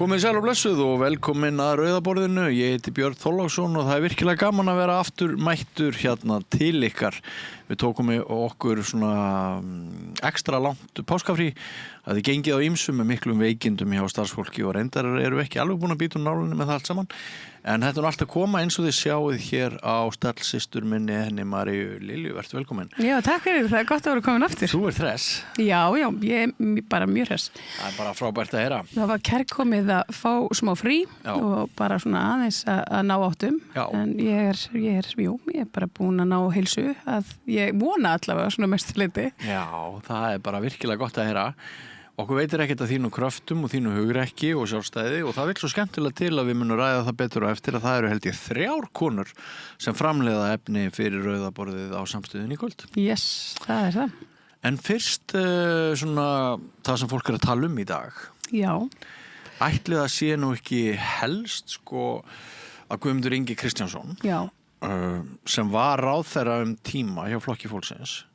Komið sæl og blessuð og velkomin að Rauðaborðinu. Ég heiti Björn Þorláksson og það er virkilega gaman að vera aftur mættur hérna til ykkar. Við tókum okkur svona ekstra langt páskafrí að þið gengið á ýmsum með miklum veikindum hjá starfsfólki og reyndar eru ekki alveg búin að býta nálinni með það allt saman. En þetta er allt að koma eins og þið sjáuð hér á stallsystur minni henni Maríu Lilju. Vertu velkomin. Já, takk fyrir. Það er gott að vera komin aftur. Þú hress. Já, ég er bara mjög hress. Það er bara frábært að heyra. Það var kærkomið að fá smá frí og bara svona aðeins að ná áttum. Já. En ég er bara búin að ná heilsu að ég vona allavega svona mestu leyti. Já, það er bara virkilega gott að heyra. Okkur veitir ekkert að þínu kröftum og þínu hugrekki og sjálfstæði og það vil svo skemmtilega til að við munum ræða það betur og eftir að það eru held ég 3 konur sem framleiða efni fyrir Rauðaborðið á samstöðinni í kvöld. Yes, það er það. En fyrst svona það sem fólk er að tala í dag. Já. Ætli það sé nú ekki helst að Guðmundur Ingi Kristjánsson sem var ráðherra tíma hjá Flokki fólksins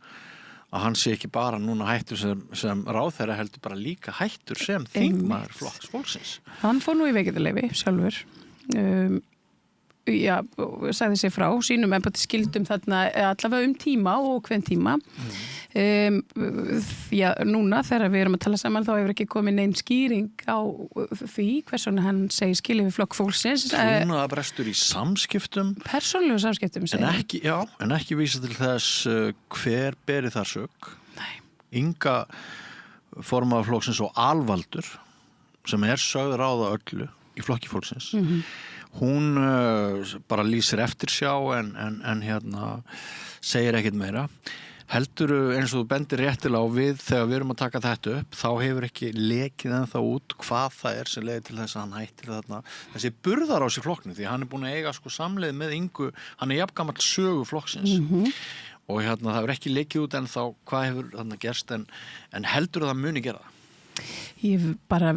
að hann sé ekki bara núna hættur sem ráðherra heldur bara líka hættur sem þingmaður Flokks fólksins. Hann fór nú í veikindaleyfi sjálfur. Sagði sig frá sínum embættisskildum þarna allavega tíma og hvern tíma. Núna þegar við erum að tala saman þá hefur ekki komið neinn skýring á því hversvegna hann segir skilið við Flokk fólksins. Trúnaðarbrestur í samskiptum. Persónulegu samskiptum. En ekki vísa til þess hver beri þar sök. Nei. Inga formaður Flokksins og Alvaldur sem er sögð ráða öllu í Flokki fólksins. Hún bara lýsir eftir sjá en hérna segir ekkert meira. Heldur eins og þú bendir réttilega á við þegar við erum að taka þetta upp þá hefur ekki lekið ennþá út hvað það er sem leiðir til þess að hann hættir þarna þessi burðar á sig flokknu því hann er búin að eiga samleið með Ingu, hann er jafngamall sögu flokksins og hérna það hefur ekki lekið út ennþá hvað hefur þarna gerst en heldur það muni gera það?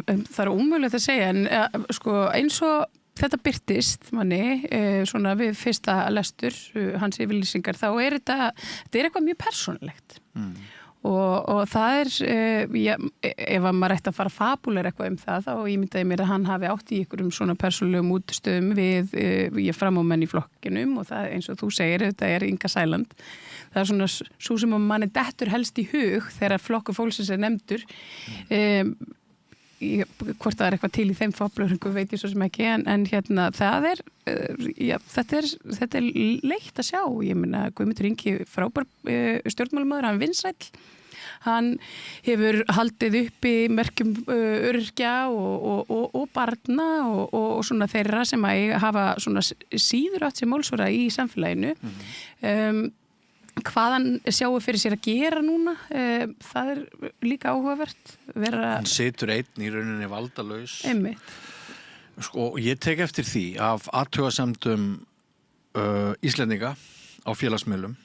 Það er ómögulegt að segja en eins og þetta birtist manni svona við fyrsta lestur hans yfirlýsingar þá er þetta er eitthvað mjög persónulegt og það ef maður ætti að fara fabúler eitthvað það þá ímyndaði mér að hann hafi átt í einhverjum svona persónulegum útstöðum við framómenn í flokkinum og það eins og þú segir, þetta er Inga Sæland það er svona svo sem manni dettur helst í hug þegar Flokkur fólksins er nefndur hvort það er eitthvað til í þeim fáblöðringu veit ég svo sem ekki en hérna það er þetta er leitt að sjá ég meina Guðmundur Ingi frábær stjórnmálamaður, hann vinsæll hann hefur haldið uppi merkjum öryrkja og barna og svona þeirra sem að hafa svona síður átt sem málsvara í samfélaginu hvað hann sjáu fyrir sér að gera núna það er líka áhugavert hann situr einn í rauninni valdalaus einmitt ég tek eftir því af athugasemdum Íslendinga á félagsmiðlum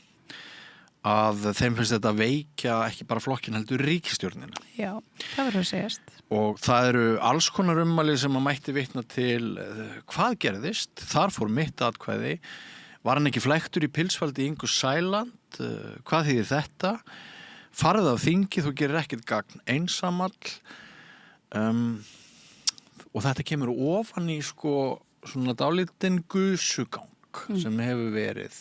að þeim finnst þetta veikja ekki bara flokkin heldur ríkisstjórnina já, það verður að segjast og það eru alls konar ummæli sem að mætti vitna til hvað gerðist þar fór mitt atkvæði var hann ekki flæktur í pilsfaldi Ingu Sæland? Hvað þýðir þetta? Farðu á þingi, þú gerir ekkert gagn einsamall. Og þetta kemur ofan í svona dálítinn gusugang sem hefur verið.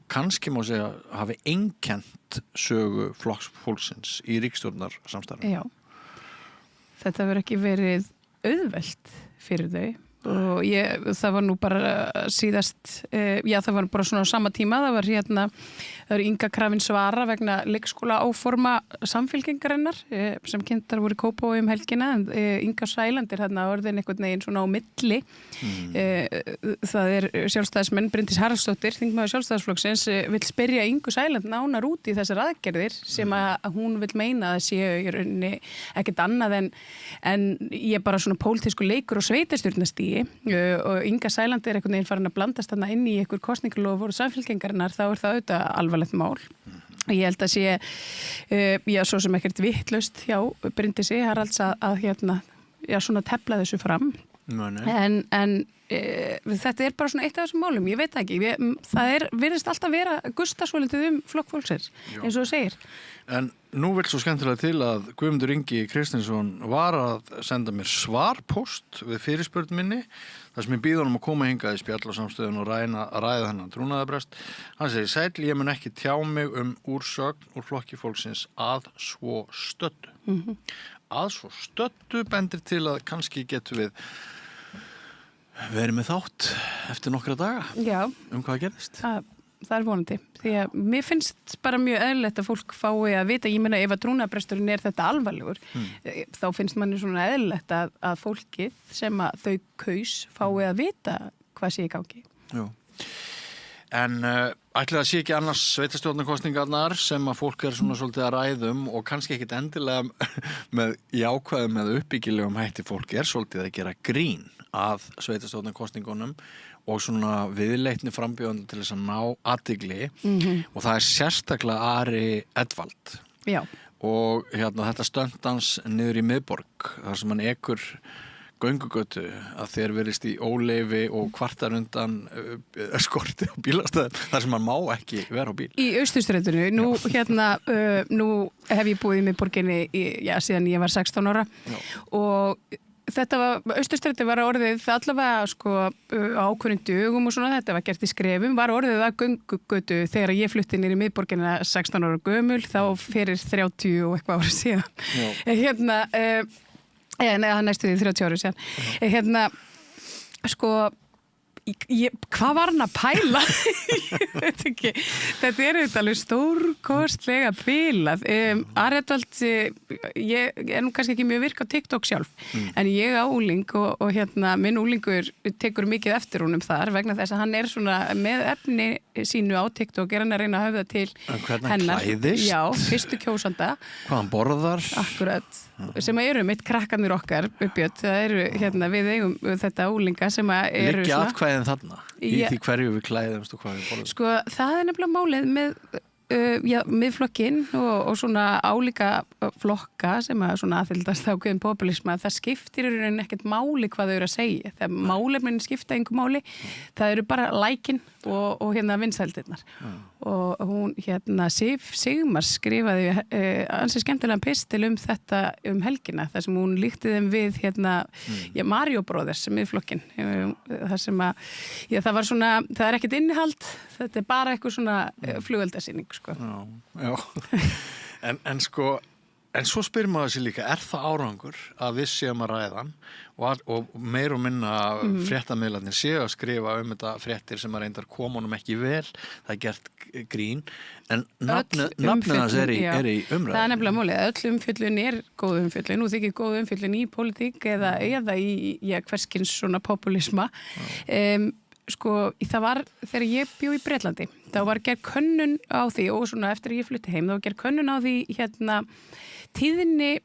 Kannski má segja hafi einkennt sögu Flokks fólksins í ríkisstjórnarsamstarfi. Já. Þetta hefur ekki verið auðvelt fyrir þau. Og það var nú bara síðast það var bara svona á sama tíma það var Inga krafin svara vegna leikskóla áforma samfylkingarinnar sem kynntar voru í Kópavogi helgina en Inga Sæland er þarna orðin einhvern veginn svona á milli það er sjálfstæðismenn Bryndís Haraldsdóttir, þingmaður Sjálfstæðisflokksins vill spyrja Ingu Sæland nánar út í þessar aðgerðir sem að hún vill meina að séu í rauninni ekkert annað en ég bara svona pólitísku leikur og sveitastjórnastigi og Inga Sæland er einhvern veginn farin að blandast þarna inn í einhver kosningalofur og samfylkingarinnar þá er það auðvitað alvarlegt mál. Ég held að sé svo sem ekkert vitlaust hjá Bryndísi Haralds að svona tefla þessu fram en þetta bara svona eitt af þessum málum, ég veit það ekki, það virðist alltaf vera gusta svolítið Flokk fólksins, eins og þú segir. En nú vil svo skemmtilega til að Guðmundur Ingi Kristinsson var að senda mér svarpóst við fyrirspurn minni, þar sem ég býð honum að koma hingað í spjall á samstöðun og ræða þennan trúnaðarbrest. Hann segir, sæll, ég mun ekki tjá mig úrsögn úr Flokki fólksins að svo stöddu. Að svo stöddu bendir til að kannski getum við verið með þátt eftir nokkra daga. Já. Hvað gerðist? Það vonandi. Því að mér finnst bara mjög eðlilegt að fólk fái að vita, ég meina ef að trúnaðarbresturinn þetta alvarlegur, þá finnst manni svona eðlilegt að fólkið sem að þau kaus fái að vita hvað sé í gangi. Jú. En ætli það sé ekki annars sveitarstjórnarkosningarnar sem að fólk svona svolítið að ræðum og kannski ekkit endilega með jákvæðum eða uppbyggilegum hætti fólk svolítið að gera grín að sveitarstjórnarkosningunum og svona viðleitni frambjóðandi til þess að ná athygli og það sérstaklega Ari Edvald. Já. Og þetta stöndans niður í miðborg þar sem hann ekur göngugötu að þeir verist í óleyfi og kvartar undan skorti á bílastæðum þar sem hann má ekki vera á bíl. Í Austurstrætinu, nú hef ég búið í miðborginni síðan ég var 16 ára og Austurstræti var orðið allavega á ákveðnum dögum og svona, þetta var gert í skrefum, var orðið að göngugötu þegar ég flutti niður í miðborginna 16 ára gömul, þá fyrir 30 og eitthvað ára síðan. Nei, það næstu því 30 ára síðan. Hvað var hann að pæla? Ég veit ekki. Þetta auðvitað alveg stórkostlega bilað. Ari Edvald, ég nú kannski ekki mjög virk á TikTok sjálf, en ég á úling og minn úlingur tekur mikið eftir honum þar vegna þess að hann svona með efni sínu á TikTok hann að reyna að höfða til hennar. Klæðist? Já, fyrstu kjósanda. Hvað hann borðar? Akkurat. Sem eru mitt krakkarnir okkar uppjöld. Það eru, við eigum þetta úlinga sem eru liggja atkvæðin þarna í því hverju við klæðumst og hvað við borðum. Það nefnilega málið með miðflokkinn og svona álíka flokka sem að svona aðfyldast ákveðin populisma, það skiptir í rauninni ekkert máli hvað þau eru að segja. Það málefnin skipta engu máli, það eru bara lækin og vinsældirnar. Og hún Sif Sigmars skrifaði ansi skemmtilegan pistil þetta helgina, þar sem hún líkti þeim við Mario Brothers miðflokkinn, þar sem að það var svona, það er ekkert innihald, þetta er bara eitthvað svona flugeldasýning. Já. En svo spyrir maður sig líka, það árangur að við séum að ræðan og meir og minna fréttamiðlarnir séu að skrifa þetta fréttir sem að reyndar komunum ekki vel, það er gert grín, en nafnið hans í umræðinu. Það nefnilega málið, öll umfjöllun góð umfjöllun, nú þykir góð umfjöllun í pólitík eða í hverskins svona populisma. Það var þegar ég bjó í Bretlandi, þá var gerð könnun á því og svona eftir að ég flutti heim, þá var gerð könnun á því tíðinni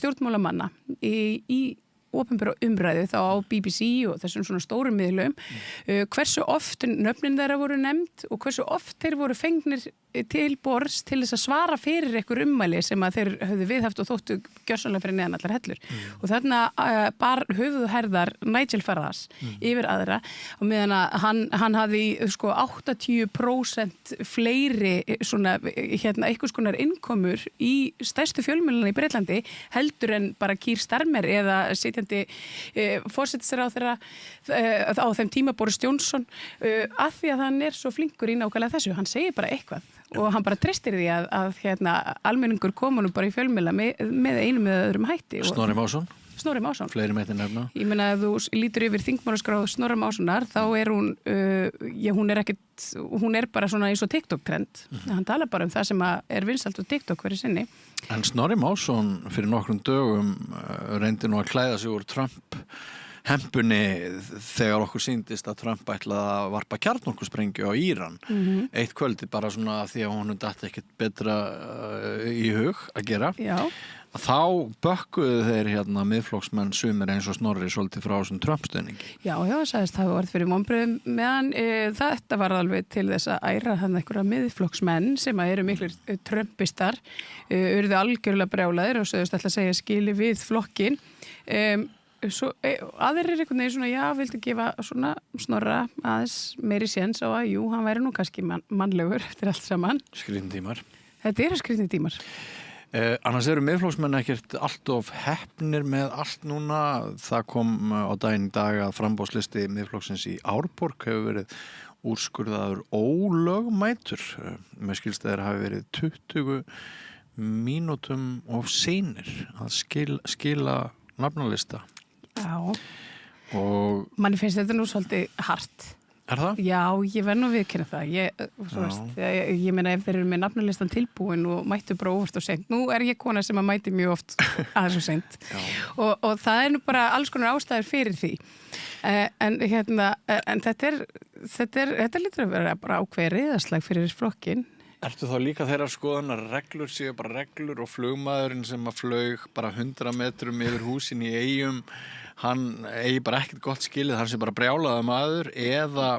stjórnmálamanna í opinbera umræðu þá á BBC og þessum svona stórum miðlum, hversu oft nöfnin þeirra voru nefnd og hversu oft þeir voru fengnir til borðs til þess að svara fyrir einhver ummæli sem að þeir höfðu viðhaft og þóttu gjörsamlega fyrir neðan allar hellur. Og þarna bar höfuð herðar Nigel Farage yfir aðra og meðan að hann hafði 80% fleiri svona einhvers konar innkomur í stærstu fjölmiðlana í Bretlandi heldur en bara Keir Starmer eða sitjandi forsætisráðherra á þeim tíma Boris Johnson, af því að hann svo flinkur í nákvæmlega þessu. Hann segir bara eitthvað og hann bara treystir því að almenningur komunum bara í fjölmiðla með einum eða öðrum hætti. Snorri Másson. Fleiri mætti nefna. Ég meina að þú lítur yfir þingmálaskrá Snorra Mássonar, þá hún bara svona eins og TikTok-trend. Hann talar bara það sem er vinsælt á TikTok hverju sinni. En Snorri Másson fyrir nokkrum dögum reyndi nú að klæða sig úr Trump hempunni þegar okkur sýndist að Trump ætlaði að varpa kjarnorkusprengju á Íran. Eitt kvöldi bara svona því að honum datt ekkert betra í hug að gera. Já. Þá bökkuðu þeir miðflokksmenn sumir eins og Snorri svolítið frá þessum Trump-stuðningi. Já, sagðist það var fyrir vonbrigðum meðan þetta var alveg til þess að æra þannig einhverja miðflokksmenn sem eru miklir Trumpistar, urðu algjörlega brjálaðir og sögðust alltaf að segja skili við flokkin. aðrir einhvern veginn svona, já, vildu gefa svona Snorra aðeins meiri séns á að, jú, hann væri nú kannski mannlegur eftir allt saman. Skrýtnir tímar. Þetta skrýtnir tímar. Annars eru Miðflokksmenn ekkert allt of heppnir með allt núna. Það kom á daginn í dag að framboðslisti Miðflokksins í Árborg hefur verið úrskurðaður ólögmætur. Með skilstæðir hafi verið 20 mínútum of seinir að skila nafnalista. Já. Og manni finnst þetta nú svolítið hart. Er það? Já, ég verð nú að viðurkenna það. Ég meina ef þeir eru með nafnalistan tilbúin og mættu bara óvart og seint. Nú er ég kona sem að mæti mjög oft aðeins og seint. Og það er nú bara alls konar ástæður fyrir því. En þetta lítur að vera bara ákveðið riðaslag fyrir flokkin. Ertu þá líka þeirra skoðan að reglur séu bara reglur og flugmaðurinn sem að flaug bara 100 metrum yfir húsin í Eyjum, hann eigi bara ekkert gott skilið, hann sé bara brjálaði maður, eða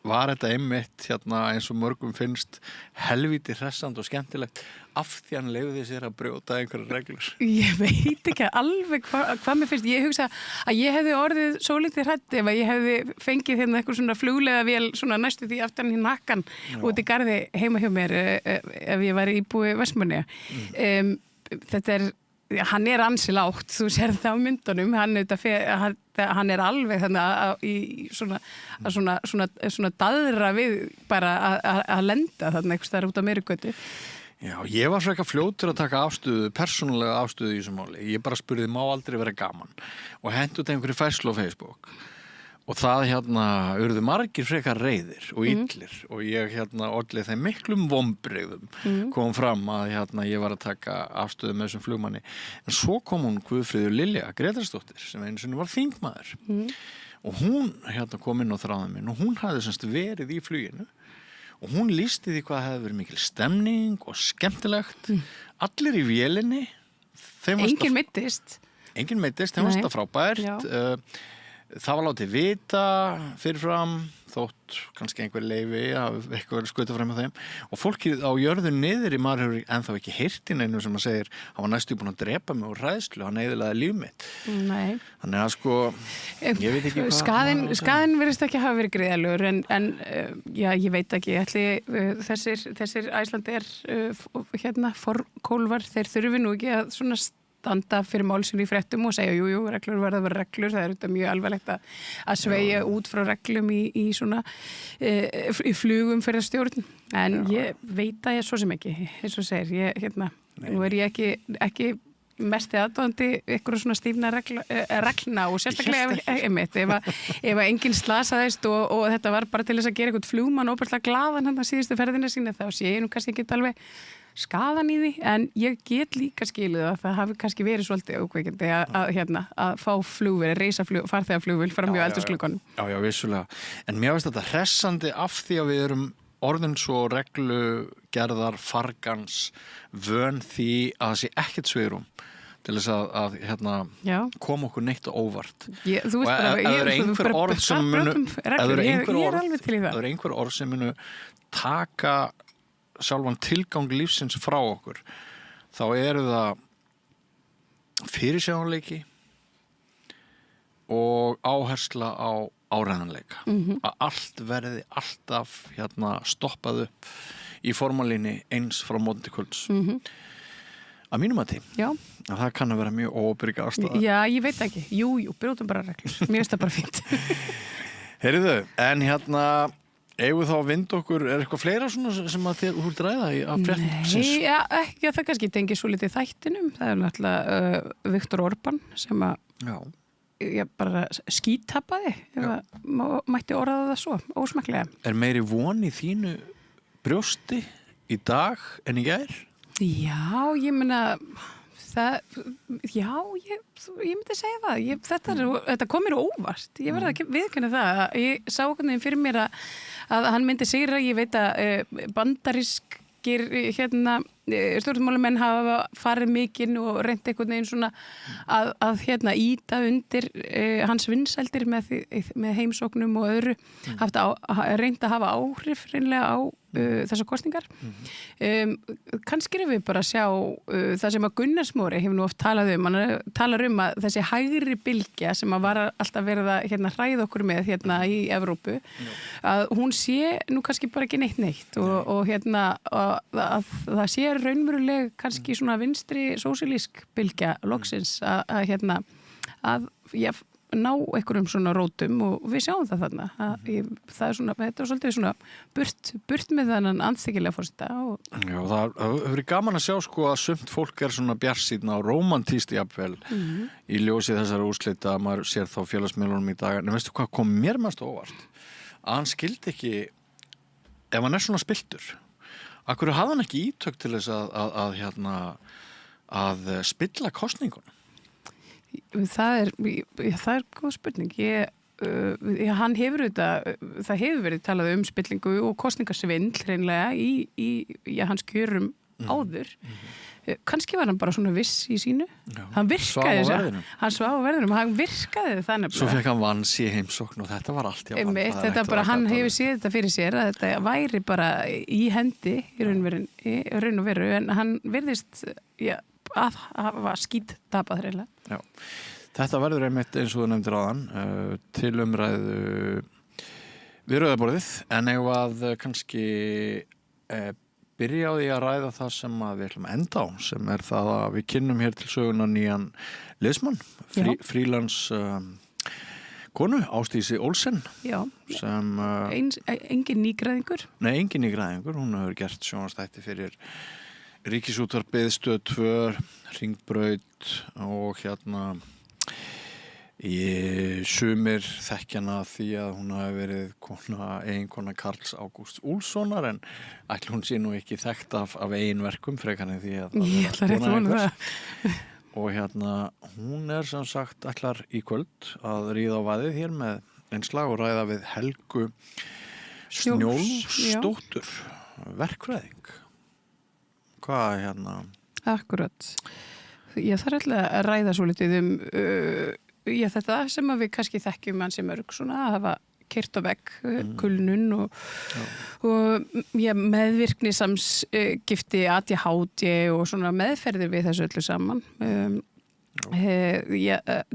var þetta einmitt eins og mörgum finnst helvíti hressandi og skemmtilegt af því hann leyfði sér að brjóta einhverjar reglur? Ég veit ekki alveg hvað mér finnst. Ég hugsa að ég hefði orðið svolítið hrædd ef að ég hefði fengið eitthvað svona fluglega vél svona næstu því aftan í nakkan út í garði heima hjá mér ef ég væri íbúi Vestmannaeyja. Þetta hann ansi lágt, þú sér það á myndunum, hann alveg þannig í svona daðra við bara að lenda þarna eitthvað þar út á Meirugötu. Já, ég var frekar fljótur að taka persónulega afstöðu í þessu máli. Ég bara spurði, má aldrei vera gaman og hentu þetta einhverju færslu á Facebook. Og það urðu margir frekar reiðir og illir og ég olli þeim miklum vombrigðum kom fram að ég var að taka afstöðu með þessum flugmanni. En svo kom hún Guðfríður Lilja Grétarsdóttir sem einu sinni var þingmaður og hún kom inn á þráðan minn og hún hafði semst verið í fluginu og hún lýsti því hvað hefði verið mikil stemning og skemmtilegt. Allir í vélinni. Engin meiddist. Engin meiddist, þeim varst það frábært. Það var látið vita fyrirfram þótt kannski einhver leyfi að eitthvað skuta fram með þeim og fólkið á jörðun niður í maður hefur ennþá ekki heyrt inn einu sem að segir hann var næstu búin að drepa mig úr hræðslu, hann eyðilaði líf mitt. Nei. Þannig að ég veit ekki hvað skaðinn virðist ekki hafa verið gríðalegur en ég veit ekki þessir Æslandir forkólfar, þeir þurfi nú ekki að svona standa fyrir málsinn í fréttum og segja jú, reglur verða að vera reglur, það þetta mjög alvarlegt að sveigja út frá reglum í svona í flugum fyrir stjórn, en ég veit að ég svo sem ekki, eins og segir nú er ég ekki mesti aðdóðandi ykkur svona stífna reglna og sérstaklega ef enginn slasaðist og þetta var bara til þess að gera eitthvað flugmann óbærslega glaðan hann að síðustu ferðina sína, þá sé ég nú kannski ekki alveg skaðan í því, en ég get líka skilið að það hafi kannski verið svolítið ókveikindi að fá flugvél, farþegaflugvél fram hjá eldhúsglugganum. Já, vissulega. En mér finnst þetta hressandi af því að við erum orðin svo reglugerðar fargans vön því að það sé ekkert svigrúm til þess að koma okkur neitt og óvart. Þú veist bara, ég er einhver orð sem munu taka sjálfan tilgang lífsins frá okkur, þá eru það fyrirsjáanleiki og áhersla á áreiðanleika. Að allt verði alltaf stoppað upp í formalínni eins frá móti kvölds. Að mínum að því. Já. Að það kann að vera mjög óbyrga ástæða. Já, ég veit ekki. Jú, brjótum bara reglur. Mér finnst það bara fínt. Heyrðu, en eigum við þá að vinda okkur, er eitthvað fleira svona sem að þér úr ræða af fréttum? Nei, ekki að það kannski tengir svo litið þættinum. Það er náttúrulega Viktor Orbán sem að ég bara skítappaði, mætti orðaða það svo, ósmaklega. Er meiri von í þínu brjósti í dag en í gær? Já, ég meina ég myndi segja það. Þetta kom mér óvart. Ég verði að viðurkenna það. Ég sá okkur neginn fyrir mér að hann myndi sigra. Ég veit að bandarískir stjórnmálamenn hafa farið mikinn og reynt einhvern veginn svona að ýta undir hans vinsældir með heimsóknum og öðru. Reynt að hafa áhrif reynlega á þessar kosningar. Kannski erum við bara að sjá það sem að Gunnar Smári hefur nú oft talað hann talar að þessi hægri bylgja sem að var alltaf verið að hræða okkur með í Evrópu, að hún sé nú kannski bara ekki neitt og að það sé raunveruleg kannski svona vinstri sósíalísk bylgja loksins að ná einhverjum svona rótum og við sjáum það þarna það svona, þetta er svolítið svona burt með þannan andstækilega forseta Já, það hefur verið gaman að sjá sko að sumt fólk svona bjartsýnna og rómantíst jafnvel í ljósi þessara úrslita að maður sér þá félagsmiðlunum í dag en veistu hvað kom mér mest óvart að hann skildi ekki ef hann svona spilltur af hverju hafði hann ekki ítök til þess að spilla kosningunum Það er góð spurning. Hann hefur það hefur verið talað spillingu og kosningasvindl hreinlega í hans kjörum áður. Kannski var hann bara svona viss í sínu. Hann virkaði hann svaf á verðinum, hann virkaði það nefnilega. Svo fekk hann vans í heimsókn og þetta var allt þetta bara, hann hefur séð þetta fyrir sér að þetta væri bara í hendi í raun og veru en hann virðist að hafa skýt tapað reyðlega. Já, þetta verður einmitt eins og þú nefndir áðan til umræðu við rauðaborðið en ef að kannski byrja á því að ræða það sem að við ætlum að enda á sem er það að við kynnum hér til söguna nýjan liðsmann frílans konu, Ásdísi Olsen sem engin nýgræðingur engin nýgræðingur, hún hefur gert sjónvarpsþætti fyrir Ríkisútvarpið, Stöð 2, Hringbraut og sumir þekkjana því að hún hafi verið eiginkona Karls Ágústs Úlfssonar en ætli hún sé nú ekki þekkt af eiginverkum frekar en því að ég ætla rétt að vona það og hún sem sagt ætlar í kvöld að ríða á vaðið hér með einslag og ræða við Helgu Snjólfsdóttur verkfræðing Hvað Akkurat. Ég þarf alltaf að ræða svo litið þetta sem að við kannski þekkjum hans sem mörg svona að hafa keyrt á vegg kulnun og meðvirknisamskipti ADHD og svona meðferðir við þessu öllu saman.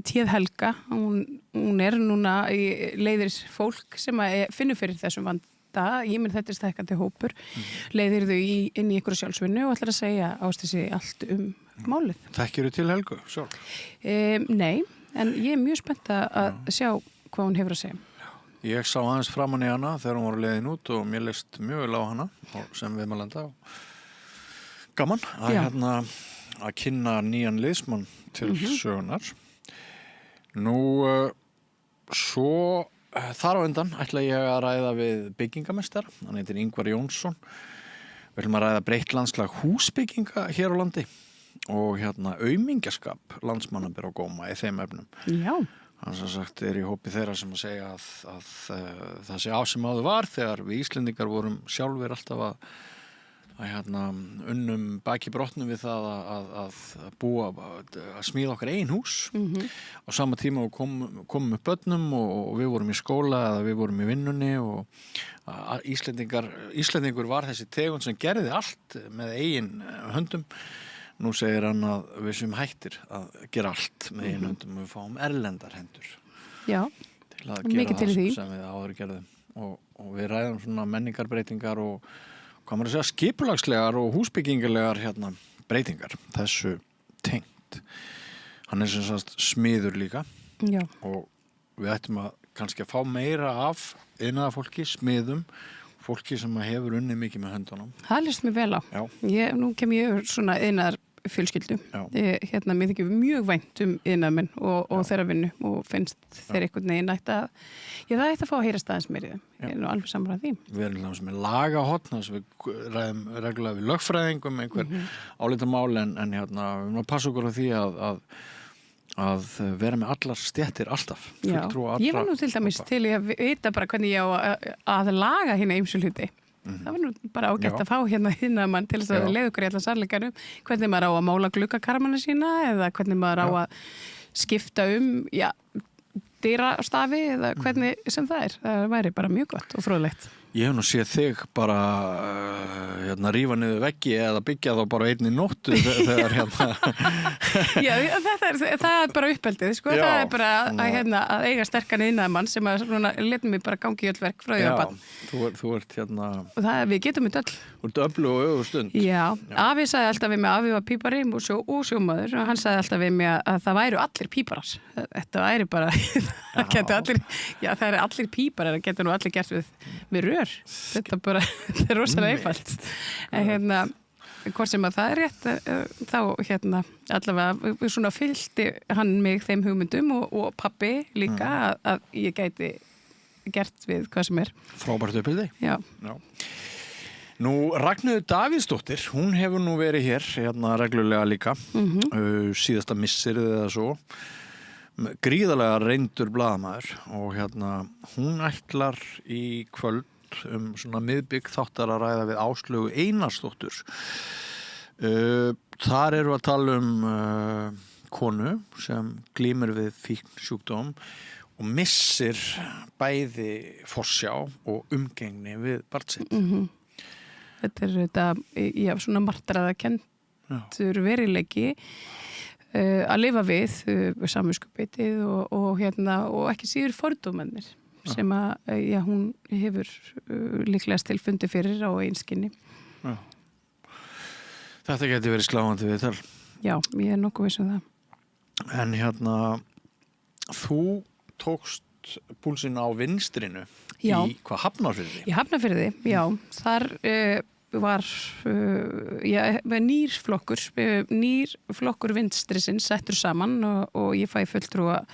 Tíð Helga, hún núna í leiðir fólk sem finnur fyrir þessum ég mynd þetta stækkandi hópur leiðir þau inn í einhverju sjálfsvinnu og ætlar að segja Ásdísi allt málið. Þekkirðu til Helgu sjálf? Nei, en ég er mjög spennt að sjá hvað hún hefur að segja. Ég sá aðeins framan í hana þegar hún var leiðin út og mér leist mjög vel á hana sem viðmælanda gaman að kynna nýjan liðsmann til sögunar. Nú svo þar á undan ætla ég að ræða við byggingameistar, hann heitir Ingvar Jónsson. Við ætlum að ræða breytt landslag húsbygginga hér á landi og aumingjaskap landsmanna ber á góma í þeim efnum. Já. Hann sem sagt í hópi þeirra sem að segja að það sé sem áður var þegar við Íslendingar vorum sjálfir alltaf að unnum baki brotnum við það að smíða okkar eigin hús á sama tíma og komum upp börnum og við vorum í skóla eða við vorum í vinnunni og Íslendingur var þessi tegund sem gerði allt með eigin höndum. Nú segir hann að við sem hættir að gera allt með eigin höndum og við fáum erlendar hendur til að gera það sem við áður gerðum og við ræðum svona menningarbreytingar og hvað maður að segja, skipulagslegar og húsbyggingarlegar breytingar þessu tengt. Hann sem sagt smiður líka og við ættum að kannski að fá meira af iðnaðarfólki, smiðum, fólki sem hefur unnið mikið með höndunum. Það líst mér vel á. Nú kem ég yfir svona iðnaðar fjölskyldu. Mér þykir mjög vænt iðnaðarmenn og þeirra vinnu og finnst þeir einhvern veginn það ætti að fá að heyra staðins meir í þeim. Ég er nú alveg samræð því. Við erum sem lagahotn, þess að við ræðum reglulega við lögfræðingum einhver álitamál en við erum að passa okkur á því að vera með allar stéttir alltaf. Já, ég var nú til dæmis til að vita bara hvernig ég á að laga hérna ýmsu hluti. Það var nú bara ágætt að fá hérna mann til þess að leiða okkur í allar sannleikanum hvernig maður á að mála gluggakarmana sína eða hvernig maður á að skipta dyrastafi eða hvernig sem það væri bara mjög gott og fróðlegt. Ég hef nú séð þig bara rífa niður veggi eða byggja þá bara einni nóttu þegar Já, það er bara uppeldið, sko. Já, það er bara að eiga sterkan iðnaðarmann sem að letum mig bara gangi í öll verk frá því að bann. Þú ert Og við getum þetta öll. Þú ert öflug og öfug stund. Já, afi sagði alltaf við mig, afi var pípari og sjómaður og hann sagði alltaf við mig að það væru allir píparar. Þetta væri bara, það er allir píparar, það getur nú allir gert við rör. Þetta er rosalega einfalt. En hvort sem að það er rétt, þá allavega svona fylgdi hann mig þeim hugmyndum og pabbi líka að ég gæti gert við hvað sem er. Frábært uppeldi. Já. Nú, Ragnheiður Davíðsdóttir, hún hefur nú verið hér reglulega líka, síðasta missirið eða svo, gríðarlega reyndur blaðamaður og hún ætlar í kvöld svona miðbygg þáttar að ræða við Áslaugu Einarsdóttur. Þar eru að tala konu sem glímir við fíknisjúkdóm og missir bæði forsjá og umgengni við barn sitt. Þetta er svona martraðakenndur veruleiki að lifa við samviskubitið og ekki síður fordómennir sem að hún hefur líklegast til fundi fyrir á einskinni. Já. Þetta geti verið sláandi viðtal. Já, ég er nokkuð viss um það. En þú tókst púlsinn á vinstrinu í hvað Hafnarfirði? Í Hafnarfirði, já. Þar var nýr flokkur vinstrisins settur saman og ég fæ fulltrúa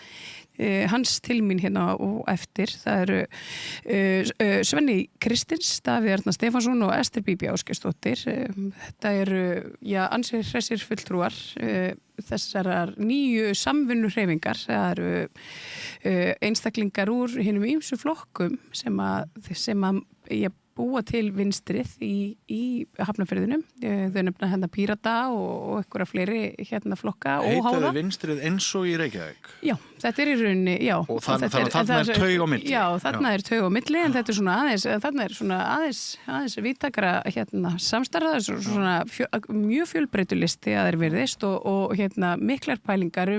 hans til mín hérna og eftir. Það eru Svenni Kristins, Davíð Arnar Stefánsson og Ester Bíbí Ásgeirsdóttir. Þetta eru ansið hressir fulltrúar þessar nýju samvinnuhreyfingar. Það eru einstaklingar úr hinum ýmsu flokkum sem að búa til vinstrið í Hafnarfirðinum. Þau nefna Pírata og einhverja fleiri flokka. Heitaðu vinstrið eins og í Reykjavík? Já, þetta er í rauninni, já. Og þarna er taug á milli? Já, þarna er taug á milli, en þetta er svona aðeins vítakara samstarf, það er svona mjög fjölbreytulisti að þeir virðist og miklar pælingar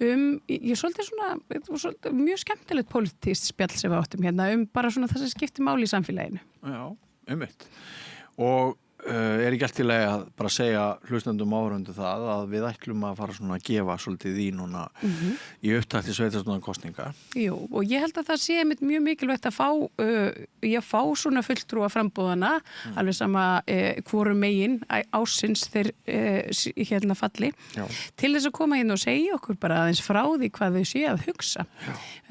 ég svolítið svona mjög skemmtilegt pólitískt spjall sem við áttum bara svona það sem skiptir máli í samfélaginu. Já, einmitt. Og er ekki allt í lagi að bara segja hlustendum áhorfendum það að við ætlum að fara svona að gefa svolítið í núna í upptakti sveitarstjórnarkosninga. Jú, og ég held að það sé mjög mikilvægt að fá svona fulltrúa frambúðana, alveg sama hvorum megin ásins þeir falli, til þess að koma og segja okkur bara aðeins frá því hvað þau sé að hugsa.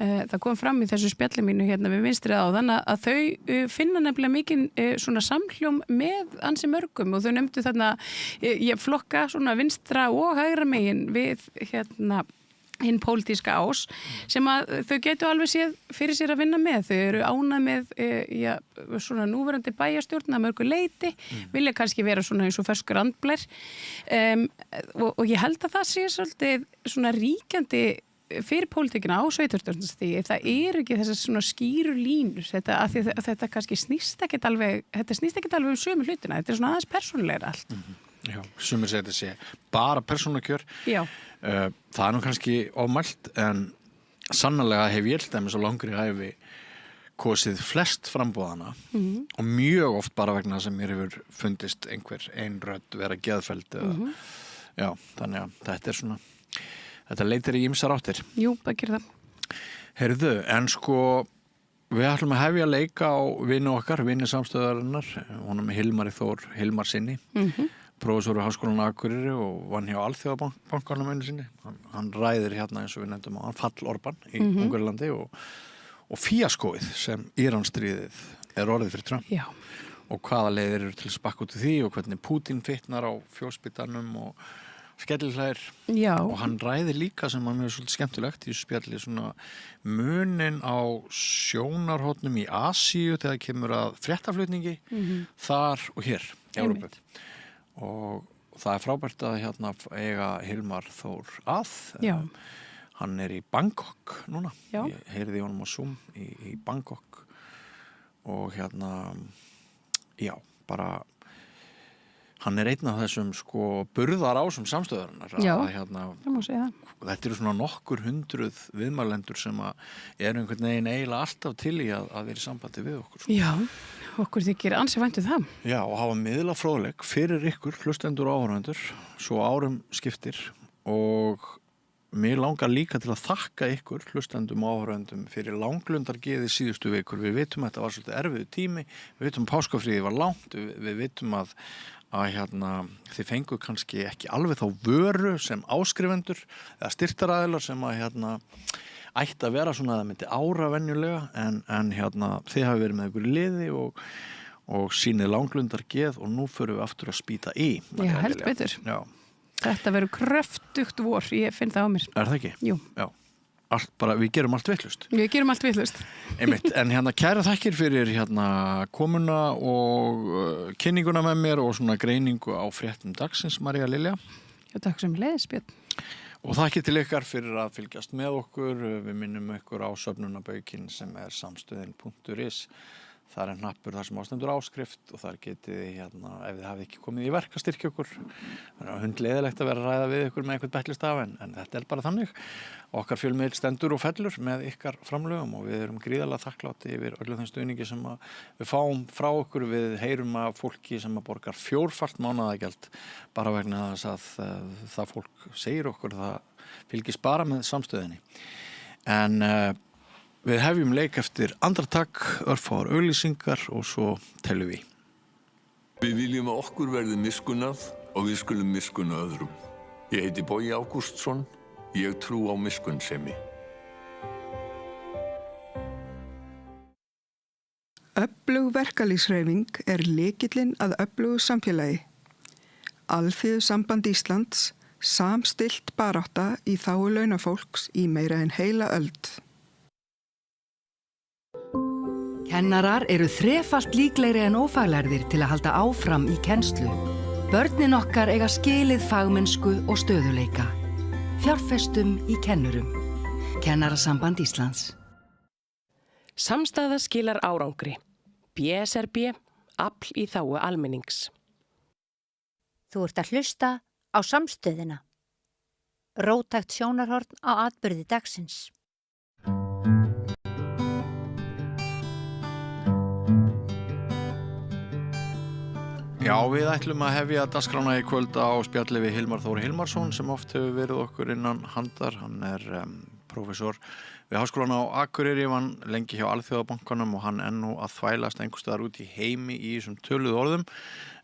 Það kom fram í þessu spjalli mínu við vinstrið áðan að þau finna nefnilega mikinn svona samhljóm með ansi mörgum og þau nefndu þarna ég flokka svona vinstra og hægra megin við hinn pólitíska ás sem að þau getu alveg séð fyrir sér að vinna með. Þau eru ánað með svona núverandi bæjarstjórn að mörgu leyti, vilja kannski vera svona eins og ferskur andblær og ég held að það sé svolítið svona ríkjandi fyrir pólitíkina á sveitarstjórnarstígi. Það ekki þessar svona skýru línur þetta kannski snýst ekkert alveg sömu hlutina, þetta er svona aðeins persónulegra allt. Já, sumir segja þetta sé bara persónukjör. Já. Það er nú kannski ofmælt en sannarlega hef ég til dæmis á langri ævi kosið flest frambúðana og mjög oft bara vegna sem mér hefur fundist einhver rödd vera geðfelld já, þannig að þetta er svona þetta leitir í ýmsar áttir. Jú, það gerir það. Heyrðu, en við ætlum að hefja leika á vini okkar, vini samstöðarinnar, honum Hilmari Þór Hilmarsinni, prófessor við Háskólann á Akureyri og vann hjá Alþjóðabankanum einu sinni. Hann ræðir eins og við nefndum á hann Fall-Orban í Ungverjalandi og fíaskóið sem Íransstríðið er orðið fyrir Trump. Já. Og hvaða leiðir eru til að spakka út í því og hvernig Pútín fitnar á fjósbitanum og skellihlæðir. Já. Og hann ræðir líka sem að mér er svolítið skemmtilegt í spjalli svona munin á sjónarhornum í Asíu þegar kemur að fréttaflutningi þar og hér í Evrópu. Og það er frábært að eiga Hilmar Þór að. Já. Hann er í Bangkok núna. Já. Ég heyrði honum á Zoom í Bangkok og já, bara hann einn af þessum sko burðarásum samstöðarinnar Já, að það má segja það. þetta eru svona nokkur hundruð viðmælendur sem að eru einhvern veginn eiginlega alltaf til í að vera í sambandi við okkur sko. Já, okkur þykir ansi vænt það. Já, og hafa miðla fróðleik fyrir ykkur hlustendur og áhorfendur svo árum skiptir og mér langar líka til að þakka ykkur hlustendum og áhorfendum fyrir langlundargeði síðustu vikur. Við vitum að þetta var svolítið erfiðu tími, við vitum að páskafríði var langt, við vitum að þið fengu kannski ekki alveg þá vöru sem áskrifendur eða styrktaraðilar sem að ætti að vera svona að það myndi ára venjulega en þið hafi verið með ykkur í liði og sýnið langlundargeð og nú förum við aftur að spýta í. Já, held betur. Já. Þetta verður kröftugt vor, ég finn það á mér. Er það ekki? Jú. Já. Við gerum allt vitlaust. Við gerum allt vitlaust. Einmitt, en kæra þakkir fyrir komuna og kynninguna með mér og svona greiningu á fréttum dagsins, María Lilja. Já, takk sem leiðis, Björn. Og þakkir til ykkar fyrir að fylgjast með okkur. Við minnum ykkur á söfnunarbaukin sem er samstöðin.is. Það er hnappur þar sem ástendur áskrift og þar getið ef þið hafið ekki komið í verk að styrkja ykkur. Það er hundleiðilegt að vera að ræða við ykkur með einhvern bettlistaf en þetta er bara þannig. Okkar fjölmiðill stendur og fellur með ykkar framlögum og við erum gríðarlega þakkláti yfir öllum þeim stuðningi sem við fáum frá okkur. Við heyrum af fólki sem borgar 4-falt mánaðagjald bara vegna þess að það fólk segir okkur það fylgist bara með samstöðinni. En við hefjum leik eftir andartak, örfáar auglýsingar og svo tellum við. Við viljum að okkur verði miskunnað og við skulum miskunna öðrum. Ég heiti Bogi Ágústsson, ég trú á miskunnsemi. Öflug verkalýðshreyfing er lykillinn að öflugu samfélagi. Alþýðusamband Íslands, samstillt barátta í þágu launafólks í meira en heila öld. Kennarar eru þrefalt líklegri en ófaglærðir til að halda áfram í kennslu. Börnin okkar eiga skilið fagmennsku og stöðuleika. Fjárfestum í kennurum. Kennarasamband Íslands. Samstaða skilar árangri. BSRB, afl í þágu almennings. Þú ert að hlusta á samstöðina. Róttækt sjónarhorn á atburði dagsins. Já, við ætlum að hefja dagskrána í kvöld á spjalli við Hilmar Þór Hilmarsson sem oft hefur verið okkur innan handar. Hann er prófessor við Háskólann á Akureyri, vann lengi hjá Alþjóðabankanum og hann nú að þvælast einhvers staðar út í heimi í þessum töluðu orðum.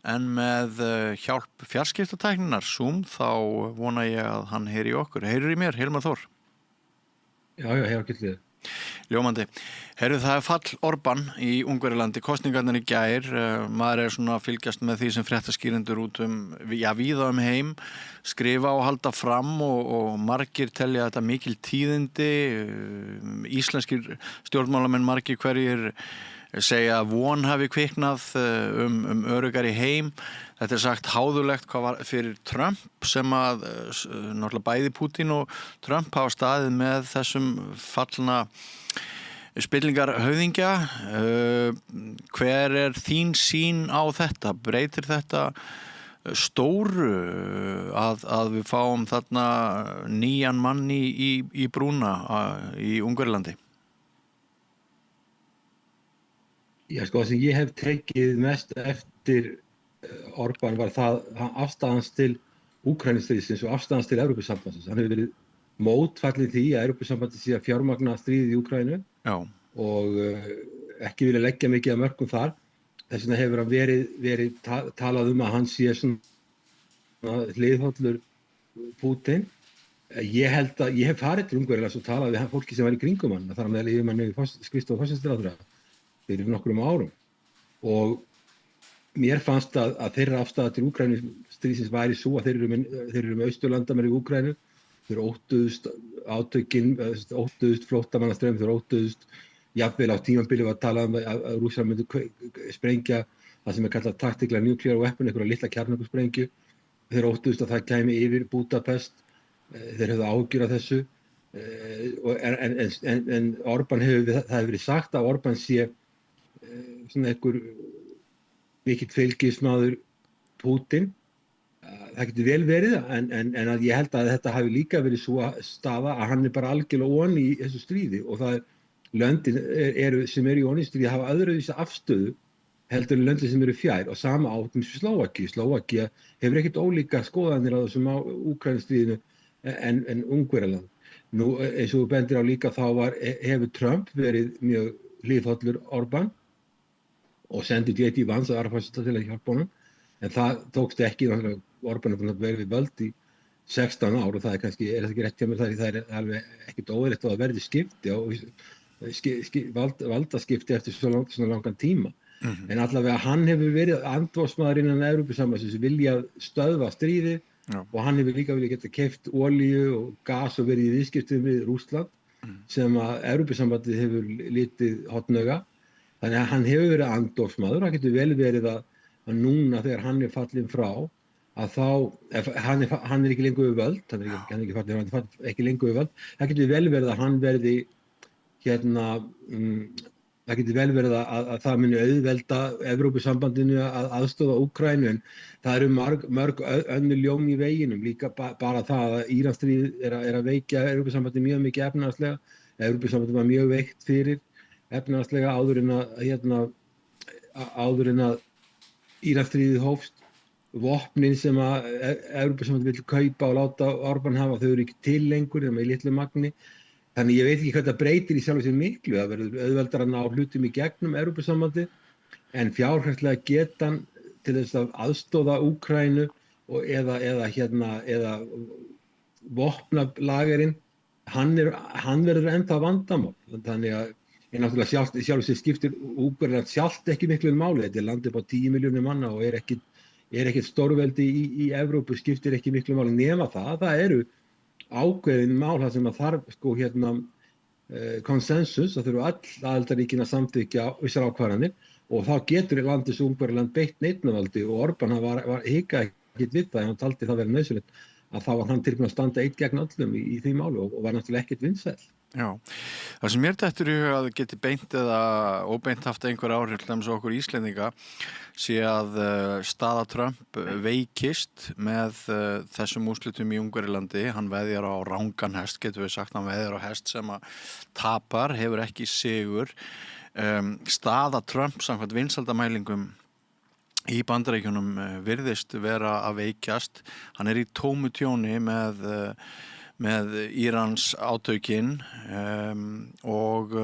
En með hjálp fjarskiptatækninnar Zoom þá vona ég að hann heyri í okkur. Heyrir í mér, Hilmar Þór? Já, heyr ágætt við. Ljómandi. Heyrðu, það er fall Orbán í Ungverjalandi, kosningarnar í gær, maður er svona að fylgjast með því sem fréttaskýrendur út víða heim, skrifa og halda fram og margir telja þetta mikil tíðindi, íslenskir stjórnmálamenn margir hverjir segja að von hafi kviknað öruggari heim. Þetta er sagt háðulegt hvað var fyrir Trump sem að náttúrulega bæði Putin og Trump hafa staðið með þessum fallna spillingarhöfðingja. Hver er þín sýn á þetta? Breytir þetta stóru að við fáum þarna nýjan mann í brúna í Ungverjalandi? Já, sko, það sem ég hef tekið mest eftir Orbán var það afstæðans til Úkraínustríðsins og afstæðans til Evrópusambandsins. Hann hefur verið mótfallið því að Evrópusambandið sé að fjármagna stríðið í Úkraínu. Já. Og ekki vilja leggja mikið af mörkum þar. Þess vegna hefur hann verið talað að hann sé svona hliðhollur Putin. Ég held að ég hef farið til Ungverjalands og talað við fólki sem var í kringum hann, þar með yfirmanni skrifstofu forsætisráðherra fyrir nokkrum árum. Og mér fannst að þeirra afstaða til Úkraínustríðsins væri svo að þeir eru með austurlandamenn í Úkraínu. Þeir óttuðust átökin, óttuðust flóttamannastraum, þeir óttuðust jafnvel á tímabili var talað að Rússar myndu sprengja það sem er kallað tactical nuclear weapon, einhverja litla kjarnorkusprengju. Þeir óttuðust að það kæmi yfir Budapest. Þeir höfðu áhyggjur af þessu. En Orbán það hefur verið sagt að Orbán sé svona einhver mikill fylgismaður Pútín. Það getur vel verið, en að ég held að þetta hafi líka verið svo staða að hann bara algjörlega onni í þessu stríði og það löndin sem eru í onni í stríði hafa öðruvísi afstöðu heldur en löndin sem eru fjær og sama átum sem Slóvakía hefur ekkert ólíka skoðanir á þessum Úkraínustríðinu en Ungverjaland. Nú eins og þú bendir á líka þá hefur Trump verið mjög hliðhollur Orbán og sendi J.D. Vance að Arafasita til að hjálpa honum en það tókst ekki náttúrulega Orbán búin að vera við völd í 16 ár og það kannski, þetta ekki rétt hjá mér, það alveg ekkert óeðlilegt og það verði skipti og valdaskipti eftir svona langan tíma. En allavega hann hefur verið andvarpsmaður innan Evrópusambandsins sem vilja stöðva stríðið og hann hefur líka viljað geta keypt olíu og gas og verið í viðskiptum við Rússland sem að Evrópusambandið hefur litið hotnauga. Þannig að hann hefur verið andvarpsmaður, það getur vel verið að núna þegar hann fallinn frá að þá, hann ekki lengur við völd, hann ekki lengur við völd, það getur vel verið að hann verði það getur vel verið að það muni auðvelda Evrópusambandinu að aðstoða Úkraínu en það eru mörg önnur ljón í veginum, líka bara það að Íransstríð að veikja Evrópusambandið mjög mikið efnahagslega, Evrópusambandið var mjög veikt fyrir efnahagslega áður en að Íransstríðið hófst. Vopnin sem að Evrópusambandið vill kaupa og láta Orbán hafa, þau eru ekki til lengur, þeim í litlu magni. Þannig ég veit ekki hvað það breytir í sjálfu sér miklu, það verður auðveldara að ná hlutum í gegnum Evrópusambandið, en fjárhagslega getan til þess að aðstoða Úkraínu eða vopnalagerinn, hann verður ennþá vandamál. Þannig að náttúrulega sjálfu sér skiptir Úkraína sjálft ekki miklu máli, þetta landið upp á 10 milljónir manna og ekkert stórveldi í Evrópu, skiptir ekki miklu máli nema það eru ákveðin mál það sem að þarf konsensus, það þurfa öll aðildarríkin að samþykkja vissar ákvarðanir og þá getur landið sem Ungverjaland beitt neitunarvaldi og Orbán var hikaði ekkert við það, hann taldi það verið nauðsynlegt að þá var hann tilbúinn að standa einn gegn öllum í því máli og var náttúrulega ekkert vinsæll. Já, það sem mér dettur í huga að geti beint eða óbeint haft einhver áhrif til dæmis okkur Íslendinga sé að staða Trump veikist með þessum úrslitum í Ungverjalandi, hann veðjar á rangan hest, getur við sagt, hann veðjar á hest sem að tapar, hefur ekki sigur. Staða Trump samkvæmt vinsældamælingum í Bandaríkjunum virðist vera að veikjast, hann í tómu tjóni með Írans átökin og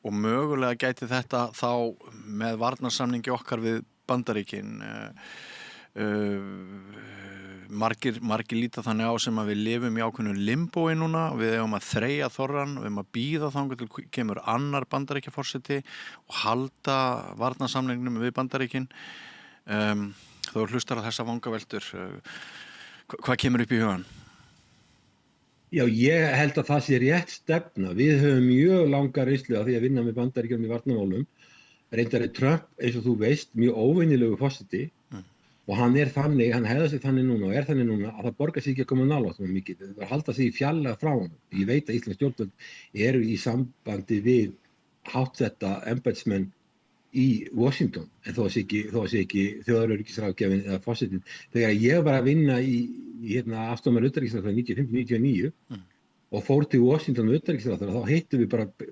mögulega gæti þetta þá með varnarsamningi okkar við Bandaríkin margir líta þannig á sem að við lifum í ákveðnu limbói núna, við eigum að þreyja þorrann, við eigum að bíða þangað til kemur annar Bandaríkjaforseti og halda varnarsamningnum við Bandaríkin. Þú hlustar að þessa vangaveltur, hvað kemur upp í hugann? Já, ég held að það sé rétt stefna. Við höfum mjög langa reynslu af því að vinna með Bandaríkjunum í varnarmálum. Reyndar Trump, eins og þú veist, mjög óvenjulegu forseti og hann hegðar sig þannig núna og þannig núna að það borgar sig ekki að koma nálægt honum mikið. Það halda sig fjarlæga frá honum. Ég veit að íslensk stjórnvöld eru í sambandi við háttsetta embættismenn í Washington, en þó að sé ekki þjóðaröryggisráðgjafinn eða forsetinn. Þegar ég var að vinna í aðstofnarnefnd utanríkisráðherra 1995-99 og fór til Washington með utanríkisráðherra, þá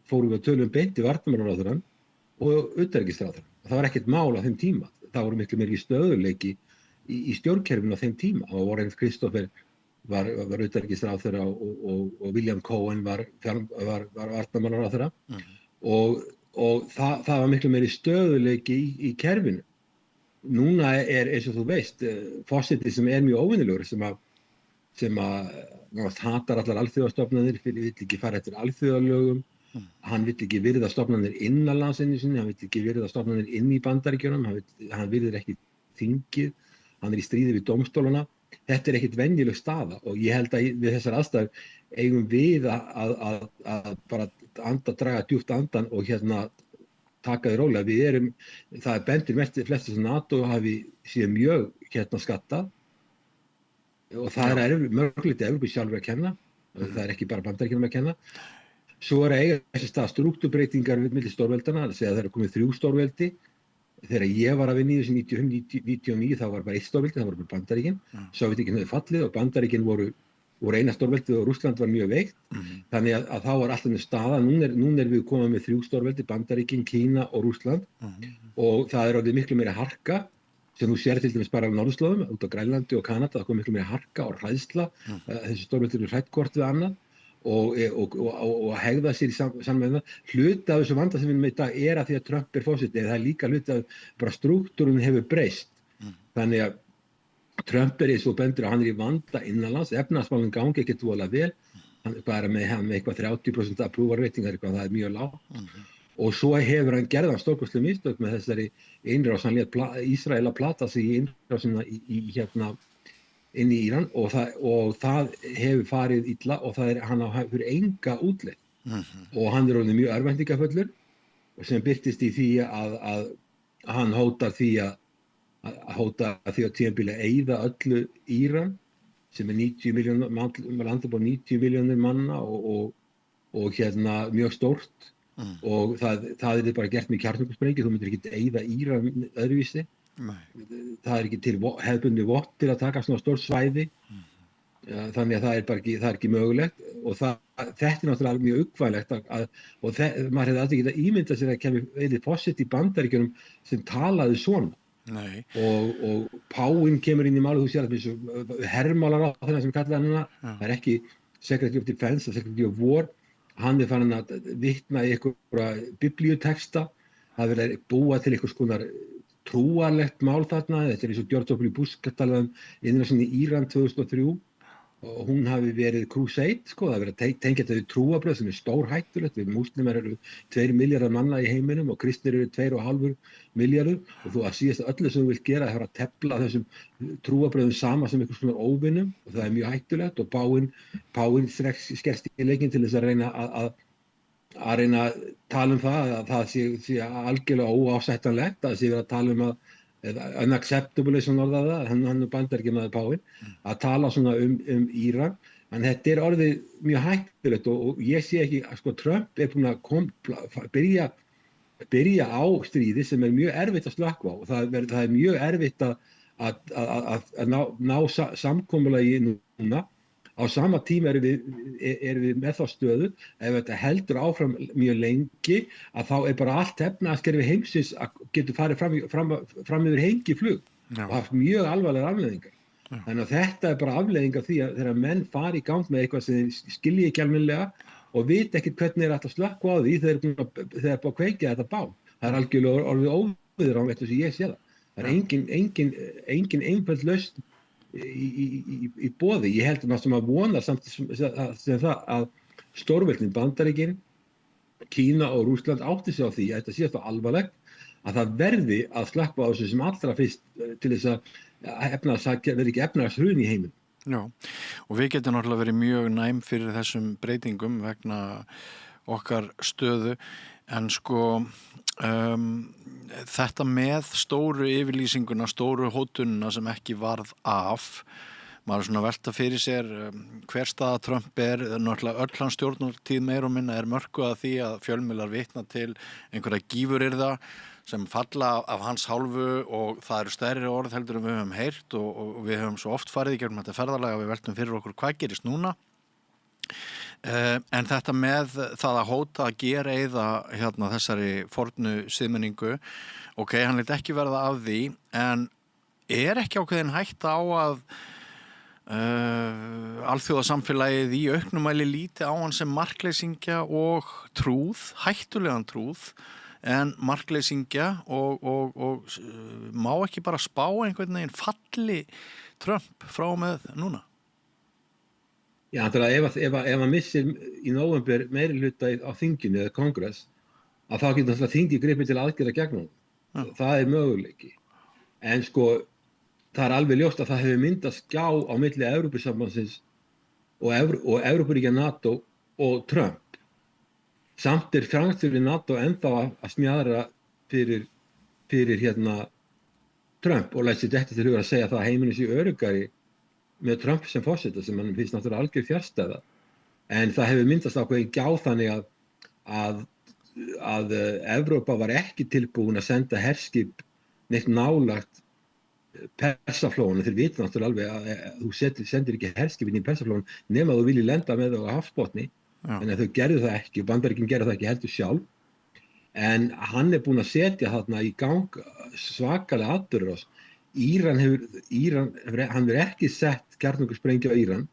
fórum við að tölum beint í varnarmálaráðherrann og utanríkisráðherrann. Það var ekkert mál á þeim tíma. Það voru miklu meiri stöðugleiki í stjórnkerfinu á þeim tíma. Og Warren Christopher var utanríkisráðherra og William Cohen var varnarmálaráðherra og það var miklu meiri stöðuleiki í kerfinu. Núna eins og þú veist, forseti sem mjög óvenjulegur, sem hatar allar alþjóðastofnanir, vill ekki fara eftir alþjóðalögum, hann vill ekki virða stofnanir innanlands einu sinni, hann vill ekki virða stofnanir inn í Bandaríkjunum, hann virðir ekki þingið, hann í stríði við dómstólana. Þetta ekkert venjuleg staða og ég held að við þessar aðstæður eigum við að bara draga djúpt andan og taka því rólega. Það bendir flestir sem NATO hafi síðan mjög skattað og það mörglítið Evrópu sjálfur að kenna, það ekki bara Bandaríkjunum að kenna. Svo er að eiga þessi stað strúktúrbreytingar milli stórveldana, það segja að það eru komið 3 stórveldi. Þegar ég var að vinna í þessu 1999 þá var bara 1 stórveldi, það voru bara Bandaríkin. Sovétríkin höfðu fallið og Bandaríkin voru eina stórveldið og Rússland var mjög veikt. Þannig að þá var alltaf með staða. Núna erum við komið með 3 stórveldi, Bandaríkin, Kína og Rússland. Og það er orðið miklu meira harka sem þú sér til dæmis bara á norðurslóðum, út á Grænlandi og Kanada, það kom miklu meira harka og hræðsla. Þessi stórveldi eru hrædd hvort við annað. Og hegða sér í samvæðina. Hluti af þessu vanda sem við erum með í dag er að því að Trump er forseti, það er líka hluti af bara strúktúrun hefur breyst. Þannig að Trump er eins og bendur að hann er í vanda innanlands, efnahagsmálin gangi ekkert voðalega vel, hann er bara með eitthvað 30% approval rating, það er mjög lágt. Og svo hefur hann gerðan stórkostleg mistök með þessari innrás, hann lét Ísrael að plata sig í innrásina inn í Íran og það hefur farið illa og hann hefur enga útleið. Og hann er orðinn mjög örvæntingafullur og sem birtist í því að hann hótar því að tímabili eyða öllu Íran sem er 90 milljónir, landið búið 90 milljónir manna og mjög stórt og það er bara gert með kjarnorkusprengju, þú myndir ekki eyða Íran öðruvísi. Það er ekki til hefðbundið vopn til að taka svona stórt svæði, þannig að það er ekki mögulegt og þetta er náttúrulega mjög uggvænlegt og maður hefði aldrei getað ímyndað sér að kemur forseti í Bandaríkjunum sem talaði svona. Nei. Og Páinn kemur inn í málið, þú sér að hermálar á þennan sem kallaði hana, það er ekki Secretary of Defense, Secretary of War, hann er farin að vitna í einhverja biblíuteksta, það er verið að búa til einhvers konar trúarlegt mál þarna, þetta er eins og George W. Bush talaði innrásin í Íran 2003 og hún hafi verið crusade, það er verið að tengja þetta við trúarbrögð sem er stórhættulegt, við múslimar eru 2 milljarðar manna í heiminum og kristnir eru 2,5 milljarður og þú að síðast öllu sem þú vilt gera er að tefla þessum trúarbrögðum sama sem einhvers konar óvinum og það er mjög hættulegt og Páinn skerst í leikinn til þess að reyna að tala um það að það sé algjörlega óásættanlegt, að sé verið að tala um að unacceptable eins og orðað það, hann Bandaríkjamaður Páinn, að tala svona um Íran, en þetta er orðið mjög hættulegt og ég sé ekki, Trump er búinn að byrja á stríði sem er mjög erfitt að slökkva á og það er mjög erfitt að ná samkomulagi núna. Á sama tíma erum við með þá stöðu, ef þetta heldur áfram mjög lengi, að þá er bara allt efnahagskerfi heimsins að getur farið fram yfir hengiflug og haft mjög alvarlegar afleiðingar. Þannig að þetta er bara afleiðing af því að þegar menn fari í gang með eitthvað sem þeir skilji ekki almennilega og vita ekkert hvernig þeir ætla að slökkva á því þegar þeir búið að kveikja þetta bál. Það er algjörlega orðið óviðráðanlegt eins og ég sé það. Það er engin einföld lausn í boði. Ég held að sem að vona samt sem það að stórveldin Bandaríkin, Kína og Rússland átti sig á því að þetta sé þá alvarlegt að það verði að slökkva á þessu sem allra fyrst til þess að verði ekki efnahagshrun í heiminum. Já, og við getum náttúrulega verið mjög næm fyrir þessum breytingum vegna okkar stöðu en þetta með stóru yfirlýsinguna, stóru hótununa sem ekki varð af, maður svona velta fyrir sér hver staða Trump er, náttúrulega öll hans stjórnartíð meir og minna er mörkuð að því að fjölmiðlar vitna til einhverja gífurirða sem falla af hans hálfu og það eru stærri orð heldur en við höfum heyrt og við höfum svo oft farið í gegnum þetta ferðalag að við veltum fyrir okkur hvað gerist núna. En þetta með það að hóta að gera eða þessari fornu siðmenningu, hann lét ekki verða af því, en er ekki ákveðin hætta á að alþjóðasamfélagið í auknumæli líti á hann sem markleysingja og trúð, hættulegan trúð, en markleysingja og má ekki bara spá einhvern veginn falli Trump frá með núna? Já, ef hann missir í nóvember meirihluta á þinginu eða kongress, að þá getur alltaf þingi gripið til aðgerða gegn honum. Það er möguleiki. En það er alveg ljóst að það hefur myndast gjá á milli Evrópusambandsins og Evrópuríkja NATO og Trump. Samt er framkvæmdastjóri NATO ennþá að smjara fyrir Trump og lætur þetta til hugar að segja það að heimurinn sé öruggari með Trump sem forseta sem hann finnst náttúrulega algjör fjarstæða. En það hefur myndast ákveðin gjá þannig að Evrópa var ekki tilbúin að senda herskip neitt nálægt Persaflóinu. Þeir vita náttúrulega alveg að þú sendir ekki herskipin í Persaflóinu nema þú viljið lenda með það á hafsbotni. Þannig að þau gerðu það ekki og Bandaríkin gerðu það ekki heldur sjálf. En hann búinn að setja þarna í gang svakalega atburðarás. Hann hefur ekki sett kjarnorkusprengju á Íran,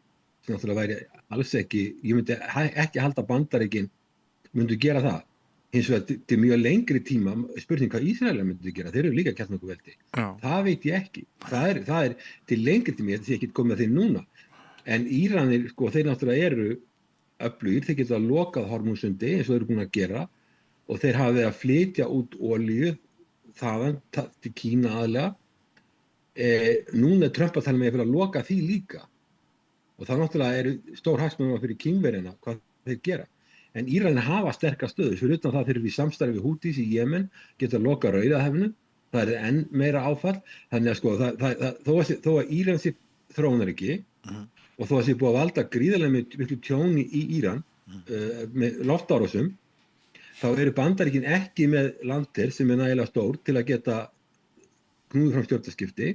sem náttúrulega væri alls ekki, ég myndi ekki halda Bandaríkin myndu gera það. Hins vegar til mjög lengri tíma, spurning hvað Ísraelar myndu gera, þeir eru líka kjarnorkuveldi. Það veit ég ekki. Það er til lengri tíma, ég get komið að þeir núna. En Íranir, sko, þeir náttúrulega eru öflugir, þeir geta lokað Hormúzsundi eins og þeir eru búin að gera og þeir hafa verið að flytja út olíu þaðan til Kína aðlega. Núna Trump að tala með að loka því líka. Og það náttúrulega eru stór hagsmunir fyrir Kínverjana hvað þeir gera. En Íranir hafa sterka stöðu, fyrir utan það þeir eru í samstarfi við Hútís í Jemen, geta loka Rauðahafinu, það er enn meira áfall. Þannig að sko, þó að Íran sé þróunarríki og þó að sé búið að valda gríðarlega miklu tjóni í Íran með loftárásum, þá eru Bandaríkin ekki með landir sem er nægilega stór til að geta knúið fram stjórnarskipti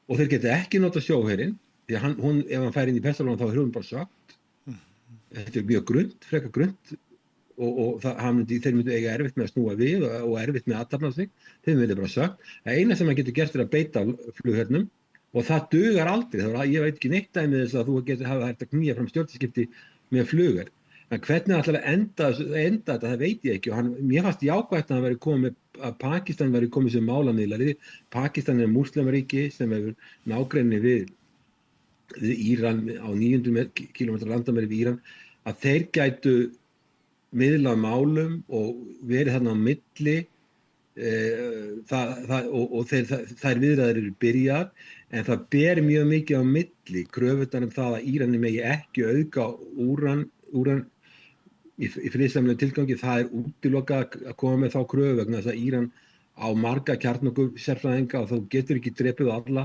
og þeir geta ekki nota sjóherinn, því að ef hann fær inn í Persaflóinu þá er hún bara sökt. Þetta er mjög frekar grunnt og þeir myndu eiga erfitt með að snúa við og erfitt með að athafna sig. Þeir myndu bara sökt. Það eina sem hann getur gert er að beita flughernum og það dugar aldrei. Ég veit ekki neitt dæmi þess að þú getur hafa hægt að knýja fram stjórnarskipti með flugher. En hvernig hann ætlar að enda þetta, það veit ég ekki. Og mér fannst jákvætt að Pakistan væri komið sem málamiðlari. Pakistan er múslamaríki sem hefur nágrenni við Íran á 900 km landamæri við Íran, að þeir gætu miðlað málum og verið þarna á milli og þær viðræður eru byrjar, en það ber mjög mikið á milli kröfurnar það að Íran megi ekki auðga úran í friðsamlegum tilgangi. Það er útilokað að koma með þá kröfu vegna þess að Íran á marga kjarnorkusérfræðinga og þú getur ekki drepið alla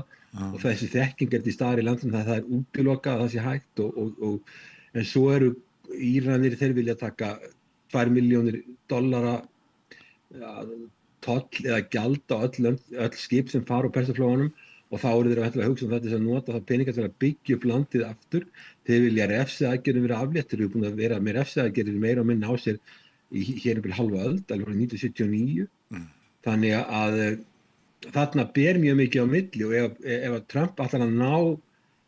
og þessi þekking til staðar í landinu, það er útilokað að það sé hægt en svo eru Íranir, þeir vilja taka $2 milljónir toll eða gjald á öll skip sem fara á Persaflóanum og þá eru þeir að hugsa þetta að nota það peningar til að byggja upp landið aftur. Þeir vilja refsiaðgerðum vera aflétt, þeir eru búin að vera með refsiaðgerðir meira og minna á sér hér yfir halva öld, alveg frá 1979. Þannig að þarna ber mjög mikið á milli og ef Trump ætlar að ná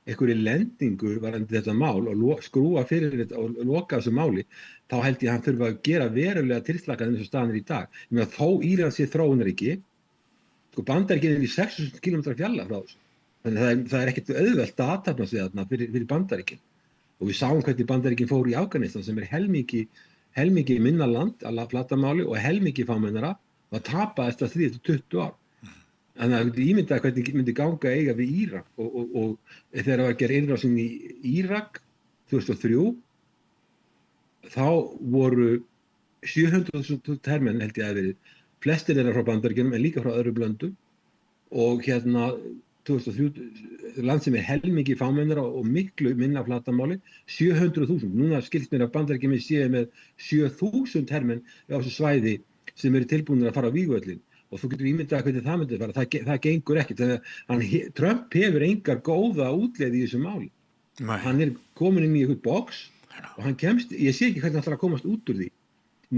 einhverju lendingu varðandi þetta mál og skrúa fyrir þetta og loka þessu máli, þá held ég að hann þurfa að gera verulega tilslakanir eins og staðan er í dag. Ég meina þó Íran sé þróunarríki, sko Bandaríkin er í 6.000 km fjarlægð frá þessu. Þannig að það er ekkert auðvelt að athafna sig þarna fyrir Bandaríkin. Og við sáum hvernig Bandaríkin fóru í Afganistan sem er helmingi minna land að flatamáli og helmingi fámennara og að tapa eftir 30-20 ár. Þannig að ég ímynda hvernig myndi ganga eiga við Írak og þegar það var að gera innrásinn í Írak 2003 þá voru 700.000 hermenn held ég að verið, flestir þeirra frá Bandaríkjunum en líka frá öðrum löndum og 2003 land sem er helmingi fámennara og miklu minna flatamáli 700.000. Núna skilst mér að Bandaríkjunum séu með 7.000 hermenn á þessu svæði sem eru tilbúinir að fara á vígvöllin. Og þú getur ímyndað hvernig það myndi fara, það gengur ekkert. Þannig að Trump hefur engar góða útleið í þessu máli. Nei. Hann er komin inn í einhvern box og hann kemst, ég sé ekki hvernig hann ætlar að komast út úr því,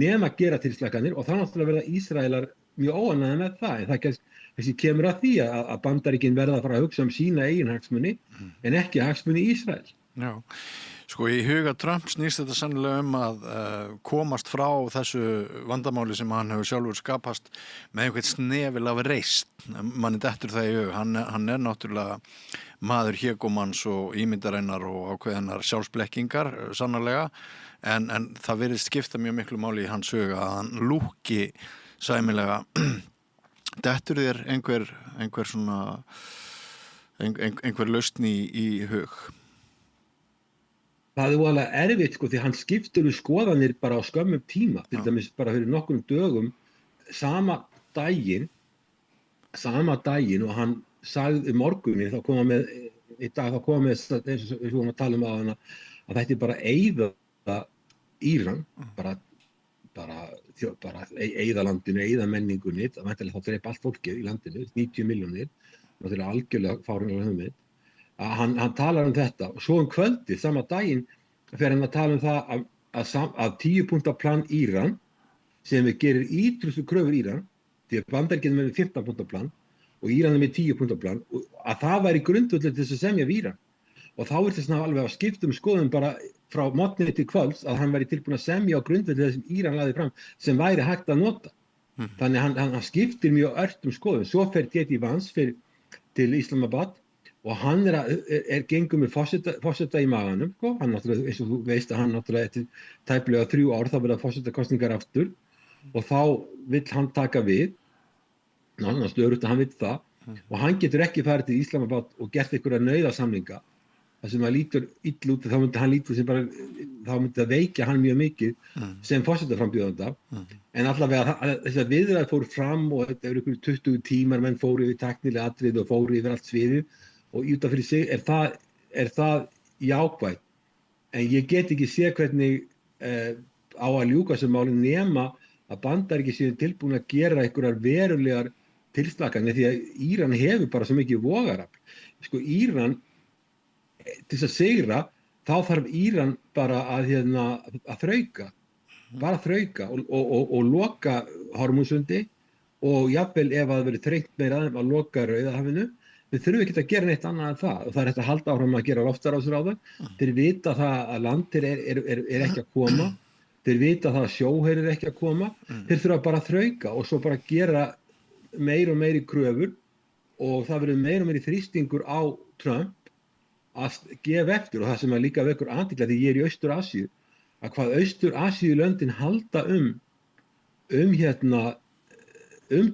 nema að gera tilslakanir og þá náttúrulega verða Ísraelar mjög óánægðir með það, en það kannski kemur að því að Bandaríkin verða að fara að hugsa sína eigin hagsmuni en ekki hagsmuni Ísrael. Já. Sko í huga Trump snýst þetta sannlega að komast frá þessu vandamáli sem hann hefur sjálfur skapast með einhvern snefil af reisn. Manni dettur það í hug. Hann er náttúrulega maður hégómanns og ímyndarinnar og ákveðinnar sjálfsblekkingar sannarlega en það virðist skipta mjög miklu máli í hans huga að hann lúki sæmilega. Dettur þér einhver svona einhver lausn í hug? Það er alveg erfitt sko því hann skiptur skoðanir bara á skömmum tíma, til dæmis bara fyrir nokkrum dögum sama daginn og hann sagði morgunni þá koma með eins og við vorum að tala um að þetta er bara eyða Íran, bara bara eyða landinu, eyða menningunni, það væntanlega þá drepa allt fólkið í landinu, 90 milljónir, náttúrulega algjörlega fáránlega hugmynd. Hann talar þetta og svo kvöldið, sama daginn, fer hann að tala það að 10 punkta plan Íran, sem gerir ítrustu kröfur Íran, því að Bandaríkin með 15 punkta plan og Íran með 10 punkta plan, að það væri grundvöllur til þess að semja við Íran. Og þá þess alveg að skipta skoðun bara frá morgni til kvölds að hann væri tilbúinn að semja á grundvelli þess sem Íran lagði fram sem væri hægt að nota. Þannig hann skiptir mjög ört skoðun. Svo fer J.D. Vance til Islamabad og hann gengur með forseta í maganum. Hann náttúrulega, eins og þú veist að hann náttúrulega eftir tæplega 3 ár þá verða forsetakosningar aftur og þá vill hann taka við. Hann stöðugt að hann vill það og hann getur ekki farið til Islamabad og gert einhverja nauðasamninga. Það sem að lítur illa út, þá myndi hann lítur sem bara, þá myndi það veikja hann mjög mikið sem forsetaframbjóðanda. En allavega þessar viðræður fóru fram og þetta eru ykkur 20 tímar, menn fóru yfir tæknilega atriði og fóru yfir allt sviðið og út af fyrir sig er það jákvætt. En ég get ekki séð hvernig á að ljúka sem málin nema að Bandaríkin séu tilbúin að gera einhverjar verulegar tilslakanir því að Íran hefur bara svo mikið vogarafl. Sko Íran til þess að sigra, þá þarf Íran bara að þrauka, og loka Hormúsundi og jafnvel ef það verið þrengt meira að loka Rauðahafinu, við þurfum ekki að gera neitt annað en það og það hægt að halda áfram að gera loftárásir. Þeir vita það að landir er ekki að koma, þeir vita það að sjóherr ekki að koma, þeir þurfa bara að þrauka og svo bara gera meir og meiri kröfur og það verður meir og meiri þrýstingur á Trump að gefa eftir og það sem líka vekur athygli því ég í Austur-Asíu, að hvað Austur-Asíulöndin halda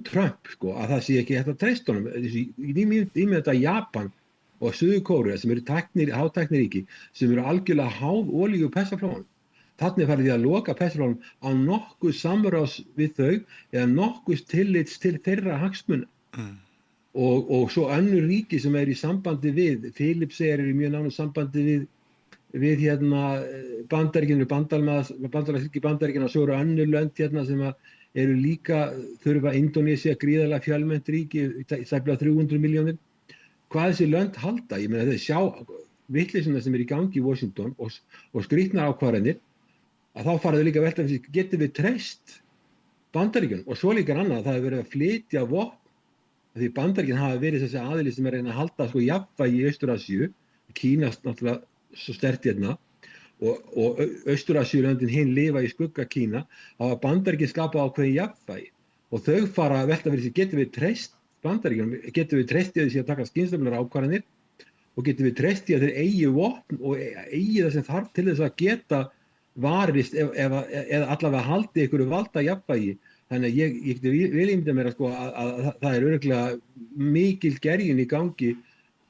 Trump, að það sé ekki hægt að treysta honum. Í með þetta Japan og Suður-Kórea sem eru hátækniríki, sem eru algjörlega háð olíu og persaflónum. Þannig farið því að loka persaflónum á nokkuð samráðs við þau eða nokkuð tillits til þeirra hagsmuna. Og svo önnur ríki sem í sambandi við, Filippseyjar í mjög nánu sambandi við Bandaríkjunum, bandalagsríki Bandaríkjanna og svo eru önnur lönd sem eru líka þurfa Indónesía gríðarlega fjölmennt ríki, tæplega 300 milljónir. Hvað þessi lönd halda? Ég meina þeir sjá vitleysuna sem í gangi í Washington og skrýtnar ákvarðanir, að þá fara þau líka að velta fyrir sig, getum við treyst Bandaríkjunum? Og svo líka annað, það hefur verið að flytja vopn. Því Bandaríkin hafa verið þessi aðili sem reyna að halda jafnvægi í Austur-Asíu, Kína náttúrulega svo sterkt og Austur-Asíulöndin hinn lifa í skugga Kína, hafa Bandaríkin skapað ákveðin jafnvægi og þau fara að velta fyrir sig, getum við treyst Bandaríkjunum, getum við treyst í að þeir taka skynsamlegar ákvarðanir og getum við treyst í að þeir eigi vopn og eigi það sem þarf til þess að geta varist eða allavega haldi einhverju valda jafnvægi. Þannig að ég geti vel ímyndað mér að það örugglega mikil gerjun í gangi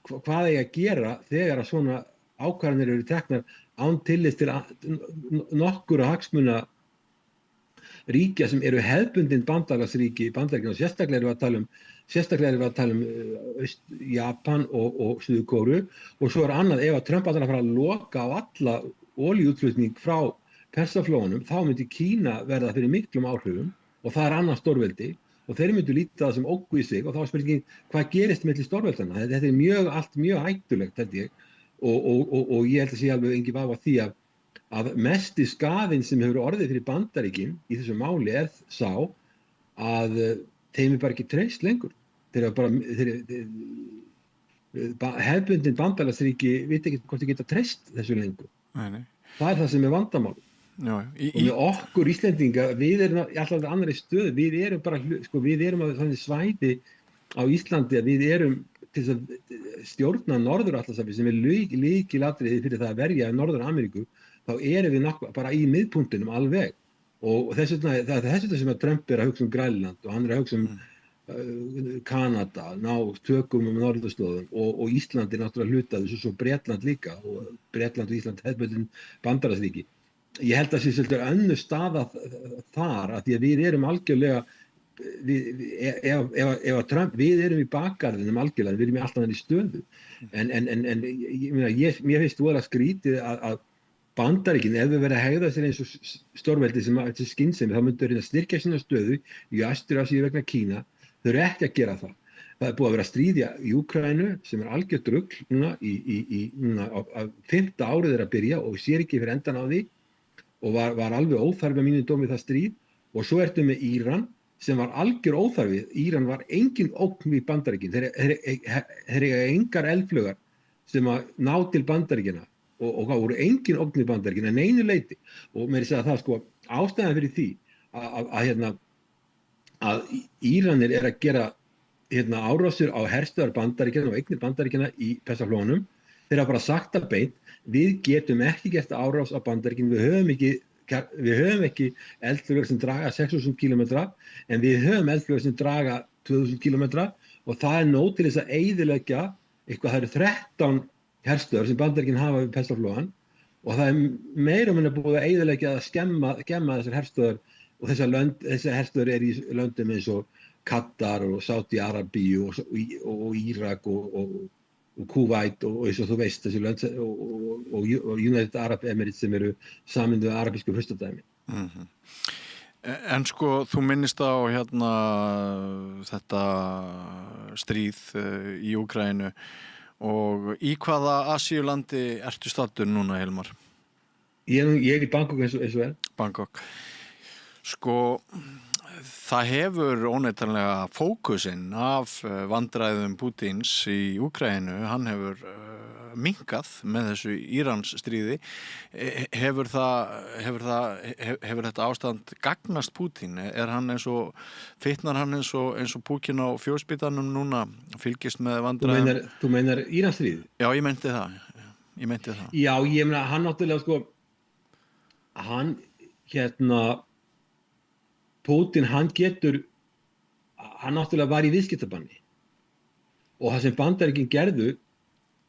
hvað eigi að gera þegar að svona ákvarðanir eru teknar án tillits til nokkurra hagsmuna ríkja sem eru hefðbundin bandalagsríki Bandaríkjanna. Sérstaklega erum við að tala um Japan og Suður-Kóreu og svo annað ef að Trump ætlar að fara að loka á alla olíuútflutning frá Persaflóanum, þá myndi Kína verða fyrir miklum áhrifum. Og það annað stórveldi og þeir myndu líta það sem ógn í sig og þá spurningin hvað gerist milli stórveldana. Þetta er allt mjög hættulegt held ég og ég held að sé alveg engin vafi á því að mesti skaðinn sem hefur orðið fyrir Bandaríkin í þessu máli sá að þeim bara ekki treyst lengur. Hefðbundin bandalagsríki veit ekki hvort þeir geta treyst þessu lengur. Nei. Það það sem vandamál. Og með okkur Íslendinga, við erum alltaf annarri stöðu, við erum á þannig svæði á Íslandi að við erum til þess að stjórna Norður-Atlantshafi sem lykilatriði fyrir það að verja Norður-Ameríku, þá erum við bara í miðpunktinum alveg og þess vegna sem að Trump að hugsa Grænland og hann að hugsa Kanada, ná tökum norðurslóðum og Ísland náttúrulega hluta þessu, svo Bretland líka og Bretland og Ísland hefðbundin bandalagsríki. Ég held að það sé svolítið önnur staða þar að því að við erum algjörlega ef Trump, við erum í bakgarðinum algjörlega, við erum í alltaf henni stöðu en mér finnst voðalega skrítið að Bandaríkin, ef við verðum að hegða sér eins og stórveldi sem er skynsemi, þá myndu reyna að styrkja sína stöðu í Austur-Asíu vegna Kína. Þau eru ekki að gera það. Það er búið að vera stríð í Úkraínu sem er algjört rugl núna á 5. árið er að byrja og sér ekki fyrir endan á því og var alveg óþarfi að mínu dómi það stríð. Og svo ertu með Íran sem var algjör óþarfi. Íran var engin ógn við Bandaríkin. Þeir eiga engar eldflaugar sem að ná til Bandaríkina og það voru engin ógn við Bandaríkin en einu leyti. Og meira að segja það sko ástæðan fyrir því að Íranir er að gera árásir á herstöðvar Bandaríkjanna og eignir Bandaríkjanna í Persaflóanum. Þeir hafa bara sagt að beint, við getum ekki gert árás á Bandaríkin, við höfum ekki eldflaugar sem draga 6.000 km en við höfum eldflaugar sem draga 2.000 km og það er nóg til þess að eyðileggja eitthvað, það eru 13 herstöðvar sem Bandaríkin hafa við Persaflóan og það er meira og minna búið að eyðileggja að skemma þessar herstöðvar og þessar herstöðvar eru í löndum eins og Katar og Sádi-Arabíu og Írak og Kúveit og eins og þú veist þessi lönd og United Arab Emirates sem eru sameindu arabísku furstadæmi. En sko, þú minnist á þetta stríð í Úkraínu og í hvaða Asíulandi ertu staddur núna, Hilmar? Ég er í Bangkok eins og er. Bangkok. Sko, það hefur óneitanlega fókusinn af vandræðum Pútíns í Úkraínu, hann hefur minnkað með þessu Írans stríði. Hefur þetta ástand gagnast Pútín? Er hann fitnar hann eins og Púkin á fjósbitanum núna, fylgist með vandræðum? Þú meinar Írans stríði? Já, ég meinti það. Já, ég meina, hann náttúrulega sko, Pútín, hann náttúrulega var í viðskiptabanni og það sem Bandaríkin gerðu,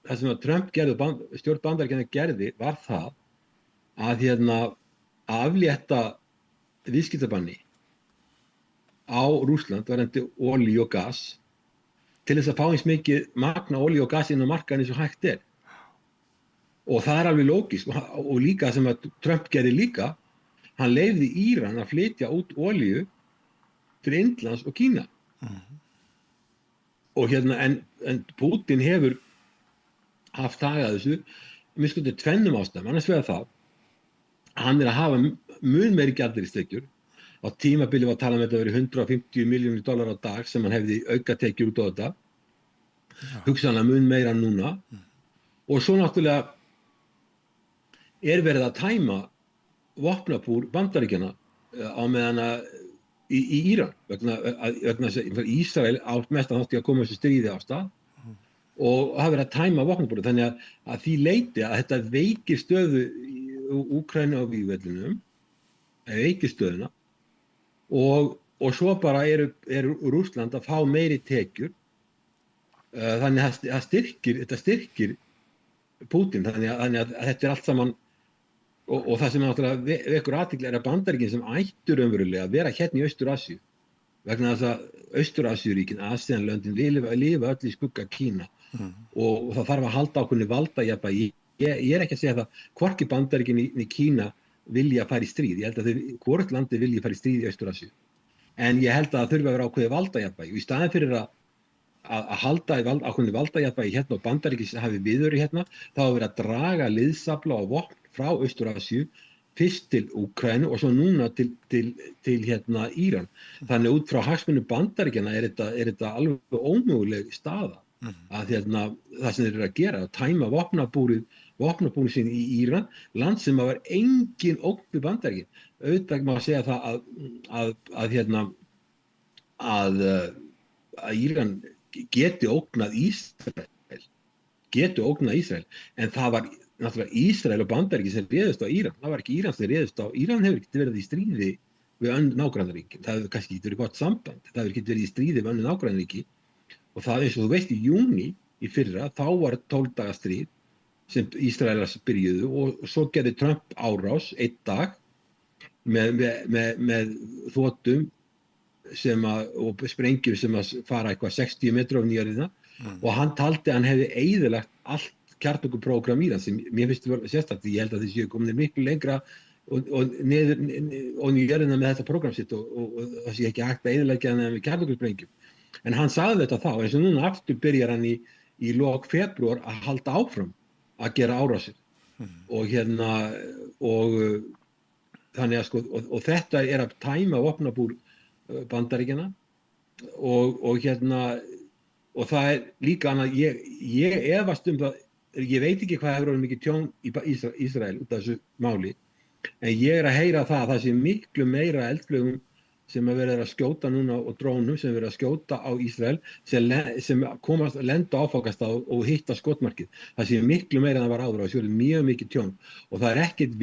það sem að Trump gerði og stjórn Bandaríkjanna gerði var það að aflétta viðskiptabanni á Rússland varðandi olíu og gas til þess að fá eins mikið magn af olíu og gas inn á markaðinn eins og hægt er. Og það er alveg lógískt og líka sem að Trump gerði líka, hann leyfði Íran að flytja út olíu til Indlands og Kína. Og en Pútín hefur haft tagað þessu, miskundi tvennum ástæðum, annars vegar það, hann er að hafa mun meiri gjaldeyristekjur, á tímabili var talað um þetta verið $150 milljónir á dag sem hann hefði aukatekjur út á þetta, hugsanlega mun meira núna, og svo náttúrulega er verið að tæma vopnabúr Bandaríkjanna á meðan í Íran vegna þess að Ísrael átt mest að koma þessu stríði á stað og hafa verið að tæma vopnabúrið þannig að því leyti að þetta veikir stöðu í Úkraínu á vígvellinum veikir stöðuna og svo bara er Rússland að fá meiri tekjur þannig að þetta styrkir Pútín þannig að þetta er allt saman og það sem náttúrulega vekur athygli er að Bandaríkin sem ættu raunverulega að vera hérna í Austur-Asíu vegna þess að Austur-Asíuríkin, ASEAN-löndin lifa öll í skugga Kína og það þarf að halda ákveðnu valdajafnvægi. Ég er ekki að segja það hvorki Bandaríkin í Kína vilja fara í stríð. Ég held að hvort landi vilja fara í stríð í Austur-Asíu. En ég held að það þurfi að vera ákveðið valdajafnvægi og í staðinn fyrir að halda ákveðnu valdajafnvægi hérna og Bandaríkin hafi viðveru hérna, þá að vera að draga liðsafla og vopn frá Austur-Asíu fyrst til Úkraínu og svo núna til Íran. Þannig út frá hagsmunum Bandaríkjanna er þetta alveg ómöguleg staða að það sem þeir eru að gera, að tæma vopnabúrin sín í Íran, land sem var engin ógn við Bandaríkin. Auðvitað má segja það að Íran geti ógnað Ísrael, en það var náttúrulega Ísrael og Bandaríkin sem réðust á Íran. Það var ekki Íran sem réðust á Íran, hefur ekki verið í stríði við nágrannaríkin. Það hefur kannski ekki verið gott samband, það hefur ekki verið í stríði við önnur nágrannaríki og það eins og þú veist í júní í fyrra, þá var 12 daga stríð sem Ísraelar byrjuðu og svo gerði Trump árás einn dag með þotum og sprengjum sem að fara eitthvað 60 metra á nýjörðina og hann taldi að hann hefði eyðilagt allt kjarnorkuprógram Írans sem mér finnst vera sérstakt. Ég held að þeir séu komin miklu lengra og niður í jörðina með þetta prógram sitt og það sé ekki hægt að eyðileggja hann með kjarnorkusprengjum. En hann sagði þetta þá, eins og núna aftur byrjar hann í lok febrúar að halda áfram að gera árásir. Og þannig að sko, og þetta að tæma vopnabúr Bandaríkjanna og það líka annað, ég efast það, ég veit ekki hvað hefur orðið mikið tjón í Ísrael út af þessu máli, en ég að heyra það sé miklu meira eldflaugum sem verið að skjóta núna og drónum sem verið að skjóta á Ísrael sem komast að lenda áfangastað og hitta skotmarkið. Það sé miklu meira en það var áður og það sé mjög mikið tjón og það er ekkert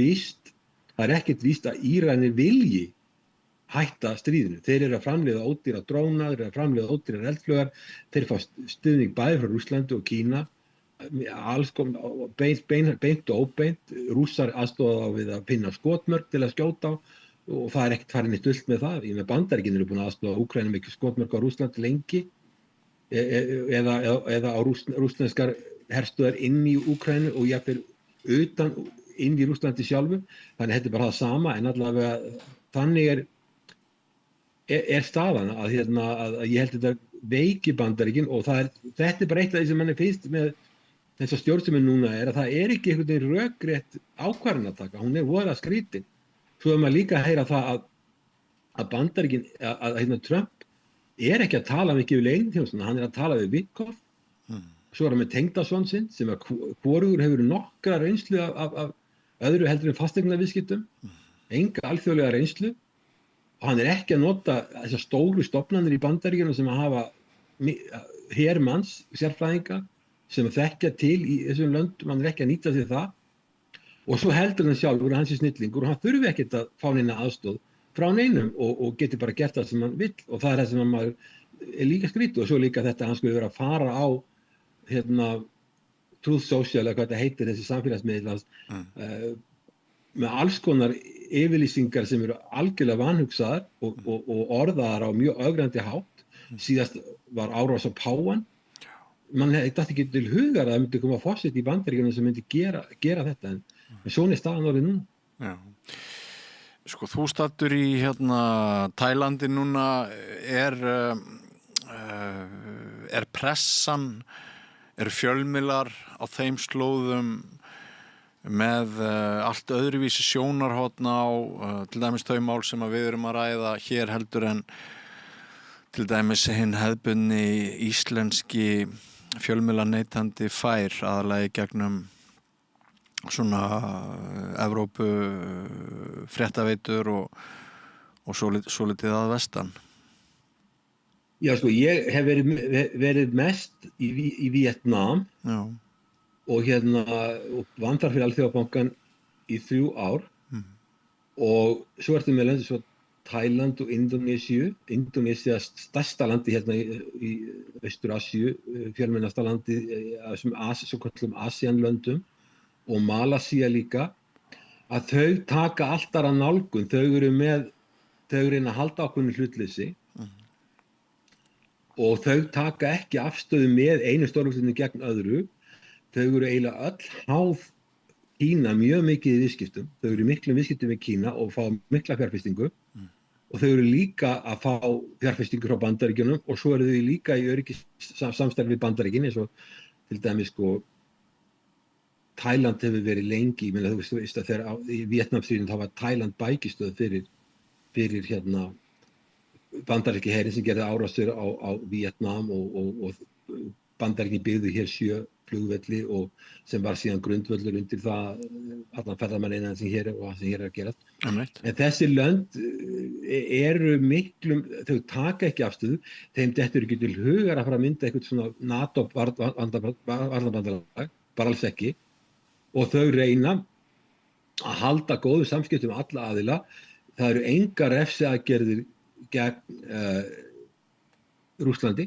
víst að Íranir vilji hætta stríðinu. Þeir eru að framleiða ódýra dróna, þeir eru að framleiða ódýrar eldflaugar, þeir fá stuðning bæði frá Rússlandi og Kína, alls beint og óbeint, Rússar aðstoða á við að finna skotmörk til að skjóta á og það er ekkert farin í dult með það. Bandaríkin eru búin að aðstoða Úkraínu með skotmörk á Rússland lengi eða á rússneskar herstöðar inn í Úkraínu og jafnvel utan inn í Rússlandi sjálfu. Þannig þetta er bara það sama en allavega þannig er staðan að ég held þetta veiki Bandaríkin og þetta er bara eitt af því sem manni finnst með þessa stjórn sem núna að það er ekki einhvern veginn rökrétt ákvarðanataka, hún voðalega skrítin. Svo maður líka að heyra það að Bandaríkin, að Trump er ekki að tala mikið við leyniþjónustuna, hann að tala við Witkoff, svo hann með tengdason sinn sem hvorugur hefur nokkra reynslu af öðru heldur en fasteignaviðskiptum, enga alþjóðlega reynslu og hann ekki að nota þessar stóru stofnanir í Bandaríkjunum sem að hafa hermanns sérfræðinga sem að þekkja til í þessum löndum, hann ekki að nýta sér það og svo heldur hann sjálfur að hann sé snillingur og hann þurfi ekkert að fá neina aðstoð frá neinum og geti bara gert það sem hann vill og það það sem hann er líka skrítið og svo líka þetta að hann skulle vera að fara á Truth Social eða hvað þetta heitir þessi samfélagsmiðlar með alls konar yfirlýsingar sem eru algjörlega vanhugsaðar og orðaðar á mjög ögrandi hátt. Síðast var árás á páfann. Man þetta ekki til hugar að það myndi koma forseti í Bandaríkjunum sem myndi gera þetta en svona er staðan orðið núna. Já. Sko þú stattur í Tælandi núna er pressan, eru fjölmiðlar á þeim slóðum með allt öðruvísi sjónarhorn á til dæmis þau mál sem að við erum að ræða hér heldur en til dæmis hinn hefðbundni íslenski fjölmiðlaneytandi fær aðallega í gegnum svona Evrópu fréttaveitur og svolítið að vestan. Já, sko, ég hef verið mest í Vietnam og vann þar fyrir Alþjóðabankann í 3 ár og svo ertu með lönd svo Thailand og Indonésiu. Indonésia stærsta landi í Austur-Asíu, fjölmennasta landi svo kallum ASEAN-löndum og Malasía líka, að þau taka allt aðra nálgun, þau reyna að halda ákveðnu hlutleysi og þau taka ekki afstöðu með einu stórveldinu gegn öðru, þau eru eiginlega öll háð Kína mjög mikið í viðskiptum, þau eru miklum viðskiptum með Kína og fá mikla fjárfestingu og þau eru líka að fá fjárfestingu frá Bandaríkjunum og svo eru þau líka í öryggissamstarfi við Bandaríkin eins og til dæmis Tæland hefur verið lengi, ég meina þú veist að þegar í Vietnamstríðinu þá var Tæland bækistöð fyrir Bandaríki herinn sem gerði árásir á Vietnam og Bandaríkin byggðu hér 7 flugvelli og sem var síðan grundvöllur undir það allan ferðamannina sem hér er að gerast. En þessi lönd eru miklum, þau taka ekki afstöðu, þeim dettur ekki til hugar að fara að mynda eitthvað svona NATO varnarbandalag, bara alls ekki. Og þau reyna að halda góðu samskiptum með alla aðila. Það eru engar refsiaðgerðir gegn Rússlandi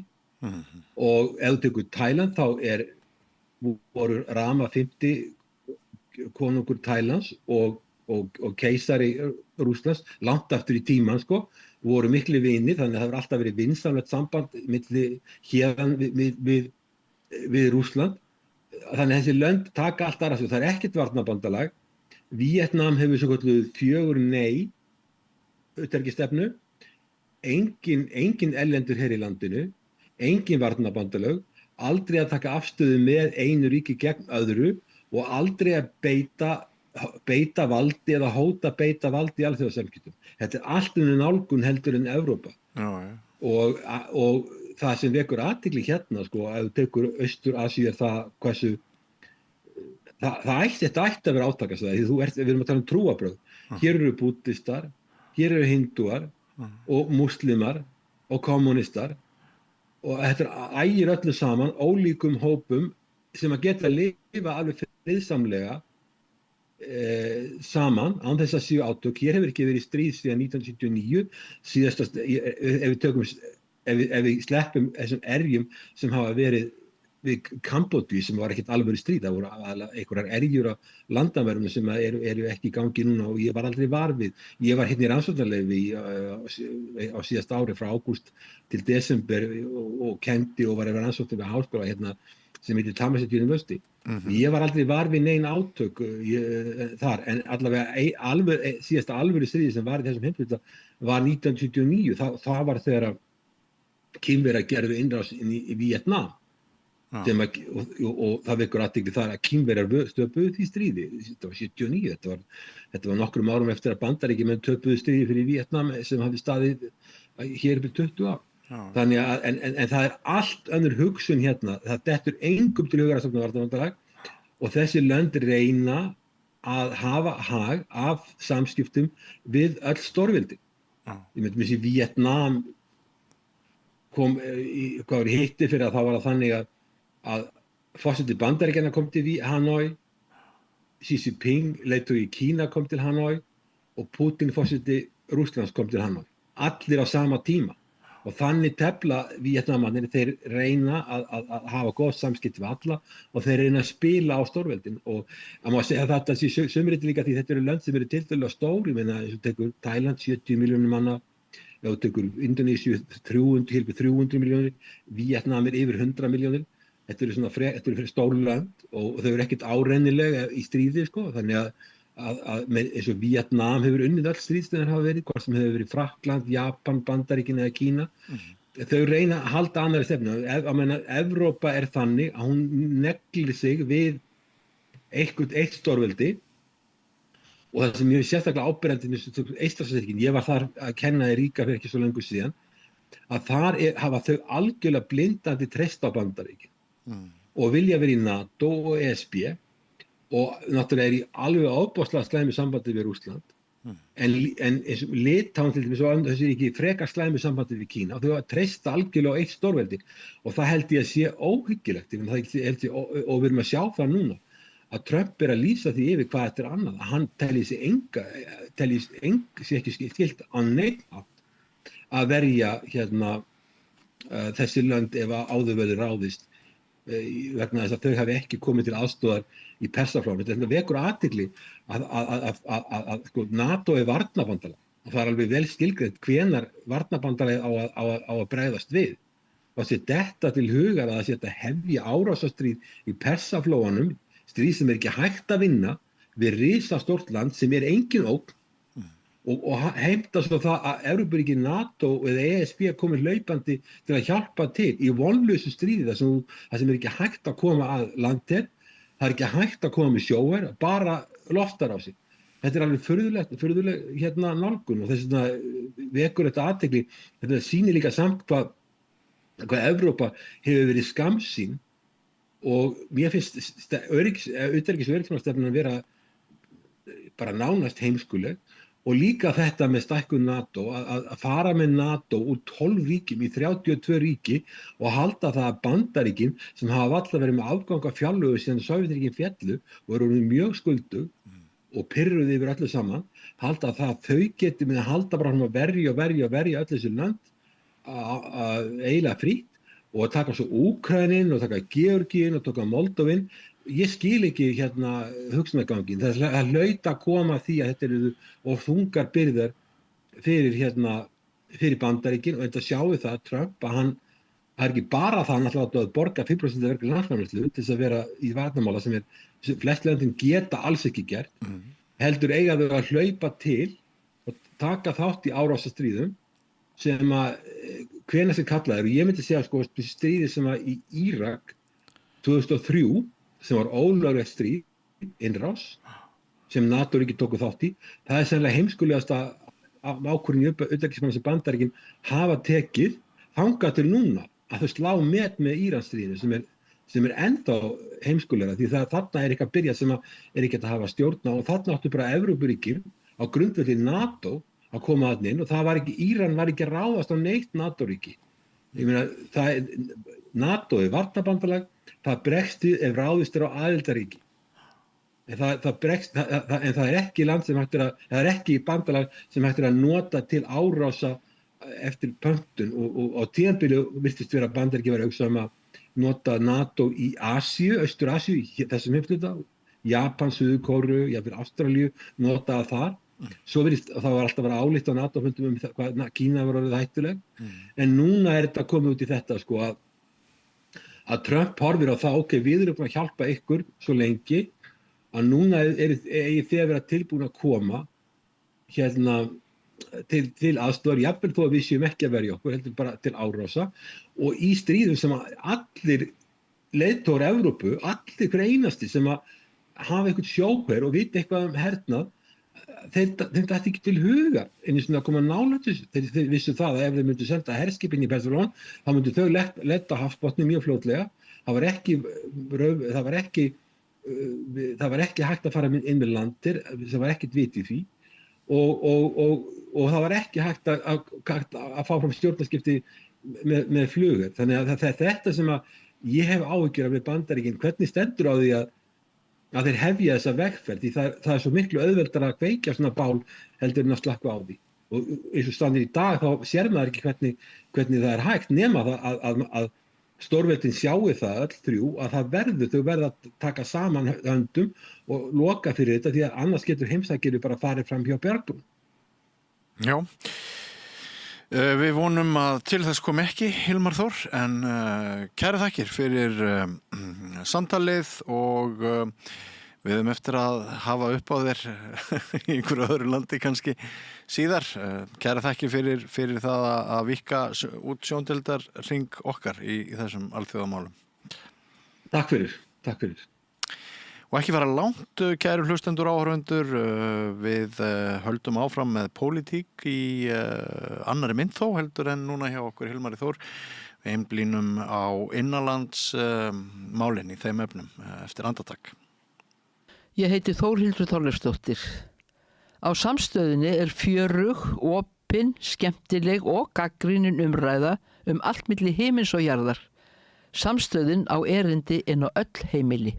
og ef þú tekur Tæland þá voru Rama 50 konungur Tælands og keisari Rússlands langt aftur í tímann voru miklu vinir þannig að það hefur alltaf verið vinsamlegt samband milli héðan við Rússland. þannig að þessi lönd taka allt aðra sig. Það ekkert varnarbandalag. Víetnam hefur svo kalluð 4 nei utanríkisstefnu. Engin erlendur her í landinu, engin varnarbandalag, aldrei að taka afstöðu með einu ríki gegn öðru og aldrei að beita valdi eða hóta beita valdi í alþjóðasamskiptum. Þetta allt nálgun heldur en Evrópa. Og það sem vekur athygli hérna, sko, ef þú tekur Austur-Asíu það hversu þetta ætti að vera átakasvæði, því við erum að tala um trúarbrögð. Hér eru búddistar, hér eru hindúar og múslimar og kommunistar og þetta ægir öllu saman ólíkum hópum sem að geta að lifa alveg friðsamlega saman án þess að séu átök. Hér hefur ekki verið stríð síðan 1979 síðastast, ef við sleppum þessum erjum sem hafa verið við Kambódíu sem var ekkert alvöru stríð, það voru einhverjar erjur á landamærunum sem eru ekki í gangi núna og ég var aldrei var við. Ég var hérna í rannsóknarleyfi á síðasta ári frá ágúst til desember og kenndi og var að rannsóknar við háskóla hérna sem heitir Thammasat University. Ég var aldrei var við nein átök þar, en allavega síðasta alvöru stríði sem var í þessum heimsluta var 1979. Það var þegar Kínverjar gerðu innrás inn í Víetnam. Og það vekur athygli þar að Kínverjar stöpuðu því stríði. Þetta var 79, þetta var nokkrum árum eftir að Bandaríkjamenn töpuðu stríði fyrir Víetnam sem hafði staðið hér fyrir 20 ár. Þannig að, en það allt önnur hugsun hérna, það dettur engum til hugar að stofna varnarbandalag og þessi lönd reyna að hafa hag af samskiptum við öll stórveldi. Ég myndi þessi Víetnam kom hvað var hitti fyrir að það var þannig að forseti Bandaríkjanna kom til Hanoi, Xi Jinping leiðtogi Kína kom til Hanoi og Putin forseti Rússlands kom til Hanoi. Allir á sama tíma og þannig tefla Víetnamarnir, þeir reyna að hafa góð samskipti við alla og þeir reyna að spila á stórveldin og að maður segja þetta sé sumriti líka því þetta eru lönd sem eru tiltölulega stór, ég meina eins og tekur Tæland 70 milljónir manna, ef þú tekur Indónesíu 300 milljónir, Víetnam yfir 100 milljónir. Þetta eru fyrir stór lönd og þau eru ekkert árennilega í stríði, sko, þannig að eins og Víetnam hefur unnið öll stríðstöðar hafa verið, hvort sem hefur verið Frakkland, Japan, Bandaríkin eða Kína. Þau reyna að halda annarri stefnu. Evrópa er þannig að hún neglir sig við eitt stórveldi og það sem ég sérstaklega áberandi með Eystrasaltsríkin, ég var þar að kenna í Ríga fyrir ekki svo löngu síðan, að þar hafa þau algjörlega blindandi treyst á Bandaríkin. Og vilja vera í NATO og ESB og náttúrulega er í alveg ofboðslega slæmu sambandi við Rússland en eins og Litáen til dæmis og þessi ríki frekar slæmu sambandi við Kína og þau hafa treysta algjörlega á eitt stórveldi og það held ég að sé óhyggilegt og við erum að sjá það núna að Trump að lýsa því yfir hvað þetta annað að hann telji sig ekki skilt á neinn hátt að verja hérna þessi lönd ef að áður verður ráðist vegna þess að þau hafi ekki komið til aðstoðar í Persaflónu. Þetta vekur athygli að sko, NATO er varnarbandalag og það er alveg vel skilgreint hvenær varnarbandalagið á að bregðast við. Það sé detta til hugar að það sé að hefja árásarstríð í Persaflóanum, stríð sem er ekki hægt að vinna við risastórt land sem er engin ógn og heimta svo það að Evrópuríki NATO eða ESB komið hlaupandi til að hjálpa til í vonlausu stríði þar sem er ekki hægt að koma að landherr, það er ekki hægt að koma með sjóher, bara loftar á sig. Þetta er alveg furðuleg hérna nálgun og þess vegna vekur þetta athygli, þetta sýnir líka samt hvað Evrópa hefur verið skammsýn og mér finnst utanríkis- og öryggismálastefnan að vera bara nánast heimskuleg. Og líka þetta með stækkun NATO, að fara með NATO úr 12 ríkjum í 32 ríki og halda það að Bandaríkin sem hafa alltaf verið með afganga fjárlögu síðan Sovétríkin féllu og eru mjög skuldug og pirruð yfir öllu saman, halda það að þau geti með að halda bara að verja öll þessu land eiginlega frítt og að taka svo Úkraínu og taka Georgíu og taka Moldóvu. Ég skil ekki hérna hugsunarganginn. Það hlaut að koma því að þetta eru of þungar byrðar fyrir Bandaríkin og þetta sjáu það Trump að það ekki bara það náttúrulega að borga 5% verkefni landsframleiðslu til þess að vera í varnarmála sem flest löndin geta alls ekki gert, heldur eiga þau að hlaupa til og taka þátt í árásastríðum sem að hvenær sem kallað er, og ég myndi segja sko stríði sem að í Írak 2003 sem var ólöglegt stríð, innrás sem NATO-ríki tóku þátt í, það er sennilega heimskulegasta ákvörðun utanríkismála sem Bandaríkin hafa tekið þangað til núna að þau slá met með Íransstríðinu sem er enda heimskulegra því þarna er eitthvað að byrja sem er ekki að hafa stjórn á og þarna áttu bara Evrópuríkin á grundvelli NATO að koma þarna inn og Íran var ekki að ráðast á neitt NATO-ríki. Ég meina, NATO er varnarbandalag, það bregst við ef ráðist er á aðildarríki. En það er ekki land sem það er ekki bandalag sem hægt er að nota til árása eftir pöntun og á tíðanbili virtist vera Bandaríkin vera að hugsa að nota NATO í Asíu, Austur-Asíu, í þessum heimsluta, Japan, Suður-Kóreu, jafnvel Ástralíu, notaða þar. Svo það var alltaf að vera álíkt á NATO-fundum hvað Kína var orðið hættuleg. En núna er þetta komið út í þetta sko að Trump horfir á það, ok, við erum búin að hjálpa ykkur svo lengi að núna eigið þið að vera tilbúin að koma til aðstoðar, jafnvel þó að við séum ekki að verja okkur, heldur bara til árása og í stríðum sem allir leiðtogar Evrópu, allir hver einasti sem að hafa eitthvað sjókver og vita eitthvað hernað, þeim dætti ekki til hugar einu svona að koma nálægt þessu. Þeir vissu það að ef þeir myndu senda herskipin í Persaflóan, þá myndu þau letta hafsbotni mjög fljótlega. Það var ekki hægt að fara inn með landir, það var ekkert vit í því og það var ekki hægt að fá fram stjórnarskipti með flugur. Þannig að þetta sem að ég hef áhyggjur af við Bandaríkin, hvernig stendur á því að þeir hefja þessa vegferð, því það er svo miklu auðveldara að kveikja svona bál heldur en að slakka á því. Og eins og standir í dag þá sér maður ekki hvernig það er hægt nema það að stórveldin sjáu það öll þrjú að þau verða að taka saman höndum og loka fyrir þetta því að annars getur heimsækjari bara farið fram hjá björgbrún. Já. Við vonum að til þess kom ekki, Hilmar Þór, en kæra þakkir fyrir samtalið og við höfum eftir að hafa upp á þér í einhverju öðru landi kannski síðar. Kæra þakkir fyrir það að víkka út sjóndeildarhring okkar í þessum alþjóðamálum. Takk fyrir. Og ekki fara langt, kæru hlustendur áhorfendur, við höldum áfram með pólitík í annarri mynd þó heldur en núna hjá okkur Hilmari Þór. Við einblínum á innanlandsmálin í þeim efnum eftir andartak. Ég heiti Þórhildur Þorleifsdóttir. Á Samstöðinni er fjörug, opin, skemmtileg og gagnrýnin umræða allt milli himins og jarðar. Samstöðin á erindi inn á öll heimili.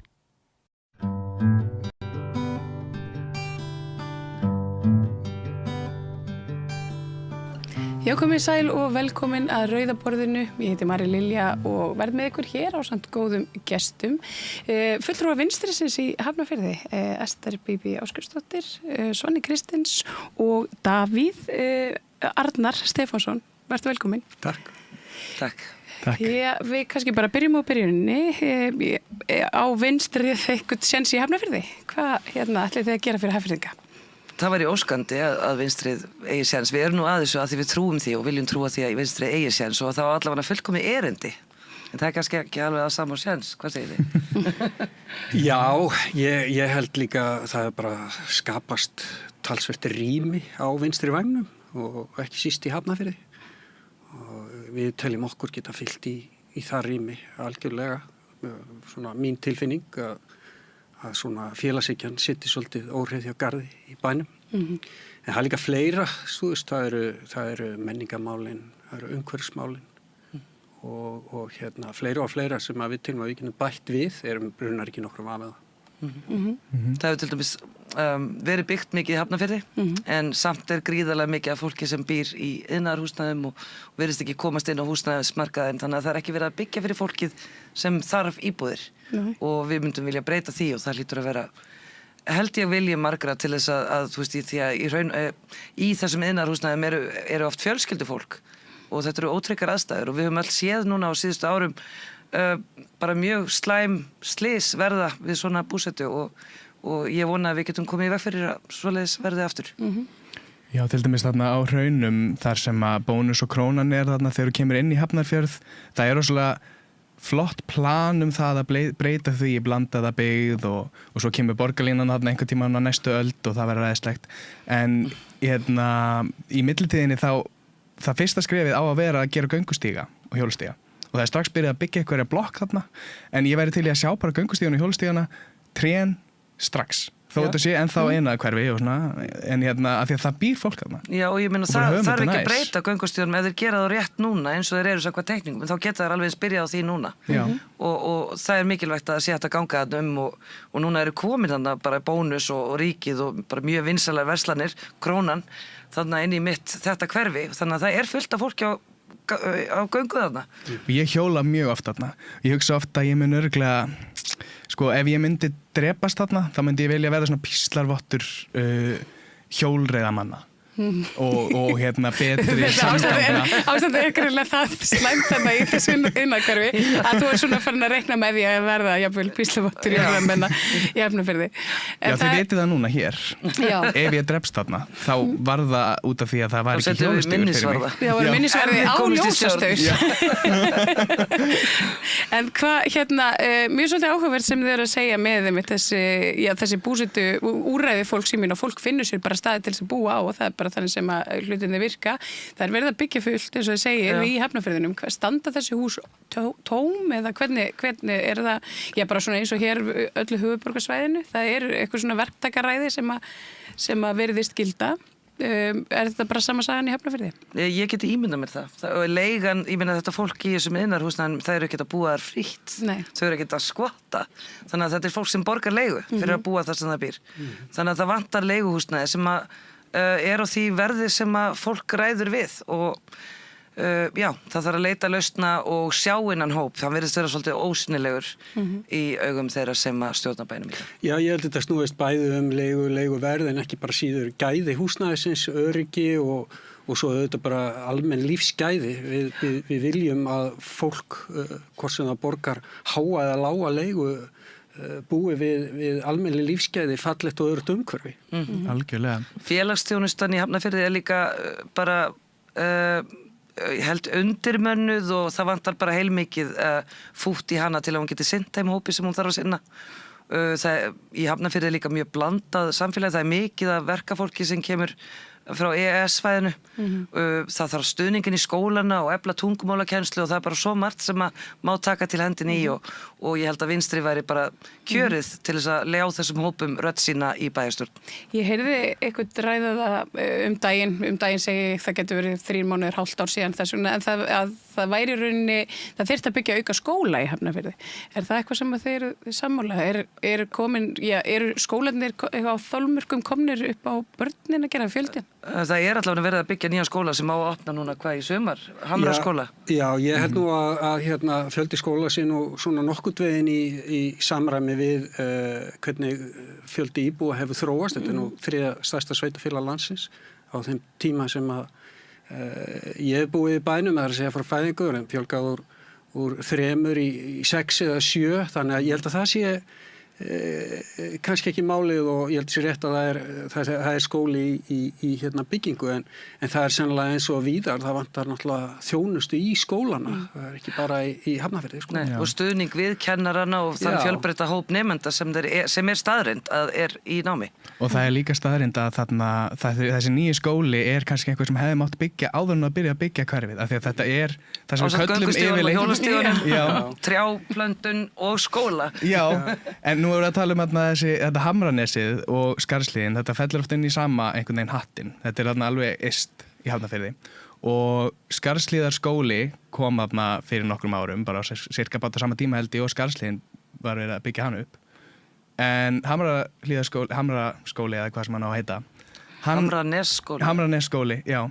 Já, komið sæl og velkomin að Rauða borðinu. Ég heiti Mari Lilja og verð með ykkur hér ásamt góðum gestum. Fulltrúar Vinstrisins í Hafnarfirði, Ester Bíbí Ásgeirsdóttir, Svanni Kristins og Davíð Arnar Stefánsson. Vertu velkomin. Takk. Já, við kannski bara byrjum á byrjuninni. Á Vinstrið eitthvað séns í Hafnarfirði. Hvað ætlið þið að gera fyrir Hafnfirðinga? Það væri óskandi að Vinstrið eigi séns. Við erum nú að þessu að því við trúum því og viljum trúa því að Vinstrið eigi séns og þá allavega fullkomið erindi. En það er kannski ekki alveg að sama séns. Hvað segir þið? Já, ég held líka að það er bara skapast talsvert rými á vinstri vagnum og ekki síst í Hafnarfirði. Og við teljum okkur geta fyllt í það rými algjörlega. Svona mín tilfinning að svona félagshyggjan sitti svolítið óhrið hjá garði í bænum. En það er líka fleira, það eru menningamálin, það eru umhverfismálin og fleira og fleira sem við teljum að við getum bætt við, brunar ekki nokkrum af með það. Það hefur til dæmis verið byggt mikið í Hafnarfirði en samt er gríðarlega mikið af fólki sem býr í iðnaðarhúsnæðum og virðist ekki komast inn á húsnæðismarkaðinn, þannig að það er ekki verið að byggja fyrir fólkið sem þarf íbúðir og við myndum vilja breyta því og það hlýtur að vera held ég vilja margra til þess að þú veist því að í þessum iðnaðarhúsnæðum eru oft fjölskyldufólk og þetta eru ótryggar aðstæður og við höfum alls séð núna á síðustu árum bara mjög slæm slys verða við svona búsetu og ég vona að við getum komið í veg fyrir að svoleiðis verði aftur. Já, til dæmis þarna á Hraunum þar sem að Bónus og Krónan þarna þegar þú kemur inn í Hafnarfjörð, það er rosalega flott plan það að breyta því í blandaða byggð og svo kemur borgarlínan þarna einhvern tímann á næstu öld og það verður ræðislegt. En í millitíðinni það fyrsta skrefið á að vera að gera göngustíga og hjólustíga. Og það er strax byrjað að byggja einhverja blokk þarna, en ég væri til í að sjá bara göngustíðan og hjólustígana, trén strax. Þó þetta sé ennþá eina hverfi og svona, en af því að það býr fólk þarna. Já, og ég meina það þarf ekki að breyta göngustíðunum ef þeir gera það rétt núna eins og þeir eru samkvæmt teikningum, þá geta þeir alveg byrjað á því núna. Og það er mikilvægt að sé hægt að ganga þarna og núna eru komin þarna bara Bónus og Ríkið og bara mjög vinsælar verslanir, Krónan, þarna inn í mitt þetta hverfi, þannig að það er fullt af fólki á göngu þarna. Ég hjóla mjög oft þarna. Ég hugsa oft að ég mun örugglega, ef ég myndi drepast þarna, þá myndi ég velja að verða svona píslarvottur hjólreiðamanna. og betri samgangna. Ástæðan er greinlega það slæmt þarna í þessu innakverfi að þú er svona farin að reikna með því að verða jafnvel píslavottur í Hafnarfirði. Já, þið vitið það núna hér. Ef ég drepst þarna, þá var það út af því að það var ekki hjólastígur fyrir mig. Já, var minnisvarði á ljósastaur. En hvað, mjög svolítið áhugavert sem þið eru að segja með þeim þessi búsetu úrræði fólks í mín og fólk finnur sér bara staði til þess að búa á og það er bara þannig sem að hlutinni virka. Það er verið að byggja fullt, eins og þið segir, í Hafnarfirðinum. Standa þessi hús tóm eða hvernig er það, bara svona eins og hér öllu höfuðborgarsvæðinu, það er eitthvað svona verktakaræði sem að veriðist gilda. Er þetta bara sama sagan í Hafnarfirði? Ég geti ímyndað mér það. Og leigan, ég meina þetta fólk í þessum iðnaðarhúsnæðum, það eru ekkert að búa þar frítt. Þau eru ekkert að skvatta. Þannig að þetta er fólk sem borgar leigu fyrir að búa þar sem það býr. Þannig að það vantar leiguhúsnæði sem að er á því verði sem að fólk ræður við og það þarf að leita lausna og sjá innan hóp. Það verðist vera svolítið ósýnilegur í augum þeirra sem að stjórna bænum í það. Já, ég held þetta snúist bæði leiguverð en ekki bara síður gæði húsnæðisins, öryggi og svo auðvitað bara almenn lífsgæði. Við viljum að fólk, hvort sem það borgar háa eða lága leigu, búi við almenni lífsgæði, fallegt og öðrugt umhverfi. Algjörlega. Félagsþjónustan í Hafnarfirði er líka bara held undirmönnuð og það vantar bara heilmikið fútt í hana til að hún geti sinnt þeim hópi sem hún þarf að sinna. Í Hafnarfirði er líka mjög blandað samfélagi, það er mikið af verkafólki sem kemur frá EES-svæðinu. Það þarf stuðningin í skólana og efla tungumálakennslu og það er bara svo margt sem að má taka til hendinni í og ég held að Vinstri væri bara kjörið til þess að ljá þessum hópum rödd sína í bæjarstjórn. Ég heyrði eitthvað ræða það daginn segi það getur verið 3 mánuðir, hálft ár síðan þess vegna, en það væri rauninni, það þyrfti að byggja auka skóla í Hafnarfirði. Er það eitthvað sem þeir sammála? Eru skólarnir á þolmörkum komnir upp á börnin að gera fjöldin? Það er allavega verið að byggja nýjan skóla sem á að opna núna í sumar, Hamraskóla. Já, ég held nú að fjöldi skóla sé nú svona nokkurt veginn í samræmi við hvernig fjöldi íbúa hefur þróast. Þetta er nú 3. stærsta sveitarfélag landsins á þeim tíma sem að ég hef búið í bænum, það er að segja frá fæðingur, en fjölgað úr 3 í 6 eða 7, þannig að ég held að það sé kannski ekki málið og ég held sér rétt að það er skóli í byggingu en það er sennilega eins og víðar, það vantar náttúrulega þjónustu í skólana, það er ekki bara í Hafnarfirði. Og stuðning við kennarana og þann fjölbreytta hóp nemenda sem er staðreynd að er í námi. Og það er líka staðreynd að þessi nýju skóli er kannski einhver sem hefði mátt byggja áður en að byrja að byggja hverfið, af því að þetta er það sem köllum yfirleitt hjólastíðunum, trjáplöndun og skóla. Já, en nú erum við að tala um þetta Hamranesið og Skarðshlíðin, þetta fellur oft inn í sama einhvern veginn hattinn. Þetta er þarna alveg yst í Hafnarfirði og Skarðshlíðarskóli kom þarna fyrir nokkrum árum, bara cirka bara sama tíma held ég og Skarðshlíðin var verið að byggja hann upp. En Hamraskóli eða hvað sem hann á að heita. Hamranesskóli. Hamranesskóli, já.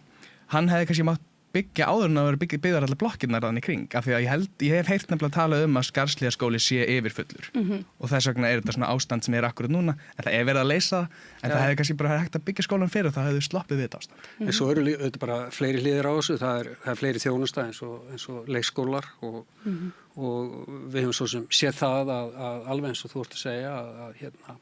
Hann hefði kannski mátt byggja áður en að vera byggðar allar blokkirnar þannig kring, af því að ég hef heyrt nefnilega talað að Skarðshlíðarskóli sé yfirfullur og þess vegna þetta svona ástand sem akkurat núna, en það verið að leysa það, en það hefði kannski bara hægt að byggja skólan fyrir það hefði sloppið við þetta ástand. En svo eru þetta bara fleiri hliðir á þessu, það er fleiri þjónusta eins og leikskólar og við höfum svo sem séð það að alveg eins og þú ert að segja að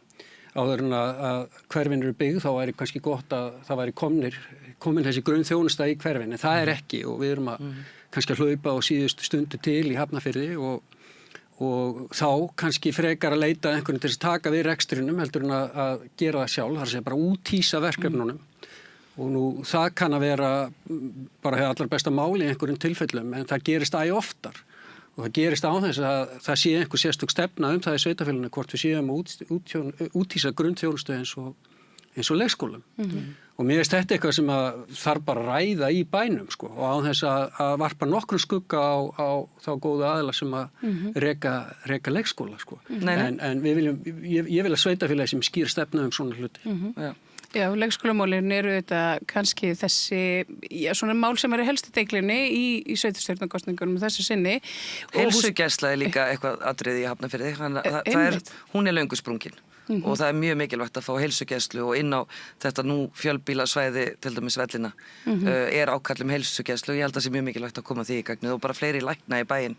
áður en að hverfin eru byggð þá væri kannski gott að það væri komin þessi grunnþjónusta í hverfin, en það ekki og við erum kannski að hlaupa á síðustu stundu til í Hafnarfirði og þá kannski frekar að leita einhvern til að taka við rekstrinum heldur en að gera það sjálf, það er að segja bara úthýsa verkefnunum og nú það kann að vera bara hefur allar besta máli í einhverjum tilfellum en það gerist oftar. Og það gerist á þess að það sé einhver sérstök stefna það í sveitarfélaginu hvort við séum úthýsa grunnþjónustu eins og leikskólum. Og mér finnst þetta eitthvað sem að þarf bara að ræða í bænum sko, og á þess að varpa nokkru skugga á þá góðu aðila sem að reka leikskóla. Sko. En ég vil að sveitarfélagi sem skýr stefna svona hluti. Já, leikskólamálin eru þetta kannski þessi, svona mál sem eru helstu deiglinni í sveitarstjórnarkosningunum þessu sinni. Heilsugæsla líka eitthvað atriði í Hafnarfirði, hún löngu sprungin og það mjög mikilvægt að fá heilsugæslu og inn á þetta nú fjölbílasvæði, til dæmis Vellina, ákall heilsugæslu og ég held að það sé mjög mikilvægt að koma því í gagnið og bara fleiri lækna í bæinn.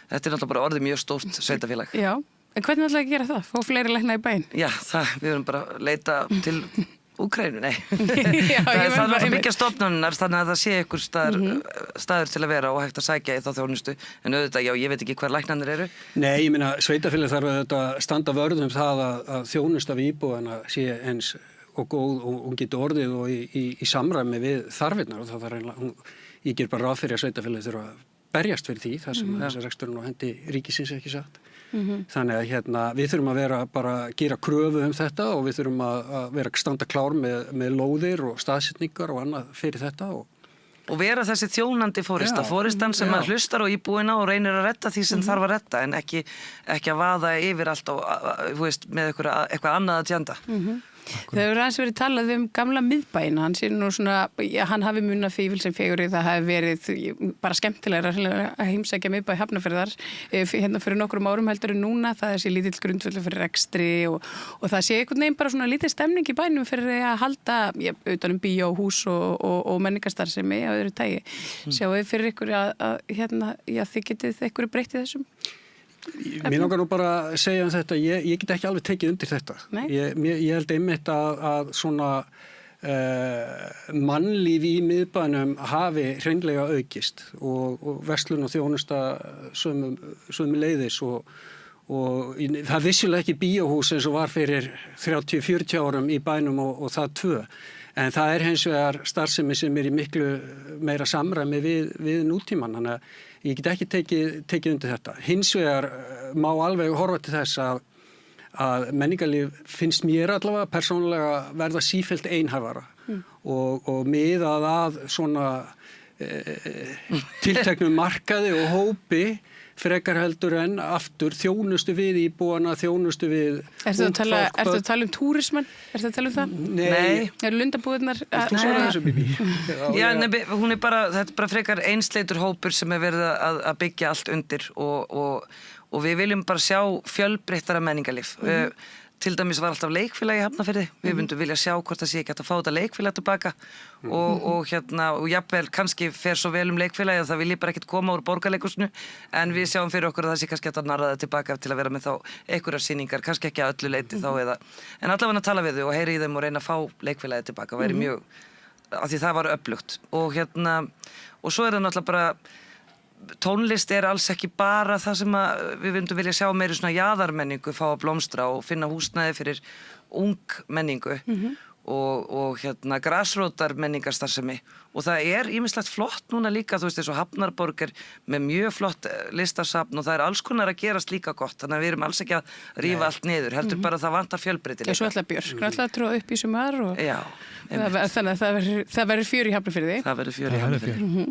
Þetta náttúrulega bara orðið mjög stórt sveitafélag. Já, en hvernig ætlaði að gera það? Fá fleiri lækna í bæinn? Já, við erum bara að leita til Úkraínu, nei. Það þarf að byggja stofnunar þannig að það sé ykkur staður til að vera og hægt að sækja í þá þjónustu en auðvitað, já, ég veit ekki hver læknarnir eru. Nei, ég meina, sveitarfélag þarf að standa vörð það að þjónusta við íbúana sé eins og góð og hún getur orðið og í samræmi við þarfirnar og það þarf ég ger bara ráð fyrir að sveitarfélag þurfa að berjast fyrir því, það sem þessar reksturinn á hendi ríkisins ekki sagt. Þannig að við þurfum að vera bara að gera kröfu þetta og við þurfum að vera að standa klár með lóðir og staðsetningar og annað fyrir þetta og vera þessi þjónandi fóristan sem að hlustar á íbúina og reynir að retta því sem þarf að retta en ekki að vaða yfir allt með eitthvað annað að tjanda. Það hefur aðeins verið talað gamla miðbæinn, hann sé nú svona, hann hafi munað fífil sem fegurri, það hafi verið bara skemmtilegra að heimsækja miðbæ Hafnarfjarðar fyrir nokkrum árum heldur en núna, það sé lítill grundvöllur fyrir rekstri og það sé einhvern veginn bara svona lítill stemning í bænum fyrir að halda utan bíó, hús og menningarstarfsemi á öðru tagi. Sjáu þið fyrir ykkur að þið getið ykkur breytt í þessum? Mér langar nú bara að segja þetta, ég get ekki alveg tekið undir þetta. Ég held einmitt að svona mannlíf í miðbænum hafi hreinlega aukist og verslun og þjónusta sömu leiðis og það vissulega ekki bíóhús eins og var fyrir 30-40 árum í bænum og það 2. En það hins vegar starfsemi sem í miklu meira samræmi við nútíman, þannig að ég get ekki tekið undir þetta. Hins vegar má alveg horfa til þess að menningarlíf finnst mér allavega persónulega verða sífellt einhæfara og miðað að svona tilteknum markaði og hópi frekar heldur en aftur þjónustu við íbúana, þjónustu við Ertu að tala túrismann? Ertu að tala það? Nei. Eru lundabúðirnar? Þú svarar þessu, Bibi. Já, hún þetta er bara frekar einsleitur hópur sem verið að byggja allt undir og við viljum bara sjá fjölbreyttara menningarlíf. Til dæmis var alltaf leikfélagi í Hafnarfirði. Við myndum vilja sjá hvort það sé ekki að fá þetta leikfélag tilbaka og jafnvel kannski fer svo vel leikfélagi að það vilji bara ekkert koma úr borgarleikhúsinu en við sjáum fyrir okkur að það sé kannski að narra það tilbaka til að vera með þá einhverjar sýningar, kannski ekki að öllu leyti þá en allavega að tala við þau og heyri í þeim og reyna að fá leikfélagi tilbaka væri mjög, af því það var öflugt og svo það náttúrulega bara tónlist alls ekki bara það sem við myndum vilja sjá meiri svona jaðarmenningu fá að blómstra og finna húsnæði fyrir ung menningu og grasrótar menningarstarfsemi og það ýmislegt flott núna líka, þú veist eins og Hafnarborg með mjög flott listasafn og það alls konar að gerast líka gott, þannig að við erum alls ekki að rífa allt niður, heldur bara að það vantar fjölbreytileika. Já, svo ætla Björk, ætla að tróða upp í sumar og þannig að það verður fjör í Hafnarfirði. Það verður fjör í Hafnarfirði.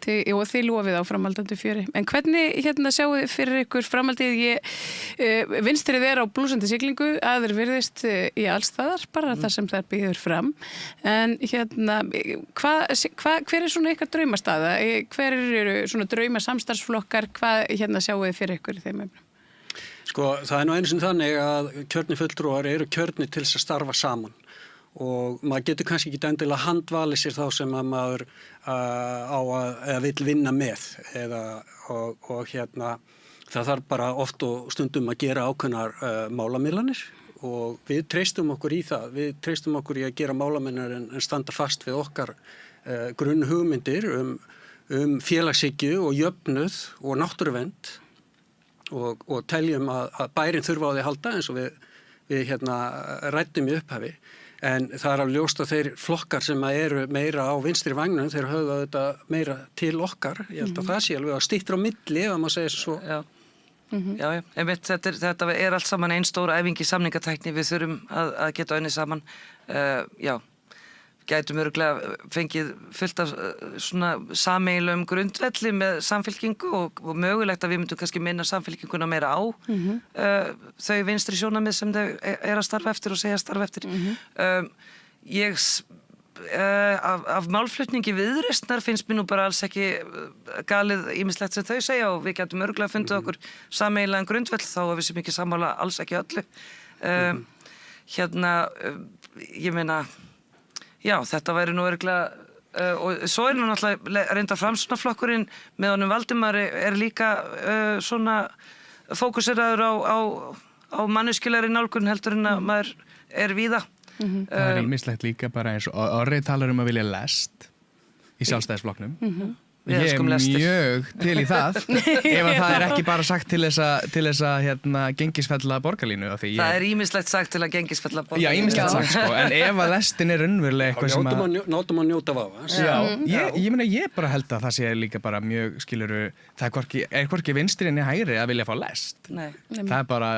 og þið lofið á framhaldandi fjöri. En hvernig sjáu þið fyrir ykkur framhaldið? Vinstrið á blúsandi siglingu, aðrir virðist í allstaðar, bara það sem það býður fram. En hver svona ykkar draumastaða? Hver eru svona draumasamstarfsflokkar? Hvað sjáu þið fyrir ykkur í þeim efnum? Sko, það nú einu sinni þannig að kjörni fulltrúar eru kjörni til þess að starfa saman. Og maður getur kannski ekki endilega handvalið sér þá sem að maður eða vill vinna með og það þarf bara oft og stundum að gera ákveðnar málamiðlanir og við treystum okkur í það. Við treystum okkur í að gera málamiðlanir en standa fast við okkar grunnhugmyndir félagshyggju og jöfnuð og náttúruvernd og teljum að bærin þurfa á því að halda eins og við ræddum í upphafi. En það alveg ljóst að þeir flokkar sem eru meira á vinstri vagnum, þeir höfðu þetta meira til okkar. Ég held að það sé alveg að styttra á milli, ef maður segir svo. Já, einmitt, þetta allt saman einn stóra æfing í samningatækni. Við þurfum að geta unnið saman. Gætum örugglega fengið fullt af svona sameiginlegum grundvelli með samfylkingu og mögulegt að við myndum kannski minna samfylkinguna meira á þau vinstri sjónarmið sem þau að starfa eftir og segja að starfa eftir. Af málflutningi Viðreisnar finnst mér nú bara alls ekki galið ýmislegt sem þau segja og við gætum örugglega fundið okkur sameiginlegan grundvell þá að við sem ekki sammála alls ekki öllu. Ég meina já, þetta væri nú örugglega og svo nú náttúrulega reyndar Framsóknarflokkurinn með honum Valdimari líka svona fókuseraður á manneskjulegri nálgun heldur en að maður víða. Það ýmislegt líka bara eins og Orri talar að vilja lest í Sjálfstæðisflokknum. Ég mjög til í það ef að það ekki bara sagt til þess að gengisfella borgarlínu. Það ýmislegt sagt til að gengisfella borgarlínu. Já, ýmislegt sagt sko, en ef að lestin raunverulega eitthvað sem að... Nátum að njóta vafa. Já, ég bara held að það sé líka bara mjög, skiluru, það hvorki vinstri en hægri að vilja fá lest. Nei. Það bara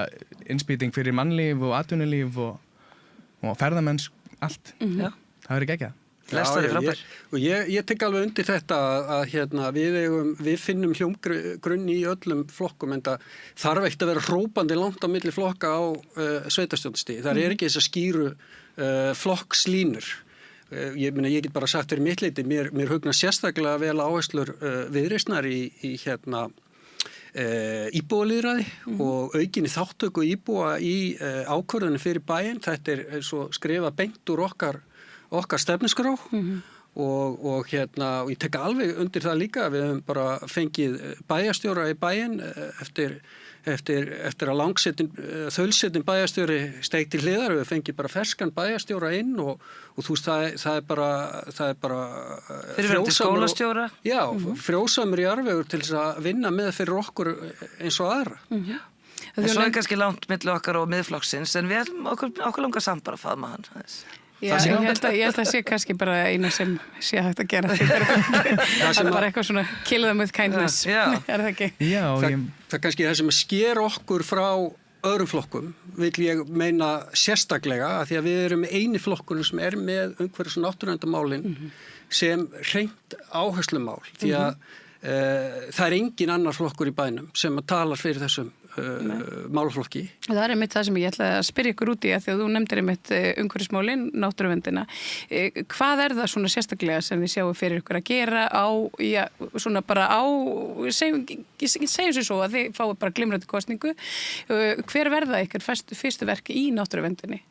innspýting fyrir mannlíf og atvinnulíf og ferðamenns, allt. Það verður geggjað. Ég tek alveg undir þetta að við finnum hljómgrunn í öllum flokkum en það þarf ekkert að vera hrópandi langt á milli flokka á sveitarstjórnarstigi. Það ekki þess að skýru flokkslínur. Ég get bara sagt fyrir mitt leyti, mér hugna sérstaklega vel áherslur Viðreisnar í íbúalýðræði og aukinni þáttöku íbúa í ákvörðunum fyrir bæinn. Þetta eins og skrifa beint úr okkar stefnuskrá og ég tek alveg undir það líka við höfum bara fengið bæjarstjóra í bæinn eftir að þaulsetin bæjarstjóri steig til hliðar við fengið bara ferskan bæjarstjóra inn og þú veist það er bara fyrirverandi skólastjóra frjósamur í arvegur til þess að vinna með fyrir okkur eins og aðra. En svo kannski langt milli okkar og miðflokksins en við okkur langar samt bara að faðma hann aðeins. Já, ég held að sé kannski bara eina sem sé hægt að gera það er bara eitthvað svona kill them with kindness það ekki? Já, það kannski það sem sker okkur frá öðrum flokkum vil ég meina sérstaklega að því að við erum eini flokkurinn sem með umhverfis- og náttúruverndarmálin sem hreint áherslumál því að það engin annar flokkur í bænum sem talar fyrir þessum málaflokki. Það einmitt það sem ég ætla að spyrja ykkur út í að því að þú nefndir einmitt umhverfismálin, náttúruverndina. Hvað það svona sérstaklega sem þið sjáu fyrir ykkur að gera svona bara segjum sér svo að þið fáu bara glimrandi kosningu. Hver verða ykkur fyrstu verki í náttúruverndinni?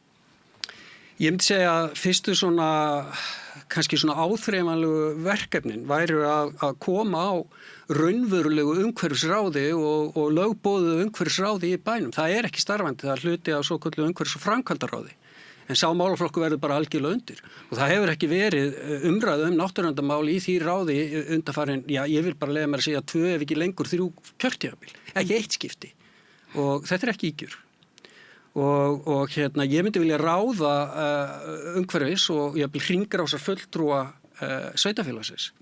Ég myndi segja að fyrstu kannski áþreifanlegu verkefnin væru að koma á raunverulegu umhverfisráði og lögboðuðu umhverfisráði í bænum. Það ekki starfandi, það hluti af svokölluðu umhverfis- og framkvæmdaráði. En sá málaflokkur verður bara algjörlega undir. Og það hefur ekki verið umræðu náttúruverndarmál í því ráði undanfarin, ég vil bara leyfa mér að segja 2 ef ekki lengur 3 kjörtímabil. Ekki 1 skipti. Og þetta ekki ígjur. Og ég myndi vilja ráða umhverfis og ég vil hringrásar fulltrúa sveitarfélagsins.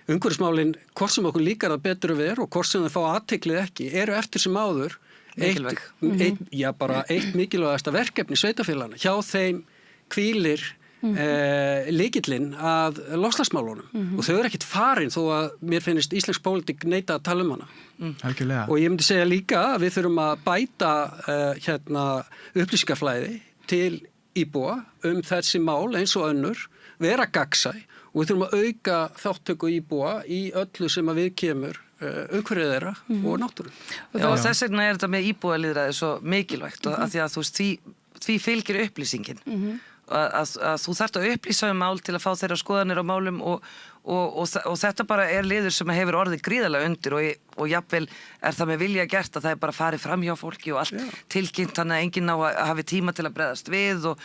Umhverfismálin, hvort sem okkur líkar það betur að vera og hvort sem þau fá athygli ekki, eru eftir sem áður eitt mikilvægasta verkefni sveitarfélagana. Hjá þeim hvílir lykillinn að loftslagsmálunum og þau eru ekkert farin þó að mér finnst íslensk pólitík neita að tala hana. Algjörlega. Og ég myndi segja líka að við þurfum að bæta upplýsingaflæði til íbúa þessi mál eins og önnur, vera gagnsæ og við þurfum að auka þáttöku íbúa í öllu sem að við kemur umhverfið þeirra og náttúru. Og þess vegna þetta með íbúalýðræði svo mikilvægt og að því að þú veist því fylgir upplýsingin að þú þarft að upplýsa mál til að fá þeirra skoðanir á málum og þetta bara liður sem hefur orðið gríðarlega undir og jafnvel það með vilja gert að það bara farið fram hjá fólki og allt tilkynnt þannig að enginn hafi tíma til að bregðast við og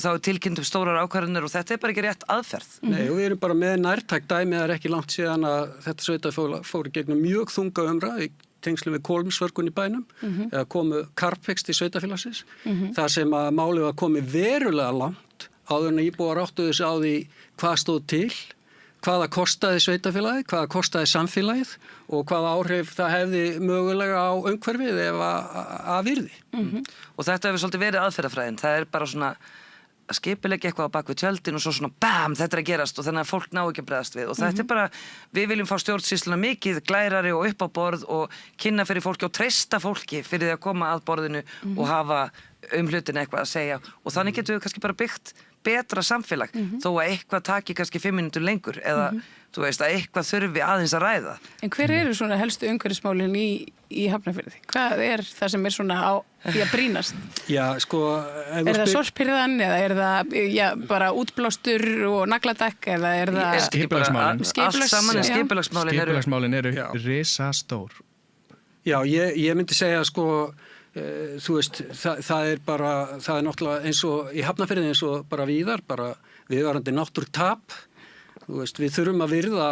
þá tilkynnt stórar ákvarðanir og þetta bara ekki rétt aðferð. Nei, og við erum bara með nærtækt dæmi, það ekki langt síðan að þetta sveitarfélag fór gegnum mjög þunga umræðu í tengslum við kolmsvörgun í bænum eða komu karpvext í sveitafélagsins þar sem að málið var komið verulega langt áður en íbúar áttuðu sig á því hvað stóð til, hvaða kostaði sveitafélagið, hvaða kostaði samfélagið og hvaða áhrif það hefði mögulega á umhverfið ef að virði. Og þetta hefur svolítið verið aðferðafræðin, það bara svona að skipilegja eitthvað á bakvið tjöldin og svo svona BAM, þetta að gerast og þannig að fólk ná ekki að bregðast við og þetta bara, við viljum fá stjórnsýsluna mikið glærari og upp á borð og kynna fyrir fólki og treysta fólki fyrir því að koma að borðinu og hafa hlutin eitthvað að segja og þannig getum við kannski bara byggt betra samfélag þó að eitthvað taki kannski 5 mínútur lengur eða þú veist að eitthvað þurfi aðeins að ræða. En hver eru svona helstu umhverfismálin í Hafnarfirði? Hvað það sem svona í að brýnast? Já, sko... það sorphirðan eða það bara útblástur og nagladekk eða það... Skipulagsmálin. Allt saman skipulagsmálin eru risastór. Já, ég myndi segja sko... þú veist, það er náttúrulega eins og í Hafnarfirði eins og bara víðar, bara viðvarandi náttúrutap. Þú veist, við þurfum að virða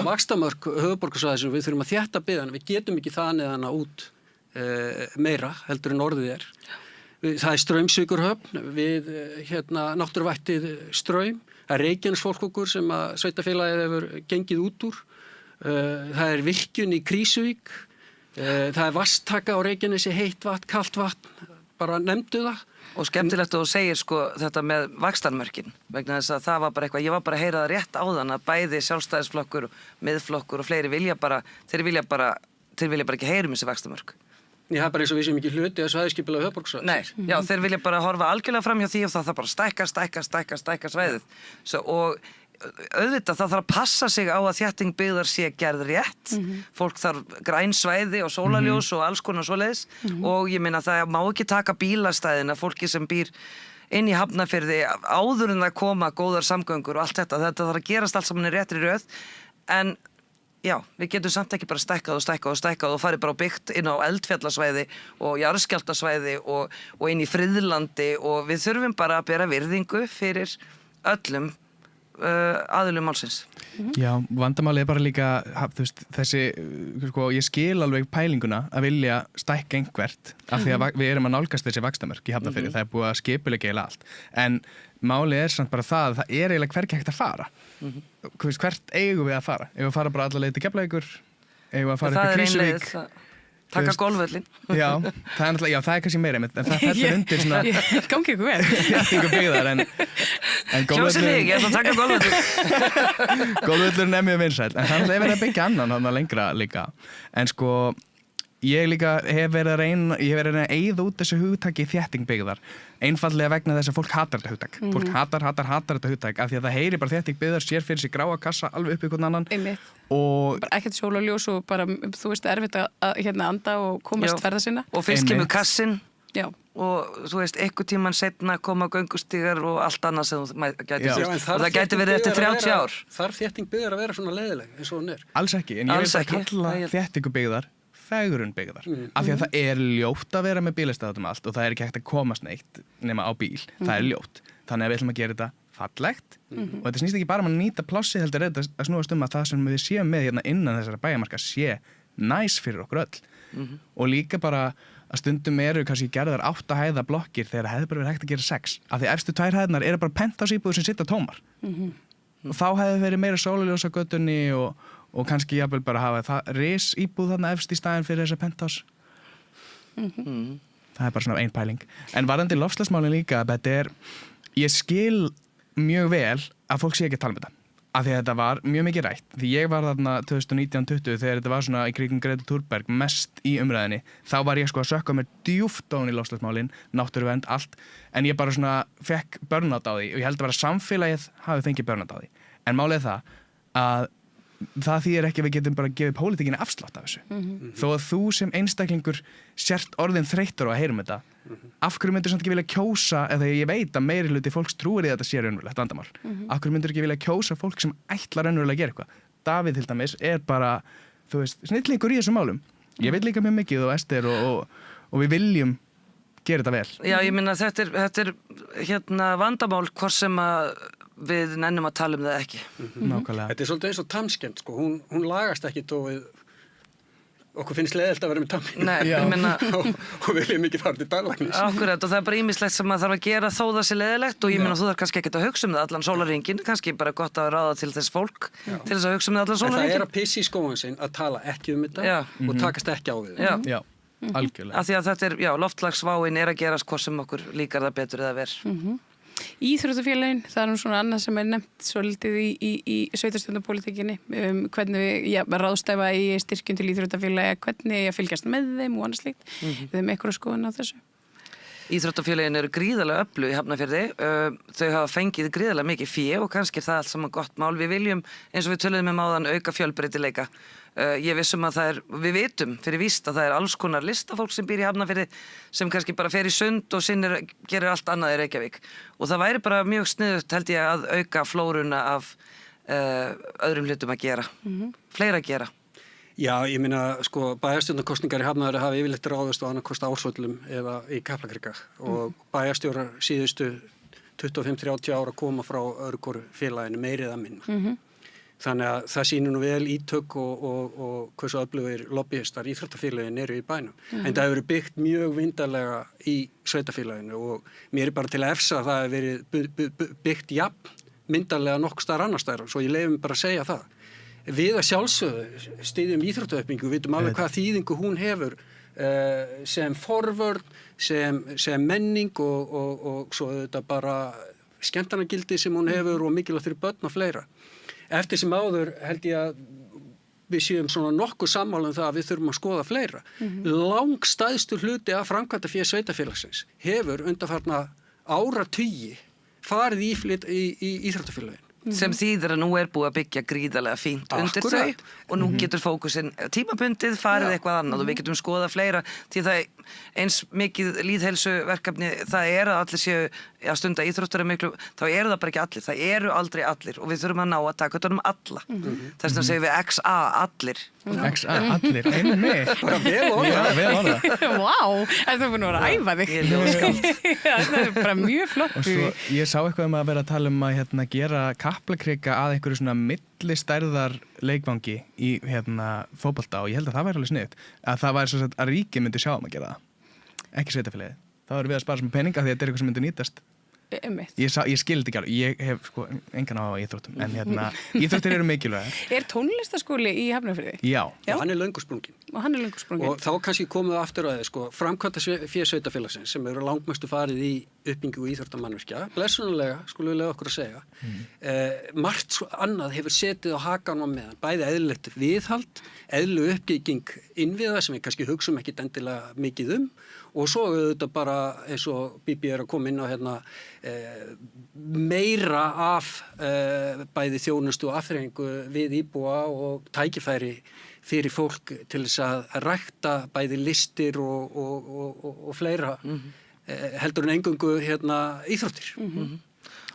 vaxtamörk höfuðborgarsvæðisins og við þurfum að þétta byggðina. Við getum ekki það neðana út meira heldur en orðið er. Það er straumsvíkurhöfn við náttúruvættið straum. Það er Reykjanesfólkokkur sem að sveitarfélagið hefur gengið út úr. Það er virkjun í Krýsuvík. Það er vatnstaka á Reykjanesi, heitt vatn, kalt vatn, bara nefndu það. Og skemmtilegt að þú segir sko þetta með vaxtarmörkin vegna þess að það var bara eitthvað, ég var bara að heyra það rétt áðan að bæði sjálfstæðisflokkur, miðflokkur og fleiri vilja bara ekki heyra þessi vaxtarmörk. Það er bara eins og við sem ekki hluti að svæðisskipulag höfuðborgarsvæðis. Nei, já, þeir vilja bara horfa algjörlega fram hjá því og það bara stækka svæðið. Og auðvitað það þarf að passa sig á að þétting byggðar sé gerð rétt fólk þarf græn svæði og sólarljós og alls konar svoleiðis og ég meina það má ekki taka bílastæðina fólki sem býr inn í Hafnarfirði áður en það koma góðar samgöngur og allt þetta þarf að gerast allt saman í réttri röð en já, við getum samt ekki bara stækkað og farið bara á byggt inn á eldfjallasvæði og jarðskjálftasvæði og inn í friðlandi og við þurfum bara að bera virðingu fyrir öllum aðilum málsins. Já, vandamáli bara líka þessi, sko, ég skil alveg pælinguna að vilja stækka einhvert af því að við erum að nálgast þessi vaxtamörk í Hafnarfirði, það er búið að skipuleggja eiginlega allt en máli samt bara það að það eiginlega hvergi hægt að fara hvert eigum við að fara? Eigum við að fara bara alla leið til Keflavíkur? Eigum við að fara upp í Krýsuvík? Taka golfvöllin. Já, það er kannski meira, en það fellur undir svona... Ég gangi ykkur vel. Þéttingu byggðar, en Sjósið þig, ég ætla að taka golfvöllin. Golfvöllurinn er mjög vinsæll, en það er verið að byggja annan þannig lengra líka. En sko, ég líka hef verið að reyna að eyða út þessu hugtaki þétting byggðar. Einfaldlega vegna þess að fólk hatar þetta hugtak. Fólk hatar þetta hugtak af því að það heyri bara þétting byggðar, sér fyrir sig gráa kassa alveg upp í hvern annan. Og bara ekkert sólarljós og bara, þú veist, erfitt að anda og komast ferða sinna. Og fyrst kemur kassin. Já. Og þú veist, einhver tíman setna koma göngustígar og allt annað sem þú gæti sýst. Og það gæti verið eftir 30 ár. Þarf þétting byggðar að vera svona leiðileg eins og hún er? Alls ekki, en ég vil bara kalla þéttingu byggðar fegurun byggðar. Af því að það er ljótt að vera með bílastæði allt og það er ekki hægt að komast neitt nema á bíl. Það er ljótt. Þannig að við ætlum að gera þetta fallegt og þetta snýst ekki bara um að nýta plássi heldur þetta að snúast um að það sem við séum með hérna innan þessara bæjarmarka sé næs fyrir okkur öll og líka bara að stundum eru kannski gerðar 8 hæða blokkir þegar hefði bara verið hægt að gera 6 af því efstu 2 hæðnar eru bara penthouse-íbúðir sem sitja tómar og þá hefði verið meira sólarljós á götunni og kannski jafnvel bara hafa það risíbúð þarna efst í staðinn fyrir þessa penthouse það er bara svona ein pæling en varðandi loftslagsmálin líka þetta er Ég skil mjög vel að fólk sé ekki að tala um þetta. Af því að þetta var mjög mikið rætt. Því ég var þarna 2019-20 þegar þetta var svona í kringum Greta Thunberg mest í umræðinni. Þá var ég sko að sökka mér djúpt ofan í loftslagsmálin, náttúruvernd, allt. En ég bara svona fekk burnout á því og ég held að vera samfélagið hafi fengið burnout á því. En málið er það að það þýðir ekki að við getum bara gefið pólitíkinni afslátt af þessu. Þó að þú sem einstaklingur sért orðin þreyttur á að heyrum þetta, af hverju myndir samt ekki vilja kjósa, eða ég veit að meiri hluti fólks trúir í þetta sé raunverulegt vandamál, af hverju myndir ekki vilja kjósa fólk sem ætlar raunverulega að gera eitthvað. Davíð til dæmis bara, þú veist, snillingur í þessum málum. Ég veit líka mjög mikið og Ester og við viljum gera þetta vel. Já, ég minna þetta er vandamál hvort sem að við nennum að tala um það ekki. Nákvæmlega. Þetta er svolítið eins og tannskemmd, sko. Hún lagast ekki þó við okkur finnst leiðilt að vera með tannskemmd. Nei, ég meina og viljum ekki fara til tannlæknis. Akkurat, og það er bara ýmislegt sem maður þarf að gera þó það sé leiðilegt og ég meina þú þarf kannski ekkert að hugsa um það allan sólarhringinn, kannski bara gott að ráða til þess fólk til þess að hugsa um það allan sólarhringinn. En það er að pissi í skóin sinn að tala ekki um þetta og takast ekki á við það. Já, algjörlega. Af því að þetta loftslagsváin er að gerast hvort sem okkur líkar það betur eða verð. Íþróttafélagin, það er svona annað sem er nefnt svolítið í sveitarstjórnarpólitíkinni hvernig við ráðstæfa í styrkjum til íþróttafélagi, hvernig ég fylgjast með þeim og annað slíkt. Við höfum eitthvað skoðun á þessu. Íþróttafélagin eru gríðarlega öflug í Hafnarfirði. Þau hafa fengið gríðarlega mikið fé og kannski er það allt saman gott mál. Við viljum, eins og við töluðum áðan, auka fjölbreytileika. Ég vissum að við vitum fyrir víst að það er alls konar listafólk sem býr í Hafnarfirði sem kannski bara fer í sund og gerir allt annað í Reykjavík. Og það væri bara mjög sniðugt held ég að auka flóruna af öðrum hlutum að gera. Fleira að gera. Já, ég meina, sko, bæjarstjórnarkosningar í Hafnarfirði hafa yfirleitt ráðist á annarkost Ársvöllum eða í Kaplakrika og bæjarstjórar síðustu 25-30 ára koma frá öðru hvoru félaginu meiri eða minna. Þannig að það sýnir nú vel ítök og hversu öflugir lobbyistar íþróttafélagin eru í bænum. En það hefur verið byggt mjög vindarlega í sveitafélaginu og mér er bara til að efsa að það hefur verið byggt jafn myndarlega nokkuð staðar annar staðar, svo ég leyfi mig bara að segja það. Við að sjálfsögðu styðjum íþróttauppbyggingu, við vitum alveg hvað þýðingu hún hefur sem forvörn, sem menning og svo þetta bara skemmtanagildi sem hún hefur og mikilvægt fyrir börn og fleira. Eftir sem áður held ég að við séum svona nokkuð sammála um það að við þurfum að skoða fleira. Langstæðstur hluti af framkvæmdafé sveitafélagsins hefur undanfarna áratugi farið í íþróttafélagin. Sem þýðir að nú er búið að byggja gríðarlega fínt undir þau og nú getur fókusinn tímabundið farið eitthvað annað og við getum skoðað fleira því það eins mikið lýðheilsuverkefni það er að allir séu að stunda íþróttur miklu, þá eru það bara ekki allir, það eru aldrei allir og við þurfum að ná að taka þetta alla. Þess vegna segjum við XA allir. XA allir, einmitt. Bara vel orða. Vá, það er búin að vera að æfa þig. Ég er ljóðskáld. Það er bara mjög flott. Og svo ég sá eitthvað að vera að tala um að gera Kaplakrika að einhverju svona millistærðar leikvangi í fótbolta og ég held að það væri alveg sniðugt. Að það væri svo að ríkið myndi sjá að gera það. Ekki sveitafélagið. Þá erum við að spara sem peninga því að þetta er eitthvað sem myndi nýtast. Ég skildi ekki alveg, ég hef sko engan á íþróttum, en íþróttir eru mikilvægar. Er tónlistaskóli í Hafnarfirði? Já. Hann er löngu sprunginn. Og hann er löngu sprunginn. Og þá kannski komum við aftur að sko, framkvæmdafé sveitafélagsins sem eru langmestu farið í uppbyggingu íþróttamannvirkja, blessunarlega, skulum við lega okkur að segja. Margt annað hefur setið á hakanum meðan, bæði eðlilegt viðhald, eðlu uppbygging innviða sem við kannski hugsum ekkit endilega mikið og svo auðvitað bara eins og Bibi er að koma inn á meira af bæði þjónustu og afþreyingu við íbúa og tækifæri fyrir fólk til þess að rækta bæði listir og fleira heldur en eingöngu íþróttir.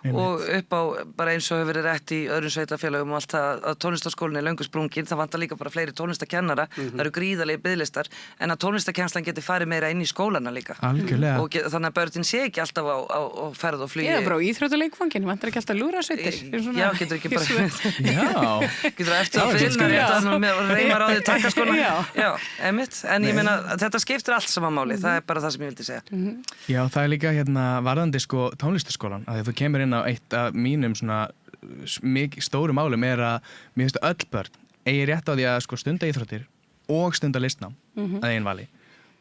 Og upp á bara eins og hefur verið rétt í öðrum sveitafélagum og allt það að tónlistaskólinn er löngu sprunginn, það vantar líka bara fleiri tónlistakennara, það eru gríðarlegir biðlistar en að tónlistakennslan geti farið meira inn í skólana líka. Algjörlega. Og þannig að börnin sé ekki alltaf á ferð og flugi. Eða bara á íþróttaleikvangin, vantar ekki alltaf lúðrasveitir. Já, getur ekki bara getur eftir að finna þetta með reymar á því takkaskóna. Já, einmitt, en ég meina þetta skiptir allt saman máli, það er bara það sem ég vildi segja. Já, það er líka varðandi sko tónlistaskólan, að þú kemur inn á eitt af mínum svona stóru málum er að mér finnst öll börn eigi rétt á því að sko stunda íþróttir og stunda listnám að eigin vali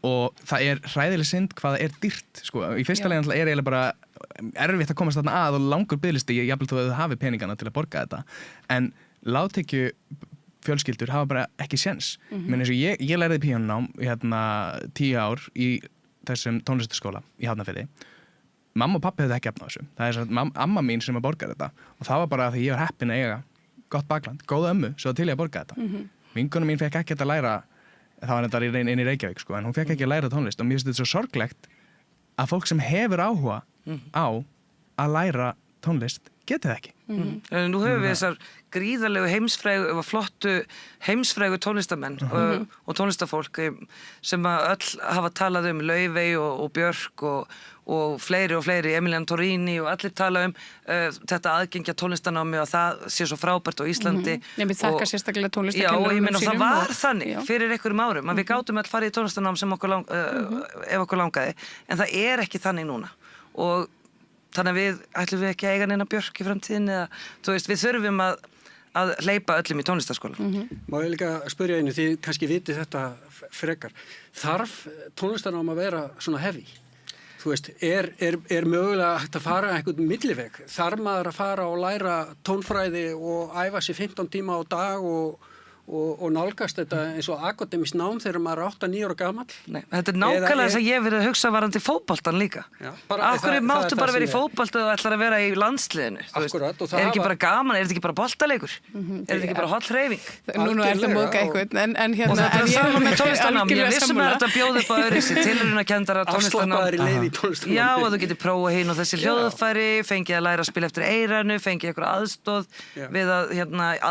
og það er hræðileg synd hvað það er dýrt sko. Í fyrsta lagi er eiginlega bara erfitt að komast þarna að og langur biðlisti, jafnvel þó að þau hafi peningana til að borga þetta, en lágtekju fjölskyldur hafa bara ekki séns. Menn eins og ég lærði píanonám 10 ár í þessum tónlistarskóla í Hafnarfirði. Mamma og pappi hefði ekki efna á þessu. Það er svona amma mín sem að borga þetta og það var bara því ég var heppin að eiga gott bakland, góða ömmu, svo til ég að borga þetta. Vinkona mín fekk ekki að læra, það var þetta inn í Reykjavík sko, en hún fekk ekki að læra tónlist og mér finnst þetta svo sorglegt að fólk sem hefur áhuga á að læra tónlist geti það ekki. Nú höfum við þessar gríðarlegu flottu heimsfrægu tónlistamenn og tónlistafólk sem að öll hafa talað Laufey og Björk og fleiri, Emilian Torrini og allir tala þetta aðgengja tónlistanámi og það sé svo frábært á Íslandi. Ég vil þakka sérstaklega tónlistakennurunum og ég meina það var þannig já. Fyrir einhverjum árum að við gátum öll farið í tónlistanám sem ef okkur langaði, en það er ekki þannig núna og þannig að ætlum við ekki að eiga neina Björk í framtíðin eða, þú veist, við þurfum að hleypa öllum í tónlistarskóla. Má ég líka spyrja einu, þið kannski vitið þetta frekar. Þarf tónlistarnám að vera svona heavy? Þú veist, er mögulega hægt að fara einhvern milliveg? Þarf maður að fara og læra tónfræði og æfa sér 15 tíma á dag og nálgast þetta eins og akademískt nám þegar maður er 8-9 ára gamall? Nei, þetta er nákvæmlega þess að ég verið að hugsa varandi fótboltan líka. Af hverju máttu bara vera í fótboltu og ætlar að vera í landsliðinu? Akkurat. Er ekki bara gaman, er þetta ekki bara boltaleikur? Er þetta ekki bara holl hreyfing? Núna er það móðga eitthvað, en og þetta er saman með tónlistarnám. Ég vissum að þetta bjóði upp á öðruvísi, tilraunakendara tónlistarnám. Afslappaðar í leið í tónlistarnámi. Já, og þú getur prófað hin og þessi hljóðfæri, fengið að læra að spila eftir eyranu, fengið einhverja aðstoð við að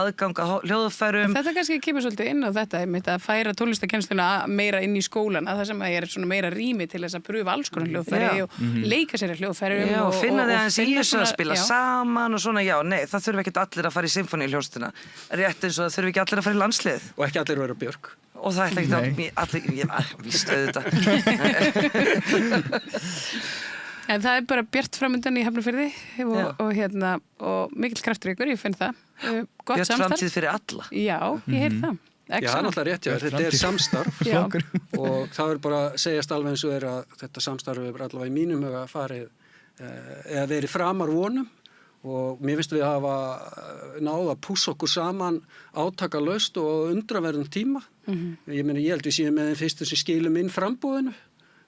aðganga hljóðfærum. Þetta kannski kemur svolítið inn á þetta, að færa tónlistakennsluna meira inn í skólan, að það sem að er svona meira rými til þess að pröfa alls konar hljóðfæri og leika sér í hljóðfærum og finna þið aðeins í þessu að spila saman og svona, það þurfi ekkert allir að fara í symfóníuhljómsveitina, rétt eins og það þurfi ekki allir að fara í landslið. Og ekki allir að vera Björk. Og það ætla ekki allir, ég víst auðvitað. En það er bara bjart framöndan í Hafnarfirði og mikill kraftur ykkur, ég finn það. Gott samstarf. Bjart framtíð fyrir alla. Já, ég heyr það. Já, það er náttúrulega rétt, þetta er samstarf og það er bara að segjast alveg eins og að þetta samstarf er allavega í mínum huga farið eða verið framar vonum og mér finnst við hafa náð að pússa okkur saman átakalaust og undraverðum tíma. Ég held við séum með þeim fyrstu sem skilum inn frambúðinu.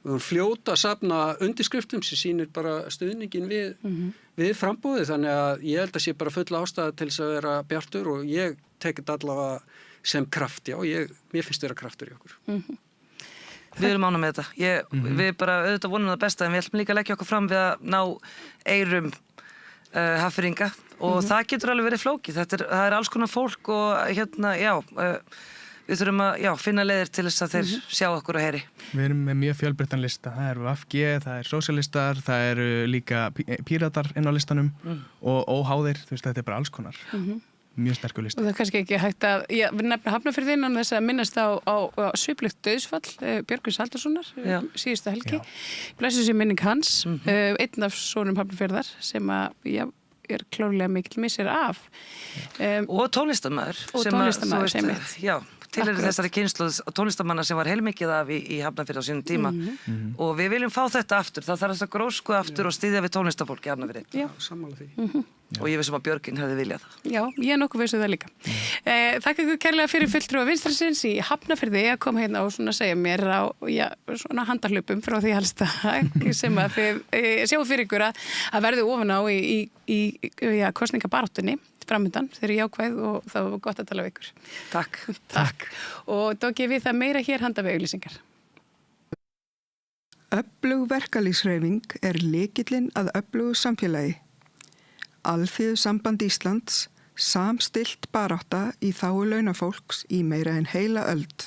Við höfum fljóta að safna undirskriftum sem sýnir bara stuðningin við frambúði, þannig að ég held að sé bara full ástæða til þess að vera bjartur og ég tek þetta allavega sem kraft, mér finnst vera kraftur í okkur. Við erum ánægð með þetta. Við bara auðvitað vonum það besta, en við ætlum líka að leggja okkur fram við að ná eyrum Hafnfirðinga og það getur alveg verið flókið. Það er alls konar fólk og við þurfum að finna leiðir til þess að þeir sjá okkur og heyri. Við erum með mjög fjölbreyttan lista. Það eru VG, það er sósíalistar, það eru líka píratar inn á listanum og óháðir, þú veist, þetta er bara alls konar. Mjög sterkur lista. Og það er kannski ekki hægt að, við nefnum Hafnarfirði innan þess að minnast á sviplegt dauðsfall Björgvins Halldórssonar síðustu helgi. Blessuð sé minning hans, einn af sonum Hafnarfirðar sem að, er klárlega mikill missir af. Og tónlistarmaður. Og tónlistarmaður sem mitt. Já, til þessari kynslóð tónlistarmanna sem var heilmikið af í Hafnarfirði á sínum tíma og við viljum fá þetta aftur, það þarf þess að grósku aftur og styðja við tónlistarfólk í Hafnarfirði. Já, sammála því. Og ég vissum að Björgin hefði viljað það. Já, ég er nokkuð vissu það líka. Þakka ykkur kærlega fyrir fulltrúa Vinstrisins í Hafnarfirði að koma hérna og svona segja mér á svona handarhlupum frá því helsta sem að þið sjáu fyrir ykkur að verði ofan á í kosningabaráttunni framöndan, þeir eru jákvæð og það var gott að tala við ykkur. Takk. Og þá gefið það meira hér handa við auglýsingar. Öflug verkalýðshreyfing er lykillinn að öflugu samfélagi. Alþýðusamband Íslands samstillt barátta í þágu launafólks í meira en heila öld.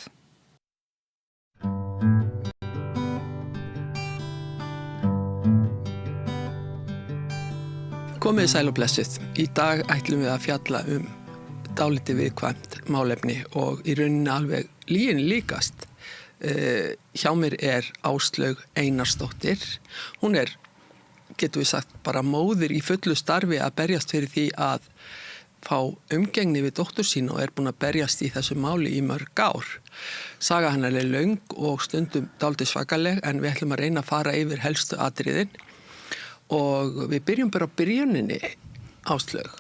Komið sæl og blessuð. Í dag ætlum við að fjalla dálítið viðkvæmt málefni og í rauninni alveg lyginni líkast. Hjá mér er Áslaug Einarsdóttir. Hún er, getum við sagt, bara móðir í fullu starfi að berjast fyrir því að fá umgengni við dóttur sín og er búin að berjast í þessu máli í mörg ár. Saga hennar er löng og stundum dálítið svakaleg en við ætlum að reyna að fara yfir helstu atriðin og við byrjum bara á byrjuninni, Áslaug.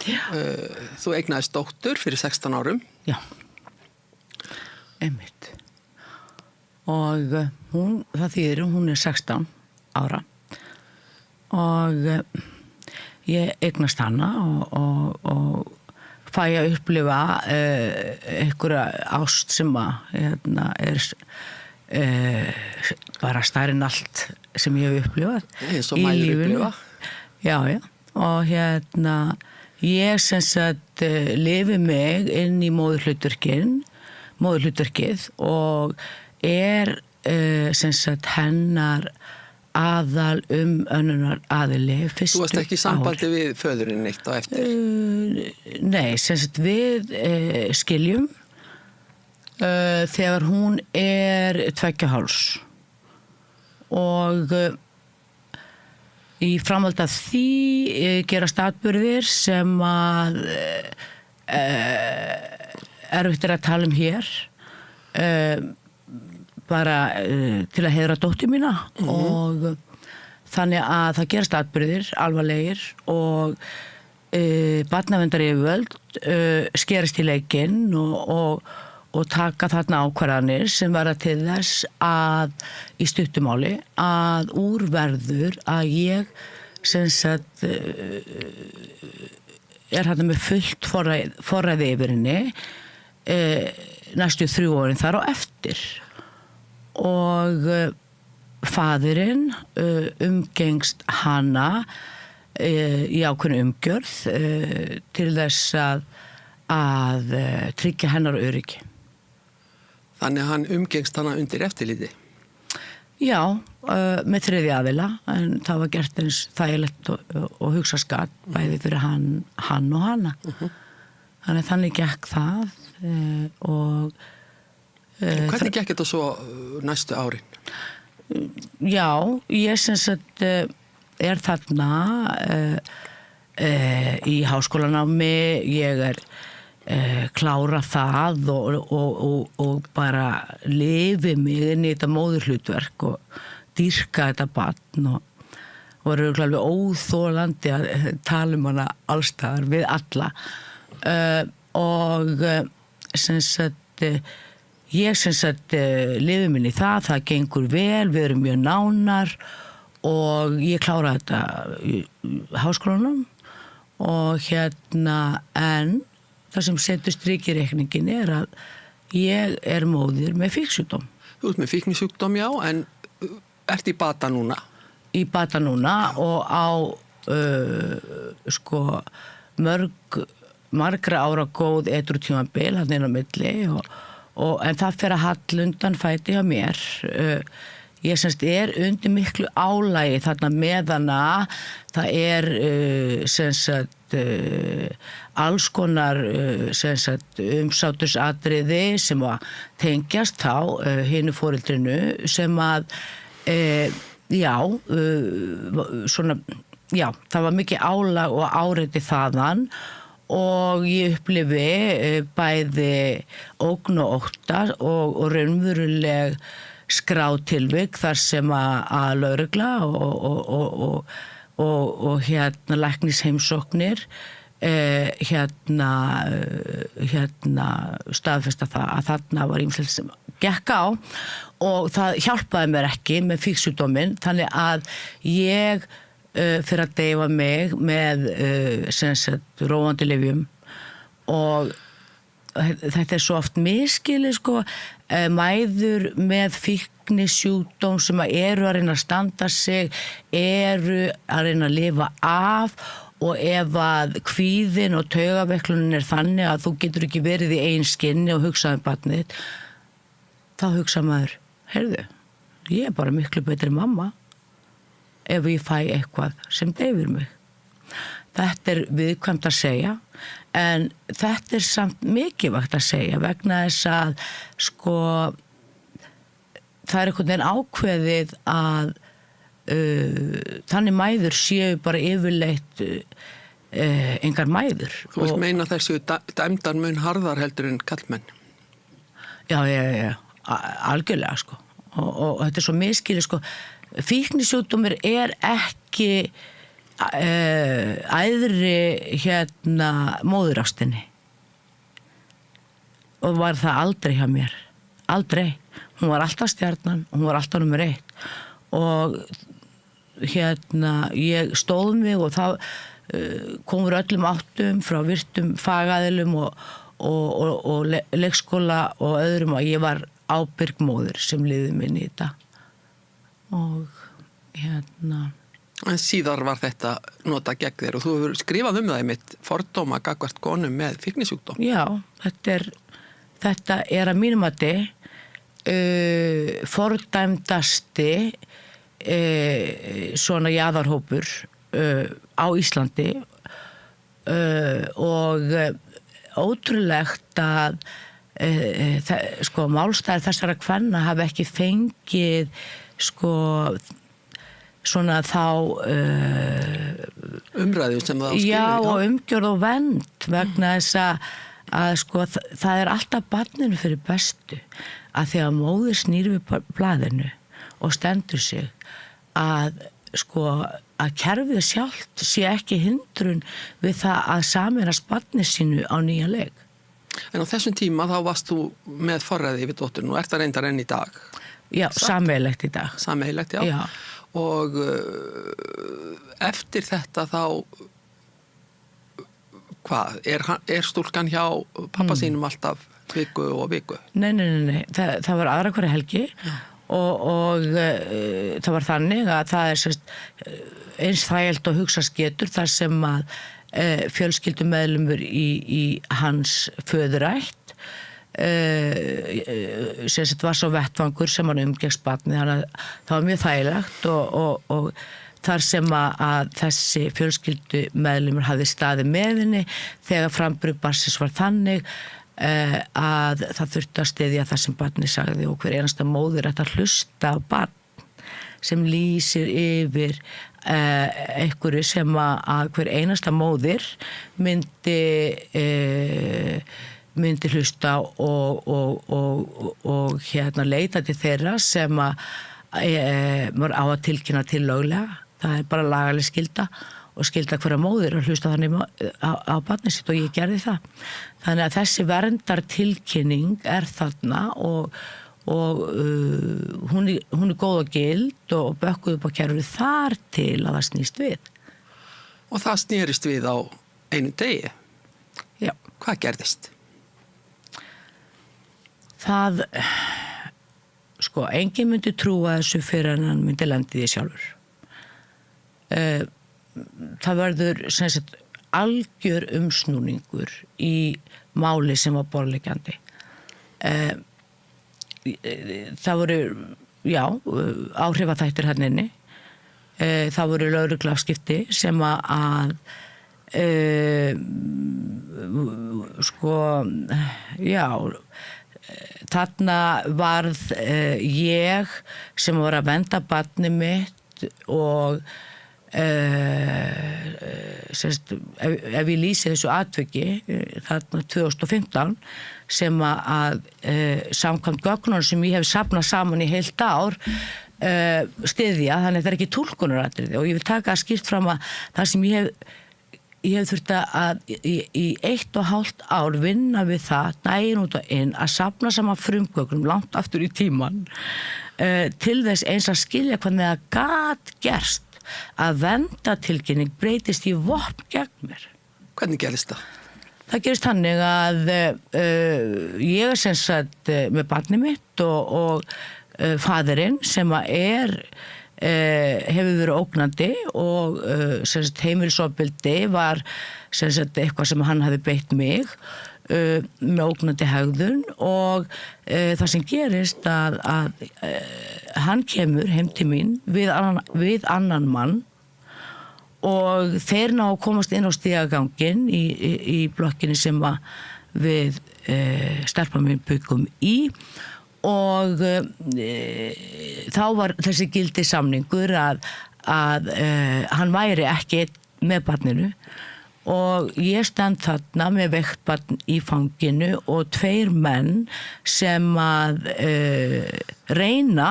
Þú eignaðist dóttur fyrir 16 árum. Já, einmitt. Og það þýðir hún er 16 ára og ég eignast hana og fæ að upplifa einhverja ást sem að er bara stærri en allt sem ég hef upplifað í lífinu. Já, og ég sem sagt lifi mig inn í móðurhlutverkið og er sem sagt hennar aðal önnunar aðili fyrstu Þú varst ekki í sambandi við föðurinn neitt á eftir? Nei, sem sagt við skiljum þegar hún er 2,5 og í framhaldi af því gerast atburðir sem að erfitt að tala hér bara til að heiðra dóttur mína og þannig að það gerast atburðir alvarlegir og barnaverndaryfirvöld skerist í leikinn og taka þarna ákvarðanir sem verða til þess að í stuttumáli að úrverður að ég sem sagt er hérna með fullt forræði yfir henni næstu 3 árin þar á eftir og faðirinn umgengst hana í ákveðnu umgjörð til þess að tryggja hennar öryggi. Þannig að hann umgengst hana undir eftirliti? Já, með 3. aðila, en það var gert eins þægilegt og hugsa skatt bæði fyrir hann og hana. Þannig gekk það og Hvernig gekk þetta svo næstu árin? Já, ég sem sagt er þarna í háskólanámi, ég klára það og bara lifi mig inn í þetta móðurhlutverk og dýrka þetta barn og voru alveg óþolandi að tala hana allstaðar við alla og sem sagt ég sem sagt lifi minni það gengur vel, við erum mjög nánar og ég klára þetta í háskólanum og en það sem setur strik í reikningin er að ég er móðir með fíknisjúkdóm. Þú ert með fíknisjúkdóm, já, en ert í bata núna? Í bata núna og á margra ára góð edrutímabil hann inn á milli en það fer að hallundan fæti hjá mér. Ég semst er undir miklu álagi þarna meðana það er semst alls konar semst umsátursatriði sem að tengjast þá hinu foreldrinu sem að það var mikið álag og áreiti þaðan og ég upplifi bæði ógn og ótta og raunveruleg skráð tilvik þar sem að lögregla og læknisheimsóknir staðfesta það að þarna var ýmislegt sem gekk á og það hjálpaði mér ekki með fíknisjúkdóminn þannig að ég fyrir að deyfa mig með róandi lyfjum og þetta er svo oft misskilið mæður með fíknisjúkdóm sem eru að reyna að standa sig, eru að reyna að lifa af og ef að kvíðin og taugaveiklun er þannig að þú getur ekki verið í eigin skinni og hugsaði barnið, þá hugsa maður, heyrðu, ég er bara miklu betri mamma ef ég fæ eitthvað sem deyfir mig. Þetta er viðkvæmt að segja, en þetta er samt mikilvægt að segja vegna þess að það er einhvern veginn ákveðið að þannig mæður séu bara yfirleitt engar mæður. Þú vilt meina þessu dæmdar mun harðar heldur en kallmenn? Já, algjörlega sko og þetta svo miskili sko fíknisjúkdómur ekki æðri móðurástinni og var það aldrei hjá mér aldrei, hún var alltaf stjarnan hún var alltaf nummer 1 og ég stóð mig og það komur öllum áttum frá virtum fagaðilum og leikskóla og öðrum og ég var ábyrg móðir sem liði minni í þetta og En síðar var þetta nota gegn þér og þú hefur skrifað það í mitt fordóma gagnvart konum með fíknisjúkdóm. Já, þetta er að mínum mati fordæmdasti svona jaðarhópur á Íslandi og ótrúlegt að sko málstæðir þessara kvenna hafi ekki fengið sko svona þá umræðu sem það áskilur. Já, og umgjörð og vernd vegna þess að sko það er alltaf barninu fyrir bestu að þegar móðir snýr við blaðinu og stendur sig að sko að kerfið sjálft sé ekki hindrun við það að sameinast barni sínu á nýja leik. En á þessum tíma þá varst þú með forræði yfir dótturinn og ert það reyndar enn í dag. Já, sameiginlegt í dag. Sameiginlegt, já. Og eftir þetta þá hvað, er stúlkan hjá pappa sínum alltaf viku og viku? Nei, það var aðra hverja helgi og það var þannig að það er eins þægilt og hugsa getur þar sem að fjölskyldumeðlumur í hans föðurætt sem var svo vettvangur sem hann umgekst barni þannig að það var mjög þægilegt og þar sem að þessi fjölskyldumeðlumur hafði staðið með henni þegar framburður barnsins var þannig að það þurfti að styðja það sem barni sagði og hver einasta móðir ætti að hlusta á barn sem lýsir yfir einhverju sem að hver einasta móðir myndi hlusta og leita til þeirra sem maður á að tilkynna til löglega. Það er bara lagaleg skylda og skylda hverja móðir að hlusta þannig á barnið sitt og ég gerði það. Þannig að þessi verndartilkynning er þarna og hún er góð og gild og bökkuð upp á kerfið þar til að það snýst við. Og það snýrist við á einu degi? Já. Hvað gerðist? Það, sko, enginn myndi trúa þessu fyrir en hann myndi lendi því sjálfur. Það verður sem sagt algjör umsnúningur í máli sem var borðleggjandi. Það voru, já, áhrifaþættir hann inni. Það voru lögregluafskipti sem að sko, já, þarna varð ég sem var að vernda barnið mitt og ef ég lýsi þessu atviki þarna 2015 sem að samkvæmt gögnunum sem ég hef safnað saman í heilt ár styðja, þannig að það er ekki túlkunaratriði og ég vil taka skýrt fram að það sem ég hef þurft að í 1,5 ár vinna við það daginn út og inn að safna saman frumgögnum langt aftur í tíman til þess eins að skilja hvernig það gat gerst að verndartilkynning breytist í vopn gegn mér. Hvernig gerist það? Það gerist þannig að ég er sem sagt með barnið mitt og faðirinn sem að hefur verið ógnandi og sem sagt heimilisofbeldi var sem sagt eitthvað sem hann hafi beitt mig með ógnandi hegðun og það sem gerist að hann kemur heim til mín við annan mann og þeir ná að komast inn á stigaganginn í blokkinni sem við stelpan mín byggum í og þá var þessi gildi samningur að hann væri ekki með barninu og ég stend þarna með veikt barn í fanginu og 2 menn sem að reyna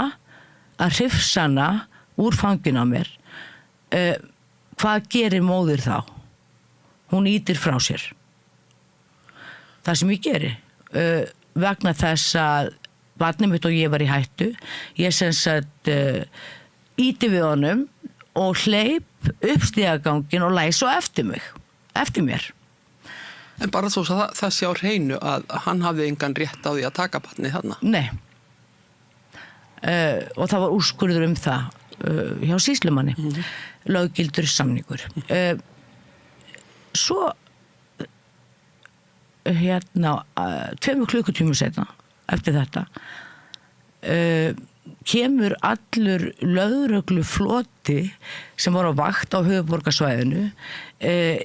að hrifsa hana úr fanginu á mér. Hvað gerir móðir þá? Hún ýtir frá sér. Það sem ég geri, vegna þess að barnið mitt og ég var í hættu, ég sem sagt ýti við honum og hleyp upp stigaganginn og læs og eftir mér. En bara svo það sé á hreinu að hann hafði engan rétt á því að taka barnið þarna? Nei. Og það var úrskurður það hjá sýslumanni, löggildur samningur. Svo 2 klukkutímum seinna eftir þetta kemur allur lögreglufloti sem var á vakt á höfuðborgarsvæðinu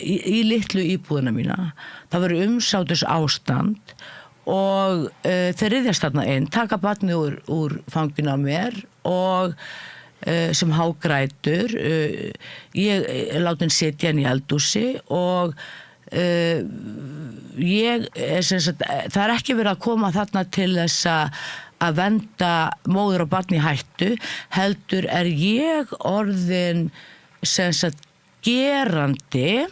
í litlu íbúðina mína. Það var umsátus ástand og þeir ryðjast þarna inn, taka barnið úr fanginu á mér og sem hágrætur. Ég láti hann sitja inn í eldhúsi og það ekki verið að koma þarna til þess að venda móður og barn í hættu, heldur ég orðin gerandi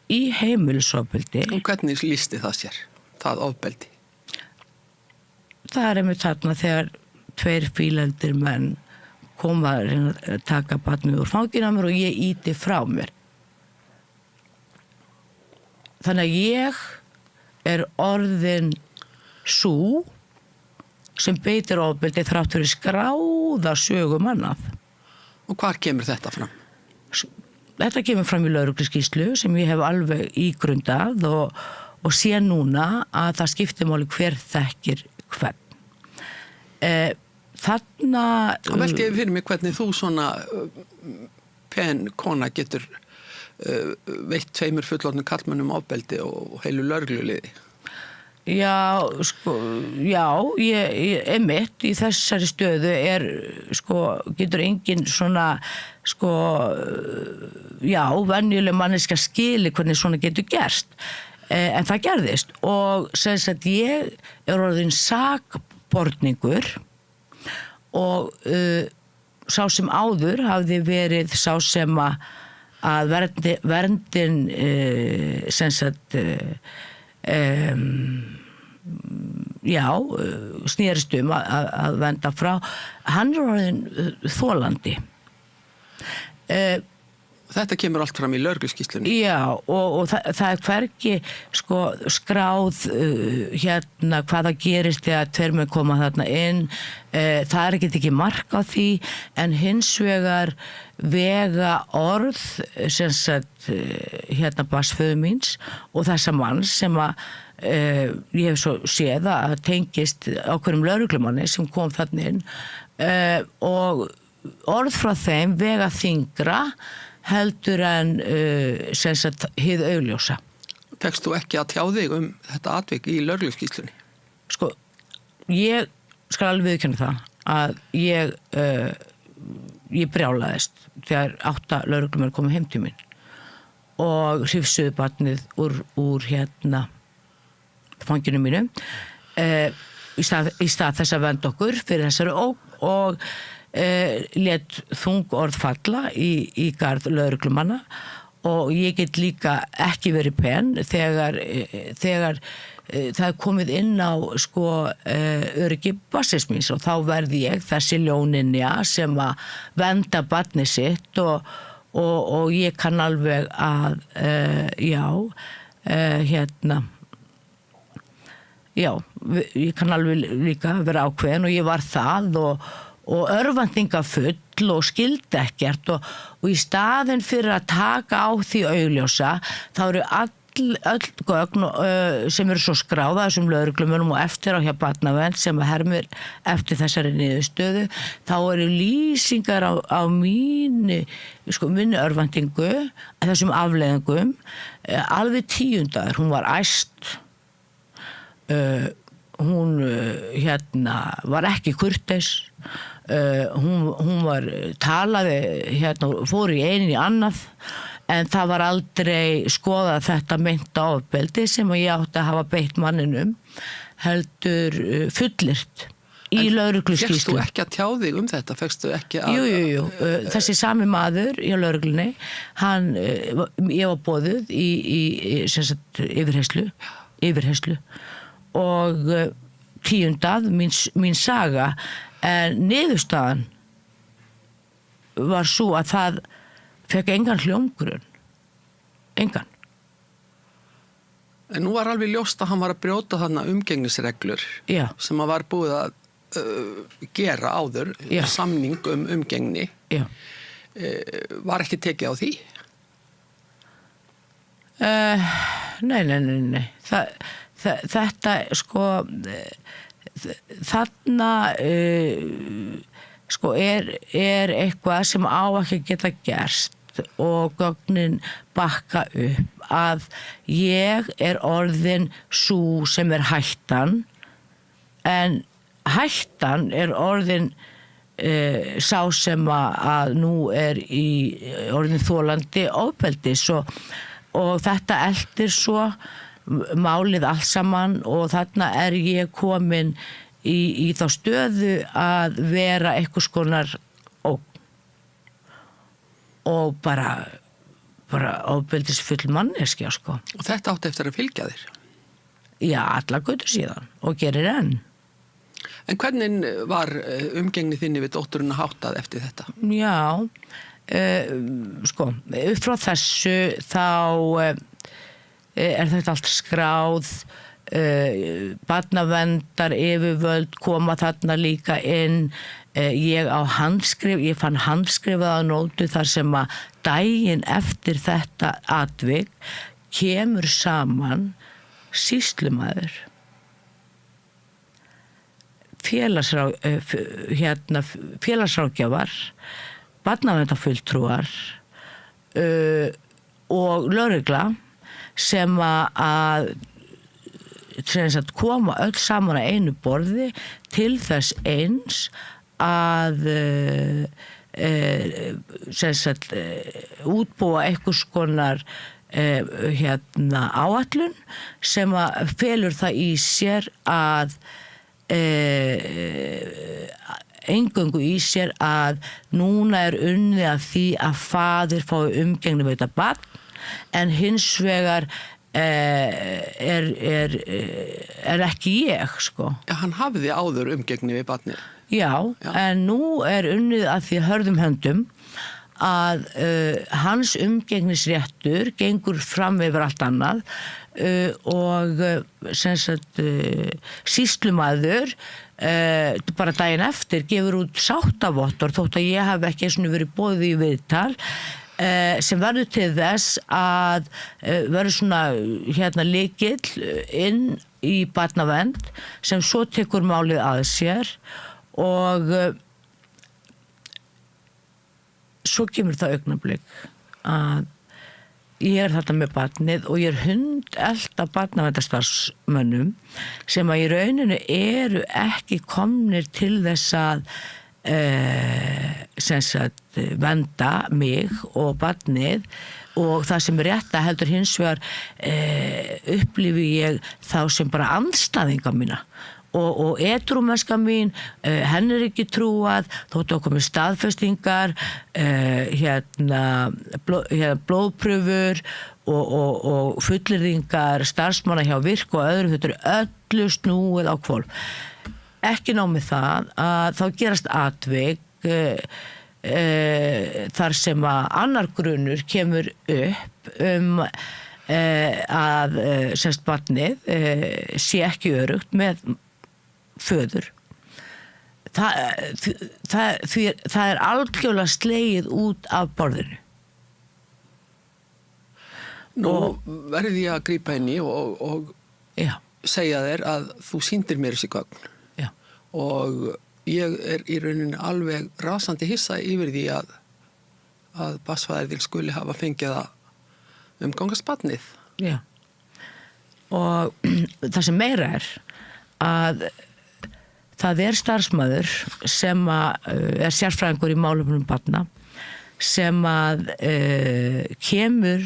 í heimilisofbeldi. Og hvernig lýsti það sér, það ofbeldi? Það einmitt þarna þegar 2 fíleldir menn koma að taka barnið úr fanginu á mér og ég ýti frá mér. Þannig að ég orðin sú sem beitir ofbeldi þrátt fyrir skráða sögu mannað. Og hvar kemur þetta fram? Þetta kemur fram í lögregluskýrslu sem ég hef alveg ígrundað og sé núna að það skiptir máli hver þekkir hvern. Þarna... Og velkið fyrir mig hvernig þú svona pen kona getur veitt 2 fullorðnum karlmönnum ofbeldi og heilu lögregluliði. Já, ég einmitt í þessari stöðu getur engin svona, venjuleg manneskja skili hvernig svona getur gerst. En það gerðist og sem sagt ég orðin sakborningur og sá sem áður hafði verið sá sem að verndin sem sagt snerist að venda frá, hann orðin þolandi. Þetta kemur allt fram í lögregluskýrslunni? Já, og það hvergi skráð hvaða gerist þegar 2 menn koma þarna inn. Það ekki mark á því, en hins vegar vega orð sem sagt barnsföður míns og þessa manns sem ég hef svo séð að tengist ákveðnum lögreglumanni sem kom þarna inn og orð frá þeim vega þyngra heldur en sem sagt hið augljósa. Tekst þú ekki að tjá þig þetta atvik í lögregluskýrslunni? Ég skal alveg viðurkenna það að ég brjálaðist þegar 8 lögreglumenn komu heim til mín og hrifsuðu barnið úr fanginu mínu í stað þess að venda okkur fyrir þessari ógn og lét þung orð falla í garð lögreglumanna og ég get líka ekki verið pen þegar það komið inn á öryggi barnsins míns og þá verði ég þessi ljóninja sem að venda barnið sitt og ég kann alveg að ég kann alveg líka vera ákveðin og ég var það og örvæntingafull og skildi ekkert og í staðinn fyrir að taka á því augljósa þá eru öll gögn sem eru svo skráða þessum lögreglumönnum og eftir á hjá barnavernd sem hermir eftir þessari niðurstöðu þá eru lýsingar á minni örvæntingu þessum afleiðingum alveg 10. Hún var æst hún var ekki kurteis hún var talaði fór í einu í annað en það var aldrei skoðað þetta meinta ofbeldi sem ég átti að hafa beitt manninum heldur fullyrt í lögregluskýrslu. Fékkst þú ekki að tjá þig þetta? Fékkstu ekki að... Jú. Þessi sami maður í lögreglunni, ég var boðuð í sem sagt, yfirheyrslu og tíundað mín saga, en niðurstaðan var svo að það fekk engan hljómgrunn. Engan. En nú var alveg ljóst að hann var að brjóta þarna umgengnisreglur sem að var búið að gera áður, samning umgengni. Var ekki tekið á því? Nei. Þetta, sko, þarna, sko, er eitthvað sem á ekki geta gerst og gögnin bakka upp að ég er orðin sú sem er hættan, en hættan er orðin sá sem að nú er orðin þolandi ofbeldis og þetta eltir svo málið allt saman og þarna er ég komin í þá stöðu að vera einhvers konar og bara ofbeldisfull manneskja, sko. Og þetta átti eftir að fylgja þér? Já, alla götur síðan og gerir enn. En hvernig var umgengni þinni við dótturinn háttað eftir þetta? Já, sko, upp frá þessu þá er þetta allt skráð, barnaverndar yfirvöld koma þarna líka inn, ég fann handskrifaða nótu þar sem að daginn eftir þetta atvik kemur saman sýslumaður, félagsráðgjafar, barnaverndarfulltrúar og lögregla sem að koma öll saman að einu borði til þess eins að útbúa einhvers konar áætlun sem að felur það í sér að eingöngu í sér að núna er unnið að því að faðir fái umgengni við þetta barn, en hins vegar er ekki ég, sko. Já, hann hafði áður umgengni við barnið. Já, en nú er unnið að því hörðum höndum að hans umgengnisréttur gengur fram yfir allt annað og sýslumaður bara daginn eftir gefur út sáttavottor þótt að ég hafi ekki einu verið boðið í viðtal sem verður til þess að verður svona lykill inn í barnavernd sem svo tekur málið að sér og svo kemur það augnablik að ég er þarna með barnið og ég er hundelta barnaverndarstarfsmönnum sem að í rauninu eru ekki komnir til þess að vernda mig og barnið og það sem er rétt að heldur hins vegar upplifi ég þá sem bara andstæðinga mína og edrúmennska mín, henn er ekki trúað, þótt að komi staðfestingar, blóðpröfur og fullyrðingar starfsmanna hjá Virk og öðrum, þetta er öllu snúið á hvolf. Ekki nóg með það að þá gerast atvik þar sem að annar grunur kemur upp að barnið sé ekki öruggt með föður. Það er algjörlega slegið út af borðinu. Nú verði ég að grípa henni og segja þér að þú sýndir mér þessi gögn. Já. Og ég er í rauninni alveg rasandi hissa yfir því að barnsfaðir skuli hafa fengið að umgangast barnið. Já. Og það sem meira er að það er starfsmaður sem er sérfræðingur í málefnum barna sem að kemur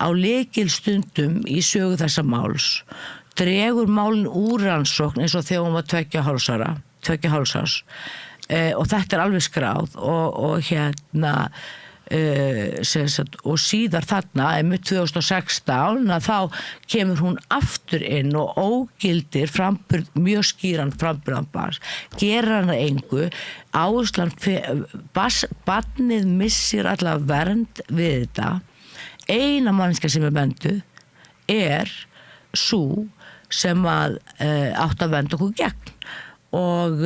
á lykilstundum í sögu þessa máls, dregur málin úr rannsókn eins og þegar hún var 2 hálfs og þetta er alveg skráð og hérna og síðar þarna með 2016 að þá kemur hún aftur inn og ógildir mjög skýran framburðanbars, gerir hann að engu, áherslan barnið missir alla vernd við þetta. Eina manneskja sem vernduð sú sem að átt að vernda okkur gegn og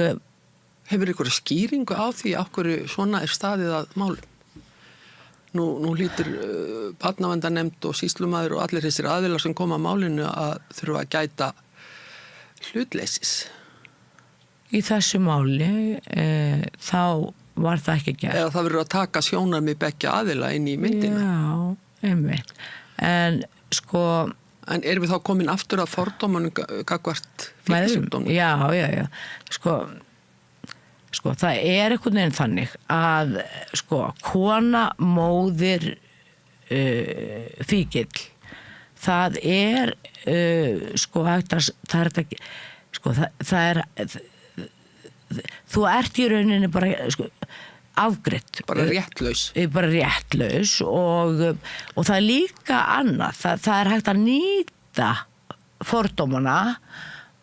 hefur ykkur skýringu á því af hverju svona staðið að málum? Nú hlýtur barnaverndarnefnd og sýslumaður og allir þessir aðilar sem koma að málinu að þurfa að gæta hlutleysis. Í þessu máli þá var það ekki gert. Eða það verður að taka sjónarmið beggja aðila inn í myndina. Já, einmitt. En erum við þá komin aftur að fordómanum gagnvart fíknisjúkdómnum? Já. Það er einhvern veginn þannig að kona, móðir, fíkill, það er þú ert í rauninni bara afgreitt. Bara réttlaus. Bara réttlaus og það er líka annað. Það er hægt að nýta fordómana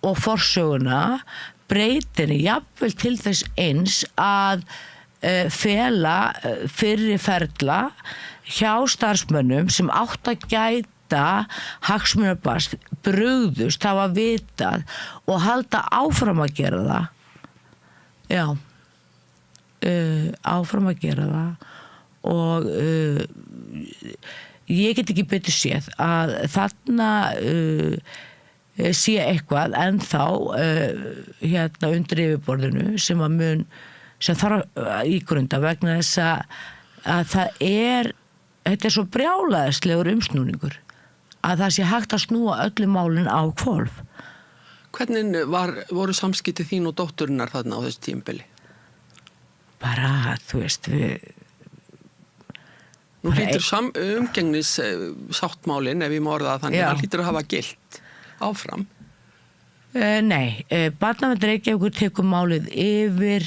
og forsöguna breytinni jafnvel til þess eins að fela fyrri ferla hjá starfsmönnum sem átt að gæta hagsmunarbarns, brugðust, hafa vitað og halda áfram að gera það. Já, áfram að gera það og ég get ekki betur séð að þarna sé eitthvað ennþá undir yfirborðinu sem þarf að ígrunda vegna þess að þetta er svo brjálæðislegur umsnúningur að það sé hægt að snúa öllum málin á hvolf. Hvernig voru samskipti þín og dótturinnar þarna á þessu tímabili? Bara, þú veist, Nú hlýtur umgengnis sáttmálin, ef ég má orða það þannig, það hlýtur að hafa gilt áfram? Nei, Barnavernd Reykjavíkur tekur málið yfir,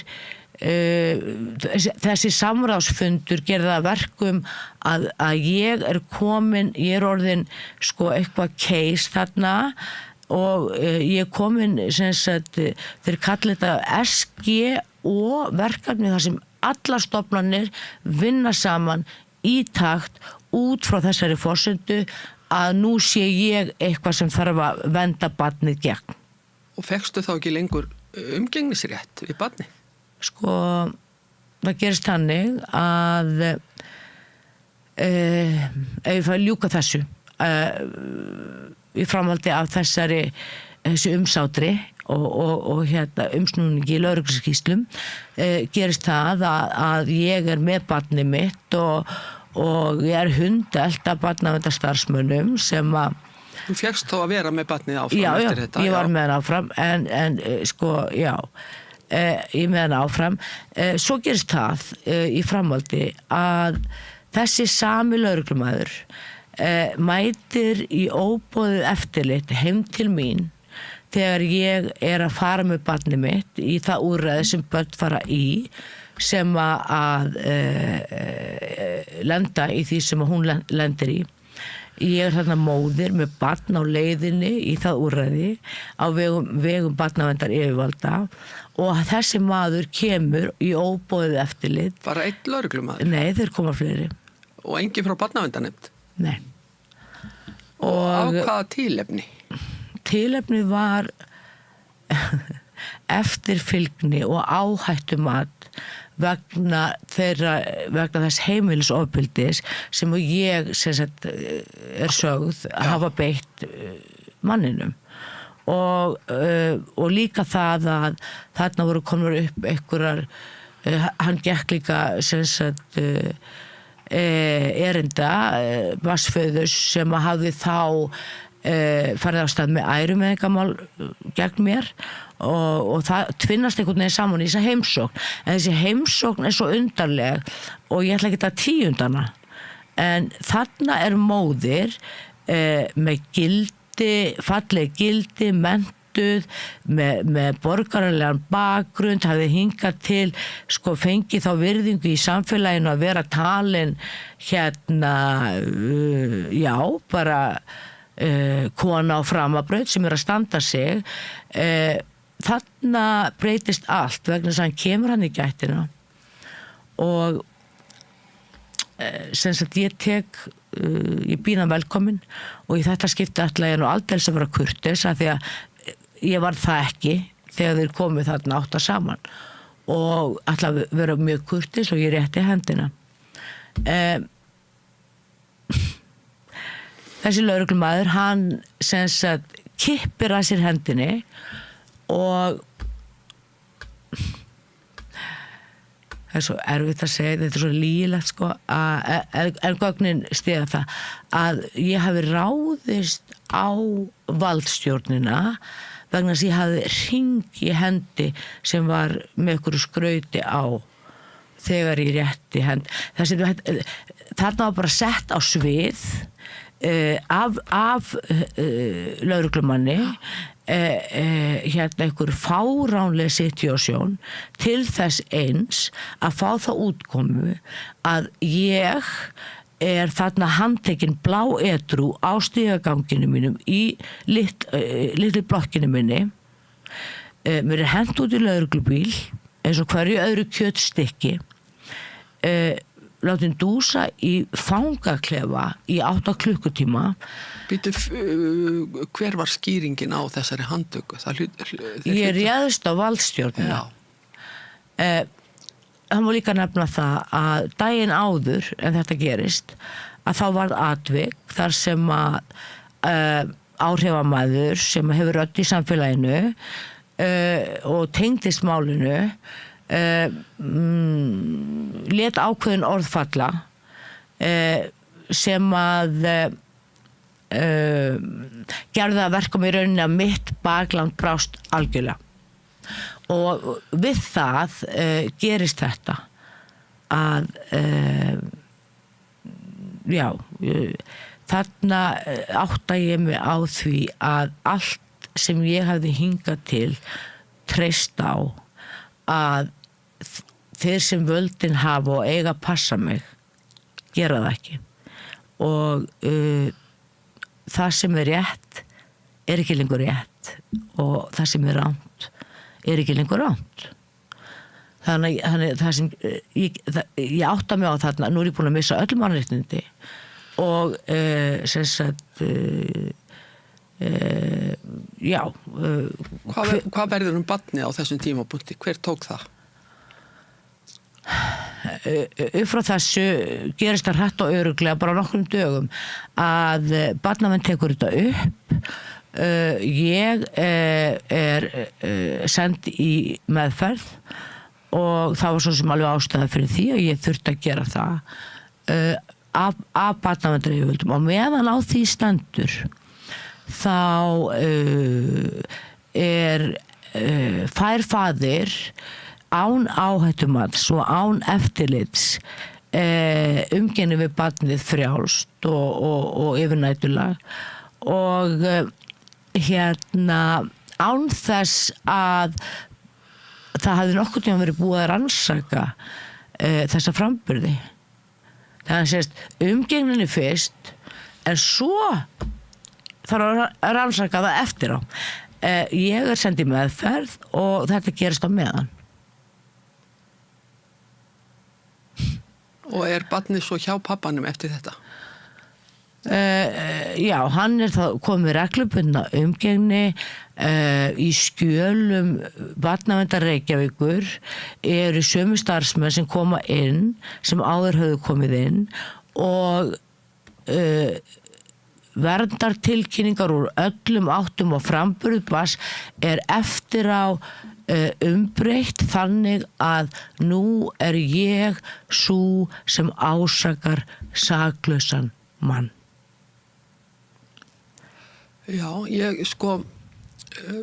þessi samráðsfundur gerða verkum að ég er orðin eitthvað case þarna og ég komin þeir kalli þetta SG og verkefni þar sem allar stofnanir vinna saman í takt út frá þessari forsendu að nú sé ég eitthvað sem þarf að venda barnið gegn. Og fékkstu þá ekki lengur umgengnisrétt við barnið? Það gerist þannig að ef ég fæ ljúka þessu í framhaldi af þessu umsátri og umsnúningi í lögregluskýrslum gerist það að ég er með barnið mitt og ég er hundelt af barnaverndarstarfsmönnum sem að Þú fékkst þó að vera með barnið áfram eftir þetta? Já, ég var með hann áfram ég með hann áfram svo gerist það í framhaldi að þessi sami lögreglumaður mætir í óboðið eftirlit heim til mín þegar ég er að fara með barnið mitt í það úrræði sem börn fara í sem að lenda í því sem hún lendir í. Ég er þarna móðir með barn á leiðinni í það úrræði á vegum barnaverndar yfirvalda og þessi maður kemur í óboðið eftirlit. Bara einn lögreglumaður? Nei, þeir koma fleiri. Og enginn frá barnaverndarnefnd? Nei. Og á hvaða tilefni? Tilefni var eftirfylgni og áhættumat vegna þess heimilisofbeldis sem ég er sögð að hafa beitt manninum og líka það að þarna voru komur upp einhverjar hann gekk líka erinda barnsföðurs sem að hafði þá farið á stað með ærumeiðingamál gegn mér og það tvinnast einhvern veginn saman í þessa heimsókn, en þessi heimsókn svo undarleg og ég ætla ekki að tíundana, en þarna móðir með gildi, falleg gildi, mentuð, með borgaralegan bakgrund, hafði hingað til, sko, fengið þá virðingu í samfélaginu að vera talin já, bara kona á framabraut sem að standa sig. Þarna breytist allt vegna þess að hann kemur hann í gættina og sem sagt ég býð hann velkomin og í þetta skipti ætla ég nú aldeilis að vera kurteis af því að ég var það ekki þegar þeir komið þarna 8 saman og ætla að vera mjög kurteis og ég rétti hendina. Þessi lögreglumaður, hann sem sagt kippir að sér hendinni og það svo erfitt að segja, þetta svo lýgilegt sko, en gögnin stiga það að ég hafi ráðist á valdstjórnina vegna þess að ég hafi hring í hendi sem var með einhverju skrauti á þegar ég rétti hend. Þarna var bara sett á svið af lögreglumanni einhver fáránleg situasjón til þess eins að fá það útkomu að ég þarna handtekinn blá edrú á stigaganginu mínum í litlu blokkinu minni. Mér hent út í lögreglubíl eins og hverju öðru kjötstykki, látin dúsa í fangaklefa í 8 klukkutíma. Býtu, hver var skýringin á þessari handtöku? Ég réðst á valdstjórnina. Það má líka nefna það að daginn áður en þetta gerist, að þá varð atvik þar sem að áhrifamaður sem hefur rödd í samfélaginu og tengdist málinu lét ákveðin orðfalla sem að gerði það verkum í rauninni að mitt bakland brást algjörlega og við það gerist þetta að þarna átta ég mig á því að allt sem ég hafði hingað til treyst á að þeir sem völdin hafa og eiga að passa mig gera það ekki og það sem rétt ekki lengur rétt og það sem rangt ekki lengur rangt. Þannig það sem ég átta mig á þarna, nú ég búin að missa öll mannréttindi og sem sagt Hvað verður barnið á þessum tímapunkti? Hver tók það? Upp frá þessu gerist það hratt og örugglega bara nokkrum dögum að barnamenn tekur þetta upp. Ég send í meðferð og það var svo sem alveg ástæða fyrir því og ég þurfti að gera það af barnaverndaryfirvöldum og meðan á því stendur þá fær faðir án áhættumats og án eftirlits umgengni við barnið frjálst og yfirnætulag og án þess að það hafði nokkuð tíma verið búið að rannsaka þessa framburði. Þannig að sést umgengninni fyrst en svo þarf að rannsaka það eftir á. Ég sendið meðferð og þetta gerist á meðan. Og barnið svo hjá pappanum eftir þetta? Já, hann þá komið reglubundna umgengni í skjölum barnaverndar Reykjavíkur eru sömu starfsmenn sem koma inn sem áður höfðu komið inn og verndartilkynningar úr öllum áttum og framburð barns eftir á umbreytt þannig að nú ég sú sem ásakar saklausan mann. Já,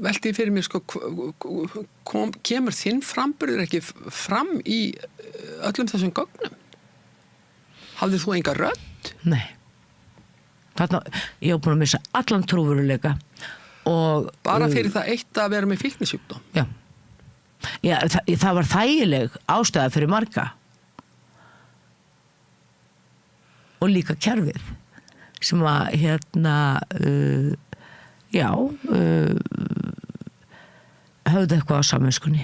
velti fyrir mér sko, kemur þinn framburður ekki fram í öllum þessum gögnum? Hafðir þú enga rödd? Nei. Þarna, ég hef búin að missa allan trúveruleika og... Bara fyrir það eitt að vera með fíknisjúkdóm? Já. Já, það var þægileg ástæða fyrir marga. Og líka kerfið sem að höfðu eitthvað á samvinskunni.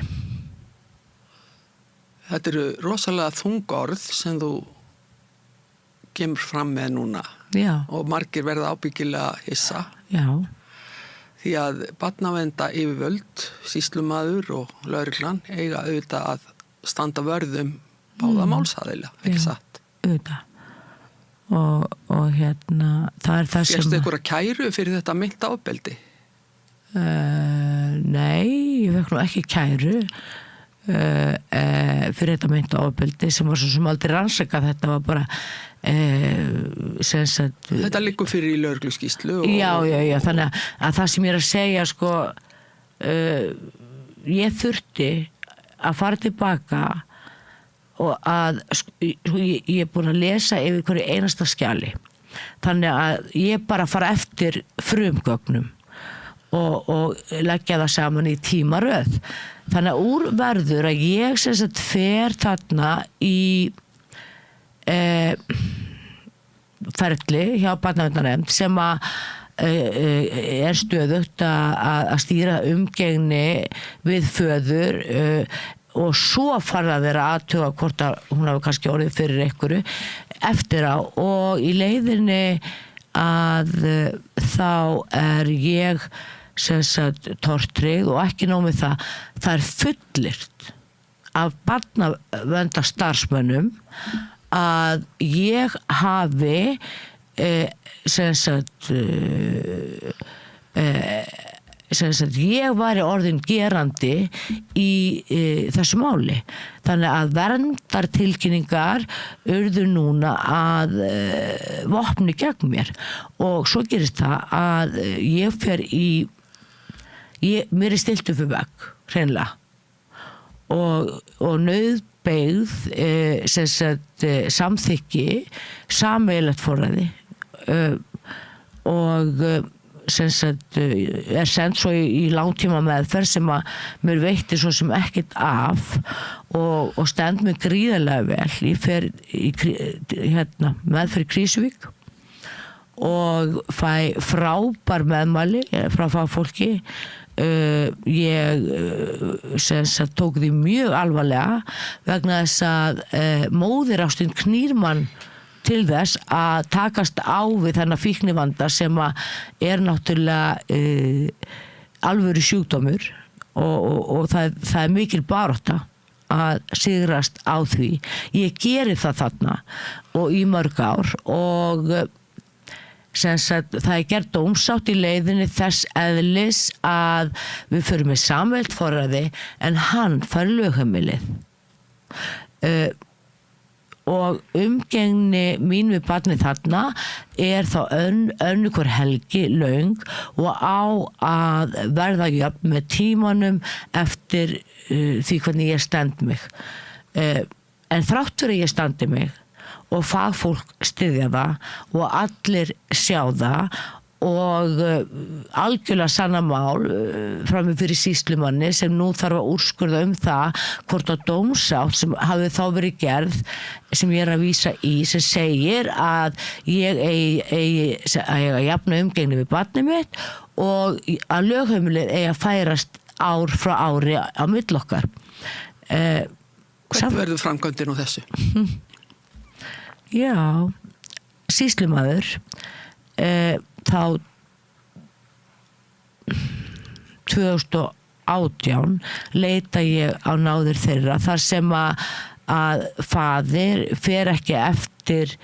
Þetta eru rosalega þung orð sem þú kemur fram með núna. Já. Og margir verða ábyggilega hissa. Já. Því að barnavernda yfirvöld, sýslumaður og lögreglan eiga auðvitað að standa vörðum báða málsaðila, ekki satt? Auðvitað. Og það er það sem... Férstu einhverja kæru fyrir þetta meinta ofbeldi? Nei, ég fekk nú ekki kæru fyrir þetta meinta ofbeldi sem var svo sem aldrei rannsakað. Þetta var bara Þetta liggur fyrir í lögregluskýrslu og... Já, þannig að það sem ég er að segja sko, ég þurfti að fara tilbaka og að ég er búin að lesa yfir hverju einasta skjali, þannig að ég bara fara eftir frumgögnum og leggja það saman í tímaröð, þannig að úr verður að ég sem sagt fer þarna í ferli hjá barnaverndarnefnd sem að er stöðugt að stýra umgengni við föður og svo farða þeirra aðtuga hvort að hún hafi kannski orðið fyrir einhverju eftir á, og í leiðinni að þá er ég sem sagt tortryggð og ekki nóg með það er fullyrt af barnaverndarstarfsmönnum að ég hafi sem sagt ég væri orðin gerandi í þessu máli, þannig að verndartilkynningar urðu núna að vopni gegn mér, og svo gerist það að ég fer mér er stilt upp við vegg hreinlega og nauðbeygð sem sagt samþykki sameiginlegt forræði og sem sagt er send svo í langtíma meðferð sem að mér veitti svo sem ekkert af og stend mig gríðarlega vel. Ég fer í meðferð í Krýsuvík og fæ frábær meðmæli frá fagfólki. Ég sem sagt tók því mjög alvarlega vegna þess að móðirástin knýr mann til þess að takast á við þennan fíknivanda sem er náttúrulega alvöru sjúkdómur og það er mikil barátta að sigrast á því. Ég geri það þarna og í mörg ár og sem sagt það er gert dómsátt í leiðinni þess eðlis að við förum með samveilt forræði en hann fær lögheimilið. Og umgengni mín við barnið þarna er þá önnur hver helgi löng og á að verða jöfn með tímanum eftir því hvernig ég stend mig. En þrátt fyrir ég standi mig og fagfólk styðja það og allir sjá það og algjörlega sanna mál frammi fyrir sýslumanni sem nú þarf að úrskurða það hvort að dómsátt sem hafi þá verið gerð sem ég er að vísa í sem segir að ég eigi að jafna umgengni við barnið mitt og að lögheimilið eigi að færast ár frá ári á milli okkar. Hvernig verður framkvæmdin á þessu? Já, sýslumaður þá 2018 leita ég á náðir þeirra þar sem að faðir fer ekki eftir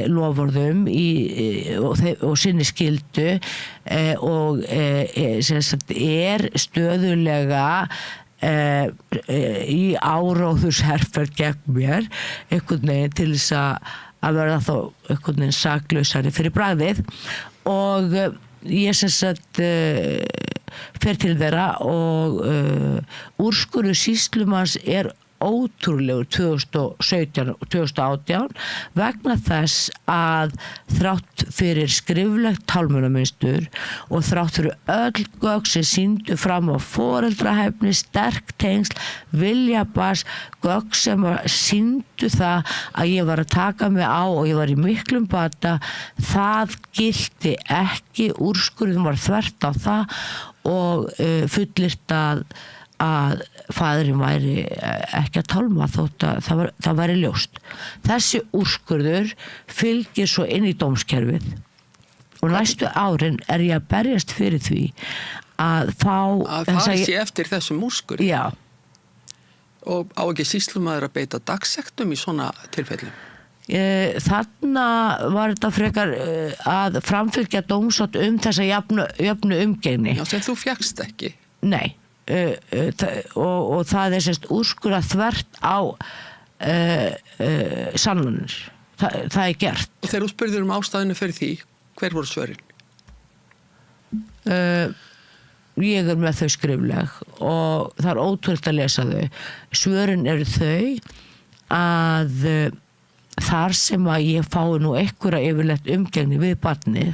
loforðum og sinni skyldu og sem sagt er stöðulega í áróðursherferð gegn mér einhvern veginn til þess að verða þá einhvern veginn saklausari fyrir bragðið og ég sem sagt fer til þeirra og úrskurður sýslumanns ótrúlegur 2017-2018 vegna þess að þrátt fyrir skriflegt talmeinamynstur og þrátt fyrir öll gögn sem sýndu fram á foreldrahæfni, sterk tengsl, vilja barns, gögn sem sýndu það að ég var að taka mig á og ég var í miklum bata, það gilti ekki, úrskurðum var þvert á það og fullyrt að faðurinn væri ekki að tálma þótt að það væri ljóst. Þessi úrskurður fylgir svo inn í dómskerfið og næstu árin ég að berjast fyrir því að fá... Að það sé eftir þessum úrskurði? Já. Og á ekki sýslumaður að beita dagsektum í svona tilfellum? Þarna var þetta frekar að framfylgja dómsótt þessa jöfnu umgengni. Já, sem þú fékkst ekki? Nei. Og það sérst úrskurða þvert á sannanir. Það gert. Og þegar þú spurðir ástæðinu fyrir því, hver voru svörin? Ég með þau skrifleg og það ótrúlegt að lesa þau. Svörin eru þau að þar sem að ég fái nú einhverja yfirleitt umgengni við barnið,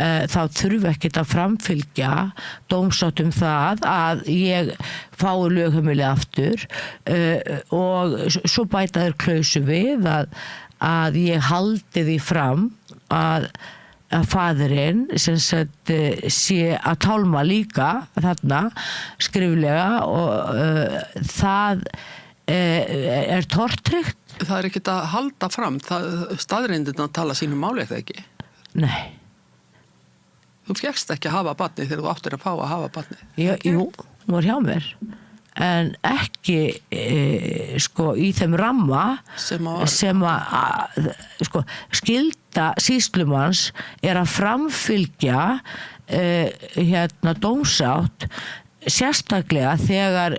þá þurfi ekkert að framfylgja dómsátt það að ég fái lögheimili aftur og svo bæta þeir klausu við að ég haldi því fram að faðirinn sem sagt sé að tálma líka þarna skriflega og það tortryggt. Það ekkert að halda fram, staðreyndirnar að tala sínu máli eða ekki? Nei. Þú fékkst ekki að hafa barnið þegar þú áttir að fá að hafa barnið? Jú, hún var hjá mér. En ekki í þeim ramma sem að skylda sýslumanns að framfylgja dómsátt sérstaklega þegar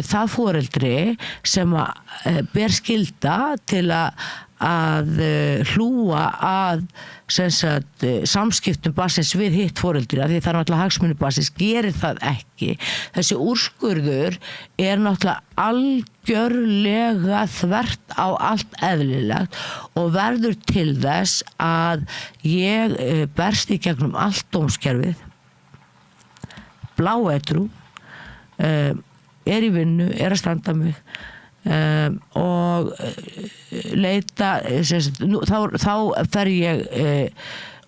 það foreldri sem ber skylda til að hlúa að samskiptum barnsins við hitt foreldri, af því það náttúrulega hagsmunir barnsins gerir það ekki. Þessi úrskurður náttúrulega algjörlega þvert á allt eðlilegt og verður til þess að ég berst í gegnum allt dómskerfið, bláedrú, í vinnu, að standa mig og leita þá fer ég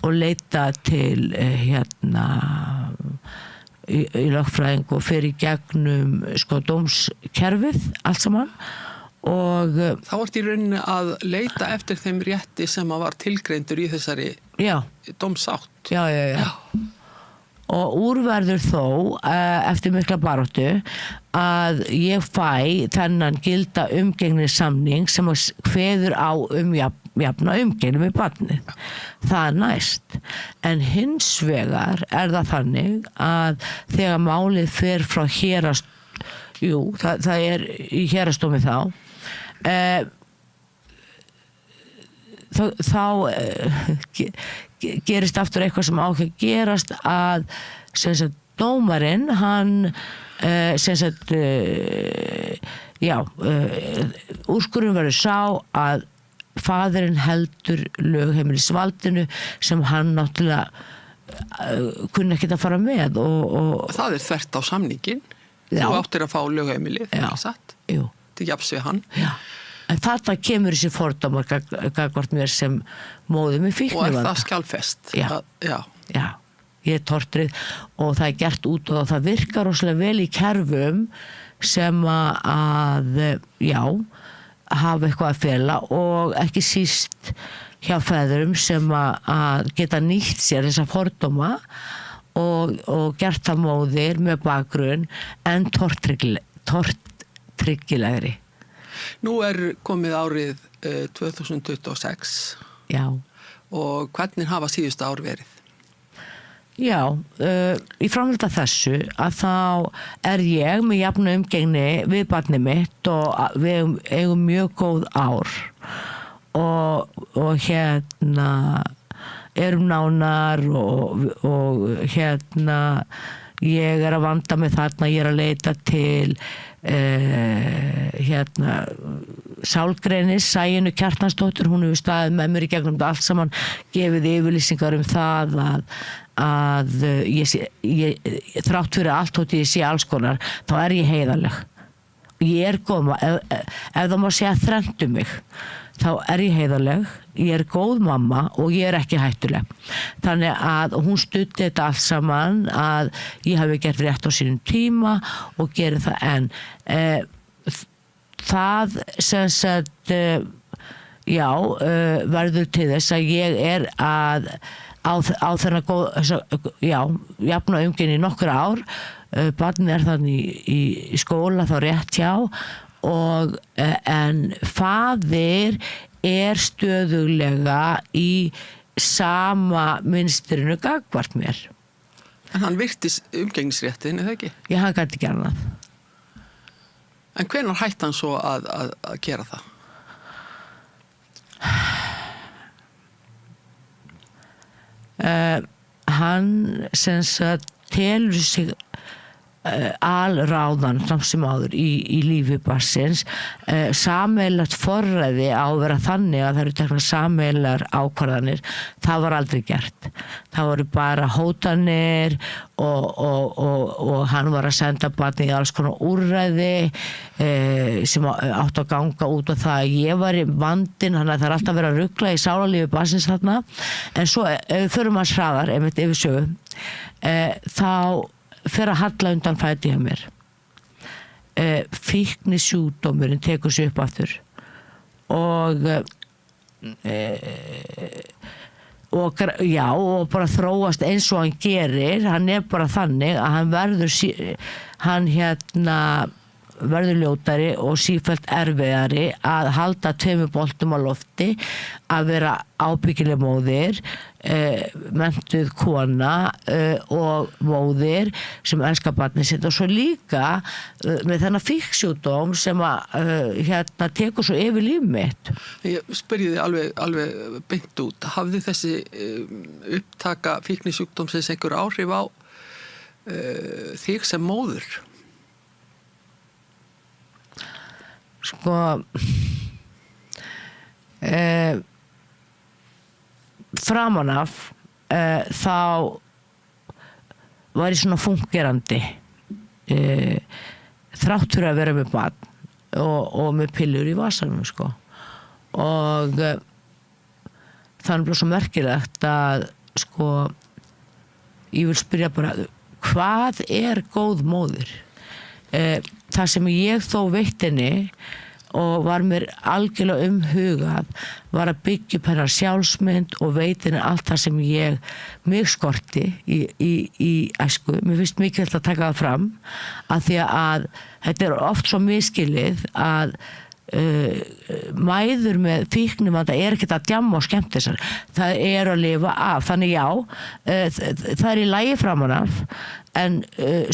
og leita til í lögfræðing og fer í gegnum dómskerfið allt saman og þá ert í rauninni að leita eftir þeim rétti sem var tilgreindur í þessari dómsátt. Já. Og úrverður þó eftir mikla baráttu að ég fæ þennan gilda umgengnissamning sem kveður á jafna umgengni með barnið. Það næst. En hins vegar það þannig að þegar málið fer frá það í hérastómi þá gerist aftur eitthvað sem á ekki að gerast að dómarinn hann úrskurðurinn verður sá að faðirinn heldur lögheimilisvaldinu sem hann náttúrulega kunni ekki að fara með og það þvert á samningin. Þú áttir að fá lögheimilið, satt? Jú. Til jafns við hann. Já. En þetta kemur þessi fordómar gagnvart mér sem móðir með fíknivanda. Og það skjálfest? Já, ég tortrið og það gert út og það virkar rosalega vel í kerfum sem að hafa eitthvað að fela og ekki síst hjá feðurum sem að geta nýtt sér þessa fordóma og gert það móðir með bakgrunn en tortryggilegri. Nú komið árið 2026. Já. Og hvernig hafa síðustu ár verið? Já, í framhaldi af þessu að þá ég með jafna umgengni við barnið mitt og við eigum mjög góð ár og erum nánar og ég að vanda mig þarna, ég að leita til sálgreinis, Sæunni Kjartansdóttur, hún hefur staðið með mér í gegnum þetta allt saman, gefið yfirlýsingar það að ég þrátt fyrir allt þótt ég sé alls konar, þá ég heiðarleg. Ég góð, ef það má segja þrennt mig, þá ég heiðarleg, ég góð mamma og ég ekki hættuleg. Þannig að hún studdi þetta allt saman, að ég hafi gert rétt á sínum tíma og gerir það enn. Það sem sagt, verður til þess að ég að á þennan góð, jafna umgengni í nokkur ár, barnið þannig í skóla þá rétt hjá, og en faðir stöðuglega í sama mynstrinu gagnvart mér. En hann virtis umgengnisréttin, það ekki? Já, hann gæti ekki annað. En hvenær hætti hann svo að gera það? Hann sem sagt telur sig alráðan samt sem áður í lífi barnsins, sameiginlegt forræði á að vera þannig að það eru teknar sameiginlegar ákvarðanir, það var aldrei gert. Það voru bara hótanir og hann var að senda barnið í alls konar úrræði sem átt að ganga út af það að ég var í vandinn, þannig að það alltaf verið að rugla í sálarlífi barnsins þarna. En svo förum að hraðar, einmitt yfir sögu, þá fer að halla undan fæti hjá mér. Fíknisjúkdómurinn tekur sig upp aftur og bara þróast eins og hann gerir. Hann bara þannig að hann verður ljótari og sífellt erfiðari að halda 2 boltum á lofti, að vera ábyggileg móðir, menntuð kona og móðir sem elskar barnið sitt, og svo líka með þennan fíksjúkdóm sem tekur svo yfir líf mitt. Ég spyrji þig alveg beint út, hafði þessi upptaka fíknisjúkdómsins einhver áhrif á þig sem móður? Sko framan af þá var ég svona fungerandi þrátt fyrir að vera með barn og með pillur í vasanum, sko. Og það bara svo merkilegt að, sko, ég vil spyrja bara, hvað góð móðir? Það sem ég þó veitt henni og var mér algjörlega umhugað var að byggja upp hennar sjálfsmynd og veit henni allt það sem mig skorti í æsku. Mér finnst mikilvægt að taka það fram, að því að þetta oft svo miskilið að mæður með fíknivanda ekkert að djamma og skemmta þessar, það að lifa af. Þannig það í lagi framan af, en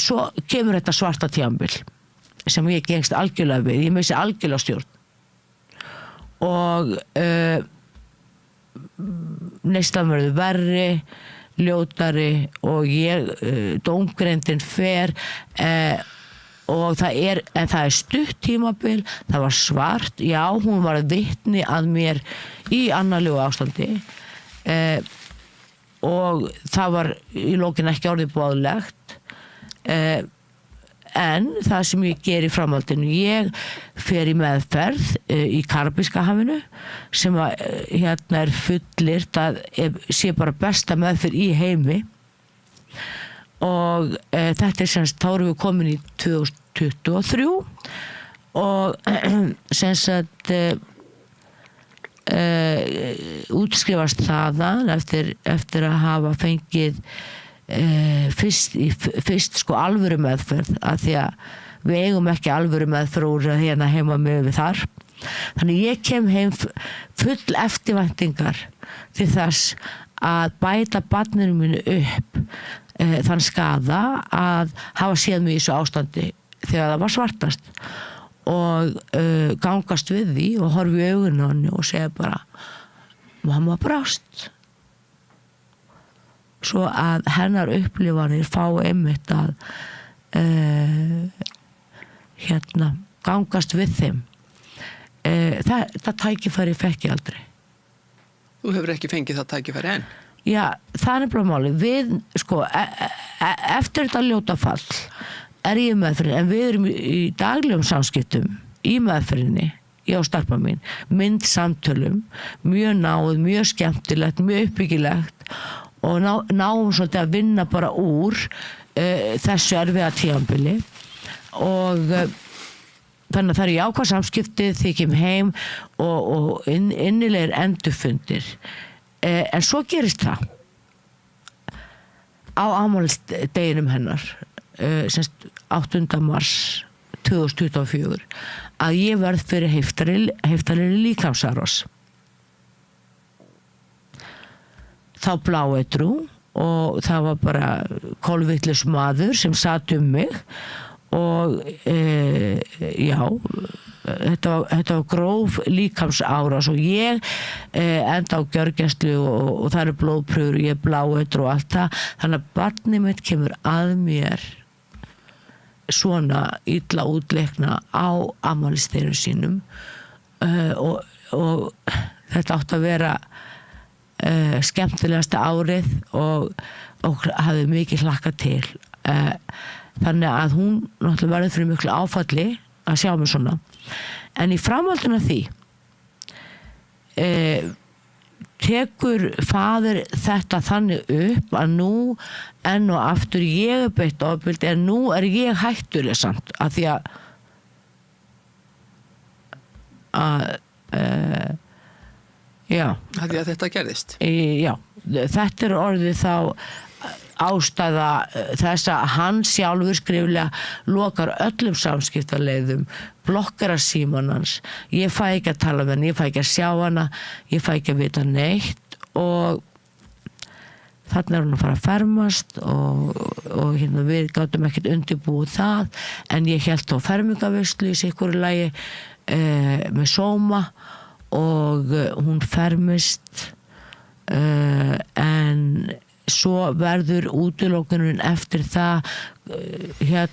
svo kemur þetta svarta tímabil sem ég gengst algjörlega við, ég missi algjörlega stjórn og neyslan verður verri, ljótari og dómgreindin fer og það stutt tímabil, það var svart, já, hún var vitni að mér í annarlegu ástandi og það var í lokin ekki orðið boðlegt, en það sem ég ger í framhaldinu, ég fer í meðferð í Karabíska hafinu sem fullyrt að sé bara besta meðferð í heimi, og þetta semst, þá erum við komin í 2023 og semst útskrifast þaðan eftir að hafa fengið fyrst sko alvöru meðferð, að því að við eigum ekki alvöru meðferð hérna heima með við þar. Þannig ég kem heim full eftirvæntingar til þess að bæta barninu mínu upp þann skaða að hafa séð mig í þessu ástandi þegar það var svartast, og gangast við því og horfi í augun á henni og segja bara, mamma brást. svo að hennar upplifanir fá einmitt að gangast við þeim. Það tækifæri fekk ég aldrei. Þú hefur ekki fengið það tækifæri enn? Já, það bara máli. Við, eftir þetta ljóta fall ég í meðferðinni, en við erum í daglegum samskiptum í meðferðinni, ég og stelpa mín, myndsamtölum, mjög náð, mjög skemmtilegt, mjög uppbyggilegt og náum svolítið að vinna bara úr þessu erfiða tímabili og þannig að það jákvæð samskipti þegar ég kem heim og innilegir endurfundir. En svo gerist það á afmælisdeginum hennar, 8. mars 2024, að ég verð fyrir heiftarlegri líkamsárás. Þá bláeitrú og það var bara kolvitlaus maður sem sat mig og þetta var gróf líkamsárás og ég enda á gjörgæslu og það eru blóðprufur og ég bláeitrú og allt það, þannig að barnið mitt kemur að mér svona illa útleikna á afmælisdeginum sínum og þetta átti að vera skemmtilegasta árið og hafði mikið hlakkað til. Þannig að hún náttúrulega verður fyrir miklu áfalli að sjá mig svona. En í framhaldinu af því tekur faðir þetta þannig upp að nú enn og aftur ég beitt ofbeldi, en nú ég hættuleg samt af því já. Af því að þetta gerðist? Já, þetta orðið þá ástæða þess að hann sjálfur skriflega lokar öllum samskiptaleiðum, blokkar að síman hans, ég fæ ekki að tala með hann, ég fæ ekki að sjá hana, ég fæ ekki að vita neitt og þarna hún að fara að fermast og við gátum ekkert undirbúið það, en ég hélt á fermingaveislu í sikkur lagi með sóma og hún fermist en svo verður útilokunin eftir það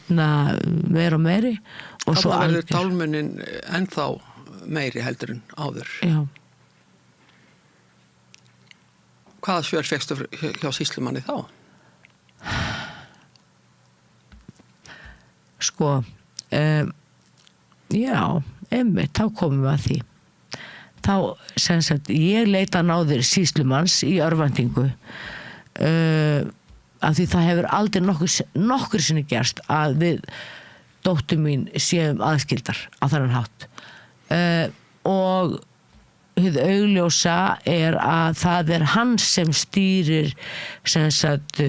meira og meiri og svo verður tálmunin ennþá meiri heldur en áður. Já. Hvaða svör fékkstu hjá sýslumanni þá? Já, einmitt, þá komum við að því. Þá, sem sagt, ég leita náðir sýslumanns í örvæntingu af því það hefur aldrei nokkur sinni gerst að við dóttur mín séum aðskildar á þennan hátt og hið augljósa að það hann sem stýrir sem sagt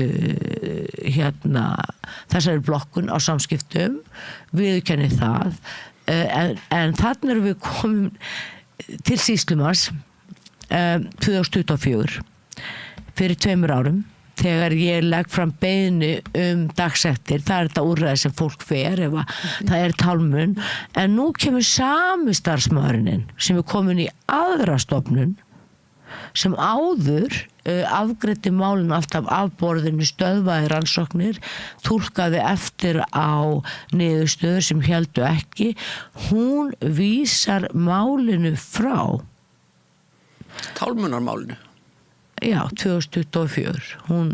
þessari blokkun á samskiptum, viðurkenni það en þannig erum við komin til sýslumanns 2024 fyrir 2 árum þegar ég legg fram beiðni dagsektir, það þetta úrræði sem fólk fer ef það tálmun, en nú kemur sami starfsmaðurinn sem komin í aðra stofnun sem áður afgreiddi málin alltaf af borðinu, stöðvaði rannsóknir, túlkaði eftir á niðurstöður sem héldu ekki, hún vísar málinu frá. Tálmunarmálinu? Já, 2024. Hún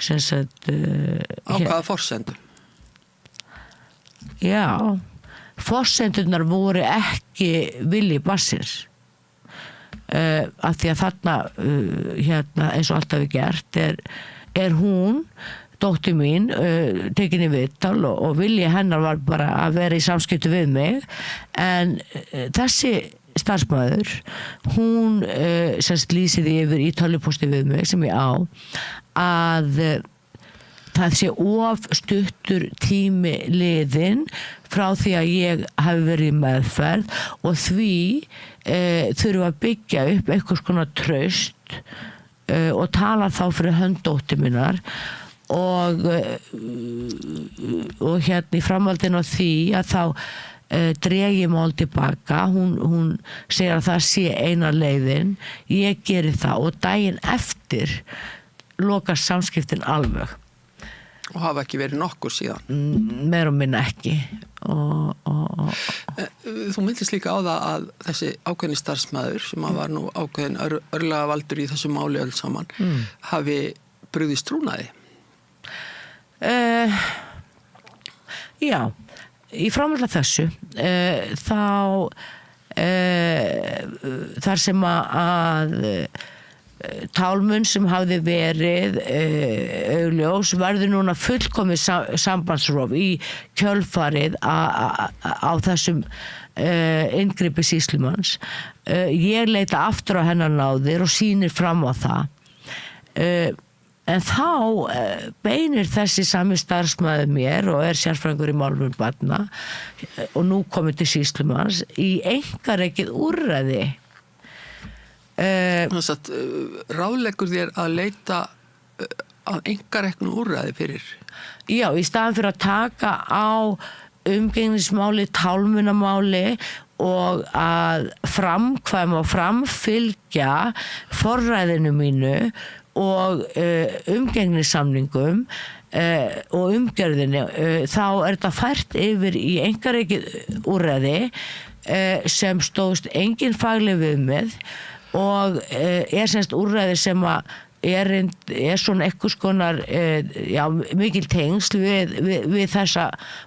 sem sagt á hvaða forsendu? Já, forsendurnar voru ekki vilji barnsins af því að þarna eins og alltaf við gert hún dóttir mín tekin í viðtal og vilji hennar var bara að vera í samskiptu við mig en þessi starfsmaður, hún semst lýsiði yfir í tölvupósti við mig sem ég á að það sé of stuttur tími liðinn frá því að ég hafi verið í meðferð og því þurfa að byggja upp einhvers konar traust og tala þá fyrir hönd dóttur minnar og í framhaldinu á því að þá dregi mál tilbaka, hún segir að það sé eina leiðin, ég geri það og daginn eftir loka samskiptin alveg. Og hafa ekki verið nokkur síðan? Meir og minna ekki. Þú myndist líka á það að þessi ákveðni starfsmæður sem var nú ákveðin örlagavaldur í þessu máli öll saman hafi brugðist trúnaði? Já, í framhaldi af þessu þá þar sem að tálmun sem hafði verið augljós verður núna fullkomið sambandsrof í kjölfarið á þessum inngripi sýslumanns. Ég leita aftur á hennar náðir og sýnir fram á það. En þá beinir þessi sami starfsmaður mér og sérfræðingur í málefnum barna og nú komið til sýslumanns í einkarekið úrræði. Ráðleggur þér að leita að einkareknu úrræði fyrir? Já, í staðan fyrir að taka á umgengnismáli, tálmunamáli og að framkvæma og framfylgja forræðinu mínu og umgengnissamningum og umgjörðinu, þá þetta fært yfir í einkarekið úrræði sem stóðst engin fagleg viðmið og semst úrræði sem að svona einhvers konar mikil tengsl við þessa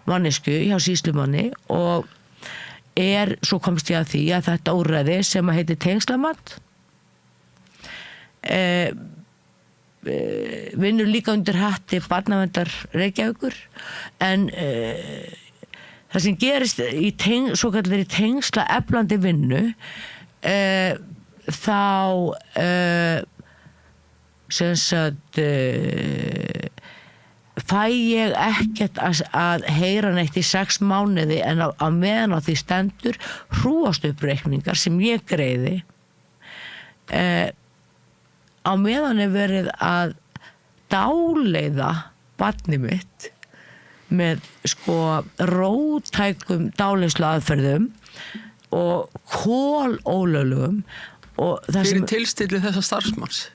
mannesku hjá sýslumanni og svo komst ég að því að þetta úrræði sem að heitir tengslamatt vinnur líka undir hatti Barnaverndar Reykjavíkur en það sem gerist í svo kallari tengsla eflandi vinnu þá sem sagt fæ ég ekkert að heyra neitt í 6 mánuði en á meðan á því stendur hrúgastuppreikningar sem ég greiði á meðan verið að dáleiða barnið mitt með róttækum dáleiðslu aðferðum og kólólöglegum Fyrir tilstilli þessa starfsmanns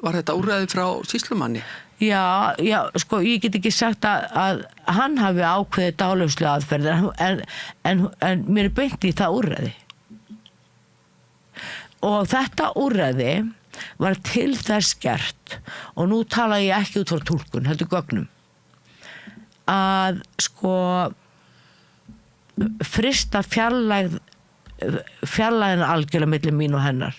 var þetta úrræði frá sýslumanni? Já, ég get ekki sagt að hann hafi ákveðið dáleiðslu aðferðir en mér beint í það úrræði og þetta úrræði var til þess gert og nú tala ég ekki út frá túlkun, heldur gögnum að frysta fjarlægðina algjörlega milli mín og hennar.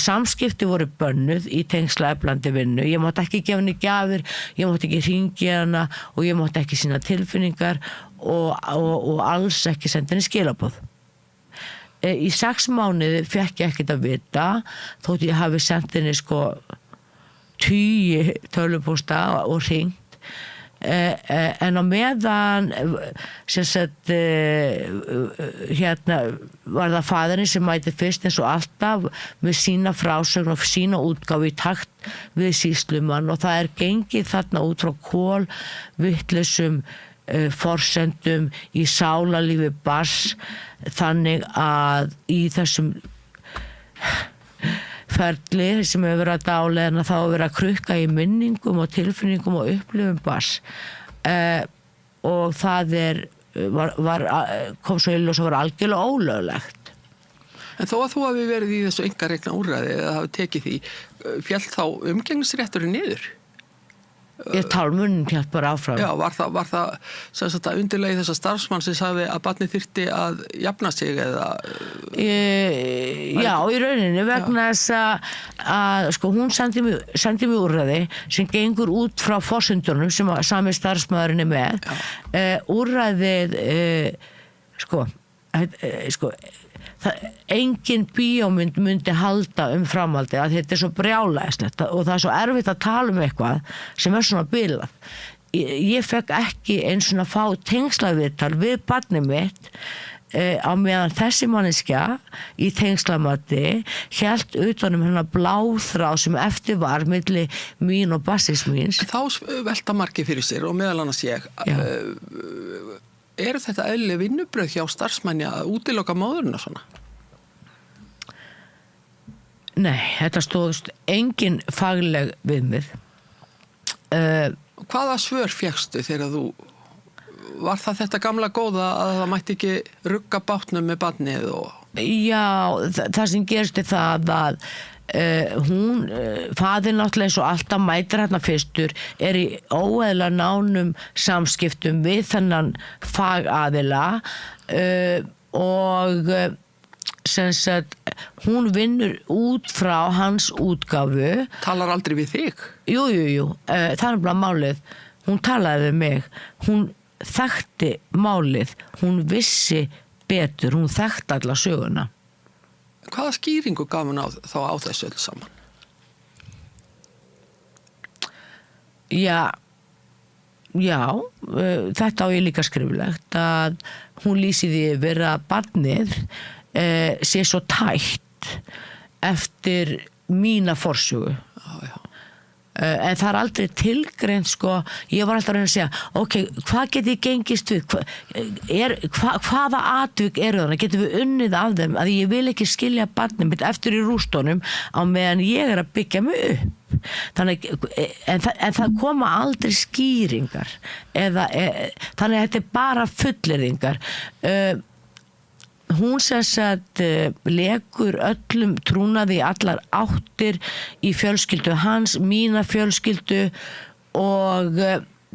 Samskipti voru bönnuð í tengsla eflandi vinnu. Ég mátti ekki gefa henni gjafir, ég mátti ekki hringja hana og ég mátti ekki sína tilfinningar og alls ekki senda henni skilaboð. Í 6 mánuði fekk ég ekkert að vita þótt ég hafi sendt henni 10 tölvupósta og hringt en á meðan sem sagt var það faðirinn sem mæti fyrst eins og alltaf með sína frásögn og sína útgáfu í takt við sýslumann og það gengið þarna út frá kolvitlausum forsendum í sálarlífi barns þannig að í þessum ferli sem hefur verið að dáleiða þá hefur verið að krukka í minningum og tilfinningum og upplifum barns og það kom svo í ljós og var algjörlega ólöglegt. En þó að þú hafi verið í þessu einkarekna úrræði eða hafi tekið því, féll þá umgengnisrétturinn niður? Tálmunin hélt bara áfram. Já, var það sem sagt að undirlegi þessa starfsmann sem sagði að barnið þyrfti að jafna sig eða? Já, í rauninni vegna þess að hún sendi mig úrræði sem gengur út frá forsendunum sem sami starfsmaðurinn með. Úrræðið engin bíómynd myndi halda framhaldi að þetta svo brjálæðislegt og það svo erfitt að tala eitthvað sem svona bilað. Ég fekk ekki eins og fá tengslaviðtal við barnið mitt á meðan þessi manneskja í tengslamati hélt utanum hennar bláþráð sem eftir var milli mín og bassins míns. Þá velta margir fyrir sér og meðal annars ég eru þetta eðlileg vinnubrögð hjá starfsmanni að útiloka móðurina svona? Nei, þetta stóðust engin fagleg viðmið. Hvaða svör fékkstu þegar þú, var það þetta gamla góða að það mætti ekki rugga bátnum með barnið og... Já, það sem gerist það að hún, faðir náttúrulega eins og alltaf mætir hérna fyrstur, í óeðla nánum samskiptum við þennan fagaðila og sem sagt, hún vinnur út frá hans útgáfu. Talar aldrei við þig? Jú, það er bara málið. Hún talaði við mig. Hún þekkti málið. Hún vissi betur. Hún þekkti alla söguna. Hvaða skýringu gaf hún þá á þessu öll saman? Já, þetta á ég líka skriflegt að hún lýsi því yfir að barnið sé svo tætt eftir mína forsögu. En það aldrei tilgreint sko, ég var alltaf að reyna að segja ok, hvað get ég gengist við hvaða atvik eru þarna, getum við unnið af þeim að ég vil ekki skilja barnið mitt eftir í rústunum á meðan ég að byggja mig upp. Þannig, en það koma aldrei skýringar þannig að þetta bara fullyrðingar. Hún sem sagt lekur öllum trúnaði í allar áttir í fjölskyldu hans, mína fjölskyldu og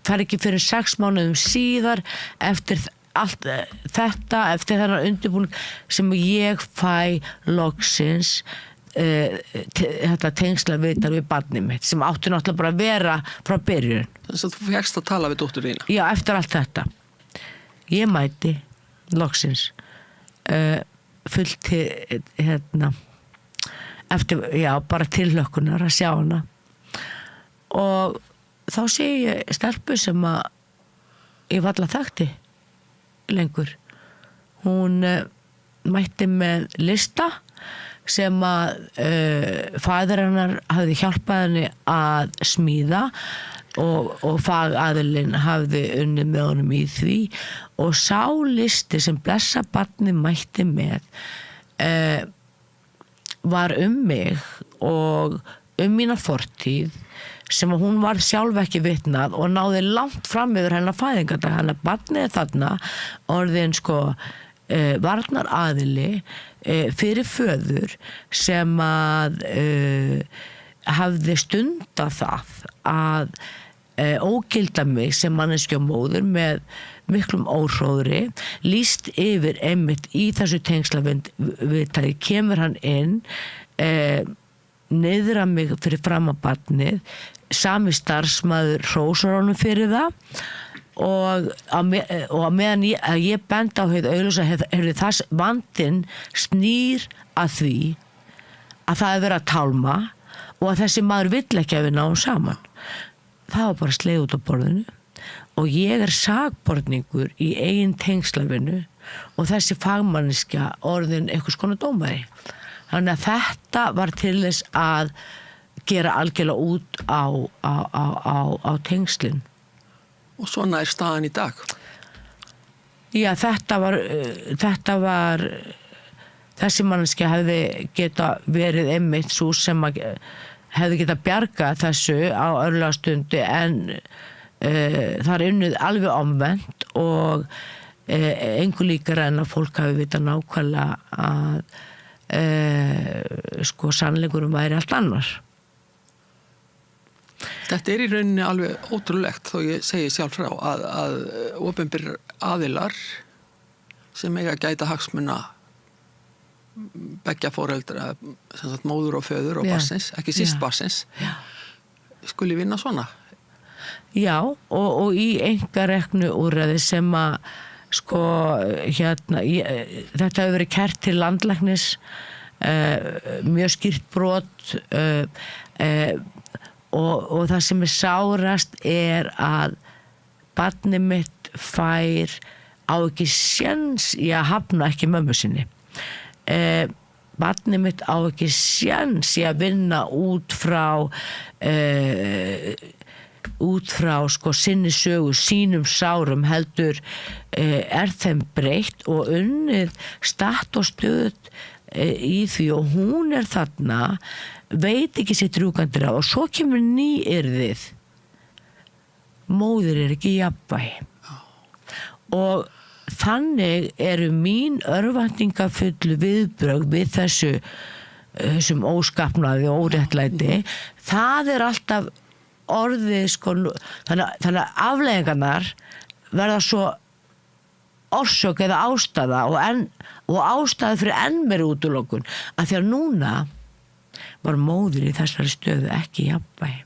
það ekki fyrir 6 mánuðum síðar eftir allt þetta, eftir þennan undirbúning sem ég fæ loksins þetta tengsla viðtal við barnið mitt sem átti náttúrulega bara að vera frá byrjun. Þannig að þú fékkst að tala við dóttur þína? Já, eftir allt þetta. Ég mæti loksins fullt eftir, bara tilhlökkunar að sjá hana og þá sé ég stelpu sem að ég varla þekkti lengur. Hún mætti með lista sem að faðir hennar hafði hjálpað henni að smíða og fagaðilinn hafði unnið með honum í því og sá listi sem blessa barnið mætti með var mig og mína fortíð sem að hún var sjálf ekki vitnað og náði langt fram yfir hennar fæðingardag. Hennar barnið þarna orðin sko varnar aðili fyrir föður sem að hafði stundað það að ógilda mig sem manneskja og móður með miklum óhróðri, lýst yfir einmitt í þessu tengslaviðtali kemur hann inn niðra mig fyrir fram að barnið, sami starfsmaður hrósar honum fyrir það og meðan ég benda á heið augljósa þess vandinn snýr að því að það verið að tálma og að þessi maður vill ekki að við náum saman. Það var bara sleið út á borðinu og ég sakborningur í eigin tengslafinu og þessi fagmanniska orðin einhvers konar dómari. Þannig að þetta var til þess að gera algjörlega út á tengslin. Og svona staðan í dag? Já, þetta var þessi manneski hefði geta verið einmitt svo sem að hefði geta bjargað þessu á örlagstundu en það unnið alveg omvend og engu líkara en að fólk hafi vita nákvæmlega að sko sannleikurum væri allt annar. Þetta í rauninni alveg ótrúlegt þó ég segi sjálf frá að opinberir aðilar sem eiga að gæta hagsmuna beggja foreldra, sem sagt móður og föður og barnsins, ekki síst barnsins, skuli vinna svona. Já, og í einkareknu úrræði sem að sko þetta hefur verið kært til landlæknis, mjög skýrt brot og það sem sárast að barnið mitt fær á ekki séns í að hafna ekki mömmu sinni. Barnið mitt á ekki séns í að vinna út frá sko sinni sögu, sínum sárum heldur þeim breytt og unnið statt og stöðut í því og hún þarna, veit ekki sitt rjúkandi ráð og svo kemur nýyrðið. Móðir ekki í jafnvægi. Og þannig eru mín örvæntingafullu viðbrögð við þessum óskapnaði og óréttlæti, það alltaf orðið sko, þannig að afleiðingarnar verða svo orsök eða ástæða og ástæða fyrir enn meiri útilokun, að því að núna var móðir í þessari stöðu ekki í jafnvægi.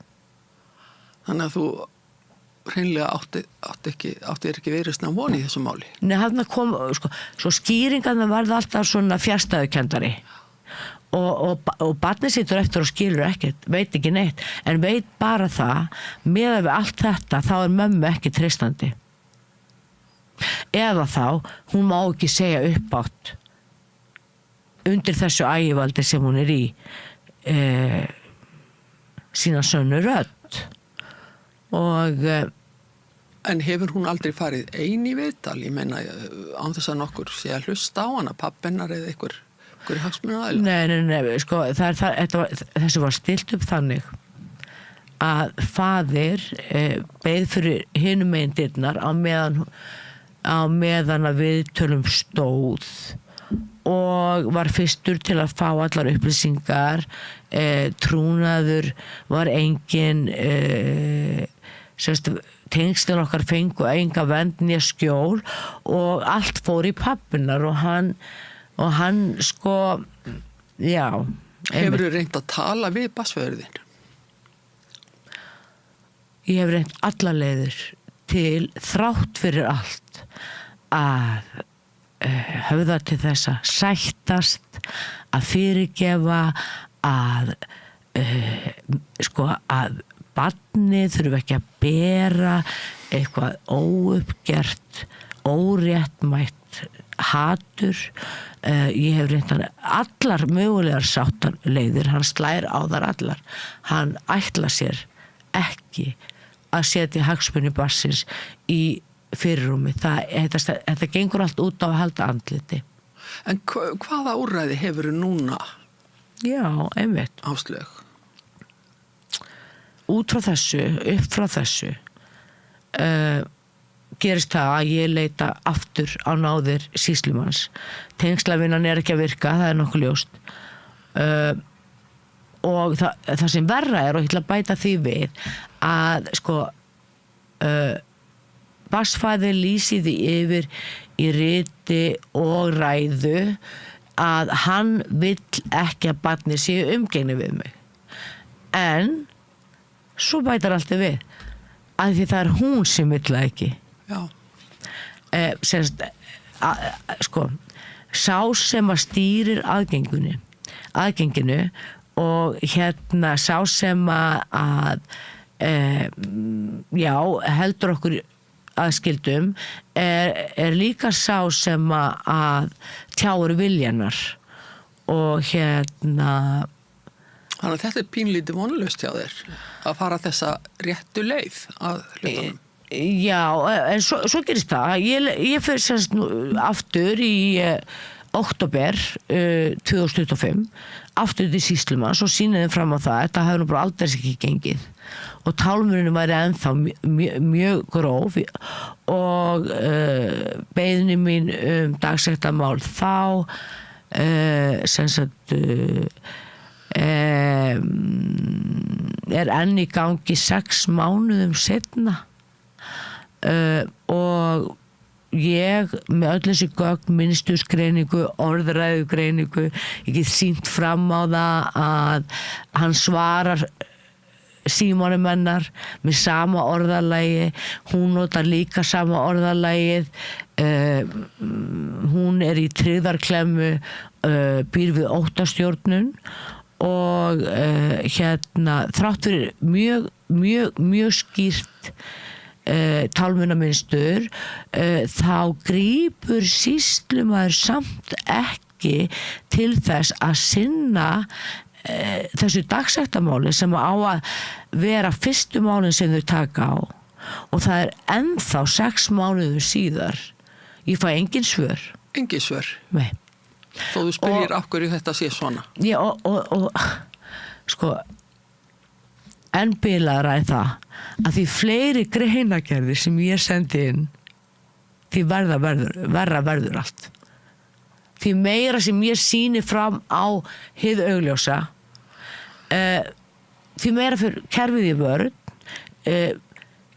Þannig að þú hreinlega átti ekki verið svona von í þessu máli. Nei, þarna kom, sko, svo skýringarna varð alltaf svona fjärstæðukendari og barnið situr eftir og skilur ekkert, veit ekki neitt, en veit bara það, meðan við allt þetta, þá mömmu ekki treystandi. Eða þá, hún má ekki segja uppátt undir þessu ægivaldi sem hún í sína sönnu rödd. Og en hefur hún aldrei farið ein í viðtal? Ég meina, án þess að nokkur sé að hlusta á hana, pabbennar eða einhver hagsmunaaðilar? Nei, sko, þessu var stilt upp þannig að faðir beið fyrir hinum megin dyrnar á meðan að viðtölum stóð og var fyrstur til að fá allar upplýsingar, trúnaður var engin, tengslin okkar fengu enga vernd né skjól og allt fór í pappinnar og hann sko, já. Hefur þú reynt að tala við barnsföður? Ég hef reynt alla leiðir til, þrátt fyrir allt, að höfða til þess að sættast, að fyrirgefa, að barnið þurfi ekki að bera eitthvað óuppgert, óréttmætt hatur. Ég hef reynt allar mögulegar sáttaleiðir, hann slær á þar allar. Hann ætla sér ekki að setja hagsmuni barnsins í fyrirrúmi. Þetta gengur allt út á að halda andliti. En hvaða úrræði hefur þú núna? Já, einmitt. Áslaug. Út frá þessu, upp frá þessu, gerist það að ég leita aftur á náðir sýslumanns. Tengslavinnan ekki að virka, það nokkuð ljóst. Og það sem verra og ég ætla að bæta því við, að sko, barnsfaðir lýsi því yfir í riti og ræðu að hann vill ekki að barnið séu umgengni við mig. En svo bætar alltaf við að því það hún sem vill það ekki. Já. Sko, sá sem að stýrir aðgenginu og sá sem að heldur okkur aðskildum líka sá sem að tjáur viljanar og Þannig að þetta pínlítið vonlaust hjá þér að fara þessa réttu leið að hlutunum. Já, en svo gerist það. Ég fyrir aftur í október 2025 aftur til sýslumanns og sýniði fram á það. Þetta hefur nú bara aldrei ekki gengið og tálmurinn væri ennþá mjög gróf og beiðni mín dagsektarmál þá enn í gangi 6 mánuðum seinna og ég með öll þessi gögn, minnistusgreiningu, orðræðugreiningu, ég get sýnt fram á það að hann svarar símanum hennar með sama orðalagi, hún notar líka sama orðalagið, hún í tryggðarklemmu, býr við óttastjórnun og þrátt fyrir mjög skýrt tálmunamynstur þá grípur sýslumaður samt ekki til þess að sinna þessu dagsektarmáli sem á að vera fyrstu málin sem þau taka á og það ennþá 6 mánuðum síðar ég fæ engin svör. Engin svör? Nei. Þó þú spyrir af hverju þetta sé svona. Já, og sko, enn bilaðra en það að því fleiri greinagerðir sem ég sendi inn, því verra verður allt. Því meira sem ég sýni fram á hið augljósa, því meira fyrir kerfið í vörn,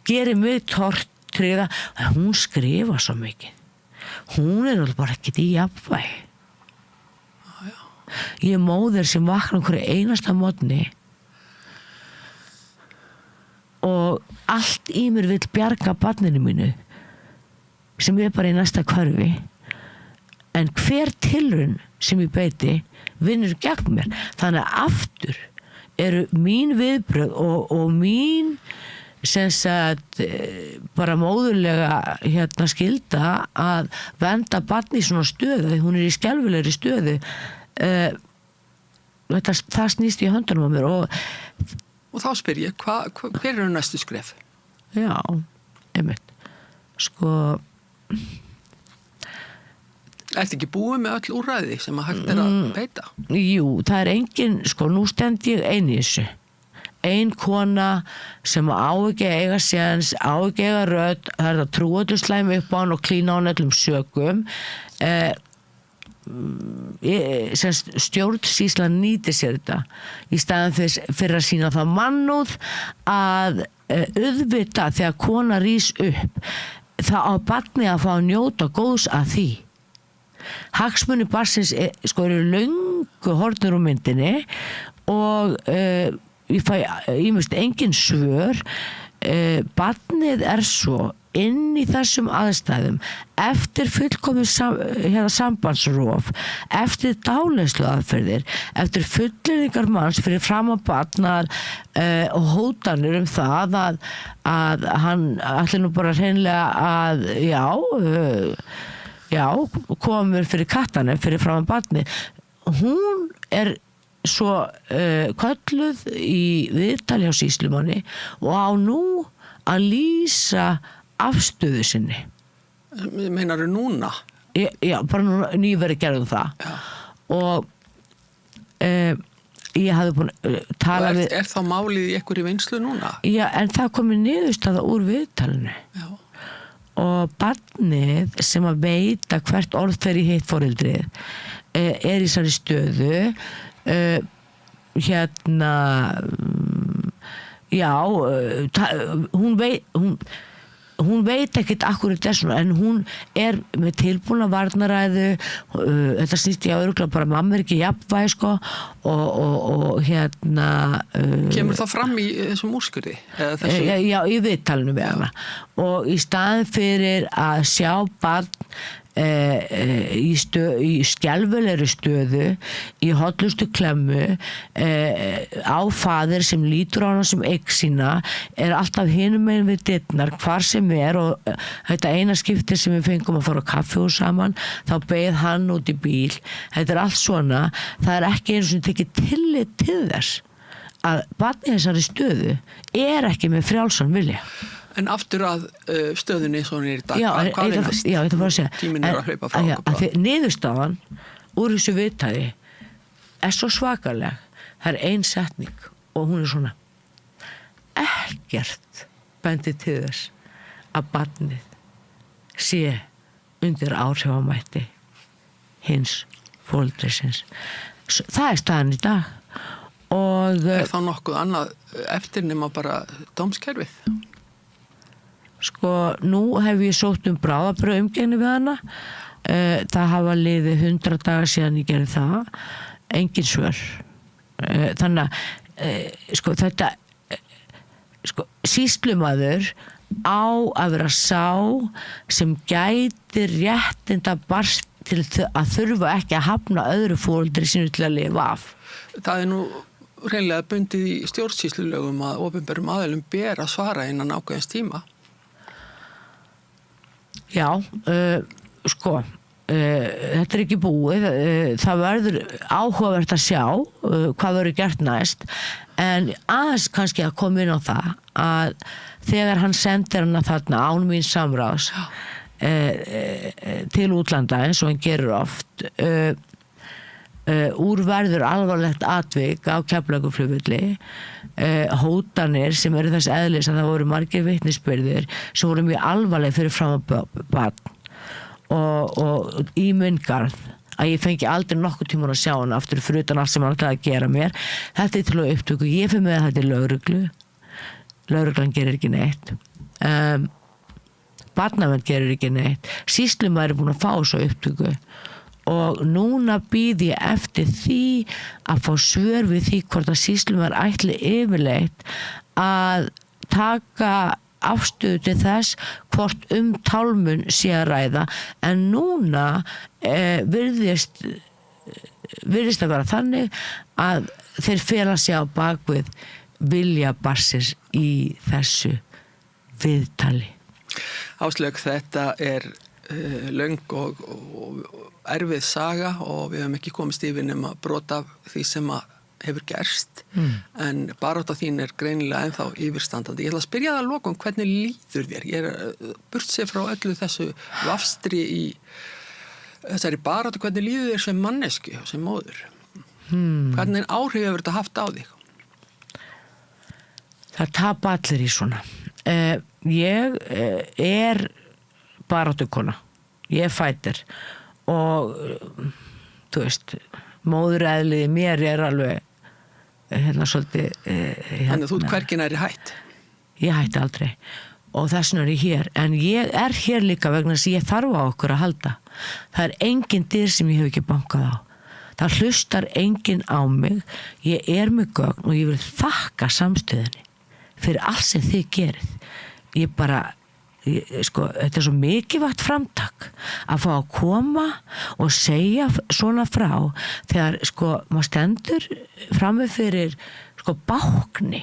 gerir mig tortryggða að hún skrifa svo mikið. Hún alveg bara ekkert í jafnvægi. Ég móðir sem vakna hverju einasta morgni og allt í mér vill bjarga barninu mínu sem bara í næsta hverfi, en hver tilraun sem ég beiti vinnur gegn mér. Þannig að aftur eru mín viðbrögð og mín sem sagt bara móðurlega skylda að vernda barni í svona stöðu, því hún í skelfilegri stöðu. Það snýst í höndunum á mér og þá spyr ég, hver eru næstu skref? Já, einmitt. Sko Ertu ekki búið með öll úrræði sem að hægt að beita? Jú, það engin, sko, nú stend ég ein í þessu. Ein kona sem á ekki að eiga séns, á ekki að eiga rödd, það að trúa til slæmi upp á hann og klína á hann öllum sökum. Stjórnsýslan nýtir sér þetta í staðan fyrir að sýna það mannúð að auðvita þegar kona rís upp það á barni að fá að njóta góðs að því. Hagsmunir barnsins sko eru löngu horfnir úr myndinni og ég fæ ýmist engin svör. Barnið svo inn í þessum aðstæðum eftir fullkomið sambandsrof, eftir dáleiðslu aðferðir, eftir fullyrðingar manns fyrir fram að barnar og hótanir það að hann ætli nú bara hreinlega að komur fyrir kattanum fyrir fram að barni. Hún svo kölluð í viðtali á sýslumanni og á nú að lýsa afstöðu sinni. Meinarðu núna? Já, bara núna nýverið gerðum það. Já. Og ég hafði búin að tala við... Er þá málið í einhverju vinnslu núna? Já, en það komið niðurstaða úr viðtalinu. Já. Og barnið sem að veita hvert orð fer í hitt foreldrið í þessari stöðu hún veit ekkert akkurat þessum, en hún með tilbúna varnaræðu, þetta snýst ég á örugglega bara mamma ekki jafnvægi sko og Kemur það fram í þessum úrskurði? Já, í viðtalinu við hana og í staðin fyrir að sjá barn í skelfilegri stöðu í hollustu klemmu á faðir sem lítur á hana sem eign sína, alltaf hinum megin við dyrnar hvar sem og þetta eina skipti sem við fengum að fara á kaffihús saman, þá beið hann út í bíl. Þetta allt svona, það ekki einu sem tekið tillit til þess að barnið þessari stöðu ekki með frjálsan vilja. En aftur að stöðunni svona í dag, hvað næst? Já, þetta var að segja. Tíminn að hlaupa frá okkur. Niðurstaðan úr þessu viðtali svo svakaleg. Það ein setning og hún svona. Ekkert bendi til þess að barnið sé undir áhrifamætti hins foreldrisins. Það staðan í dag. Og þá nokkuð annað eftir nema bara dómskerfið? Sko, nú hef ég sótt bráðabröð umgengni við hana. Það hafa liðið 100 dagar síðan ég gerði það. Engin svör. Þannig að sko, þetta sýslumaður á að vera sá sem gætir réttinda barns til að þurfa ekki að hafna öðru foreldri sínu til að lifa af. Það nú hreinlega bundið í stjórnsýslulögum að opinberum aðilum ber að svara innan ákveðins tíma. Já, þetta ekki búið, það verður áhugavert að sjá hvað verður gert næst, en aðeins kannski að koma inn á það að þegar hann sendir hana þarna án mín samráðs til útlanda eins og hann gerur oft, úrverður alvarlegt atvik á Keflavíkurflugvelli, hótanir sem eru þess eðlis að það voru margir vitnisburðir sem voru mjög alvarleg fyrir fram að barn og í munngarð að ég fengi aldrei nokkuð tíma að sjá hana aftur fyrir utan allt sem hann ætlaði að gera mér. Þetta til að upptöku, ég fyrir með þetta lögreglu, lögreglan gerir ekki neitt, barnavernd gerir ekki neitt, sýslumaður er búin að fá svo upptöku og núna býð ég eftir því að fá svör við því hvort að sýslumaður ætli yfirleitt að taka afstöðu til þess hvort tálmun sé að ræða, en núna virðist að vera þannig að þeir fela sig á bakvið vilja barnsins í þessu viðtali. Áslaug, þetta er löng og erfið saga og við hefum ekki komist yfir nema brot af því sem að hefur gerst, en barátta þín er greinilega ennþá yfirstandandi. Ég ætla að spyrja það að lokum, hvernig líður þér? Ég er burt sér frá öllu þessu vafstri í þessari baráttu, hvernig líður þér sem mannesku og sem móður? Hvernig áhrif hefur þetta haft á þig? Það tapa allir í svona. Ég er baráttukona, ég er fætir og þú veist, móðureðlið mér er alveg svolítið Þannig að þú ert hvergi nærri hætt? Ég hætti aldrei og þess vegna er ég hér, en ég er hér líka vegna þess að ég þarf á okkur að halda. Það er engin dyr sem ég hef ekki bankað á, það hlustar engin á mig, ég er með gögn og ég vil þakka samstöðinni fyrir allt sem þið gerið. Ég bara þetta er svo mikilvægt framtak að fá að koma og segja svona frá þegar maður stendur frammi fyrir bákni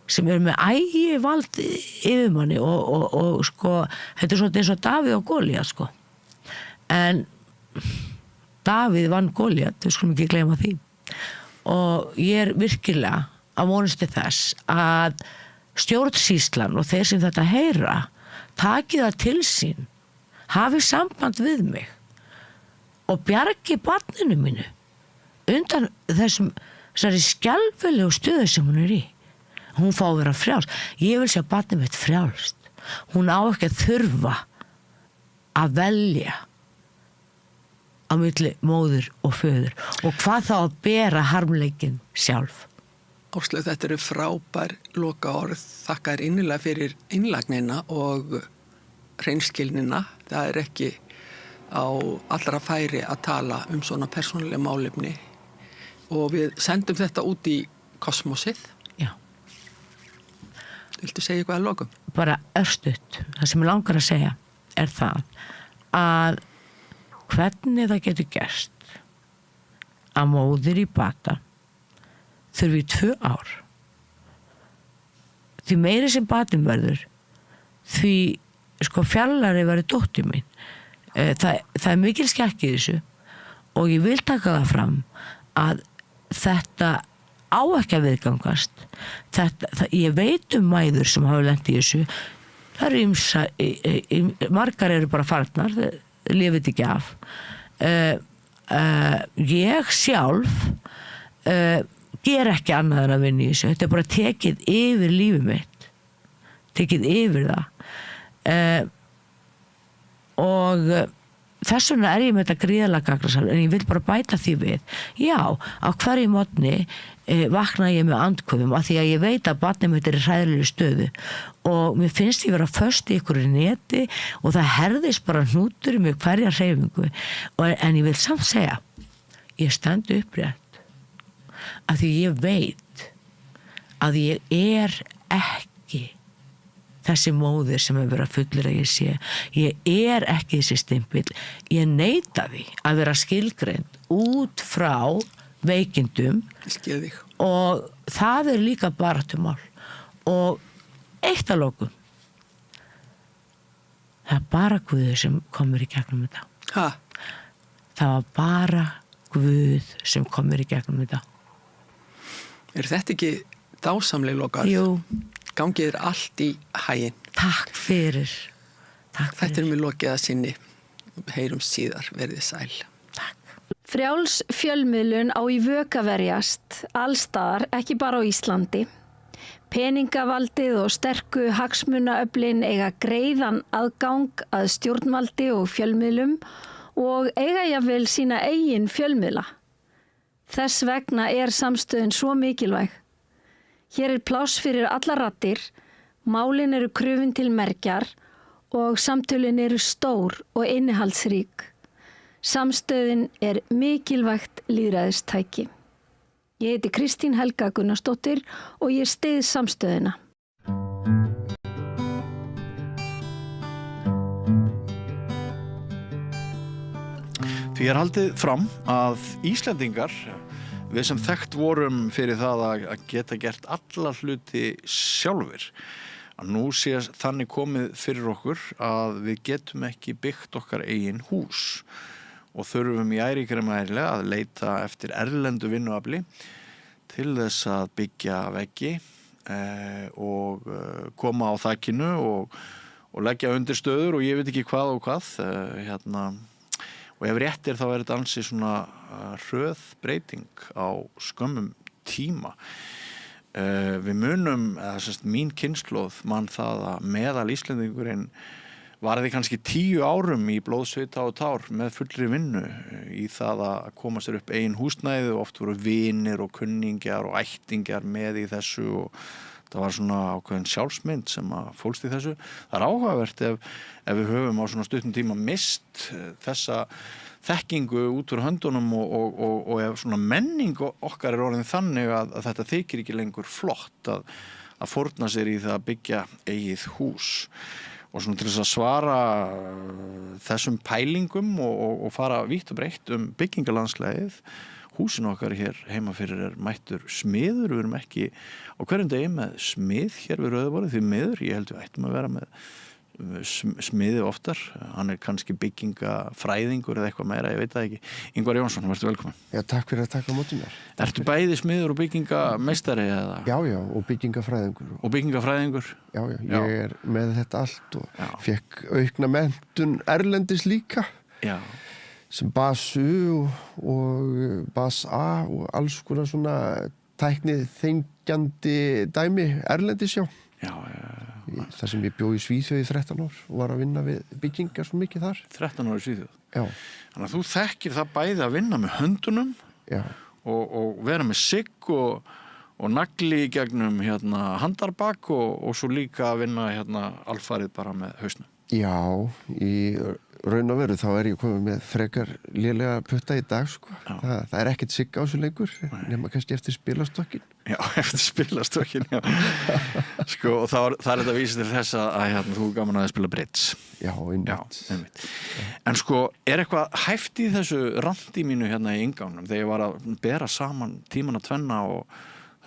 sem er með ægivald yfirmanni og þetta er svona eins og Davíð og Golíat en Davíð vann Golíat, við skulum ekki gleyma því, og ég er virkilega að vonast til þess að stjórnsýslan og þeir sem þetta heyra taki það til sín, hafi samband við mig og bjargi barninu mínu undan þessari skelfilegu stöðu sem hún er í. Hún fá að vera frjáls. Ég vil sjá barnið mitt frjálst. Hún á ekki að þurfa að velja á milli móður og föður og hvað þá að bera harmleikin sjálf. Áslaug, þetta eru frábær loka orð. Þakka þér innilega fyrir innlagnina og hreinskilnina. Það er ekki á allra færi að tala svona persónuleg málefni og við sendum þetta út í kosmosið. Já. Viltu segja eitthvað að lokum? Bara örstutt. Það sem ég langar að segja er það að hvernig það getur gerst að móðir í bata þurfi 2 ár. Því meiri sem batinn verður, því fjarlægari verður dóttir mín. Það er mikil skekk í þessu og ég vil taka það fram að þetta á ekki að viðgangast. Ég veit mæður sem hafa lent í þessu. Það eru margar eru bara farnar, lifið ekki af. Ég sjálf ger ekki annað en að vinna í þessu. Þetta er bara tekið yfir lífið mitt. Tekið yfir það. Og þess vegna er ég með þetta gríðarlega gagnasafn, en ég vil bara bæta því við. Já, á hverju morgni vakna ég með andköfum af því að ég veit að barnið mitt er í hræðilegri stöðu og mér finnst ég vera föst í ykkur neti og það herðist bara hnútur með hverja hreyfingu. En ég vil samt segja, ég stend upprétt að því ég veit að ég er ekki þessi móðir sem hefur verið að fullir að ég sé. Ég er ekki þessi stimpill. Ég neita því að vera skilgreind út frá veikindum og það er líka baráttumál. Og eitt að lokum, það er bara Guð sem komur í gegnum þetta. Ha? Það var bara Guð sem komur í gegnum þetta. Er þetta ekki dásamleg lokar? Jú. Gangið allt í haginn. Takk fyrir. Þetta er mér lokið að sinni. Heyrum síðar, verðið sæl. Takk. Frjáls fjölmiðlun á í vök að verjast allstaðar, ekki bara á Íslandi. Peningavaldið og sterku hagsmunaöflin eiga greiðan aðgang að stjórnvaldi og fjölmiðlum og eiga jafnvel sína eigin fjölmiðla. Þess vegna er samstöðin svo mikilvæg. Hér er pláss fyrir allar raddir, málin eru krufin til mergjar og samtölin eru stór og innihaldsrík. Samstöðin er mikilvægt lýðræðistæki. Ég heiti Kristín Helga Gunnarsdóttir og ég styð samstöðina. Því haldið fram að Íslendingar, við sem þekkt vorum fyrir það að geta gert alla hluti sjálfir, að nú sé þannig komið fyrir okkur að við getum ekki byggt okkar eigin hús og þurfum í æríkri mæli að leita eftir erlendu vinnuafli til þess að byggja veggi og koma á þakinu og leggja undir stöður og ég veit ekki hvað og hvað og ef rétt er þá er þetta ansi svona hröð breyting á skömmum tíma. Við munum, mín kynslóð mann það að meðal Íslendingurinn varði kannski 10 árum í blóð, svita og tár með fullri vinnu í það að koma sér upp eigin húsnæði og oft voru vinir og kunningjar og ættingjar með í þessu og það var svona ákveðin sjálfsmynd sem að fólst í þessu. Það er áhugavert ef við höfum á svona stuttum tíma mist þessa þekkingu út úr höndunum og ef svona menning okkar er orðin þannig að þetta þykir ekki lengur flott að fórna sér í það að byggja eigið hús. Og svona til þess að svara þessum pælingum og fara vítt og breytt byggingalandslægið, húsin okkar hér heima fyrir er mættur smiður, við erum ekki á hverjum degi með smið hér við Rauðaborðið, því miður, ég held við ættum að vera með smiði oftar, hann er kannski byggingafræðingur eða eitthvað meira, ég veit það ekki. Ingvar Jónsson, verður velkomin. Já, takk fyrir að taka á móti mér. Ertu bæði smiður og byggingameistari eða? Já, og byggingafræðingur. Og byggingafræðingur? Já, ég er með þetta allt og fekk aukna menntun erlendis líka. Já. Sem BAS-U og BAS-A og alls konar svona tæknið þengjandi dæmi erlendis, já. Þar sem ég bjó í Svíþjóð í 13 ár og var að vinna við byggingar svo mikið þar. 13 ár í Svíþjóð? Já. Þannig að þú þekkir það bæði að vinna með höndunum og vera með sigg og nagli í gegnum handarbak og svo líka að vinna alfarið bara með hausnum. Já, í raun og veru þá er ég komið með frekar lélega putta í dag, sko. Það er ekkert sigg á þessu lengur, nema kannski eftir spilastokkin. Já, eftir spilastokkin, já. Sko, og það er þetta að vísa til þess að þú er gaman að spila bridge. Já, einmitt. En sko, er eitthvað hæft í þessu randi mínu í inngangnum þegar ég var að bera saman tímana tvenna og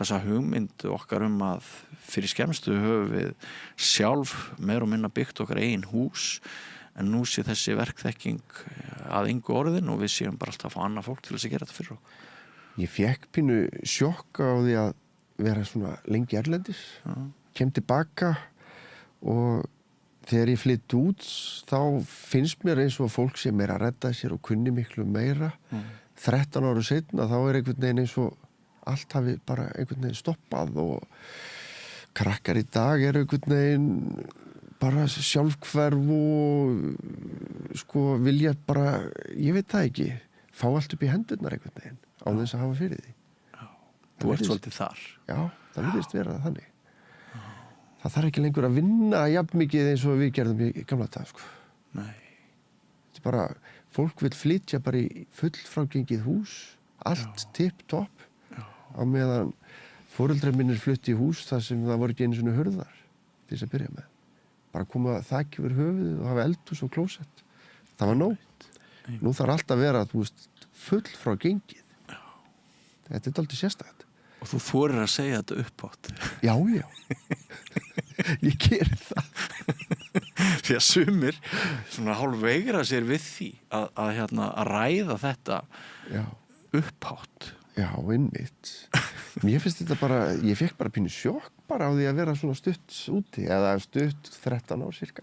þessa hugmynd okkar að fyrir skemmstu höfum við sjálf meir og minna byggt okkar eigin hús en nú sé þessi verkþekking að engu orðin og við séum bara alltaf að fá annað fólk til þess að gera þetta fyrir okkur. Ég fekk pínu sjokk á því að vera svona lengi erlendis, kem tilbaka og þegar ég flytt út þá finnst mér eins og fólk sem er að redda sér og kunni miklu meira. 13 ára seinna þá er einhvern veginn eins og allt hafi bara einhvern veginn stoppað og krakkar í dag er einhvern veginn bara sjálfhverf og sko vilja bara, ég veit það ekki, fá allt upp í hendurnar einhvern veginn á þess að hafa fyrir því. Þú ert svolítið þar. Já, það virðist vera þannig. Það þarf ekki lengur að vinna jafn mikið eins og við gerðum í gamla dag, sko. Nei. Þetta er bara, fólk vil flytja bara í fullfrágengið hús, allt tipp-topp, á meðan foreldrar mínir flutti í hús þar sem það voru ekki einu svona hurðar til þess að byrja með. Bara koma þak yfir höfuðið og hafa eldhús og klósett. Það var nóg. Nú þarf allt að vera, þú veist, fullfrágengið. Þetta er dálítið sérstakt. Og þú þorir að segja þetta uppátt. Já. Ég geri það. Því að sumir svona hálfveigra sér við því að ræða þetta uppátt. Já, einmitt. Mér finnst þetta bara, ég fekk bara pínu sjokk bara á því að vera svona stutt úti, eða stutt 13 ár cirka.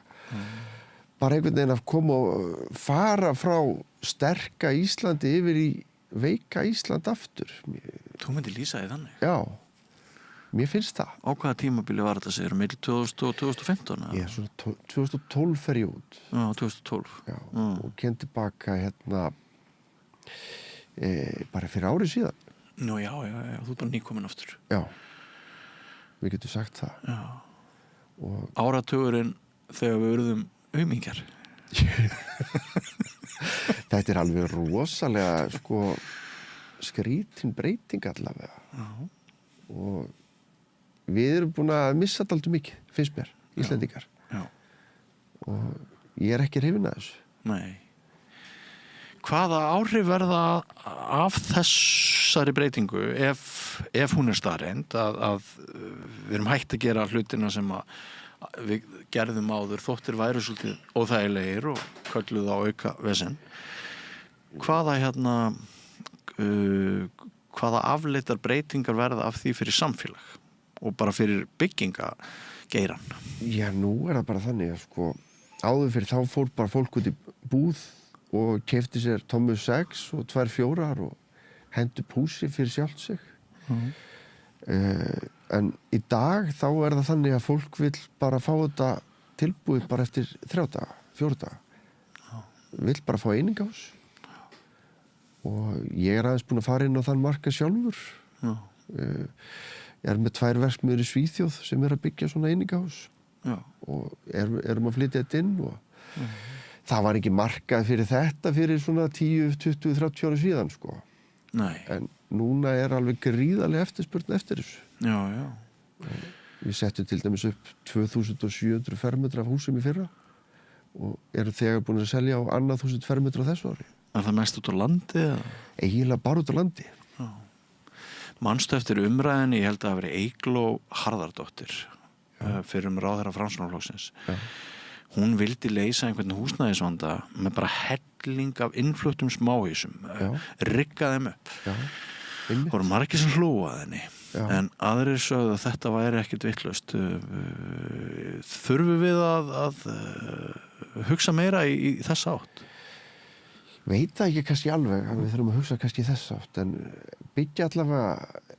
bara einhvern veginn að koma og fara frá sterka Íslandi yfir í veika Ísland aftur. Þú myndir lýsa því þannig? Já, mér finnst það. Á hvaða tímabili var þetta segir, milli 2000 og 2015? Já, svona 2012 fer ég út. Já, 2012. Já, og kem tilbaka bara fyrir árið síðan. Nú, já, þú bara nýkomin aftur. Já, við getum sagt það. Já. Og áratugurinn þegar við urðum aumingjar. Þetta alveg rosalega skrítin breyting allavega. Og við erum búin að missa þetta aldrei mikið, finnst mér, Íslendingar. Já. Og ég ekki hrifinn að þessu. Nei. Hvaða áhrif verða af þessari breytingu ef hún staðreynd að við erum hægt að gera hlutina sem við gerðum áður þóttir væru svolítið óþægilegir og kölluð á auka vesen. Hvaða afleitar breytingar verða af því fyrir samfélag og bara fyrir byggingageiran? Já, nú það bara þannig að áður fyrir þá fór bara fólk út í búð og keypti sér Thomas 6 og 2 4 og hendu húsi fyrir sjálft sig. En í dag þá það þannig að fólk vill bara fá þetta tilbúið bara eftir 3 daga, 4 daga. Vill bara fá einingahús. Og ég aðeins búin að fara inn á þann markað sjálfur. Ég með 2 verksmiðjur í Svíþjóð sem að byggja svona einingahús. Og erum að flytja þetta inn og það var ekki markað fyrir þetta fyrir svona 10, 20, 30 ára síðan Nei. En núna alveg gríðarlega eftirspurn eftir þessu. Já. Við settum til dæmis upp 2700 fermetra af húsum í fyrra og erum þegar búin að selja á 1000 fermetra á þessu ári. Það mest út á landi? Eiginlega bara út á landi. Já. Manstu eftir umræðinni, ég held að það veri Eygló Harðardóttir fyrir ráðherra Framsóknarflokksins. Hún vildi leysa einhvern húsnæðisvanda með bara helling af innfluttum smáhúsum, rigga þeim upp. Það voru margir sem hlúa þenni, en aðrir sögðu að þetta væri ekkert vitlaust. Þurfum við að hugsa meira í þessa átt? Veit það ekki kannski alveg að við þurfum að hugsa kannski í þessa átt, en byggja allavega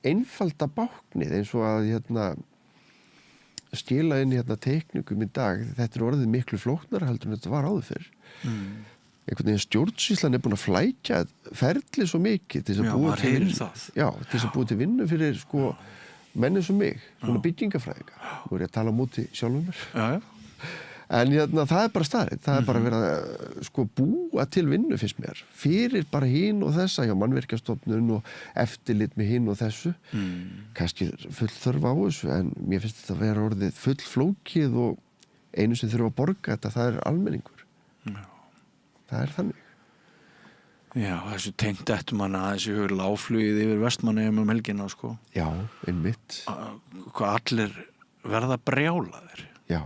einfalda báknið eins og að skila inn í teikningum í dag. Þetta orðið miklu flóknara heldur en þetta var áður fyrr. Einhvern veginn stjórnsýslan búin að flækja ferli svo mikið til þess að búa til vinnu. Já, til þess að búa til vinnu fyrir menni sem mig, svona byggingafræðinga. Nú ég að tala á móti sjálfum mér. En það bara staðreynd. Það bara verið að búa til vinnu finnst mér. Fyrir bara hinn og þessa hjá Mannvirkjastofnun og eftirlit með hinn og þessu. Kannski full þörf á þessu, en mér finnst þetta að vera orðið full flókið og einu sem þurfa að borga þetta, það almenningur. Það þannig. Já, þessu tengt eftir manna þessi hugur lágflugið yfir Vestmannaeyjum helgina, Já, einmitt. Hvað allir verða brjálaðir. Já.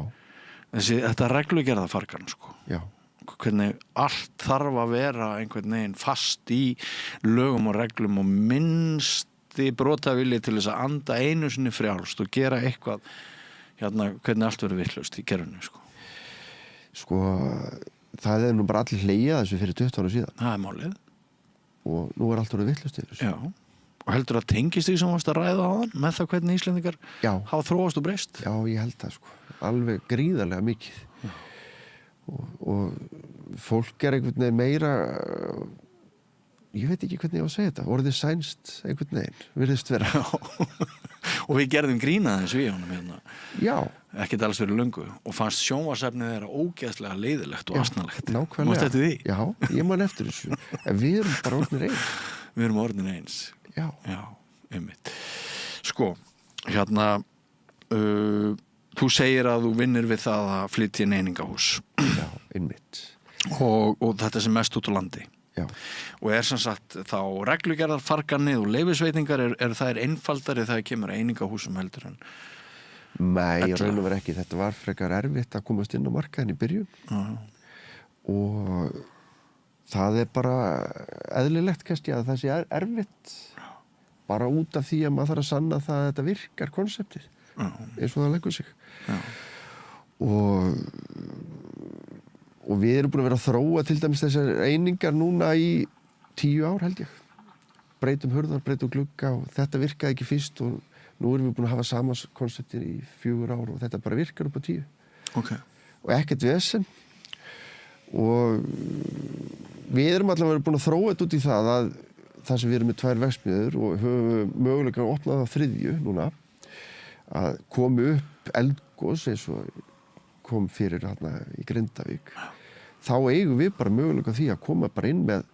Þetta reglugerðafargan, Já. Hvernig allt þarf að vera einhvern veginn fast í lögum og reglum og minnsti brotavilji til þess að anda einu sinni frjálst og gera eitthvað hvernig allt verður vitlaust í kerfinu, Það nú bara allir hlegið þessu fyrir 20 ára síðan. Það málið. Og nú allt orðið vitlaust í þessu. Já. Og heldur að tengist því sem varst að ræða á þann með það hvernig Íslendingar hafa þróast og breyst? Já, ég held það alveg gríðarlega mikið. Og fólk einhvern veginn meira, ég veit ekki hvernig ég á að segja þetta, orðið sænst einhvern veginn, virðist vera. Og við gerðum grína þessu í honum Já. Ekkert alls fyrir löngu og fannst sjónvarpsefnið þeirra ógeðslega leiðilegt og asnalegt. Nákvæmlega. Mástu eftir því? Já, ég man eftir þessu. En við erum bara orðnir eins. Við erum orðnir eins. Já. Já, einmitt. Þú segir að þú vinnir við það að flytja inn einingahús. Já, einmitt. Og þetta sem mest út á landi. Já. Og sem sagt þá reglugerðarfarganið og leyfisveitingar það einfaldari þegar kemur einingahúsum heldur en Nei, ég raun og verið ekki. Þetta var frekar erfitt að komast inn á markaðin í byrjun. Og það bara eðlilegt kannski að það sé erfitt bara út af því að maður þarf að sanna það að þetta virkar konseptið eins og það leggur sig. Og og við erum búin að vera að þróa til dæmis þessar einingar núna í 10 ár held ég. Breytum hurðar, breytum glugga og þetta virkaði ekki fyrst og nú erum við búin að hafa sama konseptin í 4 ár og þetta bara virkar upp á 10. Okay. Og ekkert vesen. Og við erum allavega búin að þróa þetta út í það að það sem við erum með 2 verksmiðjur og höfum mögulega að opna það á 3. núna að komi upp eldgos eins og kom fyrir hérna í Grindavík. Þá eigum við bara mögulega því að koma bara inn með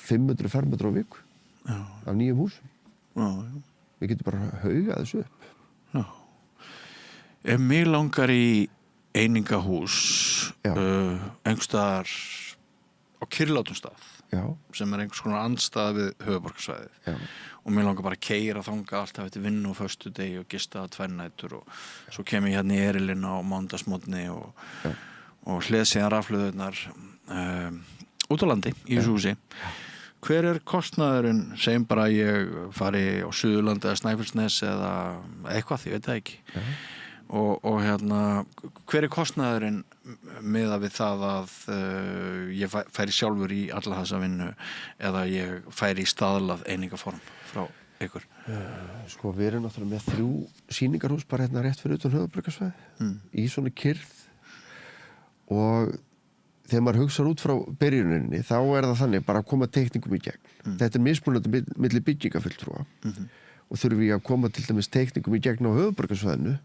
500 fermetra á viku af nýjum húsum. Við getum bara haugað þessu upp. Já. Ef mig langar í einingahús einhverstaðar á kyrlátum stað sem einhvers konar andstað við höfuðborgarsvæðið og mér langar bara að keyra þanga alltaf eftir vinnu og föstudegi og gista 2 nætur og svo kem ég hérna í erilinn á mánudagsmorgni og hlið síðan rafhlöðurnar út á landi í þessu húsi. Hver kostnaðurinn, segjum bara að ég fari á Suðurland eða Snæfellsnes eða eitthvað, ég veit það ekki. Og hérna, hver kostnaðurinn miðað við það að ég færi sjálfur í alla þessa vinnu eða ég færi í staðlað einingaform frá ykkur? Sko, við erum náttúrulega með 3 sýningarhús bara hérna rétt fyrir utan höfuðborgarsvæði í svona kyrrð og þegar maður hugsar út frá byrjuninni þá það þannig bara að koma teikningum í gegn. Þetta mismunandi milli byggingafulltrúa og þurfum við að koma til dæmis teikningum í gegn á höfuðborgarsvæðinu.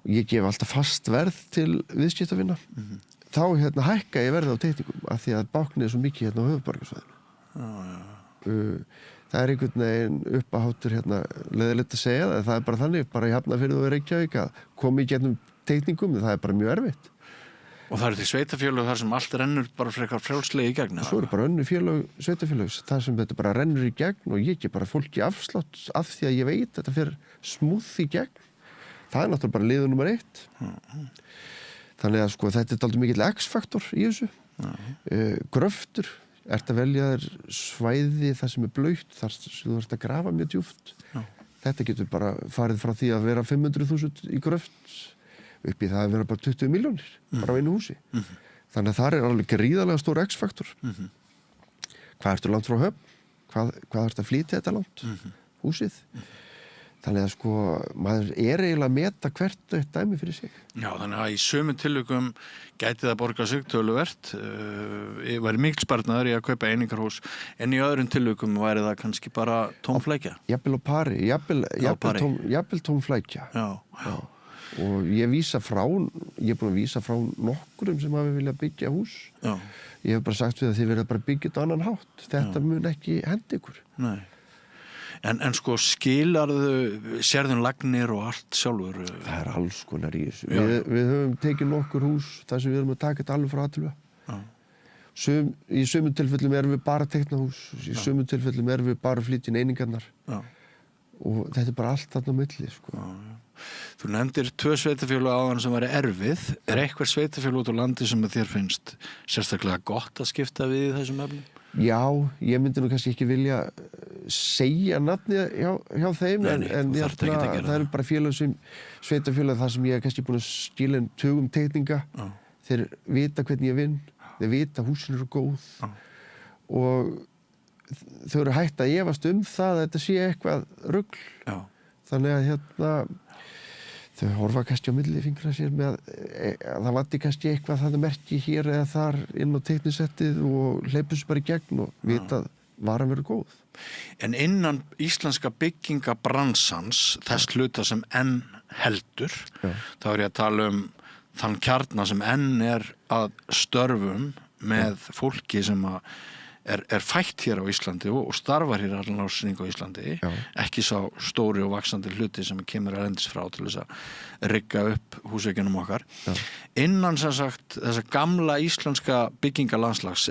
Ég gef alltaf fast verð til viðskiptavina. Þá hækka ég verð á teikningum af því að báknið svo mikið hérna á höfuðborgarsvæðinu. Það einhvern veginn uppaháttur leiðilegt að segja það, það bara þannig, bara í Hafnarfirði og í Reykjavík að koma í gegnum teikningum, það bara mjög erfitt. Og það eru til sveitafélög þar sem allt rennur bara frekar frjálslega í gegn? Svo eru bara önnur sveitafélög þar sem þetta bara rennur í gegn og ég gef bara fólki afslátt af því að ég veit að þetta fer smúð í gegn. Það náttúrulega bara liður nummer 1. Þannig að sko þetta dálítið mikill X-faktor í þessu. Gröftur, ert að velja þér svæði þar sem blautt, þar sem þú ert að grafa mjög djúpt. Þetta getur bara farið frá því að vera 500.000 í gröft upp í það að vera bara 20 milljónir bara á einu húsi. Þannig að það alveg gríðarlega stór X-faktor. Hvað ertu langt frá höfn? Hvað ertu að flytja þetta langt? Húsið? Þannig að sko, maður eiginlega að meta hvert eitt dæmi fyrir sig. Já, þannig að í sömu tilvikum gæti það borga sig töluvert. Væri mikil sparnaður í að kaupa einingarhús, en í öðrum tilvikum væri það kannski bara tóm flækja. Jafnvel á pari, jafnvel tóm flækja. Já. Og ég er búin að vísa frá nokkurum sem hafi viljað byggja hús. Já. Ég hef bara sagt við að þið verða bara byggja þetta á annan hátt. Þetta mun ekki hendi ykkur. Nei. En sko sérðum lagnir og allt sjálfur? Það alls konar í þessu. Við höfum tekið nokkur hús þar sem við erum að taka þetta alveg frá aðtölu. Í sumum tilfellum erum við bara að teikna hús, í sumum tilfellum erum við bara að flytja inn einingarnar. Og þetta bara allt þarna á milli, sko. Þú nefndir 2 sveitafélög áðan sem væri erfið. Eitthvað sveitafélag út á landi sem þér finnst sérstaklega gott að skipta við í þessum efnum? Já, ég myndi nú kannski ekki vilja segja nafni hjá þeim en það eru bara sveitafélag þar sem ég kannski búin að skila 20 teikninga. Þeir vita hvernig ég vinn, þeir vita húsin eru góð og þau eru hætt að efast það að þetta sé eitthvað rugl. Þannig að þau horfa kannski á milli fingra sér með að það vanti kannski eitthvað það merki hér eða þar inn á teiknisettið og hleypur sér bara í gegn og vita að varan verður góð. En innan íslenska byggingabransans, þess hluta sem enn heldur, þá er ég að tala þann kjarna sem enn að störfum með fólki sem er fætt hér á Íslandi og starfar hér allan ársning á Íslandi, ekki sá stóri og vaxandi hluti sem kemur erlendis frá til þess að rigga upp húsveggjunum okkar. Innan sem sagt þessa gamla íslenska byggingalandslags,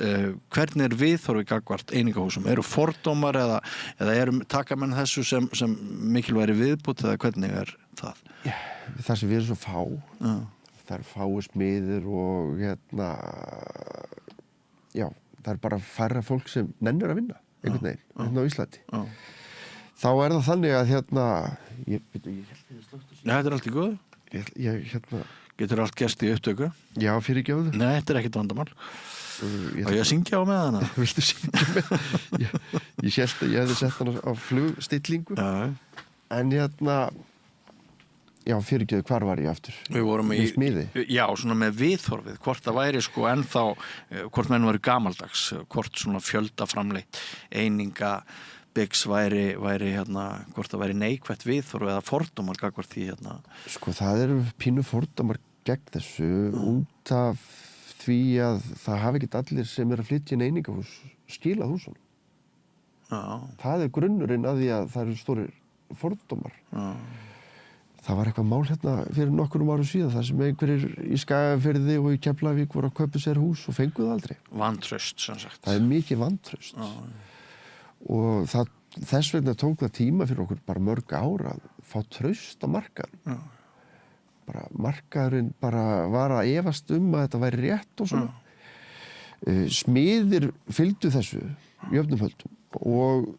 hvernig viðhorfið gagnvart einingahúsum? Eru fordómar eða taka menn þessu sem mikilvægri viðbútt eða hvernig það? Það sem við erum svo fá, það fáir smiðir og það bara færra fólk sem nennir að vinna einhvern veginn, hérna á Íslandi. Þá það þannig að þetta er allt í góðu. Getur allt gerst í upptöku? Já, fyrirgefðu. Nei, þetta ekkert vandamál. Og ég syngja á með hana. Viltu syngja með? Ég hélt að ég hefði sett hana á flugstillingu. En já, fyrirgefðu, hvar var ég aftur? Við vorum í smiði. Já, svona með viðhorfið, hvort það væri sko ennþá, hvort menn væri gamaldags, hvort svona fjöldaframleitt eininga byggs væri hvort það væri neikvætt viðhorf eða fordómar gagvart því Sko, það eru pínu fordómar gegn þessu út af því að það hafi ekki allir sem að flytja inn einingahús skilað húsunum. Já. Það grunnurinn að því að það eru stórir fordómar. Já. Það var eitthvað mál fyrir nokkrum árum síðan þar sem einhverjir í Skagafirði og í Keflavík voru að kaupa sér hús og fenguðu aldrei. Vantraust, sem sagt. Það mikið vantraust. Já. Og þess vegna tók það tíma fyrir okkur bara mörg ára að fá traust á markaðinn. Já. Bara markaðurinn var að efast að þetta væri rétt og svona. Smiðir fylgdu þessu jöfnum höldum og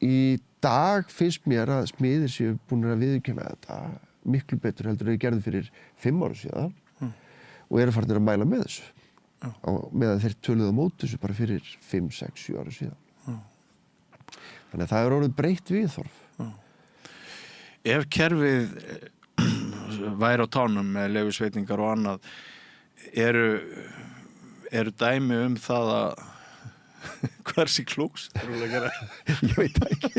í dag finnst mér að smiðir séu búin að viðurkenna þetta miklu betur heldur en þau gerðu fyrir 5 ára síðan og eru farnir að mæla með þessu. Meðan þeir töluðu á móti þessu bara fyrir 5, 6, 7 ára síðan. Þannig að það orðið breytt viðhorf. Ef kerfið væri á tánum með leyfisveitingar og annað, eru dæmi það að hversi klúks? Ég veit það ekki.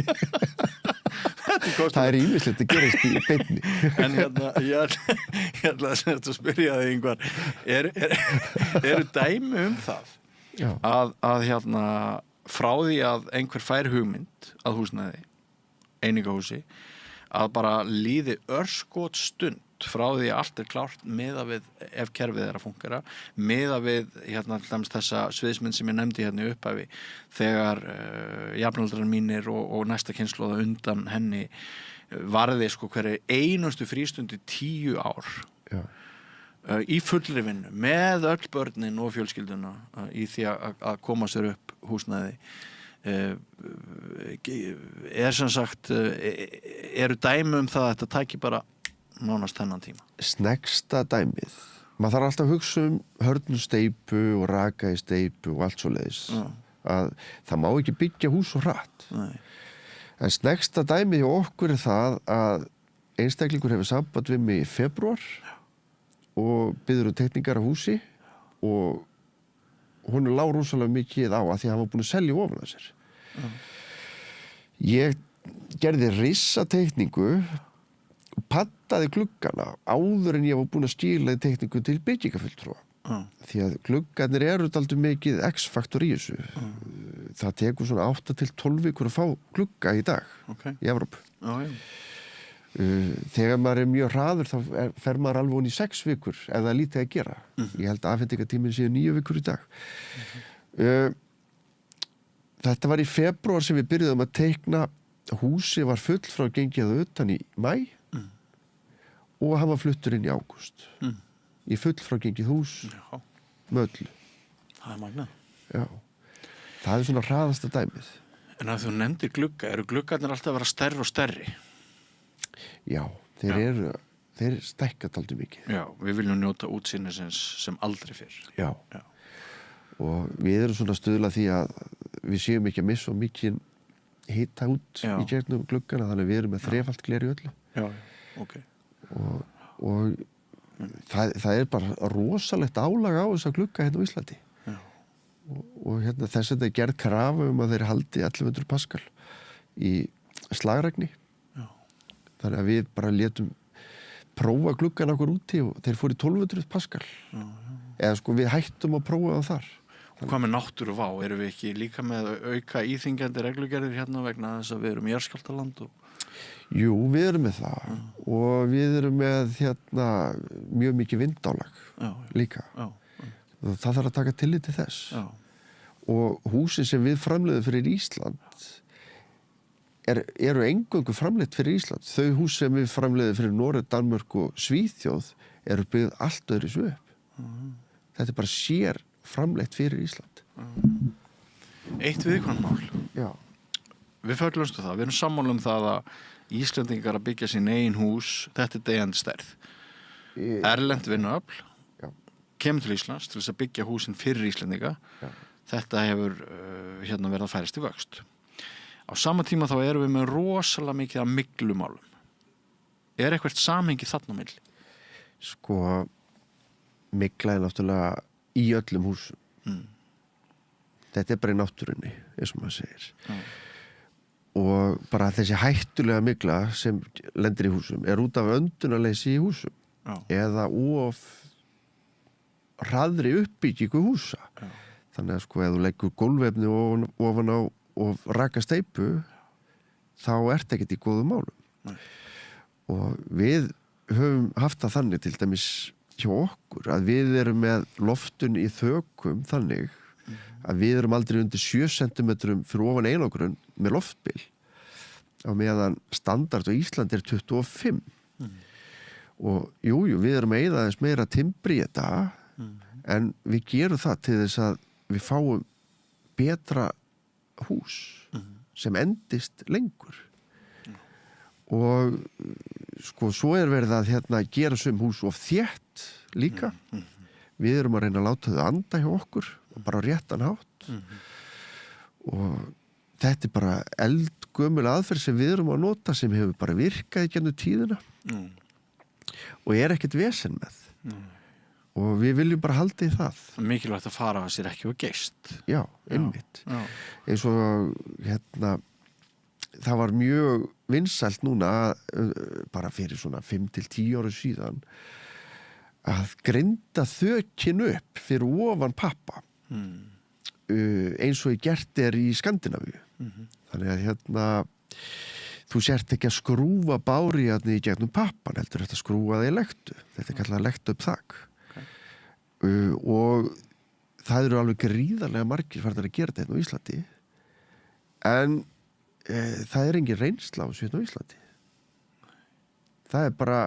Það ýmislegt að gerast í beinni. En ég ætla að spyrja þig Ingvar, eru dæmi það að frá því að einhver fær hugmynd að húsnæði, einingahúsi, að bara líði örskot stund frá því að allt klárt miðað við ef kerfið að fungera, miðað við þessa sviðsmynd sem ég nefndi í upphafi, þegar jafnaldrar mínir og næsta kynslóða undan henni varði hverju einustu frístundi 10 ár. Já. Í fullri vinnu með öll börnin og fjölskylduna í því að koma sér upp húsnæði sem sagt eru dæmi það að þetta tæki bara nánast þennan tíma. Sneggsta dæmið, maður þarf alltaf að hugsa hörnusteypu og raka í steypu og allt svoleiðis að það má ekki byggja hús og hratt. Nei. En sneggsta dæmið hjá okkur það að einstaklingur hefur samband við mig í febrúar og biður teikningar af húsi og hún lá rosalega mikið á að því að hann var búin að selja ofan að sér. Ég gerði risateikningu og pantaði gluggana áður en ég var búin að skila teikningu til byggingafulltrúa. Því að gluggarnir eru dálítið mikið X-faktor í þessu. Það tekur svona 8 til 12 vikur að fá glugga í dag í Evrópu. Þegar maður mjög hraður þá fer maður alveg í 6 vikur ef það lítið að gera. Ég held að afhendingartíminn séu 9 vikur í dag. Þetta var í febrúar sem við byrjuðum að teikna. Húsið var full frá gengið utan í maí og hann var fluttur inn í ágúst. Í full frá gengið hús með öllu. Það magnað. Já. Það svona hraðasta dæmið. En að þú nefndir glugga, eru gluggarnir alltaf að vera stærri og stærri? Já, þeir stækka dálítið mikið. Já, við viljum njóta útsýnisins sem aldrei fyrr. Já. Og við erum svona stuðlað því að við séum ekki að missa mikið hita út í gegnum gluggana, þannig að við erum með 3-falt gler í öllu. Já, ok. Og það bara rosalegt álag á þessa glugga hérna á Íslandi. Já. Og þess að það gerð krafa að þeir haldi 1100 Pascal í slagregni. Þannig að við bara létum prófa gluggan okkur úti og þeir fóru í 1200 Pascal. Eða við hættum að prófa það þar. Og hvað með náttúruvá? Erum við ekki líka með auka íþyngjandi reglugerðir hérna vegna þess að við erum jarðskjálftaland? Jú, við erum með það. Og við erum með mjög mikið vindálag líka. Það þarf að taka tillit til þess. Og húsin sem við framleiðum fyrir Ísland eru eingöngu framleitt fyrir Ísland. Þau hús sem við framleiðum fyrir Noreg, Danmörk og Svíþjóð eru byggð allt öðru svip. Þetta bara sér framleitt fyrir Ísland. Eitt viðkvæmmál. Já. Við föllumstu það. Við erum sammála það að Íslendingar að byggja sín eigin hús, þetta deyjandi stærð. erlent vinnuafl kemur til Íslands til þess að byggja húsin fyrir Íslendinga. Þetta hefur verið að færast í vöxt. Á sama tíma þá erum við með rosalega mikið af myglumálum. Er eitthvað samhengi þarna á milli? Sko, mygla er náttúrulega í öllum húsum. Þetta er bara í náttúrunni, eins og maður segir. Og bara þessi hættulega mygla sem lendir í húsum er út af öndunarleysi í húsum. Eða of hraðri uppbyggingu húsa. Þannig að sko, ef þú leggur gólfefni ofan á og raka steypu, þá ert ekkert í góðum málum. Og við höfum haft það þannig til dæmis hjá okkur að við erum með loftun í þökum þannig að við erum aldrei undir 7 cm fyrir ofan einangrun með loftbil á meðan standard á Íslandi er 25. Og við erum að eyða aðeins meira timbri í þetta en við gerum það til þess að við fáum betra hús sem endist lengur. Og sko, svo er verið að gera sum hús of þétt líka. Við erum að reyna að láta þau anda hjá okkur og bara á réttan hátt. Og þetta er bara eldgömul aðferð sem við erum að nota sem hefur bara virkað í gennum tíðina og er ekkert vesen með. Og við viljum bara halda í það. Mikilvægt að fara að sér ekki og geist. Já, einmitt. Eins og það var mjög vinsælt núna bara fyrir svona 5-10 ára síðan að grinda þökin upp fyrir ofan pappa eins og gert er í Skandinavíu. Þannig að þú sért ekki að skrúfa bári í gegnum pappan, heldur þetta skrúfa það í lektu. Þetta er kallað lektu upp þak. Og það eru alveg gríðarlega margir farnir að gera þetta á Íslandi en það er engin reynsla á þessu á Íslandi. Það er bara,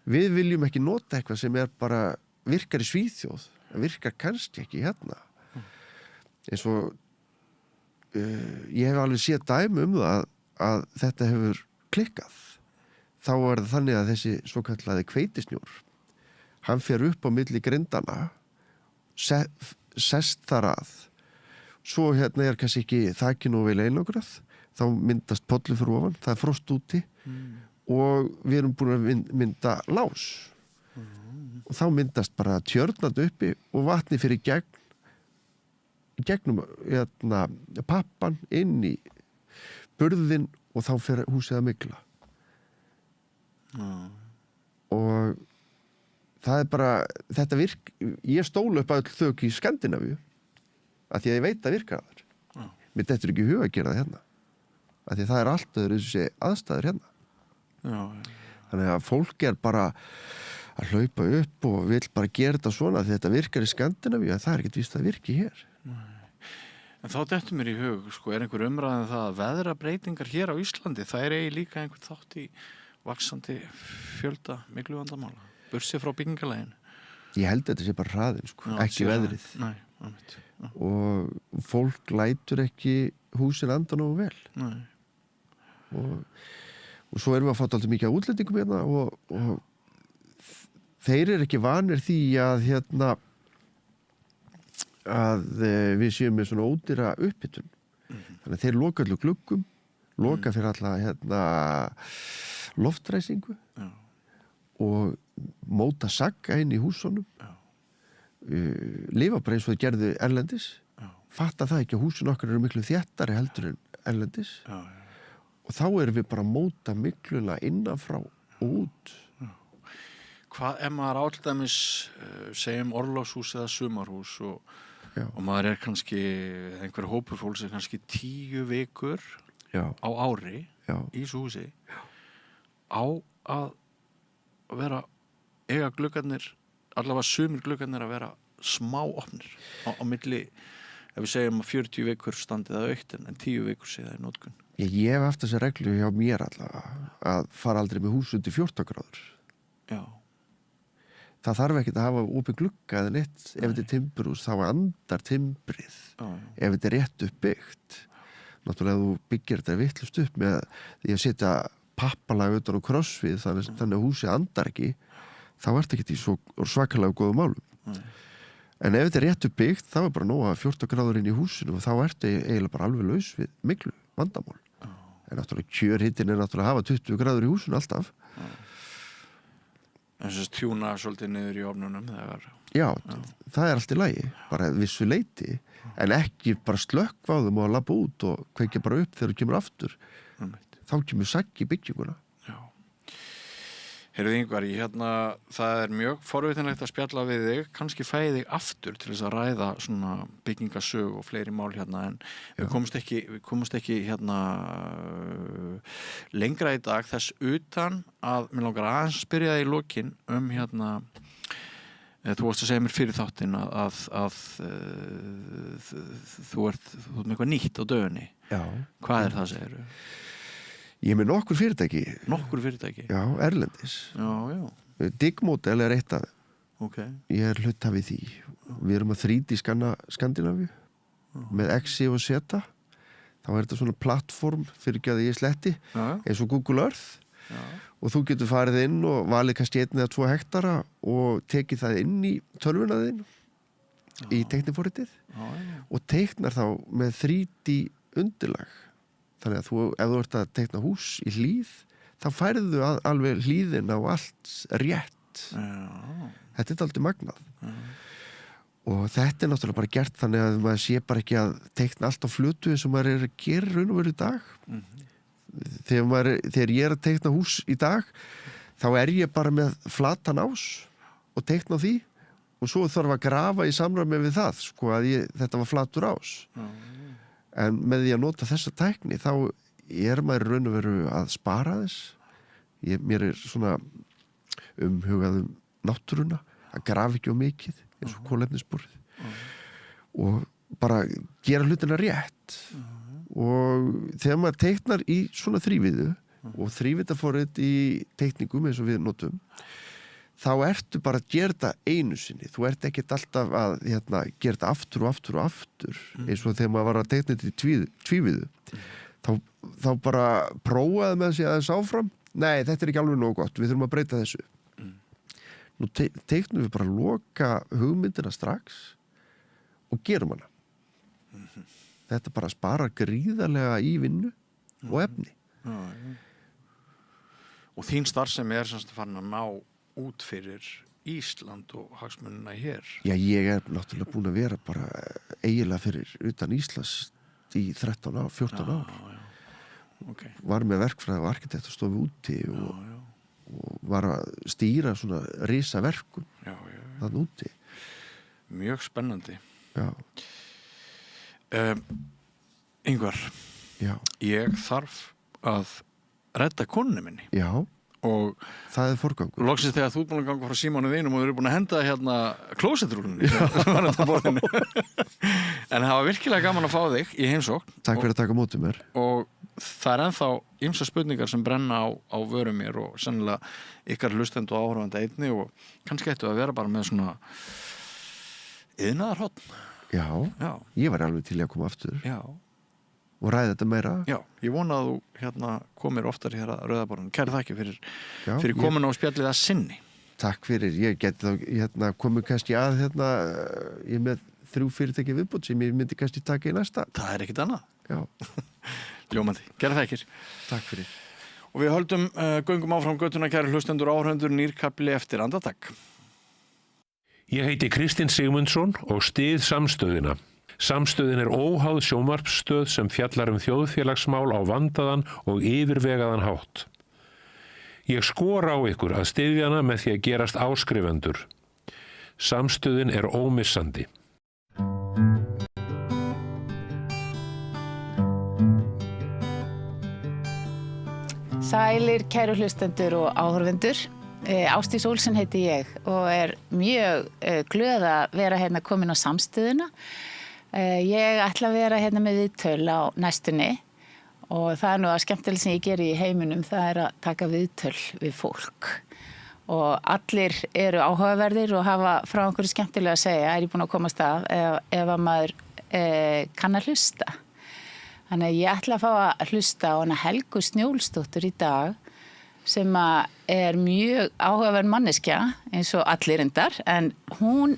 við viljum ekki nota eitthvað sem er bara virkar í Svíþjóð, það virkar kannski ekki hérna. Eins og ég hef alveg séð dæmi það að þetta hefur klikkað. Þá er það þannig að þessi svokallaði hveitisnjór, hann fer upp á milli grindana, sest þar að, svo er kannski ekki þakin og vel einangrað, þá myndast pollu fyrir ofan, það er frost úti og við erum búin að mynda lás og þá myndast bara tjörnand uppi og vatni fyrir gegnum pappan inn í burðin og þá fer húsið að mygla. Og það er bara, þetta ég stóla upp að þök í Skandinavíu af því að ég veit að virka þar. Mér dettur ekki í hug að gera það hérna. Af því það er allt öðru þessi aðstæður hérna. Þannig að fólk er bara að hlaupa upp og vill bara gera þetta svona því þetta virkar í Skandinavíu en það er ekkert víst að virki hér. En þá dettur mér í hug, sko, er einhver umræðan það að veðrabreytingar hér á Íslandi, það er líka einhver þátt í vaxandi fjölda mygluvandamála, bursið frá byggingaleginu? Ég held að þetta sé bara hraðin, sko, ekki veðrið. Nei, einmitt. Og fólk lætur ekki húsin anda nógu vel. Nei. Og svo erum við að fá alltaf mikið útlendingum hérna og þeir eru ekki vanir því að við séum með svona ódýra upphitun. Þannig að þeir loka allir gluggum, loka fyrir alla loftræsingu og móta sagga inn í húsunum, lifa bara eins og þau gerðu erlendis, fatta það ekki að húsin okkar eru miklu þéttari heldur en erlendis og þá erum við bara að móta mikluna innanfrá og út. Hvað ef maður áldæmis segjum orlofshús eða sumarhús og maður er kannski einhver hópur fólk sem kannski 10 vikur á ári í þessu húsi á að vera eiga gluggarnir, allavega sumir gluggarnir að vera smá opnir á milli, ef við segjum að 40 vikur standið að aukt en 10 vikur sé það í notkun. Ég hef haft þessi reglu hjá mér allavega að fara aldrei með hús undir 14 gráður. Já. Það þarf ekki að hafa opið glugga eða neitt. Ef þetta er timburhús þá andar timbrið. Ef þetta er rétt uppbyggt. Náttúrulega þú byggir þetta vitlaust upp með því að setja pappalag utan á krossfið þannig að húsið andar ekki. þá ertu ekki í svo svakalega góðum málum. En ef þetta er réttu byggt, þá er bara nóg að 14 gráður inn í húsinu og þá ertu eiginlega bara alveg laus við miklu vandamál. En náttúrulega kjörhittin er náttúrulega að hafa 20 gráður í húsinu alltaf. En þess að tjúna svolítið niður í ofnunum þegar... Já, það er allt í lagi, bara vissu leyti, en ekki bara slökkva á þeim og labba út og kveikja bara upp þegar þú kemur aftur. Þá kemur sagg í bygginguna. Heyrðu Ingvar, það er mjög forvitinlegt að spjalla við þig, kannski fæði þig aftur til þess að ræða svona byggingasög og fleiri mál en við komumst ekki lengra í dag þess utan að mér langar aðeins spyrja þig í lokin þú varst að segja mér fyrir þáttinn að þú ert með eitthvað nýtt á dögunni. Já. Hvað er það, segirðu? Ég er með nokkur fyrirtæki. Nokkur fyrirtæki? Já, erlendis. Já. Digmodel er eitt af þeim. Okay. Ég er hluthafið því. Við erum að 3D skanna Skandinavíu með Exi og Zeta. Þá er þetta svona plattform fyrir ekki að ég sletti eins og Google Earth. Já. Og þú getur farið inn og valið kannski 1 eða 2 hektara og tekið það inn í tölvuna þinn í teikniforritið og teiknar þá með 3D undirlag. Þannig að ef þú ert að teikna hús í hlíð, þá færðu alveg hlíðina og allt rétt. Þetta er aldrei magnað. Og þetta er náttúrulega bara gert þannig að maður sé bara ekki að teikna allt á flötu eins og maður er að gera raun og veru í dag. Þegar ég er að teikna hús í dag, þá er ég bara með flatan ás og teikna á því og svo þarf að grafa í samræmi við það, að þetta var flatur ás. En með því að nota þessa tækni þá er maður raun og veru að spara þess. Mér er svona umhugað náttúruna, að grafa ekki mikið eins og kolefnisborið og bara gera hlutina rétt. Og þegar maður teiknar í svona þrívíðu og þrívítaforrit í teikningum eins og við notum, þá ertu bara að gera þetta einu sinni. Þú ert ekkert alltaf að gera þetta aftur og aftur og aftur eins og þegar maður var að teikna þetta í tvívíðu. Þá bara prófaði með sig aðeins áfram. Nei, þetta er ekki alveg nógu gott. Við þurfum að breyta þessu. Nú teiknum við bara að loka hugmyndina strax og gerum hana. Þetta bara sparar gríðarlega í vinnu og efni. Og þín starfsemi er semst farin að ná út fyrir Ísland og hagsmunina hér? Já, ég er náttúrulega búin að vera bara eiginlega fyrir utan Íslands í 13 ár, 14 ár. Okay. Var með verkfræði og arkitekturstofu úti og var að stýra svona risaverkum þann úti. Mjög spennandi. Já. Ingvar, ég þarf að redda konunni minni. Já. Og það er forgangur. Loksins þegar þú ert búin að ganga frá símanu þínum og þú eru búin að henda klósettrúlunni sem var þetta borðinu. En það var virkilega gaman að fá þig í heimsókn. Takk fyrir að taka mótið mér. Og það er ennþá ýmsar spurningar sem brenna á vörum mér og sennilega ykkar hlustend og áhorfandi einni og kannski ættu að vera bara með svona iðnaðarhorn. Já, ég var alveg til að koma aftur. Já. Og ræða þetta meira. Já, ég vona að þú komir oftar hér að Rauðaborðinu. Kæri þakki fyrir komin á spjallið að sinni. Takk fyrir. Ég geti þá komið kannski að ég með 3 fyrirtæki viðbútt sem ég myndi kannski taka í næsta. Það er ekkert annað. Já. Ljómandi. Kæri þakkir. Takk fyrir. Og við höldum göngum áfram göttuna, kæri hlustendur og áhorfendur, nýrkafli eftir andartak. Ég heiti Kristinn Sigmundsson og styð Samstöðina. Samstöðin er óháð sjónvarpsstöð sem fjallar þjóðfélagsmál á vandaðan og yfirvegaðan hátt. Ég skora á ykkur að styðja hana með því að gerast áskrifendur. Samstöðin er ómissandi. Sælir, kæru hlustendur og áhorfendur. Ásdís Olsen heiti ég og er mjög glöð að vera hérna komin á Samstöðina. Ég ætla að vera hérna með viðtöl á næstunni og það er nú að skemmtilega sem ég geri í heiminum, það er að taka viðtöl við fólk. Og allir eru áhugaverðir og hafa frá einhverju skemmtilega að segja, er ég búin að komast af ef að maður kann að hlusta. Þannig að ég ætla að fá að hlusta á hana Helgu Snjólfsdóttur í dag sem er mjög áhugaverð manneskja eins og allir reyndar, en hún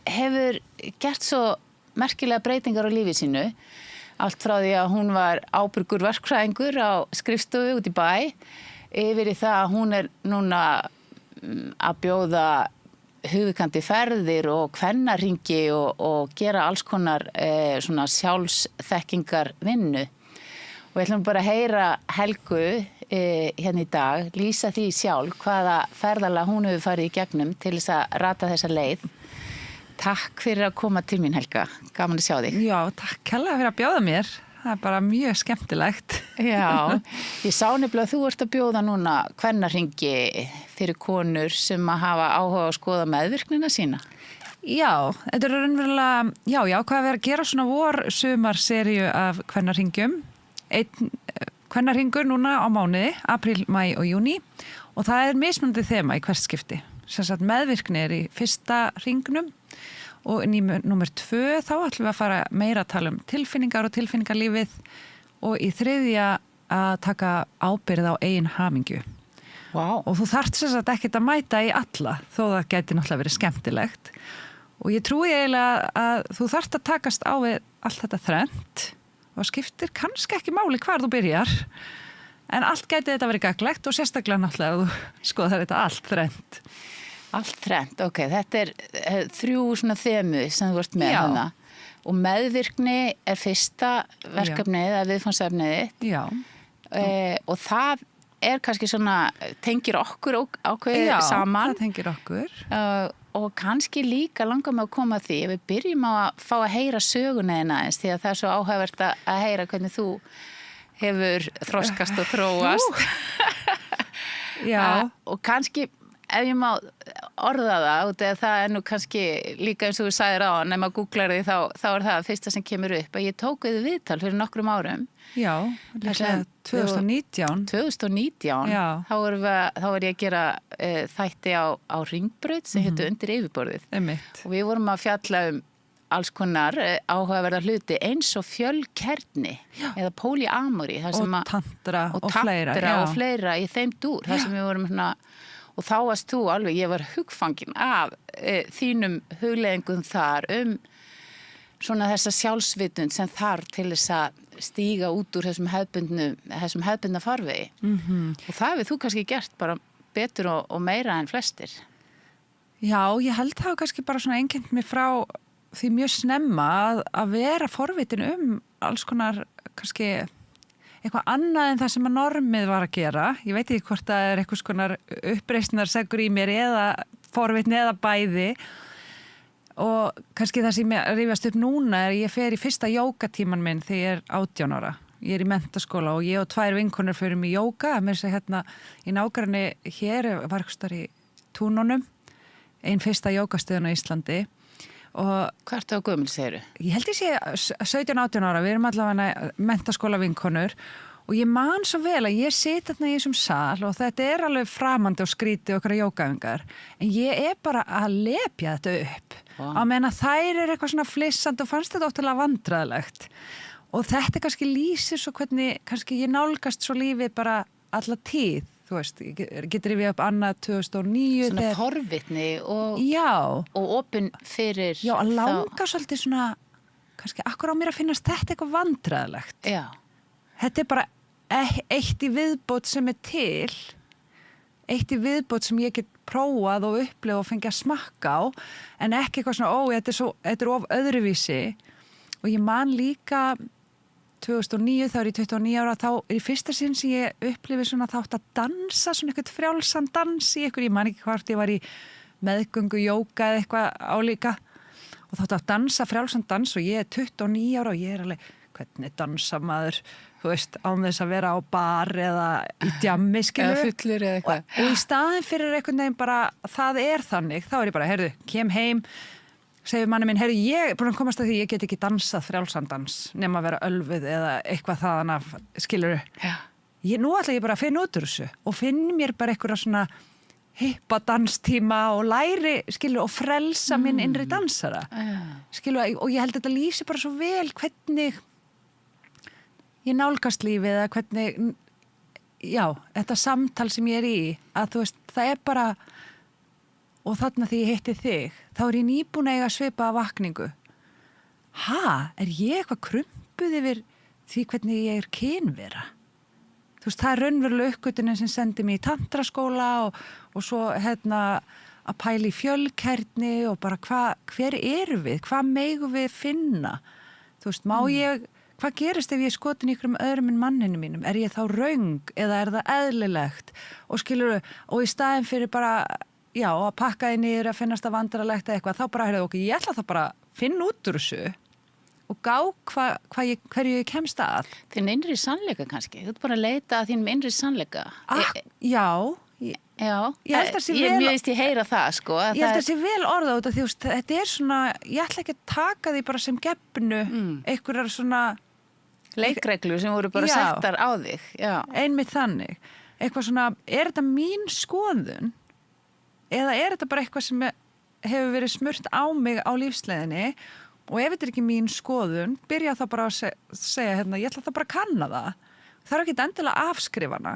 hefur gert svo merkilega breytingar á lífi sínu, allt frá því að hún var ábyrgur verkfræðingur á skrifstofu út í bæ, yfir í það að hún er núna að bjóða hugvíkandi ferðir og kvennahringi og gera alls konar svona sjálfsþekkingar vinnu. Og við ætlum bara að heyra Helgu hérna í dag, lýsa því sjálf hvaða ferðalag hún hefur farið í gegnum til þess að rata þessa leið. Takk fyrir að koma til mín, Helga. Gaman að sjá þig. Já, takk kærlega fyrir að bjóða mér. Það er bara mjög skemmtilegt. Já, ég sá nefnilega að þú ert að bjóða núna kvennahringi fyrir konur sem að hafa áhuga að skoða meðvirknina sína. Já, þetta er raunverulega, já, hvað við erum að gera svona sumar-seríu af kvennahringjum. Einn kvennahringur núna á mánuði, apríl, maí og júní, og það er mismunandi þema í hvert skipti. Sem sagt meðvirkni er í fyrsta hringnum og í númer 2 þá ætlum við að fara meira að tala um tilfinningar og tilfinningarlífið og í þriðja að taka ábyrgð á eigin hamingju. Wow. Og þú þarft sem sagt ekkert að mæta í alla, þó það gæti náttúrulega verið skemmtilegt. Og ég trúi eiginlega að þú þarft að takast á við allt þetta þrennt og skiptir kannski ekki máli hvar þú byrjar, en allt gæti þetta verið gagnlegt og sérstaklega náttúrulega að þú skoðar þetta allt þrennt. Allt þrennt, ok. Þetta er 3 svona þemu sem þú ert með hana. Og meðvirkni er fyrsta verkefnið eða viðfangsefnið þitt. Já. Og það er kannski svona, tengir okkur ákveðið saman. Já, það tengir okkur. Og kannski líka langar mig að koma að því ef við byrjum á að fá að heyra söguna þína aðeins, því að það er svo áhugavert að heyra hvernig þú hefur þroskast og þróast. Já. Og kannski ef ég má orða það, út eða það er nú kannski líka eins og þú sagðir á, ef maður googlar því þá er það fyrsta sem kemur upp, að ég tók við viðtal fyrir nokkrum árum. Já, líklega 2019. 2019, þá var ég að gera þætti á Hringbraut sem hétu Undir yfirborðið. Einmitt. Og við vorum að fjalla um alls konar áhugaverða hluti eins og fjölkerni eða polyamory. Og tantra og fleira. Og fleira í þeim dúr, þar sem við vorum svona. Og þá varst þú alveg, ég var hugfangin af þínum hugleiðingum þar svona þessa sjálfsvitund sem þarf til þess að stíga út úr þessum hefðbundna farvegi. Og það hefur þú kannski gert bara betur og meira en flestir. Já, ég held það kannski bara svona einkennt mig frá því mjög snemma að vera forvitin alls konar kannski eitthvað annað en það sem að normið var að gera. Ég veit ekki hvort það er eitthvað skonar uppreisnarseggur í mér eða forvitni eða bæði. Og kannski það sem ég rífast upp núna er að ég fer í fyrsta jógatíman minn þegar ég er 18 ára. Ég er í menntaskóla og ég og 2 vinkonur förum í jóga. Mér sé hérna í nágranni hér var eitthvað starf í Túnunum, ein fyrsta jógastöðun á Íslandi. Og hvað ertu á gömul, segirðu? Ég held ég sé 17-18 ára, við erum allavega menntaskóla vinkonur og ég man svo vel að ég sit þarna í þessum sal og þetta er alveg framandi og skrítið okkar jógaæfingar, en ég er bara að lepja þetta upp á meðan að þær er eitthvað svona flissandi og fannst þetta ótrúlega vandræðilegt og þetta kannski lýsir svo hvernig kannski ég nálgast svo lífið bara alla tíð. Þú veist, getur við upp annað 2009. Svona forvitni og opin fyrir Já, að langa svolítið svona, kannski akkur á mér að finnast þetta eitthvað vandræðilegt. Já. Þetta er bara eitt í viðbót sem er til, eitt í viðbót sem ég get prófað og upplifa og fengið að smakka á, en ekki eitthvað svona, þetta er of öðruvísi. Og ég man líka 2009, þá er ég 29 ára, þá er í fyrsta sinn sem ég upplifið svona þátt að dansa, svona eitthvað frjálsan dans í ykkur, ég man ekki hvort ég var í meðgöngu, jóga eða eitthvað álíka og þátt að dansa frjálsan dans og ég er 29 ára og ég er alveg, hvernig dansa maður, þú veist, án þess að vera á bar eða í djammi, skilur. Eða fullur eða eitthvað. Og í staðin fyrir einhvern veginn bara, það er þannig, þá er ég bara, heyrðu, kem heim, segir manni minn, heyrðu, ég er búin að komast að því ég get ekki dansað frjálsandans nema að vera ölfuð eða eitthvað þaðan af, skilur. Nú ætla ég bara að finna út úr þessu og finn mér bara eitthvað svona hippa danstíma og læri, skilur, og frelsa minn innri dansara. Skilur, og ég held að þetta lýsi bara svo vel hvernig ég nálgast lífið eða hvernig já, þetta samtal sem ég í, að þú veist, það bara, og þarna því ég hitti þig, þá ég nýbúin að eiga svipaða vakningu. Er ég eitthvað krumpuð yfir því hvernig ég kynvera? Þú veist, það raunverulega uppgötunin sem sendi mig í tantraskóla og svo að pæla í fjölkærni og bara hver erum við? Hvað megum við finna? Þú veist, hvað gerist ef ég skotin ykkur öðrum en manninu mínum? Er ég þá röng eða er það eðlilegt? Og skilurðu, og í staðinn fyrir bara, já, að pakka því niður að finnast það vandralegt eða eitthvað, þá bara, ég ætla þá bara að finna út úr þessu og gá hverju ég kemst að. Þinn innri sannleika kannski, þú ert bara að leita að þínum innri sannleika. Já, ég veist ég heyra það, sko. Ég held að það sé vel orða út af því, þetta svona, ég ætla ekki að taka því bara sem gefnu, einhverjar svona leikreglur sem voru bara settar á þig. Einmitt þannig. Eitthvað svona, er þetta mín skoðun eða er þetta bara eitthvað sem hefur verið smurt á mig á lífsleiðinni? Og ef þetta er ekki mín skoðun, byrja það bara að segja, ég ætla það bara að kanna það. Það er ekki endilega afskrifana.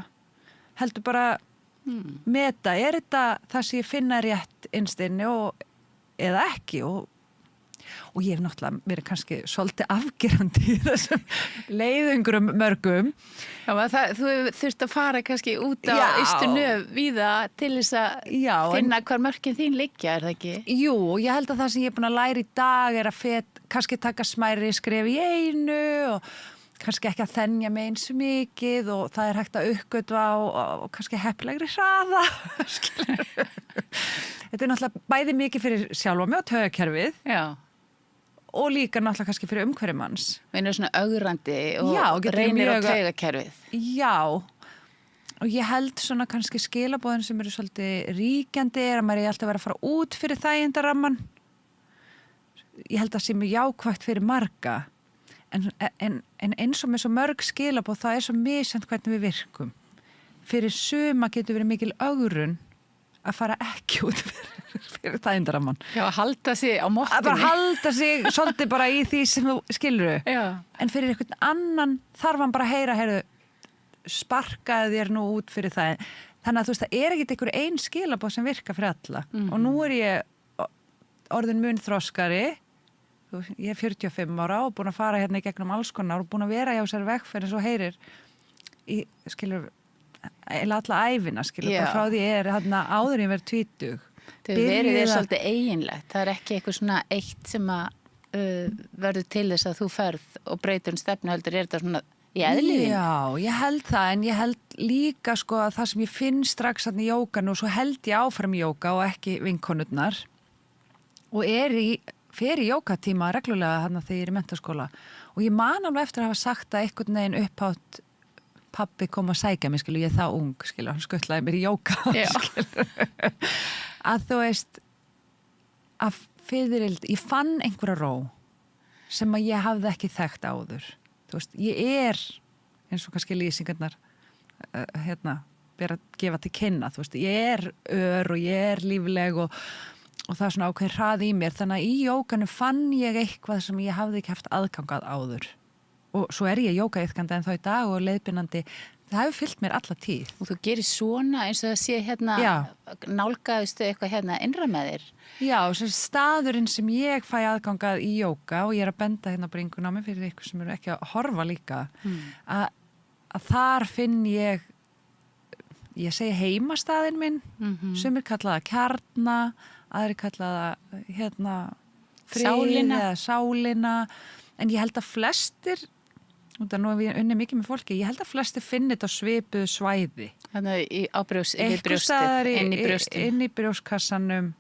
Heldur bara meta, er þetta það sem ég finna rétt innstinni eða ekki? Og ég hef náttúrulega verið kannski svolítið afgerandi í þessum leiðungrum mörgum. Já, þú þurft að fara kannski út á ystu nöf víða til þess að finna hvar mörkin þín liggja, er það ekki? Jú, ég held að það sem ég er búin að læra í dag er að kannski taka smærri skref í einu og kannski ekki að þenja með eins mikið og það er hægt að uppgötva og kannski heppilegri hraða. Þetta er náttúrulega bæði mikið fyrir sjálfa mig og taugakerfið. Já. Og líka náttúrulega kannski fyrir umhverfum hans. Við svona ögrandi og reynir á taugakerfið. Já, og ég held svona kannski skilaboðin sem eru svolítið ríkjandi er að maður er alltaf að vera að fara út fyrir þægindaramman. Ég held að sé mjög jákvægt fyrir marga, en eins og með svo mörg skilaboð það er svo misjant hvernig við virkum. Fyrir suma getur verið mikil ögrun að fara ekki út fyrir þægindaramman. Já, að halda sig á mottunni. Að bara halda sig svolítið bara í því sem þú skilur. En fyrir einhvern annan þarf hann bara að heyra, sparkaði þér nú út fyrir það. Þannig að þú veist, það er ekkert einhver ein skilaboð sem virka fyrir alla. Og nú er ég orðin mun þroskari, ég er 45 ára og búin að fara hérna í gegnum alls konar og búin að vera hjá sér vegferð eins og heyrir í, skilur, eða alla æfina, skilur, bara frá því ég er áður ég verið 20. Það verið svolítið eiginlegt. Það er ekki eitthvað svona eitt sem að verður til þess að þú ferð og breytur stefnu heldur, er þetta svona í eðliðin? Já, ég held það, en ég held líka sko að það sem ég finn strax í jóganu og svo held ég áfram í jóga og ekki vinkonurnar og fer í jógatíma reglulega þegar ég er í menntaskóla og ég man alveg eftir að hafa sagt að einhvern veginn upphátt pabbi kom að sækja mig, ég er það ung, hann skuttlaði mér í jóga, að þú veist, að fyrirld, ég fann einhverja ró sem að ég hafði ekki þekkt áður, þú veist, ég er, eins og kannski lýsingarnar, ber að gefa til kynna, þú veist, ég er ör og ég er lífleg og það er svona ákveðin hrað í mér, þannig að í jóganu fann ég eitthvað sem ég hafði ekki haft aðgangað áður. Og svo er ég jógaiðkandi en þá í dag og leiðbeinandi, það hefur fyllt mér alla tíð. Og þú gerir svona eins og það sé nálgaðustu eitthvað innra með þér. Já, staðurinn sem ég fæ aðgangað í jóga og ég er að benda bringuna á mig fyrir ykkur sem eru ekki að horfa líka, að þar finn ég segi heimastaðinn minn, sumir kallaða kjarna, aðri kallaða frið eða sálina, en ég held að flestir, nú hef ég unnið mikið með fólki, ég held að flestir finni þetta svipuðu svæði. Þannig á brjóstið, inn í brjóstkassanum,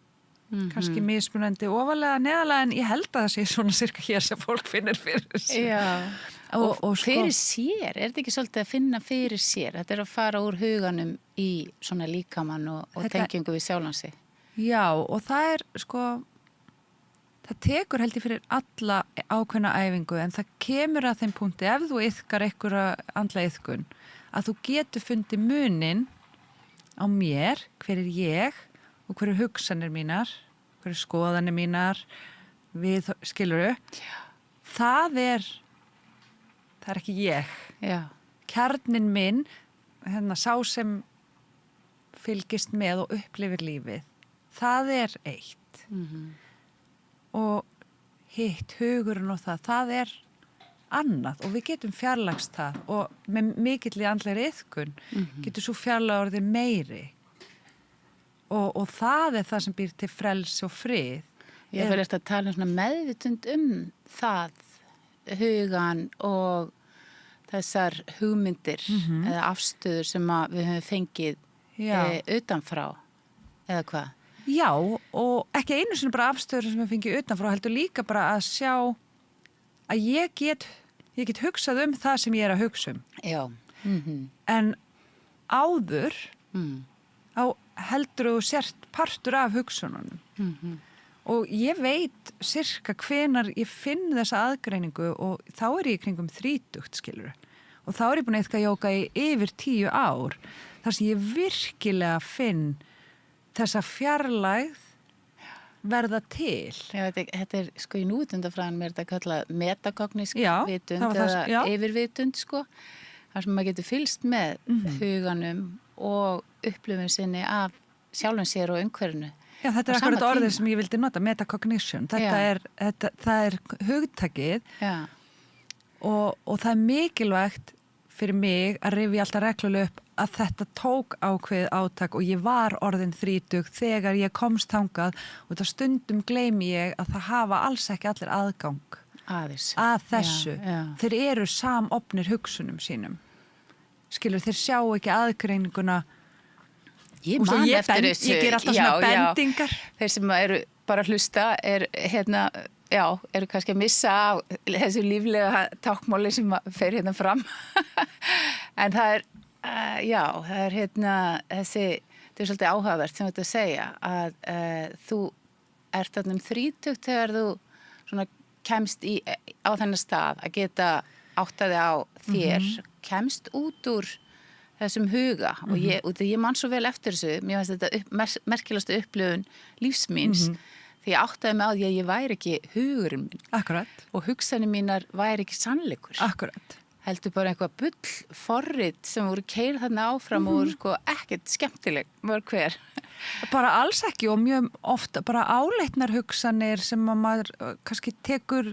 kannski mismunandi ofalega, neðalega, en ég held að það sé svona cirka hér sem fólk finnir fyrir sér. Já, og fyrir sér, er þetta ekki svolítið að finna fyrir sér? Þetta er að fara úr huganum í svona líkamann og tengingu við sjálfansi. Já, og það er það tekur held ég fyrir alla ákveðna æfingu en það kemur að þeim punkti ef þú iðkar einhverja andla iðkun að þú getur fundið munin á mér, hver er ég og hver er hugsanir mínar, hver er skoðanir mínar, við skilurðu, það er ekki ég. Já. Kjarnin minn sá sem fylgist með og upplifir lífið, það er eitt. Og hitt, hugurinn og það er annað og við getum fjarlægst það og með mikilli andlegri iðkun getur svo fjarlæg orðið meiri og það er það sem býr til frelsi og frið. Ég fyrir eftir að tala svona meðvitund það, hugan og þessar hugmyndir eða afstöður sem við höfum fengið utanfrá eða hvað? Já, og ekki einu sinni bara afstöður sem við fengið utanfrá, heldur líka bara að sjá að ég get hugsað það sem ég er að hugsa Já. En áður á heldur þú sért partur af hugsununum og ég veit sirka hvenar ég finn þessa aðgreiningu og þá er ég í kringum 30 skilur og þá er ég búin að eitthvað jóka í yfir 10 ár þar sem ég virkilega finn þessa fjarlægð verða til. Já, þetta er sko í núvitundafræðinum er þetta kallað metakognísk vitund eða yfirvitund sko. Þar sem maður getur fylgst með huganum og upplifun sinni af sjálfum sér og umhverfinu. Já, þetta er akkurat orðið sem ég vildi nota, metacognition. Það er hugtakið og það er mikilvægt fyrir mig að rifja alltaf reglulega upp að þetta tók ákveð átak og ég var orðin 30 þegar ég komst þangað og þetta stundum gleymi ég að það hafa alls ekki allir aðgang að þessu. Þeir eru samofnir hugsunum sínum. Skilur, þeir sjá ekki aðgreininguna. Ég man eftir þessu. Ég ger alltaf svona bendingar. Þeir sem eru bara að hlusta eru kannski að missa af þessu líflega tákmáli sem fer hérna fram. En það er það er þessi, þetta er svolítið áhugavert sem þetta að segja að þú ert þarna 30 þegar þú svona kemst á þennan stað að geta áttaði á þér, kemst út úr þessum huga og ég man svo vel eftir þessu, mér finnst þetta merkilegasta upplifun lífsmíns því ég áttaði mig á því að ég væri ekki hugurinn minn. Akkurat. Og hugsanir mínar væri ekki sannleikur. Akkurat. Heldur bara eitthvað bull forrit sem voru keyrð þarna áfram og voru sko ekkert skemmtileg mörg hver. Bara alls ekki og mjög ofta bara áleitnar hugsanir sem að maður kannski tekur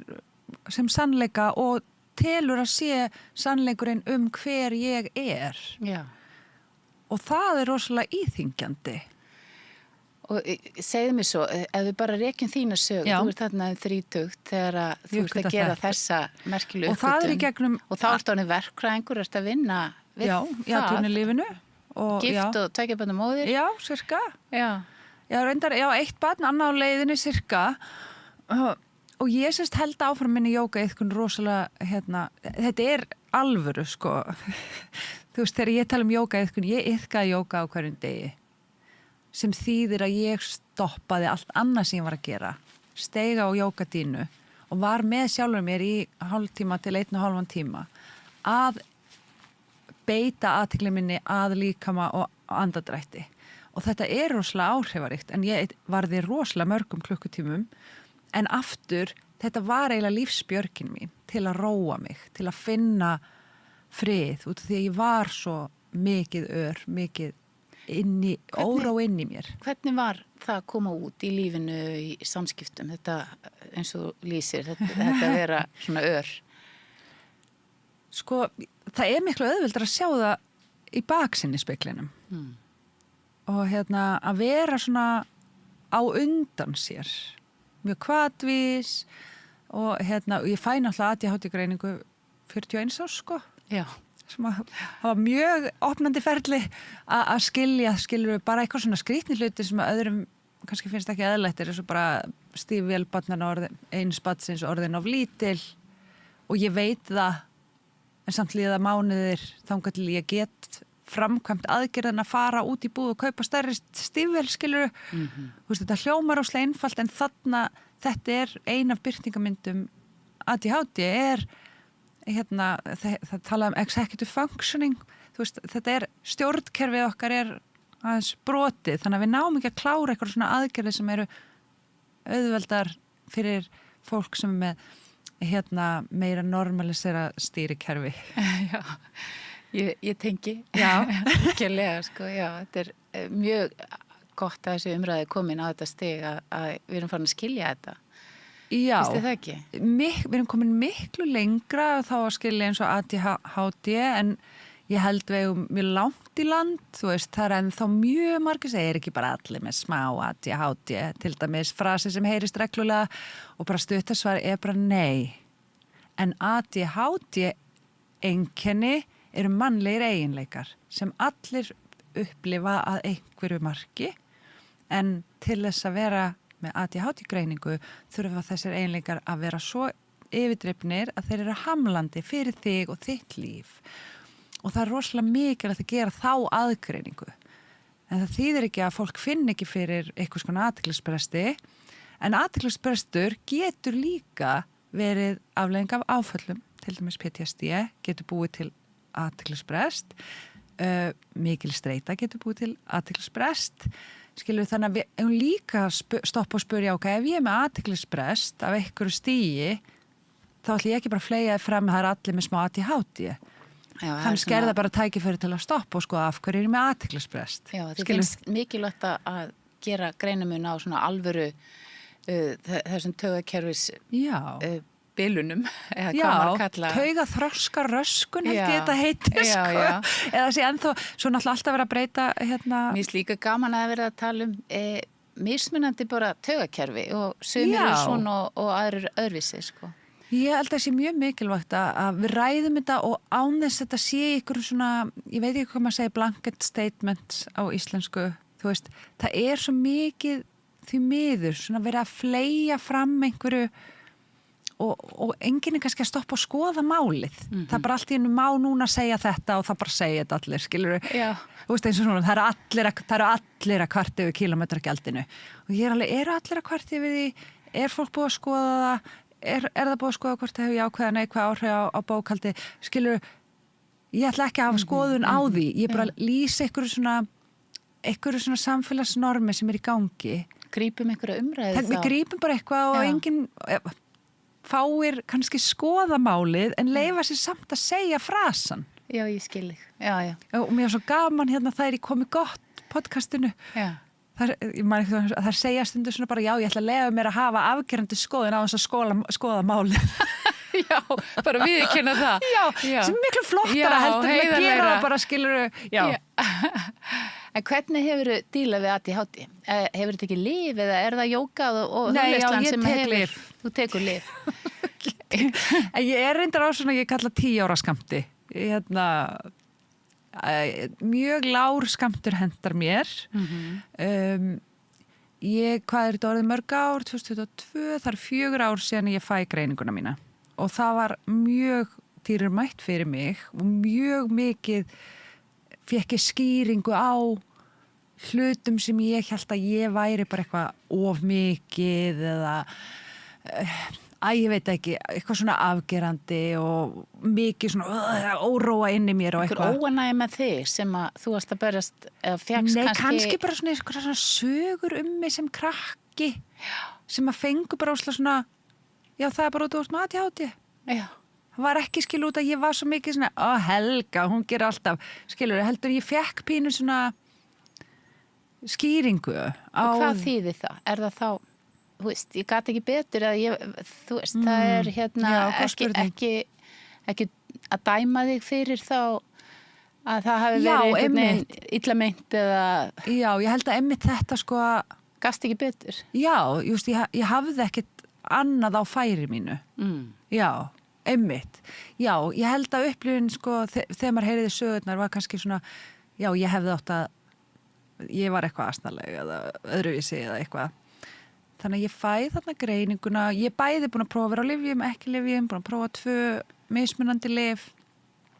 sem sannleika og telur að sé sannleikurinn hver ég er. Já. Og það er rosalega íþyngjandi. Og segðu mér svo, ef við bara rekjum þína sög, þú ert þarna 30 þegar þú ert að gera þessa merkilegu uppgötvun. Og það er í gegnum... Og þá ertu orðin verkfræðingur, ertu að vinna við það. Já, turnilífinu. Gift og tveggja barna móðir. Já, cirka. Já. Já, reyndar, eitt barn, annað á leiðinni cirka. Og ég sérst held áfram minni jógaiðkun rosalega, þetta er alvöru, sko. Þú veist, þegar ég tala jógaiðkun, ég iðkaði jóga á hverjum degi. Sem þýðir að ég stoppaði allt annað sem ég var að gera, steiga á jógadínu og var með sjálfur mér í hálftíma til 1,5 tíma að beita athygli minni að líkama og andadrætti. Og þetta er rosalega áhrifaríkt en ég varði rosalega mörgum klukkutímum en aftur þetta var eiginlega lífsbjörgin mín til að róa mig, til að finna frið út af því að ég var svo mikið mikið óró inn í mér. Hvernig var það að koma út í lífinu í samskiptum, þetta eins og lýsir, þetta vera svona Sko, það er miklu auðveldar að sjá það í baksinni speklinum. Og að vera svona á undan sér, mjög hvatvís og ég fæ náttúrulega ADHD-greiningu 41 árs, sko. Já. Sem það var mjög opnandi ferli að skilur við bara eitthvað svona skrýtni hluti sem að öðrum kannski finnst ekki eðlættir eins og bara stífvél eins barnsins orðin of lítil og ég veit það en samt líða mánuðir þangað til ég get framkvæmt aðgerðan að fara út í búð og kaupa stærri stífvél skilur þetta hljómar áslega einfalt en þetta er ein af birtingamyndum ADHD það talaði executive functioning þetta stjórnkerfið okkar aðeins brotið þannig að við náum ekki að klára eitthvað svona aðgerði sem eru auðveldar fyrir fólk sem með meira normalisera stýrikerfi. Já, Ég tengi. Já. Kjærlega, sko, já. Þetta mjög gott að þessi umræði komin á þetta stig að við erum farin að skilja þetta. Já. Vistu það ekki? Við erum komin miklu lengra þá að skilja eins og ADHD en ég held við eigum mjög langt í land, þú veist, það ennþá mjög margir segir ekki bara allir með smá ADHD, til dæmis frasi sem heyrist reglulega og bara stuttasvar bara nei. En ADHD einkenni eru mannlegir eiginleikar sem allir upplifa að einhverju marki en til þess að vera með ADHD-greiningu þurfa þessir eiginleikar að vera svo yfirdrifnir að þeir eru hamlandi fyrir þig og þitt líf. Og það rosalega mikilvægt að gera þá aðgreiningu. En það þýðir ekki að fólk finn ekki fyrir eitthvað svona athyglisbresti, en athyglisbrestur getur líka verið afleiðing af áföllum, til dæmis PTSD getur búið til athyglisbrest, mikil streita getur búið til athyglisbrest, skilur við þannig að við hefum líka stoppa og spurja ok, ef ég er með athyglisbrest af einhverju stigi, þá ætlum ég ekki bara að fleygja fram að það er allir með smá ADHD. Hann skerða bara tækifæri til að stoppa og sko af hverju er með athyglisbrest. Já, það finnst mikilvægt að gera greinamun á svona alvöru þessum taugakerfis bilunum, eða hvað maður kalla. Já, taugaþroska röskun held ég þetta heitir, sko. Eða sé ennþá, svo náttúrulega alltaf vera að breyta hérna. Mér finnst líka gaman að vera að tala mismunandi bara taugakerfi og sumir eru svona og aðrir öðruvísi, sko. Ég held að það sé mjög mikilvægt að við ræðum þetta og án þess þetta sé ykkur svona, ég veit ekki hvað maður segir blanket statements á íslensku, þú veist, það er svo mikið því miður, svona verið að fleygja fram einhverju og enginn er kannski að stoppa og skoða málið. Það er bara allt í einu má núna segja þetta og það bara segja þetta allir, skilur við. Þú veist eins og svona, það eru allir að kvarta yfir kílómetragjaldinu og ég er alveg, eru allir að kvarta yfir því, er fólk búið að skoða það? Er það búið að skoða hvort það hefur jákvæða neikvæða áhrif á bókhaldi, skilur, ég ætla ekki að hafa skoðun á því, ég bara lýsa einhverju svona samfélagsnormi sem er í gangi. Grípum einhverja umræðu þá? Við grípum bara eitthvað og enginn fáir kannski skoða málið en leyfa sér samt að segja frasan. Já, ég skil þig. Já. Og mér er svo gaman hérna það er í komið gott podcastinu. Já. Það segja stundu svona bara já, ég ætla að leyfa mér að hafa afgerandi skoðun á þess að skoða málið. Já, bara viðurkenna það. Já, sem er miklu flottara heldur en að gera það bara skilur. Já. En hvernig hefur þú dílað við ADHD? Hefur þú tekið lyf eða er það jókað og hugleiðslan sem hefur? Nei, já, ég tek lyf. Þú tekur lyf. En ég er reyndar á svona, ég kalla 10 ára skammti. Mjög lár skammtur hendar mér. Hvað er þetta orðið mörg ár? 2022, það er 4 ár síðan ég fæ greininguna mína og það var mjög dýrmætt fyrir mig og mjög mikið fékk ég skýringu á hlutum sem ég held að ég væri bara eitthvað of mikið eða ég veit ekki, eitthvað svona afgerandi og mikið svona óróa inn í mér og eitthvað. Einhver óanægja með þig sem að þú varst að berast eða fékkst kannski... Nei, kannski bara svona eitthvað svona sögur mig sem krakki sem að fengu bara óslega svona já, það er bara út úr með ADHD. Já. Það var ekki skil út að ég var svo mikið svona Helga, hún gerir alltaf skilur, heldur ég fekk pínu svona skýringu á... Og hvað þýðir það? Er það þá þú veist, ég gat ekki betur að þú veist, það er hérna ekki að dæma þig fyrir þá að það hafi verið einhvern veginn illa meint eða... Já, ég held að einmitt þetta sko... Gast ekki betur? Já, ég hafði ekkit annað á færi mínu. Já, einmitt. Já, ég held að upplifin sko, þegar maður heyriði sögurnar var kannski svona, já, ég hefði átt að ég var eitthvað asnaleg eða öðruvísi eða eitthvað. Þannig að ég fæði þarna greininguna, ég bæði búin að prófa að vera á lyfjum, ekki lyfjum, búin að prófa 2 mismunandi lyf.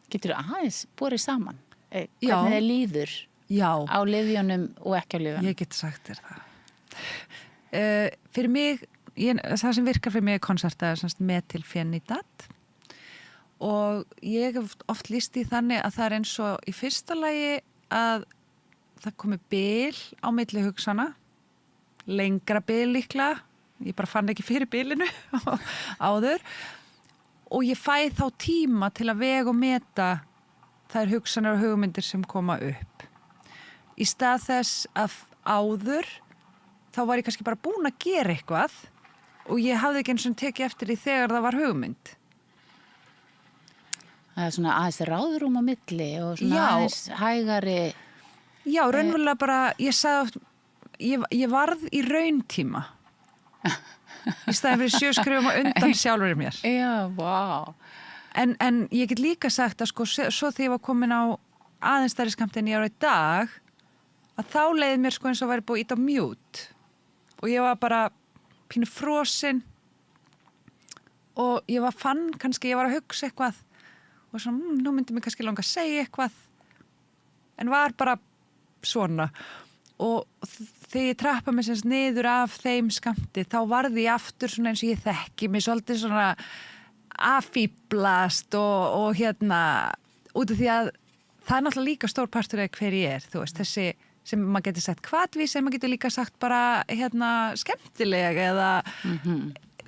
Getur þú aðeins borið saman? Hvernig þið líður á lyfjunum og ekki á lyfjunum? Ég get sagt þér það. Fyrir mig, það sem virkar fyrir mig er konserta metilfenidat og ég hef oft lýst í þannig að það er eins og í fyrsta lagi að það komi bil á milli hugsana, lengra bil líklega, ég bara fann ekki fyrir bilinu áður og ég fæ þá tíma til að vega og meta þær hugsanir og hugmyndir sem koma upp. Í stað þess að áður, þá var ég kannski bara búin að gera eitthvað og ég hafði ekki eins og tekið eftir því þegar það var hugmynd. Það er svona aðeins ráðrúm á milli og svona aðeins hægari. Já, raunverulega bara, ég sagði, ég varð í rauntíma. Í staðin fyrir 7 skrefum á undan sjálfur mér. Já, vá. En ég get líka sagt að sko, svo þegar ég var komin á aðeins stærri skammti en ég í dag, að þá leiði mér sko eins og væri búið ít á mute. Og ég var bara pínu frosin og ég var kannski, ég var að hugsa eitthvað og svona, nú myndi mér kannski langa að segja eitthvað en var bara svona og þegar ég trappa mig semst niður af þeim skammti þá varði ég aftur svona eins og ég þekki mig svolítið svona affíblast og hérna út af því að það er náttúrulega líka stór partur af hver ég þú veist, þessi sem maður getur sagt hvatvís sem maður getur líka sagt bara hérna skemmtileg eða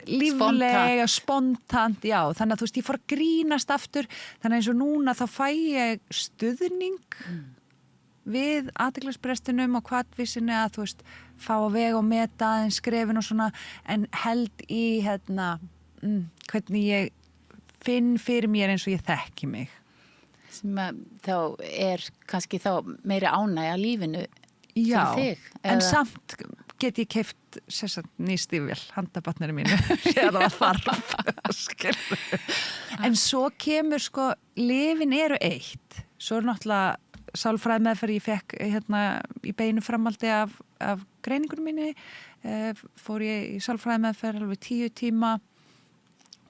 líflega, spontant, já, þannig að þú veist, ég fór að grínast aftur, þannig að eins og núna þá fæ ég stuðning við athyglisbrestinum og hvatvísinu að þú veist, fá að vega og meta aðeins skrefin og svona, en held í hérna, hvernig ég finn fyrir mér eins og ég þekki mig. Sem að þá er kannski þá meiri ánægja lífinu já, fyrir þig. En samt get ég keypt nýstífvél, handabatnari mínu eða þarf en svo kemur sko lyfin eru eitt svo er náttúrulega sálfræði meðferð ég fekk hérna í beinu framaldi af greiningunum mínu fór ég í sálfræði meðferð alveg 10 tíma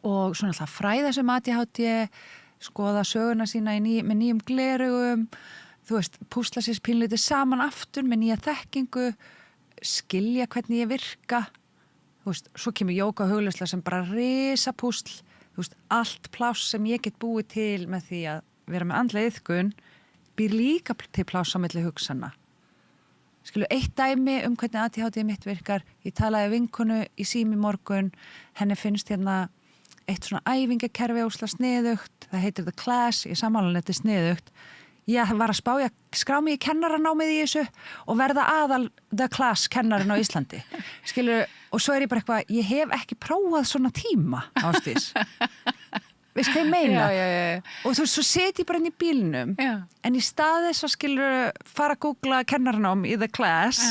og svo náttúrulega fræða sem ADHD skoða söguna sína með nýjum glerugum þú veist, púsla sér pínlítið saman aftur með nýja þekkingu skilja hvernig ég virka þú veist, svo kemur jóga og hugleiðsla sem bara risa púsl þú veist, allt pláss sem ég get búið til með því að vera með andlega iðkun býr líka til pláss á milli hugsana skilu, eitt dæmi hvernig ADHD mitt virkar ég talaði vinkonu í sími morgun henni finnst hérna eitt svona æfingakerfi ósla sniðugt það heitir The Class, ég samanlega þetta sniðugt ég var að spá ég skrá mig í kennaranámið í þessu og verða aðal The Class kennarinn á Íslandi skilur, og svo er ég bara eitthvað ég hef ekki prófað svona tíma Ásdís veist hvað ég meina já. Og þú veist, svo set ég bara inn í bílnum en í stað þess að skilur fara að googla kennaranám í The Class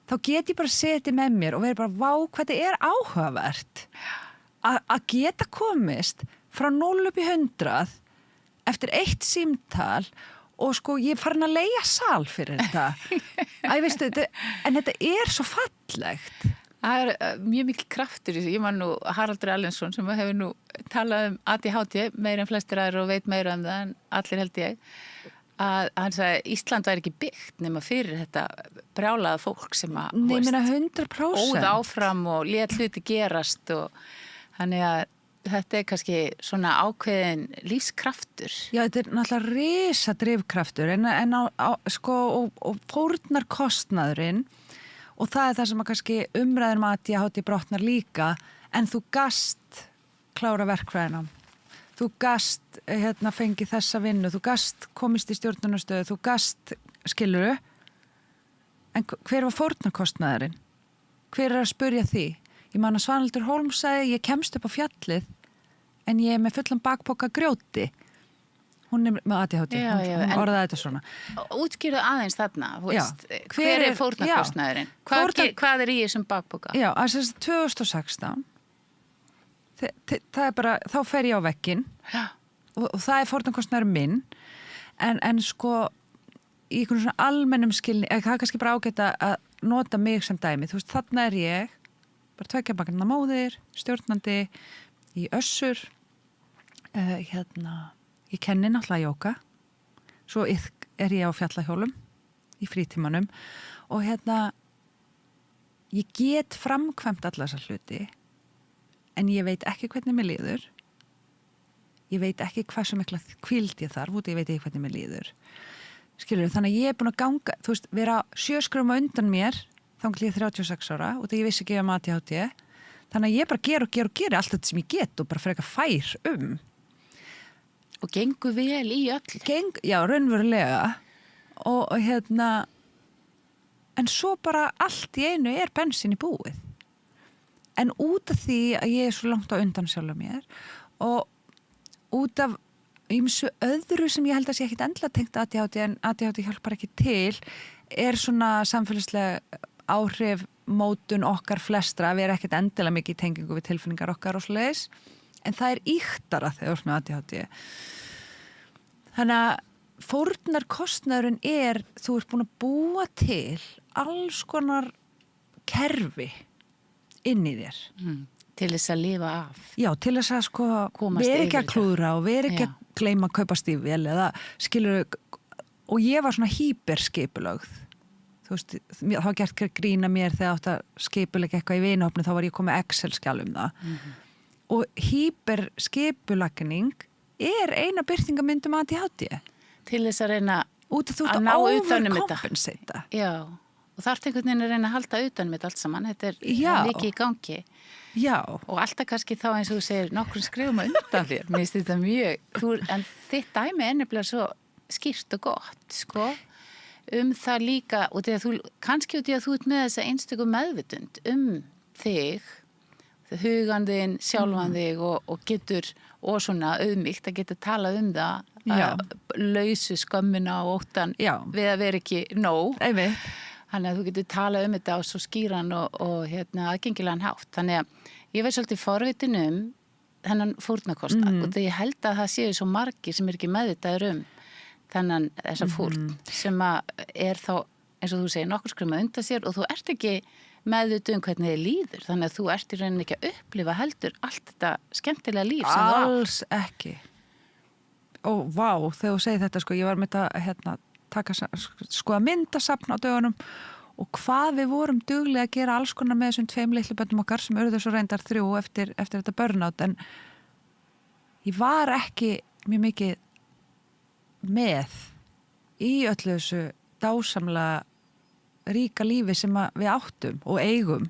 þá get ég bara setið með mér og verið bara vá hvað þetta er áhugavert að geta komist frá 0 upp í 100 eftir 1 símtal og sko ég er farin að leigja sal fyrir þetta veistu, en þetta er svo fallegt það er mjög mikil kraftur ég man nú Haraldur Allensson sem hefur nú talað ADHD meira en flestir aðra og veit meira það en allir held ég að hann sagði Ísland væri ekki byggt nema fyrir þetta brjálaða fólk sem að 100% óð áfram og lét hluti gerast og þannig að þetta er kannski svona ákveðin lífskraftur. Já, þetta er náttúrulega risa drifkraftur en sko, og fórnar kostnaðurinn og það er það sem að kannski umræðum ADHD brotnar líka en þú gast klára verkfræðina. Þú gast fengi þessa vinnu, þú gast komist í stjórnunarstöðu, þú gast skiluru en hver var fórnarkostnaðurinn? Hver er að spurja því? Ég man að Svanhildur Hólm sagði, ég kemst upp á fjallið en ég er með fullan bakpoka grjóti. Hún er með ADHD, hún orðaði þetta svona. Útskýrðu aðeins þarna, veist, hver er fórnarkostnaðurinn? Hvað er í þessum bakpoka? Já, þess að 2016, það er bara, þá fer ég á vegginn og það er fórnarkostnaðurinn minn, en sko, í einhvern svona almennum skilni, það er kannski bara ágætt að nota mig sem dæmi. Þú veist, þarna er ég, bara 2 barna móðir, stjórnandi í Össur, ég kenni náttúrulega jóga, svo er ég á fjallahjólum í frítímanum og ég get framkvæmt alla þessar hluti en ég veit ekki hvernig mér líður, ég veit ekki hvað sem mikla hvíld ég þarf út, ég veit ekki hvernig mér líður. Skilur, þannig að ég er búin að ganga, þú veist, vera 7 skrum á undan mér þangað ég 36 ára og ég vissi ekki um ADHD þannig að ég bara ger allt þetta sem ég get og bara frekar fær Og gengur vel í öll. Já, raunverulega. Og en svo bara allt í einu bensín í búið. En út af því að ég svo langt á undan sjálf mér og út af ýmsu öðru sem ég held að sé ekkit endilega tengt ADHD en ADHD hjálpar ekki til svona samfélagslega áhrif mótun okkar flestra að vera ekkit endilega mikið í tengingu við tilfinningar okkar og svoleiðis en það ýktara þegar þú ert með ADHD. Þannig að fórnarkostnaðurinn þú ert búin að búa til alls konar kerfi inn í þér. Til þess að lifa af. Já, til þess að vera ekki að klúðra og vera ekki að gleyma að kaupa stífvél eða skilur, og ég var svona hýperskipulögð. Þú veist, það var gert grína mér þegar átt að skipulegja eitthvað í vinahópni, þá var ég komið Excel-skjal það. Og hýperskipulagning eina birtingamyndum ADHD. Til þess að reyna út að þú ert að overcompensata. Já, og þarf einhvern veginn að reyna að halda utanum þetta allt saman. Þetta mikið í gangi. Já. Og alltaf kannski þá eins og þú segir nokkrum skrifum að undan þér. Mér finnst þetta mjög, en þitt dæmi nefnilega svo skýrt og gott, það líka, og kannski út í að þú ert með þessa einstöku meðvitund þig, huganðinn, sjálfan þig og getur, og svona auðmýkt að geta talað það, lausu skömmina og óttan við að vera ekki nóg. Þannig að þú getur talað þetta á svo skýran og aðgengilegan hátt. Þannig að ég veit svolítið forvitin þennan fórnarkostnað og því ég held að það séu svo margir sem ekki meðvitaður þennan þessa fórn sem þá, eins og þú segir, nokkur skruma undan sér og þú ert ekki meðvituð hvernig þið líður. Þannig að þú ert í rauninni ekki að upplifa heldur allt þetta skemmtilega líf sem þú alls ekki. Og vá, þegar þú segir þetta, ég var með þetta taka að myndasafn á dögunum og hvað við vorum duglega að gera alls konar með þessum 2 litlu börnum okkar sem urðu svo reyndar 3 eftir þetta burnout, en ég var ekki mjög mikið með í öllu þessu dásamlega ríka lífi sem við áttum og eigum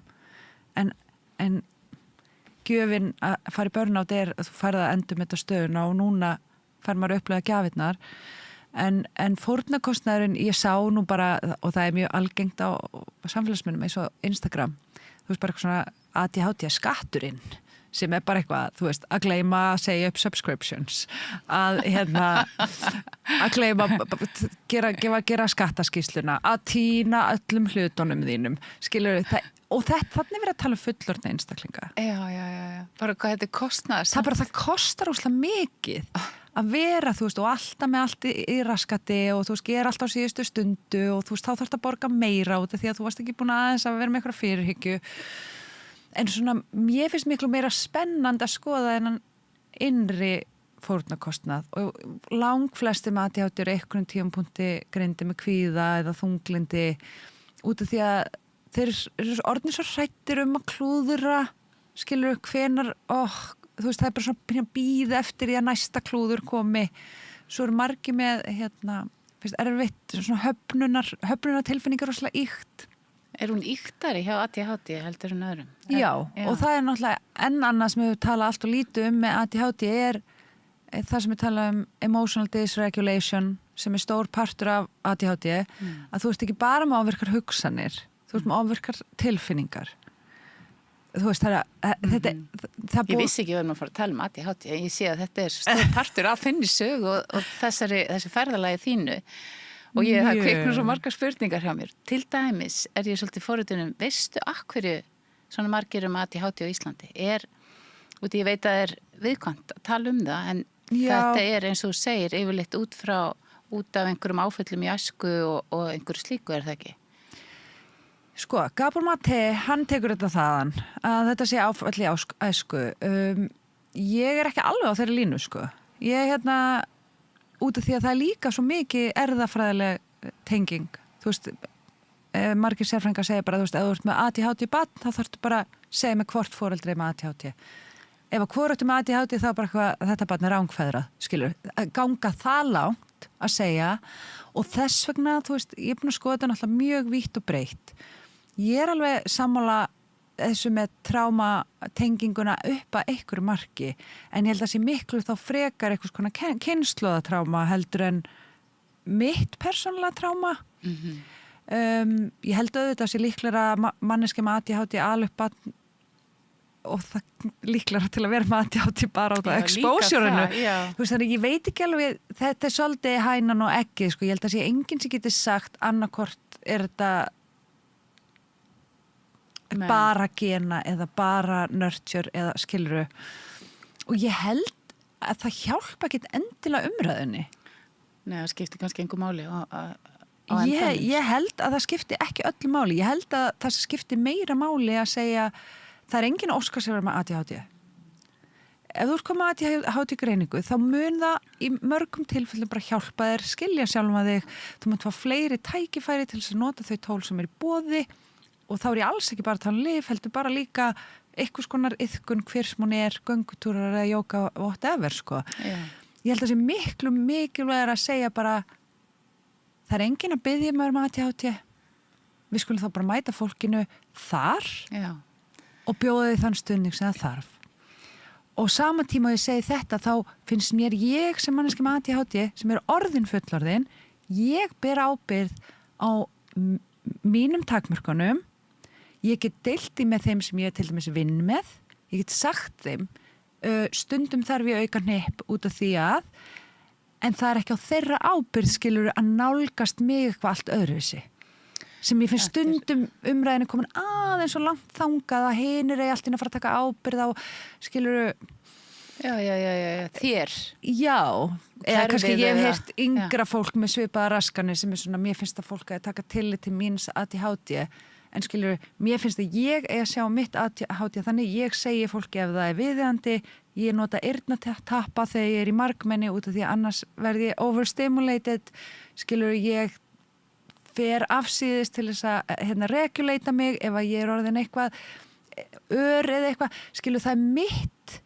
en gjöfin að fara í burnout að þú færð að endur með þetta stöðuna og núna fær maður að upplega gjafirnar en fórnarkostnaðurinn ég sá nú bara, og það mjög algengt á samfélagsmiðlum eins og Instagram, þú veist bara eitthvað svona ADHD skatturinn sem bara eitthvað, þú veist, að gleyma að segja upp subscriptions, að gleyma gera skattaskýrsluna, að tína öllum hlutunum þínum, skilur það, og þannig verið að tala fullorðna einstaklinga. Já, bara hvað þetta kostnar. Það kostar óslega mikið að vera, þú veist, og alltaf með allt í raskati og þú veist, gera alltaf á síðustu stundu og þú veist, þá þarfst að borga meira út af því að þú varst ekki búin aðeins að vera með eitthvað fyrirhyggju. En svona, mér finnst miklu meira spennandi að skoða þennan innri fórnarkostnað og langflesti með ADHD eru einhvern tímapunkti greindi með kvíða eða þunglindi út af því að þeir eru orðnir svo hrættir að klúðura, skilur hvenar, þú veist, það bara svona bíða eftir því að næsta klúður komi. Svo eru margir með, erfitt, svona höfnunartilfinningar og slag íkt. Hún íktari hjá ADHD heldur en öðrum? Já, og það náttúrulega enn annað sem við tala allt og lítið með ADHD það sem við tala emotional dysregulation sem stór partur af ADHD að þú ert ekki bara með ofvirkar hugsanir, þú ert með ofvirkar tilfinningar. Þú veist, ég vissi ekki að maður fara að tala ADHD, ég sé að þetta stór partur af þinni sög og þessi ferðalagi þínu. Og það kviknar svo margar spurningar hjá mér. Til dæmis ég svolítið forritunum, veistu hverju svona margir ADHD á Íslandi? Ég veit að það viðkvæmt að tala það, en þetta eins og þú segir, yfirleitt út af einhverjum áföllum í æsku og einhverju slíku, það ekki? Gabor Mate, hann tekur þetta þaðan, að þetta sé áföll í æsku. Ég ekki alveg á þeirri línu, Ég út af því að það líka svo mikið erfðafræðileg tenging. Þú veist, margir sérfræðingar segja bara, þú veist, ef þú ert með ADHD barn, þá þarftu bara að segja með hvort foreldri með ADHD. Ef að hvorugt með ADHD þá bara eitthvað, þetta barn rángfæðrað, skilur. Að ganga það langt að segja og þess vegna, þú veist, ég búin að skoða þetta náttúrulega mjög vítt og breytt. Ég alveg sammála þessu með trámatenginguna upp að einhverju marki, en ég held að sé miklu þá frekar einhvers konar kynslóðatráma heldur en mitt persónulega tráma. Ég held auðvitað að sé líklega manneskja með ADHD alveg barn og það líklega til að vera með ADHD bara út á exposure-inu. Þannig ég veit ekki alveg, þetta svolítið hænan og eggið, sko. Ég held að sé enginn sem getur sagt annarkvort þetta bara gena eða bara nurture eða skiluru. Og ég held að það hjálpa ekkert endilega umræðinni. Nei, það skiptir kannski engu máli Ég held að það skipti ekki öllu máli. Ég held að það skipti meira máli að segja það engin óskar sem verður með ADHD. Ef þú ert komið með ADHD greiningu þá mun það í mörgum tilfellum bara hjálpa þér, skilja sjálfa þig, þú munt fá fleiri tækifæri til þess að nota þau tól sem í boði og þá ég alls ekki bara að tala lyf, heldur bara líka einhvers konar iðkun, hver sem hún göngutúrar eða jóka, whatever, sko. Ég held að það sé miklu mikilvægir að segja bara það engin að biðja með ADHD. Við skulum þá bara mæta fólkinu þar og bjóða því þann stuðning sem það þarf. Og sama tíma ég segi þetta, þá finnst mér ég sem manneskja með ADHD, sem orðin fullorðin, ég ber ábyrgð á mínum takmörkunum, ég get deilt því með þeim sem ég til dæmis vinn með, ég get sagt þeim, stundum þarf ég auka hnepp út af því að, en það ekki á þeirra ábyrgð, skilur, að nálgast mig eitthvað allt öðruvísi. Sem ég finnst stundum umræðinu komin aðeins og langt þangað að hinir allt inn að fara að taka ábyrgð á, skilur. Þér. Já, eða kannski ég hef heyrt yngra fólk með svipaða raskanir sem svona, mér finnst að fólk að taka tillit til míns ADHD, en skilur, mér finnst að ég að sjá mitt ADHD, þannig ég segi fólki ef það viðeigandi, ég nota eyrnatappa þegar ég í margmenni út af því að annars verði ég overstimulated, skilur, ég fer afsíðis til þess að regulata mig ef að ég orðin eitthvað eða eitthvað, skilur, það mitt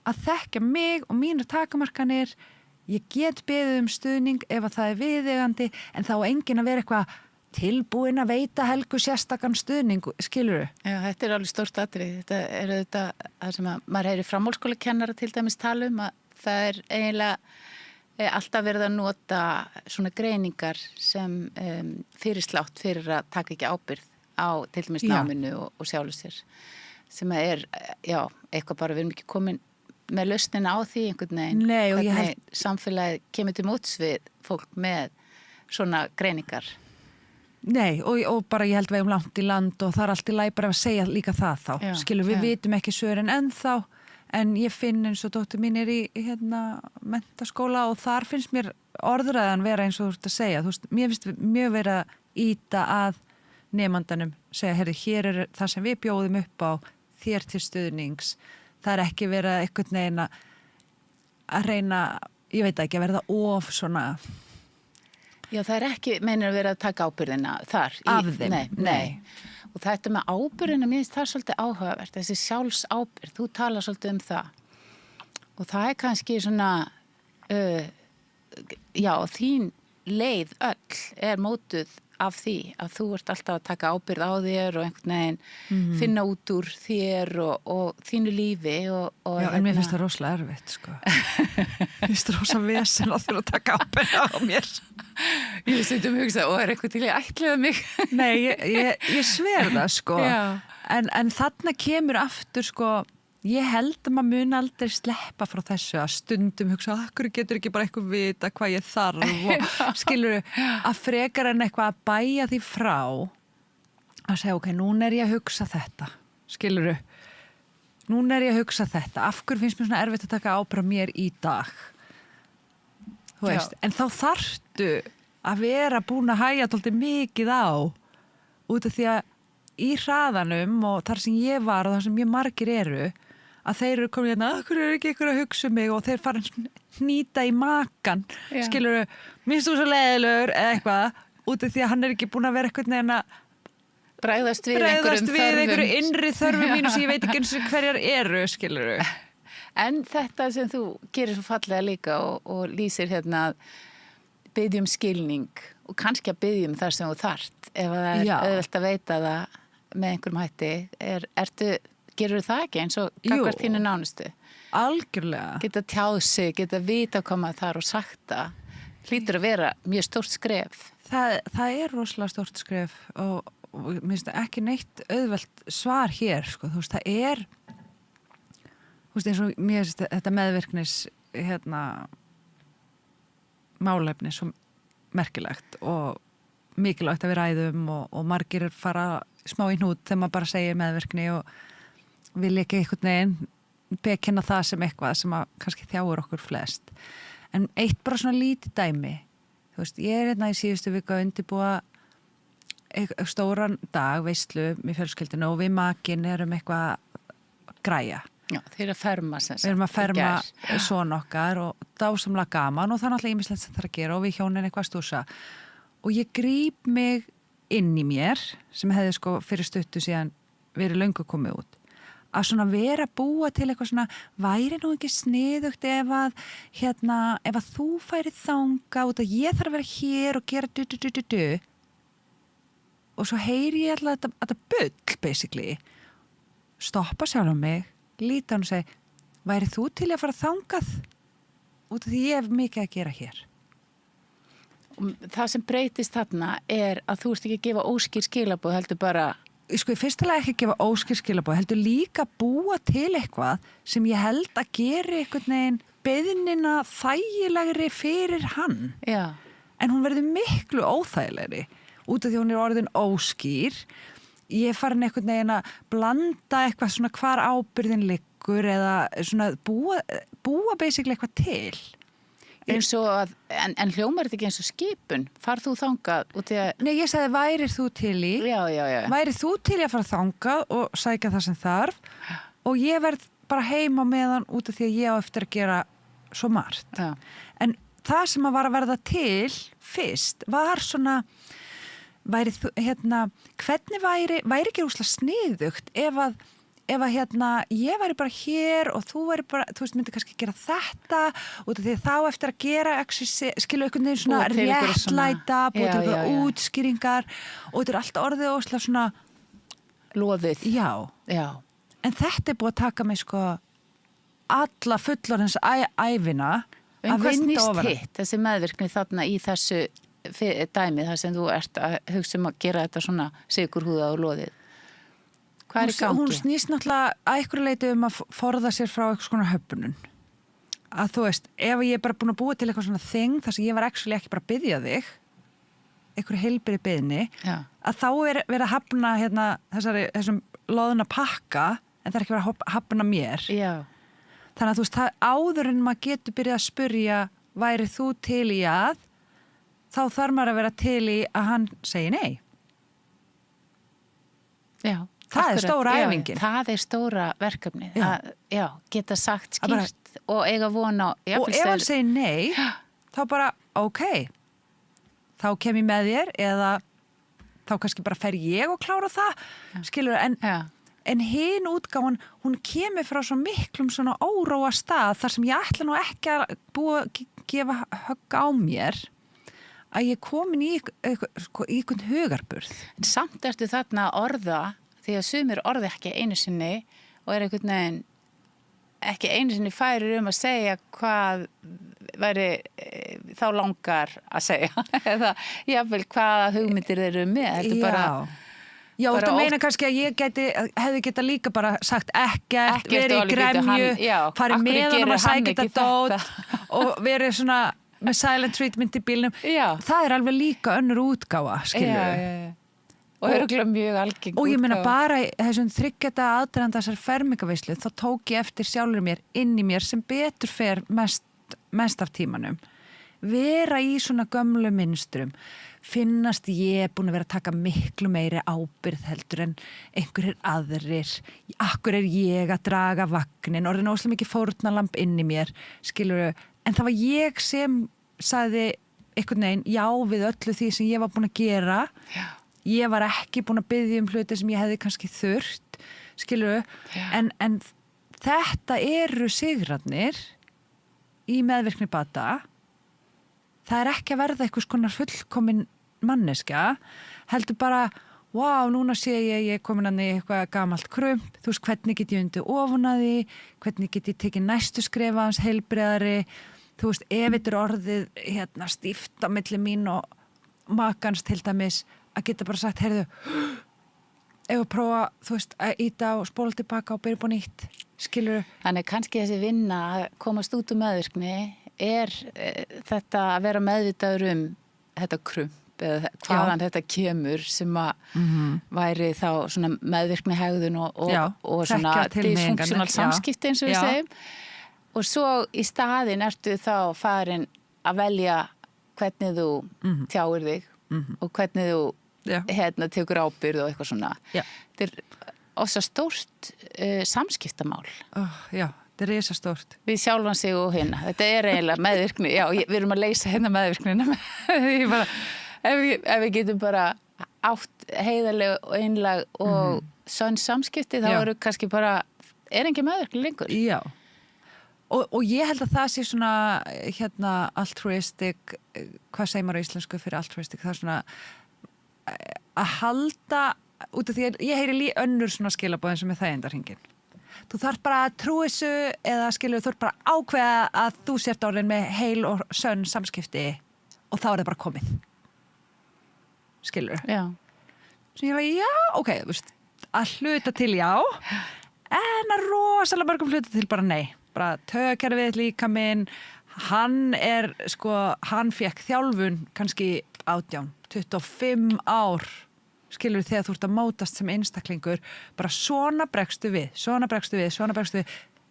að þekka mig og mínar takamarkanir, ég get beðið stuðning ef að það viðeigandi, en þá enginn að vera eitthvað tilbúin að veita Helgu sérstakann stuðning, skilur. Já, þetta alveg stórt atriði. Þetta þetta það sem að maður heyri framhaldsskólakennara til dæmis tala að það eiginlega alltaf verið að nota svona greiningar sem fyrirslátt fyrir að taka ekki ábyrgð á til dæmis náminu og sjálfu sér. Sem að eitthvað bara við erum ekki komin með lausnina á því einhvern veginn. Nei, og ég held samfélagið kemur til móts við fólk með svona greiningar. Nei, og bara ég held við langt í land og það allt í lagi bara að segja líka það þá. Skilur, við vitum ekki svörin ennþá, en ég finn eins og dóttir mín í menntaskóla og þar finnst mér orðræðan vera eins og þú ert að segja. Þú veist, mér finnst mjög verið að ýta að nemandanum, segja, heyrðu, hér það sem við bjóðum upp á þér til stuðnings. Það ekki verið einhvern veginn að reyna, ég veit ekki, að verða of svona. Já, það ekki, meinir að vera að taka ábyrðina þar. Af þeim? Nei. Og þetta með ábyrðina, mér finnst það svolítið áhugavert, þessi sjálfsábyrgð, þú talar svolítið það. Og það kannski svona, þín leið öll mótuð af því að þú ert alltaf að taka ábyrgð á þér og einhvern veginn finna út úr þér og þínu lífi. Já, en mér finnst það rosalega erfitt, sko. Mér finnst það rosalega vesen að þurfa að taka ábyrgð á mér. Ég stundum hugsa, eitthvað til ég ætlaði mig. Nei, ég sver það, sko. En þarna kemur aftur, sko, ég held að maður mun aldrei sleppa frá þessu að stundum hugsa, akkur getur ekki bara eitthvað vita hvað ég þarf og skilur að frekar en eitthvað að bæja því frá að segja, ok, núna ég að hugsa þetta, skilur núna ég að hugsa þetta, af hverju finnst mér svona erfitt að taka ábyrgð mér í dag, þú veist, en þá þarftu að vera búin að hægja dálítið mikið á út af því að í hraðanum og þar sem ég var og þar sem mjög margir eru að þeir eru komin hérna, akkur ekki ykkur að hugsa mig og þeir fara að hnýta í makan, skilur, minnst þú svo leiðilegur eða eitthvað, út af því að hann ekki búin að vera eitthvað neina bregðast við einhverju innri þörfum mínu sem ég veit ekki eins og hverjar eru, skilur. En þetta sem þú gerir svo fallega líka og lýsir hérna að biðja skilning og kannski að biðja þar sem þú þarft ef það auðvelt að veita það með einhverjum hætti, gerur það ekki eins og gagnvart þínu nánustu? Algjörlega. Geta tjáð sig, geta vita hvað maður þar og sagt það, hlýtur að vera mjög stórt skref. Það rosalega stórt skref og minnst ekki neitt auðvelt svar hér, sko, þú veist, það þú veist, eins og mér finnst þetta meðvirknis, málefni svo merkilegt og mikilvægt að við ræðum og margir fara smá í hnút þegar maður bara segir meðvirkni og vil ekki einhvern veginn bekynna það sem eitthvað sem að kannski þjáir okkur flest. En eitt bara svona lítið dæmi, þú veist, ég í síðustu viku að undirbúa stóran dag, veislu með fjölskyldinu og við makinn erum eitthvað græja. Já, þeir að ferma sem sagt. Við erum að ferma svona okkar og dásamlega gaman og það náttúrulega ýmislegt sem það að gera og við hjónin eitthvað stúsa. Og ég gríp mig inn í mér, sem hefði sko fyrir stuttu síðan verið löngu komið út, að svona vera búa til eitthvað svona, væri nú ekki sniðugt ef að þú færi þanga út að ég þarf að vera hér og gera og svo heyri ég alltaf þetta bull basically, stoppa sjálf á mig, líta hann og segi, væri þú til að fara þangað út af því ég hef mikið að gera hér? Það sem breytist þarna að þú ert ekki að gefa óskýr skilaboð, heldur bara... Sko, í fyrsta lagi ekki að gefa óskýr skilaboð, heldur líka búa til eitthvað sem ég held að gera einhvern veginn beiðnina þægilegri fyrir hann. Já. En hún verður miklu óþægilegri út af því hún orðin óskýr. Ég farin einhvern veginn að blanda eitthvað svona hvar ábyrðin liggur eða svona búa basically eitthvað til. Eins og að, en hljómar þetta ekki eins og skipun? Farð þú þangað út í að... Nei, ég sagði, værir þú til í? Já. Værir þú til í að fara þangað og sækja það sem þarf og ég verð bara heima meðan út af því að ég á eftir að gera svo margt. Já. En það sem að var að verða til fyrst var svona, væri þú, hvernig væri ekki rúslega sniðugt ef að ég væri bara hér og þú væri bara, þú veist, myndi kannski gera þetta út af því þá eftir að gera skilu einhvern veginn svona réttlæta, búið til einhverja útskýringar og þetta allt orðið óslega svona loðið. Já. En þetta búið að taka mig sko alla fullorðins ævina að hvað vinda snýst ofan. hitt, þessi meðvirkni þarna í þessu dæmi þar sem þú ert að hugsa að gera þetta svona sigurhúða og loðið? Hvað í gangi? Hún snýst náttúrulega að einhverju leiti að forða sér frá eitthvað svona höfnun. Að þú veist, ef ég er bara búin að búa til eitthvað svona þing, þar sem ég var actually ekki bara að biðja þig, einhverju heilbyrði biðni, að þá verið að hafna þessum loðuna pakka, en það er ekki verið að hafna mér. Já. Þannig að þú veist, áður en maður getur byrjað að spurja, væri þú til í að, þá þarf maður að vera til í að hann segi nei. Já. Það er stóra æfingin. Það er stóra verkefnið. Geta sagt skýrt og eiga vona. Og ef hann segir nei, þá bara, ok, þá kem ég með þér eða þá kannski bara fer ég og klára það. Skilur, en hin útgáfan, hún kemur frá svo miklum svona óróa stað þar sem ég ætla nú ekki að gefa högg á mér að ég komin í einhvern hugarburð. En samt ertu þarna að orða því að sumir orði ekki einu sinni og er einhvern veginn ekki einu sinni færir að segja hvað væri þá langar að segja eða jáfnvel hvaða hugmyndir þeir eru með. Já, þú meina kannski að ég hefði geta líka bara sagt ekkert, verið í gremju, farið með honum að sækja þetta dót og verið svona með silent treatment í bílnum. Það er alveg líka önnur útgáfa, skilur. Og örugglega mjög algeng og ég meina bara þessum 3 daga aðdraganda þessar fermingaveislu þá tók ég eftir sjálfur mér inn í mér sem betur fer mest af tímanum vera í svona gömlu mynstrum finnast ég búin að vera að taka miklu meiri ábyrgð heldur en einhverjir aðrir akkur er ég að draga vagnin orðin óslega mikið fórnalamb inn í mér skilur, en það var ég sem sagði einhvern veginn já við öllu því sem ég var búin að gera ég var ekki búin að biðja hluti sem ég hefði kannski þurft, skilur en þetta eru sigrarnir í meðvirkni bata. Það er ekki að verða eitthvað konar fullkomin manneska, heldur bara, núna sé ég er komin að eitthvað gamalt krump, þú veist, hvernig get ég undir ofunaði, hvernig get ég tekið næstu skrefa hans heilbreiðari, þú veist, ef þetta er orðið stíft á milli mín og makans til dæmis, að geta bara sagt, heyrðu, ef að prófa, þú veist, að íta og spóla tilbaka og byrja upp á nýtt, skilur. Þannig kannski þessi vinna að komast út úr meðvirkni þetta að vera meðvitaður þetta krump eða hvaðan þetta kemur sem að væri þá svona meðvirkni hegðun og svona dysfunktional samskipti eins og við segjum. Og svo í staðinn ertu þá farin að velja hvernig þú tjáir þig og hvernig þú tekur ábyrgð og eitthvað svona. Þetta er ósa stórt samskiptamál. Já, þetta er risa stórt. Við sjálfan sig og hérna. Þetta er eiginlega meðvirkni. Já, við erum að leysa hérna meðvirknina. Ef við getum bara átt heiðarleg og einlag og sönn samskipti, þá eru kannski bara, engin meðvirkni lengur. Já. Og ég held að það sé svona altruistic, hvað segir maður á íslensku fyrir altruistic, það er svona að halda út af því að ég heyri önnur svona skilabóðin sem er þægindarhringin. Þú þarf bara að trúa þessu eða skilur, þú þarf bara að ákveða að þú sért orðin með heil og sönn samskipti og þá er það bara komið. Skilur? Já. Svo ég já, ok, þú veist, að hluta til já, en að rosalega mörgum hluta til bara nei. Bara taugakerfið líka minn, hann fékk þjálfun kannski 25 ár, skilur þegar þú ert að mótast sem einstaklingur, bara svona bregstu við.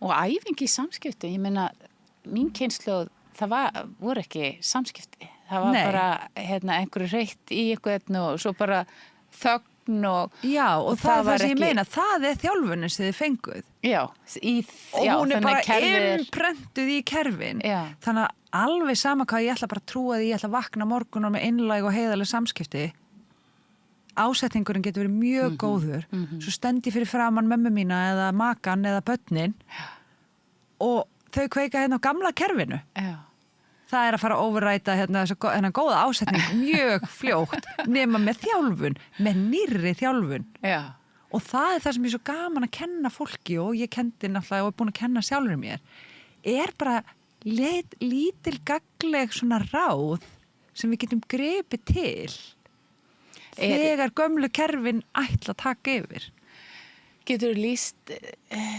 Og æfingi í samskipti, ég meina, mín kynslóð, voru ekki samskipti. Það var bara einhverju hreitt í einhvern og svo bara þögn og... Já, og það sem ég meina, það er þjálfunin sem þið fenguð. Já, og hún er bara innprentuð í kerfin. Já. Þannig að alveg sama hvað ég ætla bara að trúa því, ég ætla að vakna morgunar með einlæg og heiðarleg samskipti. Ásetningurinn getur verið mjög góður. Svo stendi fyrir framan mömmu mína eða makan eða börnin og þau kveika hérna á gamla kerfinu. Já. Það er að fara að overræta þennan góða ásetning mjög fljótt nema með þjálfun, með nýrri þjálfun. Já. Og það er það sem er svo gaman að kenna fólki og ég kendi náttúrulega og er búin að kenna sjálfur mér, er bara lítil gagnleg svona ráð sem við getum gripið til þegar gömlu kerfin ætla að taka yfir. Getur þú lýst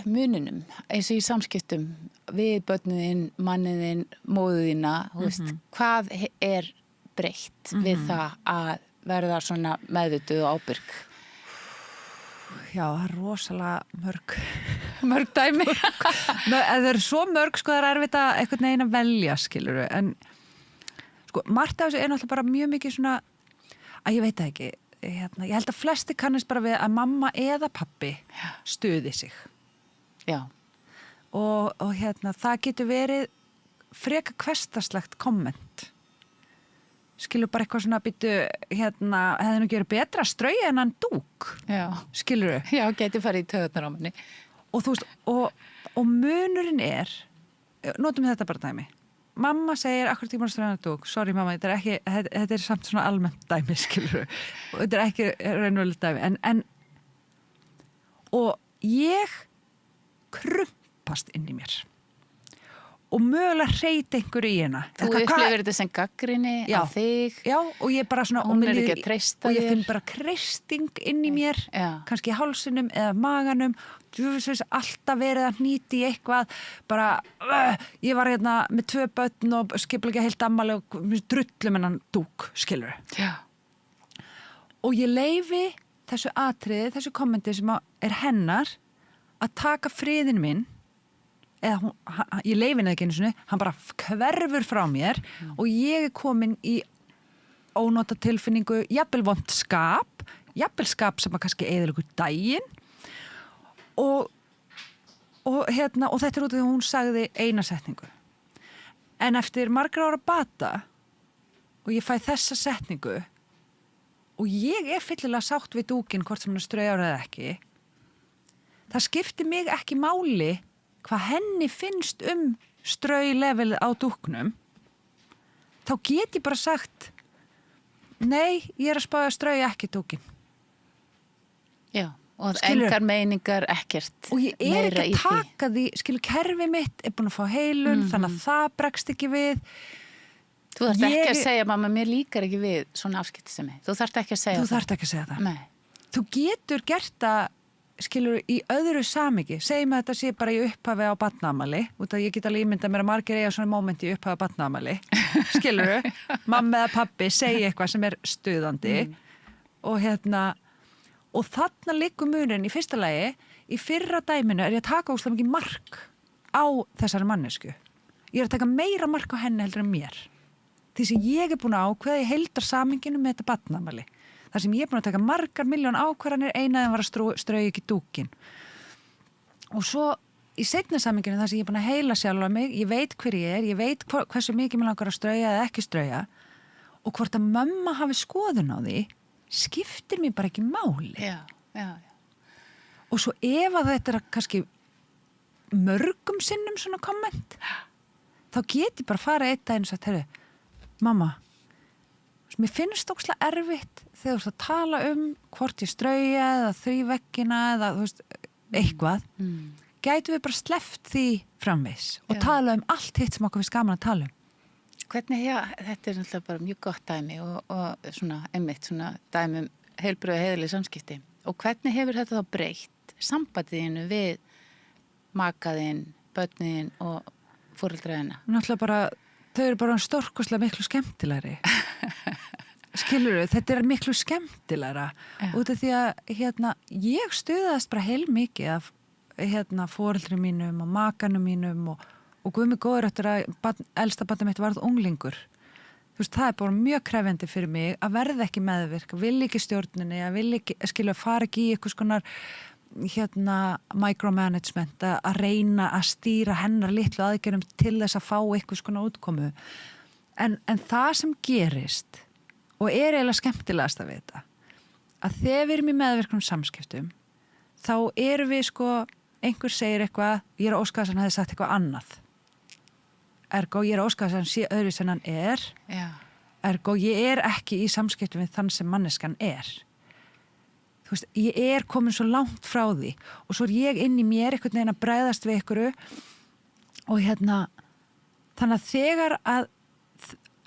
muninum eins og í samskiptum við börnin, mannin, móðina, hvað er breytt við það að verða svona meðvituð og ábyrg? Já, það er rosalega mörg dæmi. Það er svo mörg, það er erfitt að einhvern veginn að velja, skilur við, en margt af þessu er náttúrulega bara mjög mikið svona, að ég veit það ekki, ég held að flesti kannast bara við að mamma eða pappi stuði sig. Já. Og það getur verið freka hversdagslegt komment. Skilur bara eitthvað svona býtu, hefði nú ekki verið betra að strauja en hann dúk. Já. Skilur þau? Já, getur farið í taugarnar á manni. Og þú veist, og munurinn notum við þetta bara dæmi. Mamma segir, akkur tíma strauja dúk, sorry mamma, þetta er samt svona almennt dæmi, skilur þau. Og þetta er ekki raunverulegt dæmi, og ég krumpast inn í mér. Og mögulega hreyta einhverju í hérna. Þú upplifir þetta sem gagnrýni á þig. Já, og ég bara svona... Hún er ekki að treysta þér. Og ég finn bara kreisting inn í mér, kannski í hálsinum eða maganum. Alltaf verið að hnýti í eitthvað. Bara, ég var hérna með 2 börn og skipla ekki heilt ammali og drullum hennan dúk, skilur. Já. Og ég leyfi þessu atriði, þessu kommenti sem er hennar að taka friðin minn eða ég leyfi henni ekki einu sinni, hann bara hverfur frá mér og ég er komin í ónota tilfinningu, jafnvel vont skap, jafnvel skap sem að kannski eyðilegur daginn og þetta er út af því að hún sagði eina setningu. En eftir margra ára bata og ég fæ þessa setningu og ég er fyllilega sátt við dúkinn hvort sem hann straujar eða ekki, það skiptir mig ekki máli hvað henni finnst straulevelið á dúknum, þá get ég bara sagt nei, ég er að spája að strauja ekki dúkinn. Já, og engar meiningar ekkert og ég ekki að taka því, skilur, kerfi mitt er búin að fá heilun, þannig að það bregst ekki við. Þú þarft ekki að segja, mamma, mér líkar ekki við svona afskiptasemi. Þú þarft ekki að segja það. Þú þarft ekki að segja það. Nei. Þú getur gert það, skilur, í öðru samhengi. Segjum að þetta sé bara í upphafi á barnaafmæli, út að ég get alveg ímyndað mér að margir eiga svona móment í upphafi á barnaafmæli. Skilur, mamma eða pabbi segja eitthvað sem er stuðandi og og þarna liggur munurinn í fyrsta lagi, í fyrra dæminu er ég að taka óslega mikið mark á þessari mannesku. Ég er að taka meira mark á henni heldur en mér. Því sem ég er búin að ákveða í heildarsamhenginu með þetta barnaafmæli. Þar sem ég er búin að taka margar miljón ákvarðanir, einaðin var að strauja ekki dúkin. Og svo í seinna samhenginu þar sem ég er búin að heila sjálfa mig, ég veit hver ég er, ég veit hversu mikið mér langar að strauja eða ekki strauja og hvort að mamma hafi skoðun á því, skiptir mér bara ekki máli. Já. Og svo ef að þetta er kannski mörgum sinnum svona komment, þá get ég bara fara einn daginn og sagt, heyrðu, mamma, mér finnst ókslega erfitt þegar þú ert að tala hvort ég strauja eða þríveggina eða þú veist, eitthvað. Gætu við bara sleppt því framvegis og tala allt hitt sem okkur finnst gaman að tala Hvernig, þetta er náttúrulega bara mjög gott dæmi og svona einmitt svona dæmi heilbrigð heiðarleg samskipti. Og hvernig hefur þetta þá breytt sambandiðinu við makaðinn, börnin og foreldræðina? Náttúrulega bara, þau eru bara stórkostlega miklu skemmtilegri. Skilurðu, þetta er miklu skemmtilegra út af því að ég stuðaðist bara heilmikið af foreldrum mínum og makanum mínum og guð mig góður eftir að elsta barnið mitt varð unglingur. Þú veist, það er bara mjög krefjandi fyrir mig að verða ekki meðvirk, að vilja ekki stjórninni, að vilja ekki, fara ekki í eitthvað skonar micromanagement, að reyna að stýra hennar litlu aðgerðum til þess að fá eitthvað skonar útkomu. En það sem gerist, og er eiginlega skemmtilegast að vita, að þegar við erum í meðvirknum samskiptum, þá erum við einhver segir eitthvað, ég er að óska þess að hann hefði sagt eitthvað annað. Ergo, ég er að óska þess að hann sé öðru sem hann er. Já. Ergo, ég er ekki í samskiptum við þann sem manneskan er. Þú veist, ég er komin svo langt frá því og svo er ég inn í mér einhvern veginn að bregðast við einhverju og þannig að þegar að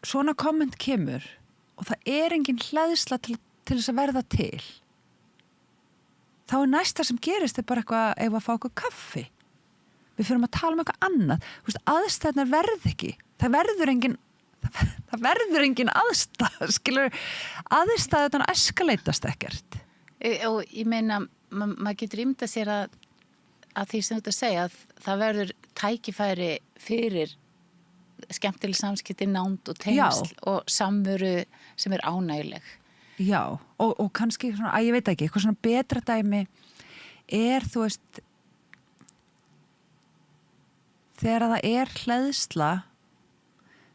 svona komment kemur og það er engin hleðsla til þess að verða til, þá er næsta sem gerist bara eitthvað ef að fá eitthvað kaffi. Við fyrir að tala eitthvað annað. Þú veist, aðstæðnar verð ekki. Það verður engin aðstæð, skilur. Aðstæðnar eskaleitast ekkert. Og ég meina, maður getur ímyndað sér að því sem þú ert að segja, að það verður tækifæri fyrir skemmtileg samskipti, nánd og tengsl og samveru sem er ánægileg. Já, og kannski svona, ég veit ekki, eitthvað svona betra dæmi er, þú veist, þegar það er hleðsla,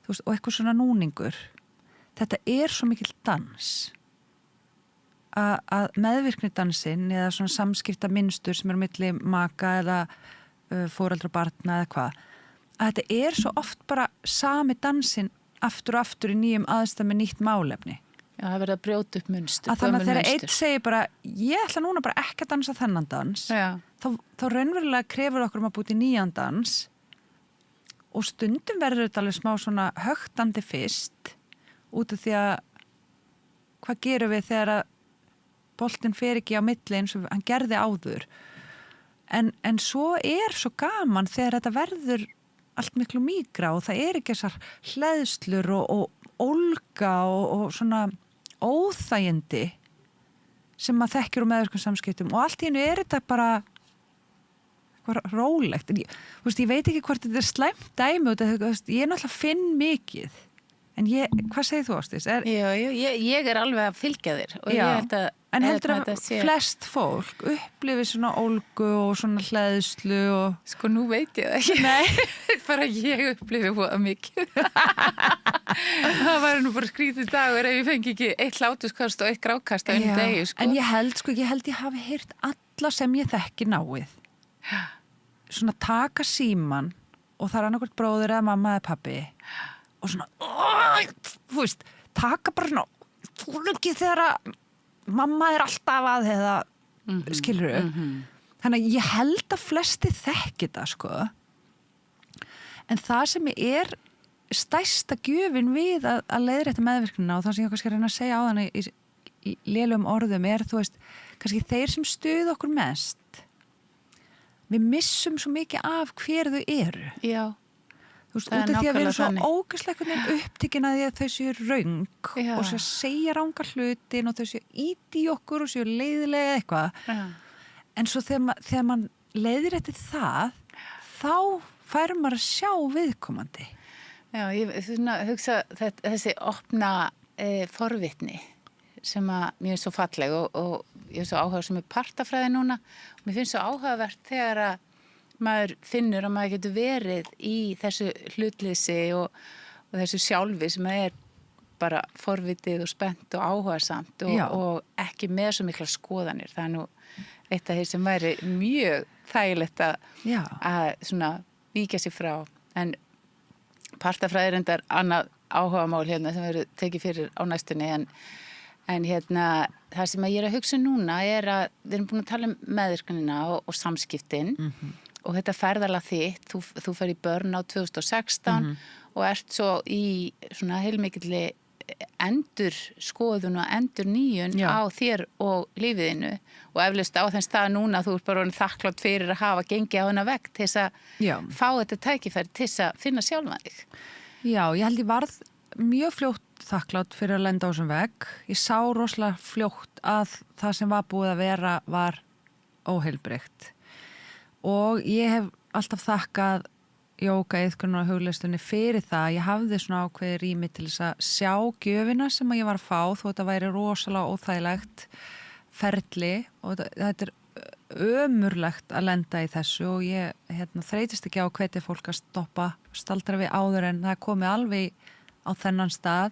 þú veist, og eitthvað svona núningur, þetta er svo mikill dans að meðvirkni dansinn eða svona samskipta minnstur sem er milli maka eða foreldra og barna eða hvað, að þetta er svo oft bara sami dansinn aftur og aftur í nýjum aðstæðum með nýtt málefni. Já, það verður að brjóta upp munstur. Að þannig að þegar einn segir bara, ég ætla núna bara ekki að dansa þennan dans, þá raunverulega krefur okkur að búti nýjan dans og stundum verður þetta alveg smá svona högtandi fyrst út af því að hvað gerum við þegar að boltinn fer ekki á milli eins og hann gerði áður. En svo er svo gaman þegar þetta verður allt miklu mýgra og það er ekki þessar hleðslur og ólga og svona óþægindi sem maður þekkir úr meðvirkum samskiptum og allt í einu er þetta bara eitthvað rólegt. Ég veit ekki hvort þetta er slæmt dæmi út af því ég er náttúrulega finn mikið. En hvað segir þú, Ásdís? Ég er alveg að fylgja þér og ég held að en heldur að flest fólk upplifir svona ólgu og svona hleðslu og... Sko, nú veit ég það ekki. Nei, bara ég upplifir það mikið. Það væri nú bara skrítið dagur ef ég fengi ekki eitt hlátuskast og eitt grákast á einu degi, sko. En ég held ég hafi heyrt alla sem ég þekki náið. Svona taka síman og það er annarkvort bróðir eða mamma eða pabbi og svona, þú veist, taka bara svona, þú ekki þegar að mamma er alltaf að eða skilurðu. Þannig að ég held að flesti þekki það, sko. En það sem er stærsta gjöfin við að leiðrétta meðvirknina og það sem ég kannski reyna að segja á þannig í lélegum orðum þú veist, kannski þeir sem stuða okkur mest, við missum svo mikið af hver þau eru. Já. Þú veist, út af því að við erum svo ógæslega upptekin að því að þau séu röng og séu að segja ranga hlutin og þau séu íti í okkur og séu leiðilega eitthvað. En svo þegar mann leiðrétti það, þá fær maður að sjá viðkomandi. Já, ég hugsa þessi opna forvitni sem að mér finnst svo falleg og ég er svo áhuga sem partafræði núna og mér finnst svo áhugavert þegar að maður finnur að maður getur verið í þessu hlutleysi og þessu sjálfi sem er bara forvitið og spennt og áhugasamt og ekki með svo mikla skoðanir. Það nú eitt af því sem væri mjög þægilegt að svona víkja sér frá. En partafræði er endar annað áhugamál hérna sem verður tekið fyrir á næstunni en hérna það sem ég er að hugsa núna er að við erum búin að tala um meðvirknina og samskiptin og þetta ferðalag þitt, þú fer í burnout 2016 og ert svo í svona heilmikilli endurskoðun og endurnýjun á þér og lífiðinu og eflaust á þenn stað núna þú ert bara orðin þakklátt fyrir að hafa gengið á hana vegg til þess að fá þetta tækifæri til þess að finna sjálfan þig. Já, ég held ég varð mjög fljótt þakklátt fyrir að lenda á þessum vegg. Ég sá rosalega fljótt að það sem var búið að vera var óheilbrigt og ég hef alltaf þakkað jóga, iðkunar og hugleistunni fyrir það. Ég hafði svona ákveði rými til þess að sjá gjöfina sem að ég var að fá þó þetta væri rosalega óþægilegt ferli og þetta er ömurlegt að lenda í þessu og ég þreytist ekki á hvetja fólk að stoppa, staldra við áður en það komi alveg á þennan stað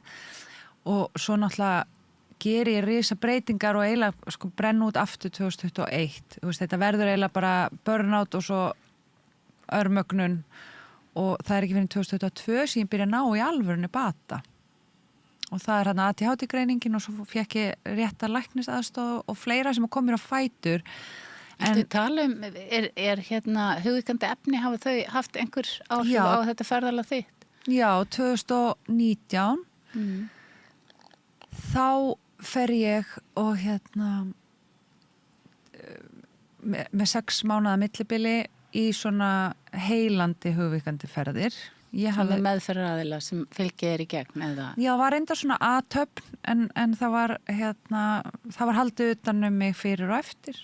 og svo náttúrulega geri ég risa breytingar og eiginlega brenn út aftur 2021. Þetta verður eiginlega bara burnout og svo örmögnun og það er ekki fyrir 2022 sem ég byrja að ná í alvörunni bata og það er hérna ADHD-greiningin og svo fekk ég rétta læknisaðstoð og fleira sem komir á fætur. Þú tala er hérna hugvíkandi efni, hafa þau haft einhver áhrif á þetta ferðalag þitt? Já, 2019 þá fer ég og með 6 mánaða millibili í svona heilandi hugvíkandi ferðir. Með meðferðaraðila sem fylgir í gegn eða? Já, var enda svona aðtöfn en það var haldið utan um mig fyrir og eftir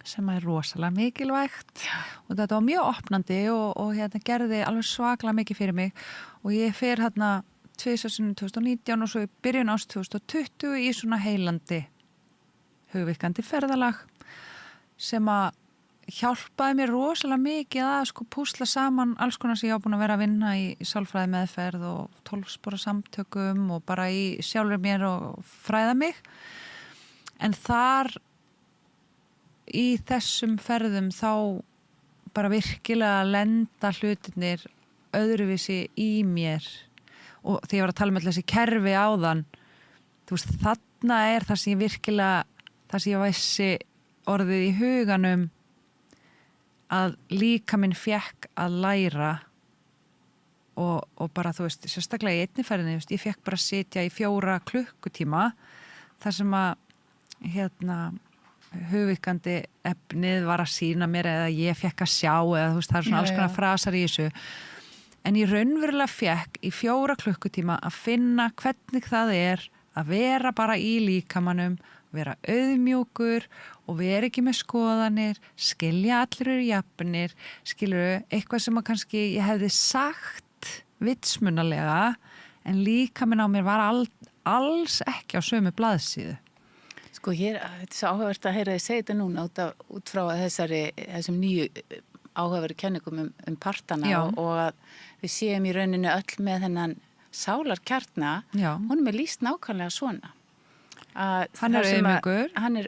sem er rosalega mikilvægt og þetta var mjög opnandi og gerði alveg svaklega mikið fyrir mig og ég fer 2019 og svo í byrjun árs 2020 í svona heilandi hugvíkandi ferðalag sem að hjálpaði mér rosalega mikið að púsla saman alls konar sem ég á búin að vera að vinna í sálfræði meðferð og 12 spora samtökum og bara í sjálfur mér og fræða mig en þar í þessum ferðum þá bara virkilega lenda hlutirnir öðruvísi í mér og þegar ég var að tala með þessi kerfi áðan þú veist þarna er það sem ég virkilega það sem ég vissi orðið í huganum að líka minn fekk að læra og bara þú veist sérstaklega í einni ferðinni ég fekk bara að sitja í 4 klukkutíma þar sem að hugvíkandi efnið var að sýna mér eða ég fekk að sjá eða þú veist það er svona alls konar frasar í þessu en ég raunverulega fekk í 4 klukkutíma að finna hvernig það er að vera bara í líkamanum vera auðmjúkur og vera ekki með skoðanir skilja allir eru jafnir skilur eitthvað sem að kannski ég hefði sagt vitsmunalega en líkaminn á mér var alls ekki á sömu blaðsíðu. Sko hér, þetta er svo áhugavert að heyra þið segja þetta núna út frá þessum nýju áhugaveru kenningum um partana og að við séum í rauninu öll með þennan sálarkjarna, honum er lýst nákvæmlega svona. Hann er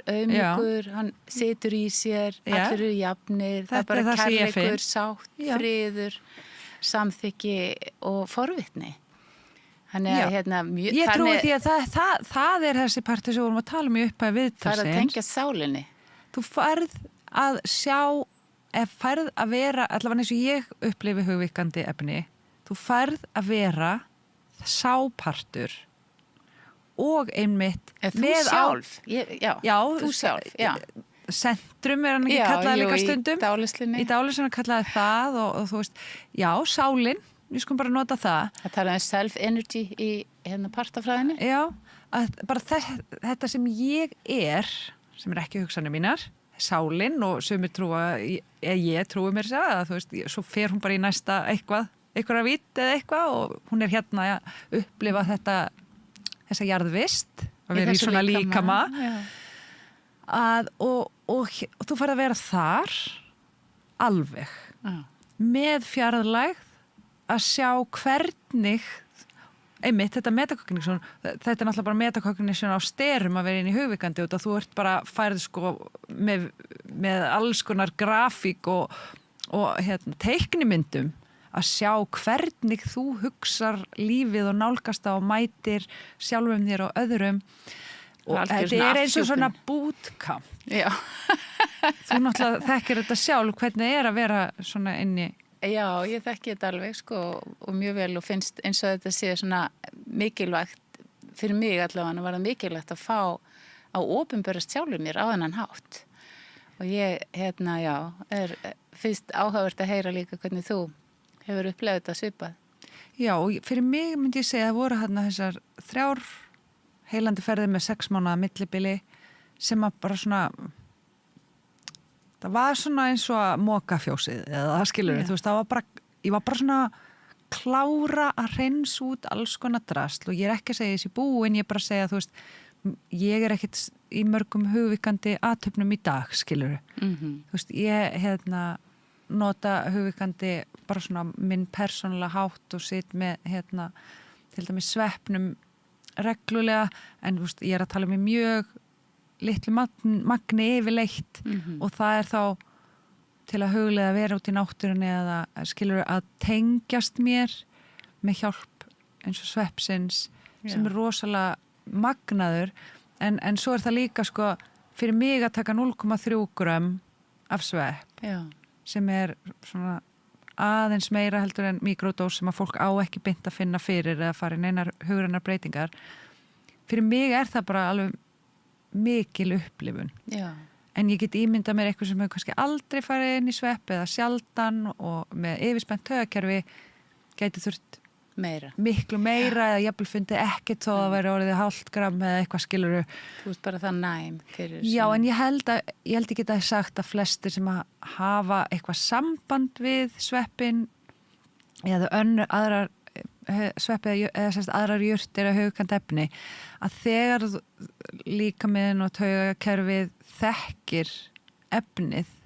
auðmjúkur, hann situr í sér, allir eru jafnir, það er bara kærleikur, sátt, friður, samþykki og forvitni. Ég trúi því að það er þessi partur sem við vorum að tala um í upphæði viðtalsins. Það er að tengja sálinni. þú færð að sjá, færð að vera, allavega eins og ég upplifi hugvíkandi efni, þú færð að vera sápartur og einmitt þú sjálf, þú sjálf, já. Centrum hann ekki kallaði líka stundum. Í dálislinni. Í dálislinni kallaði það og þú veist, já, sálin, við skulum bara nota það. Það tala self-energy í partafræðinni. Já, að bara þetta sem ég sem ekki hugsanir mínar, sálin og sumir trúa, ég trúi mér að þú veist, svo fer hún bara í næsta eitthvað vitt eða eitthvað og hún hérna að upplifa þessa jarðvist, að vera í svona líkama. Og þú færð að vera þar alveg með fjarlægð að sjá hvernig einmitt þetta metakognition, þetta náttúrulega bara metakognition á styrum að vera inn í hugvíkandi og þú ert bara færð sko með alls konar grafík og teiknimyndum að sjá hvernig þú hugsar lífið og nálgast á og mætir sjálfum þér og öðrum og þetta eins og svona bootcamp. Já. Þú náttúrulega þekkir þetta sjálf, hvernig að vera svona inni. Já, ég þekki þetta alveg sko og mjög vel og finnst eins og þetta sé svona mikilvægt, fyrir mig allavega var það mikilvægt að fá á opinberast sjálfur mér á þennan hátt. Og ég, finnst áhugavert að heyra líka hvernig þú hefur upplefað þetta svipað. Já, og fyrir mig myndi ég segja að voru þarna þessar 3 heilandi ferðir með 6 mánaða millibili sem að bara svona það var svona eins og að moka fjósið eða það skilur þú veist, það var bara, ég var bara svona klára að hreins út alls konar drasl og ég ekki að segja þessi búin, ég bara segja þú veist, ég ekkit í mörgum hugvíkandi athöfnum í dag, skilur þú veist, ég nota hugvíkandi bara svona minn persónulega hátt og sitt með til dæmis svefnum reglulega, en veist, ég að tala með mjög litlu magni yfirleitt og það þá til að huglega að vera út í náttúrunni eða skilur að tengjast mér með hjálp eins og svefnsins sem rosalega magnaður en svo það líka sko fyrir mig að taka 0,3 grömm af svepp sem svona aðeins meira heldur en mikrodós sem að fólk á ekki beint að finna fyrir eða fara inn einar hugrænar breytingar. Fyrir mig það bara alveg mikil upplifun. Já. En ég get ímyndað mér eitthvað sem hefur kannski aldrei farið inn í svepp eða sjaldan og með yfirspennt taugakerfi gæti þurft miklu meira eða jafnvel fundið ekkert þó að væri orðið 0,5 gramm eða eitthvað skiluru. Þú veist bara það næm fyrir. Já, en ég held ekki að sagt að flestir sem að hafa eitthvað samband við sveppin eða aðrar sveppi eða aðrar jurtir að hugkvæmt efni að þegar líkaminn og taugakerfið þekkir efnið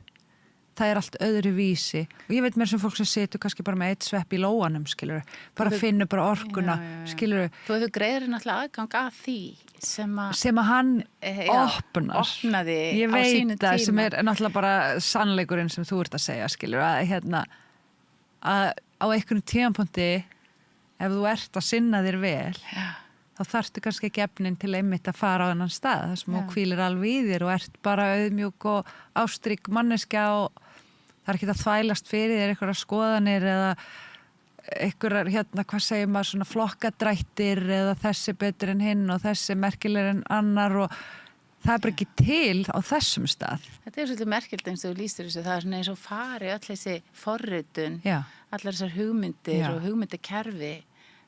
það allt öðru vísi og ég veit mér sem fólk sem situr kannski bara með 1 svepp í lóanum, skilur bara finnur bara orkuna, skilur Þú hefur greiður náttúrulega aðgang að því sem að hann opnaði ég veit á sínu tíma sem náttúrulega bara sannleikurinn sem þú ert að segja, skilur að að á einhvern tímapunkti ef þú ert að sinna þér vel þá þarftu kannski ekki efnin til einmitt að fara á þennan stað þar sem þú hvílir alveg í þér og ert bara auðmjúk og ástrygg manneskja og það ekki að þvælast fyrir þér einhverjar skoðanir eða einhverjar, hvað segir maður, svona flokkadrættir eða þessi betur en hinn og þessi merkilegur en annar og það bara ekki til á þessum stað. Þetta svolítið merkild eins og þú lýstir þessu, það svona eins og fari öll þessi forritun, allar þessar hugmyndir og hugmyndakerfi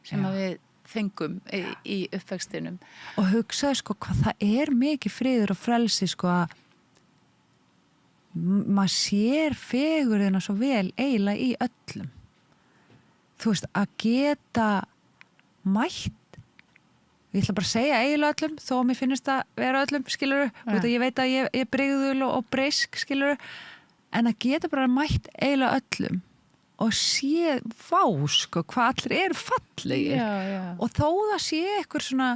sem að við fengum í uppvextinum. Og hugsaðu sko hvað það mikið friður og frelsi sko að maður sér fegurðina svo vel eiginlega í öllum. Þú veist, að geta mætt, ég ætla bara að segja eiginlega öllum, þó að mér finnst að vera öllum, skilurðu, ég veit að ég er brigðul og breysk, skilurðu, en að geta bara mætt eiginlega öllum og sé, vá, sko, hvað allir eru fallegir. Og þó það sé eitthvað svona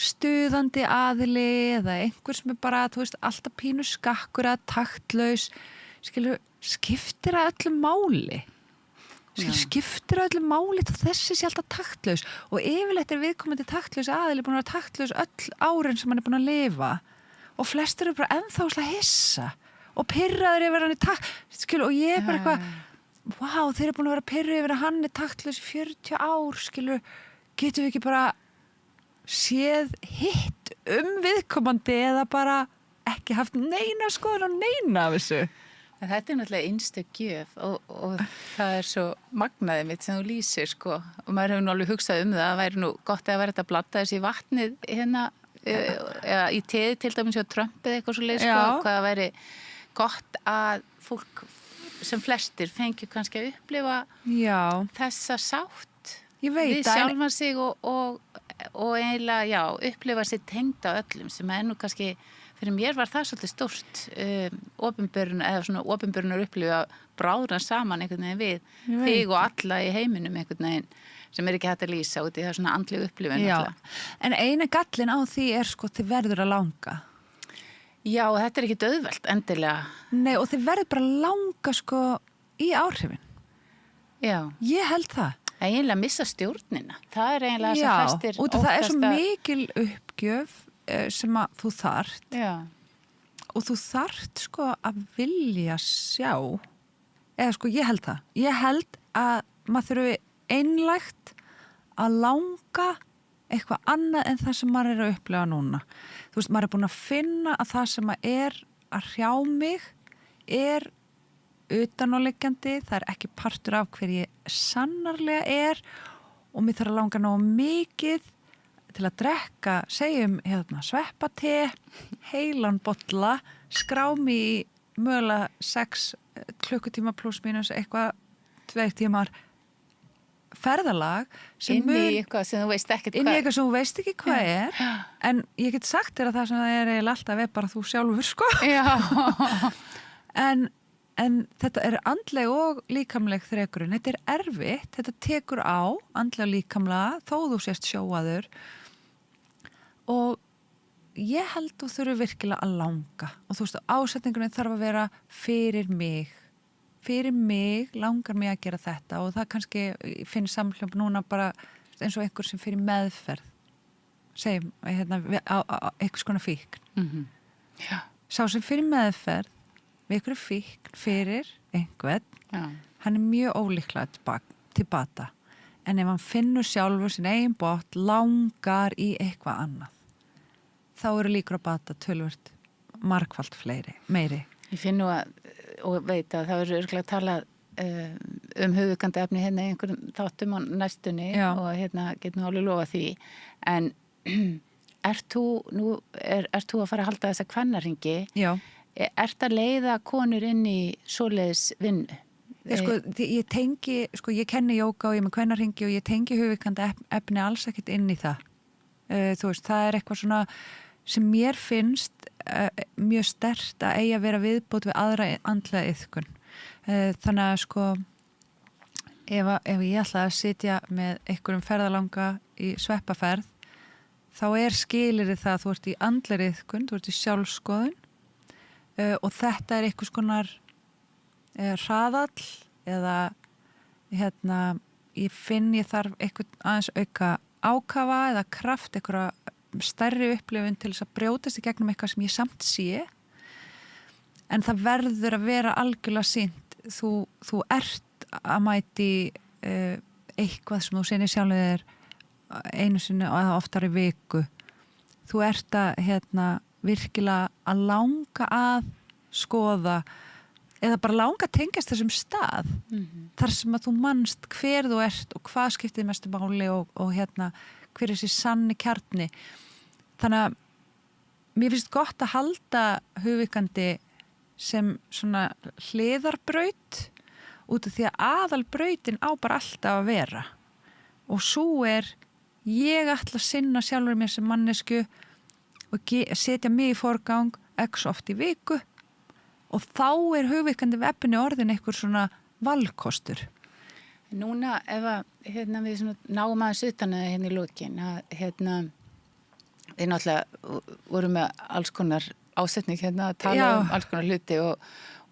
stuðandi aðili eða einhver sem bara, þú veist, alltaf pínu skakkur eða taktlaus, skiptir að öllum máli. Skiptir að öllum máli þá þessi sé alltaf taktlaus og yfirleitt viðkomandi taktlaus aðili búin að vera taktlaus öll árin sem hann búin að lifa og flestir eru bara ennþá að hissa og pirraður yfir hann í takt, skilu, og ég er bara eitthvað, vá, þeir eru búin að vera pirruð yfir að hann er taktlaus í 40 ár, skilu, getum við ekki bara séð hitt viðkomandi eða bara ekki haft neina skoðun og neina af þessu. En þetta náttúrulega einstök gjöf og það svo magnaði mitt sem þú lýsir, sko, og maður hefur nú alveg hugsað það væri nú gott að vera þetta að blanda þessi vatnið hérna, eða í teði til dæmis hjá Trump eða eitthvað svo leið, sko, hvað það væri gott að fólk sem flestir fengi kannski að upplifa þessa sátt við sjálfan sig og eiginlega, upplifa sér tengda öllum sem nú kannski, fyrir mér var það svolítið stórt opinberun, eða svona opinberunar upplifa bráðna saman einhvern veginn við þig og alla í heiminum einhvern veginn sem ekki hægt að lýsa út í það svona andleg upplifun. En eina gallin á því sko þið verður að langa. Já, þetta ekki auðvelt endilega. Nei, og þið verður bara langa sko í áhrifin. Já. Ég held það. Eiginlega missa stjórnina. Það eiginlega sem flestir óttast. Já, og það svo mikil uppgjöf sem að þú þarft. Já. Og þú þarft sko að vilja sjá, eða sko ég held það. Ég held að maður þurfi einlægt að langa eitthvað annað en það sem maður að upplifa núna. Þú veist, maður búin að finna að það sem að hrjá mig utanáliggjandi, það ekki partur af hver ég sannarlega og mér þarf að langa nógu mikið til að drekka, segjum sveppate, heilan bolla, skrámi í mögulega 6 klukkutíma pluss mínus eitthvað 2 tímar ferðalag inn í eitthvað sem þú veist ekkert hvað inn í eitthvað sem þú veist ekki hvað en ég get sagt þér að það sem það eiginlega alltaf bara þú sjálfur sko en þetta andleg og líkamleg þrekurinn, þetta erfitt, þetta tekur á andlega og líkamlega þó þú sést sjóaður og ég held þú þurfi virkilega að langa og þú veist ásetningunni þarf að vera fyrir mig langar mig að gera þetta og það kannski finn samhljómp núna bara eins og einhver sem fyrir meðferð segjum einhvers konar fíkn sá sem fyrir meðferð við einhverju fíkn fyrir einhvern hann mjög ólíklega til bata en ef hann finnur sjálfur sin eigin botn langar í eitthvað annað þá eru líkur að bata tölvört margfalt meiri. Ég finn nú og veit að það verður örugglega talað höfuðkandi efni hérna í einhverjum þáttum á næstunni og get nú alveg lofa því en ert þú að fara að halda þessa kvennahringi? Já. Ert að leiða konur inn í svoleiðis vinnu? Ég tengi, ég kenni jóga og ég með kvennahringi og ég tengi höfuðkandi efni alls ekkert inn í það. Þú veist, það eitthvað svona sem mér finnst mjög sterkt að eigi að vera viðbót við aðra andlega iðkun. Þannig að ef ég ætla að sitja með einhverjum ferðalanga í sveppaferð þá skilyrði það að þú ert í andlegri iðkun, þú ert í sjálfskoðun og þetta einhvers konar hraðall eða ég finn ég þarf einhvern aðeins auka ákafa eða kraft, einhverja stærri upplifun til þess að brjótast í gegnum eitthvað sem ég samt sé en það verður að vera algjörlega sýnt þú ert að mæti eitthvað sem þú sinni sjálfur þér einu sinni og oftar í viku þú ert að virkilega að langa að skoða eða bara langa að tengjast þessum stað þar sem að þú manst hver þú ert og hvað skiptir mestu máli og hver þessi sanni kjarni þannig að mér finnst gott að halda hugvíkandi sem svona hliðarbraut út af því að aðalbrautin á bara alltaf að vera og svo ég ætla að sinna sjálfur mér sem mannesku og setja mig í forgang x oft í viku og þá hugvíkandi vefni orðin einhver svona valkostur. Núna ef við náum aðeins utan að í lokin að við náttúrulega vorum með alls konar ásetning að tala alls konar hluti og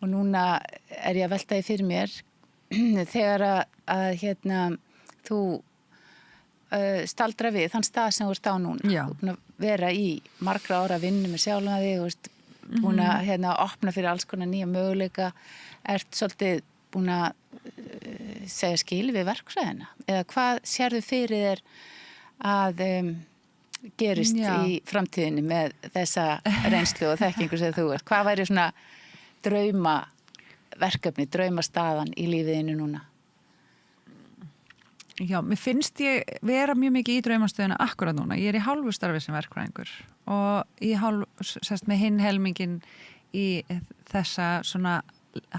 núna ég að velta því fyrir mér þegar að þú staldra við þann stað sem þú ert á núna. Þú vera í margra ára vinnu með sjálfum þig, þú veist, búin að opna fyrir alls konar nýja möguleika, ert svolítið búin að segja skil við verkfræðina, eða hvað sérðu fyrir þér að gerist í framtíðinni með þessa reynslu og þekkingu sem þú ert? Hvað væri svona draumaverkefni, draumastaðan í lífiðinu núna? Já, mér finnst ég vera mjög mikið í draumastöðuna akkurat núna. Ég í hálfu starfi sem verkfræðingur og í sérst með hinn helmingin í þessa svona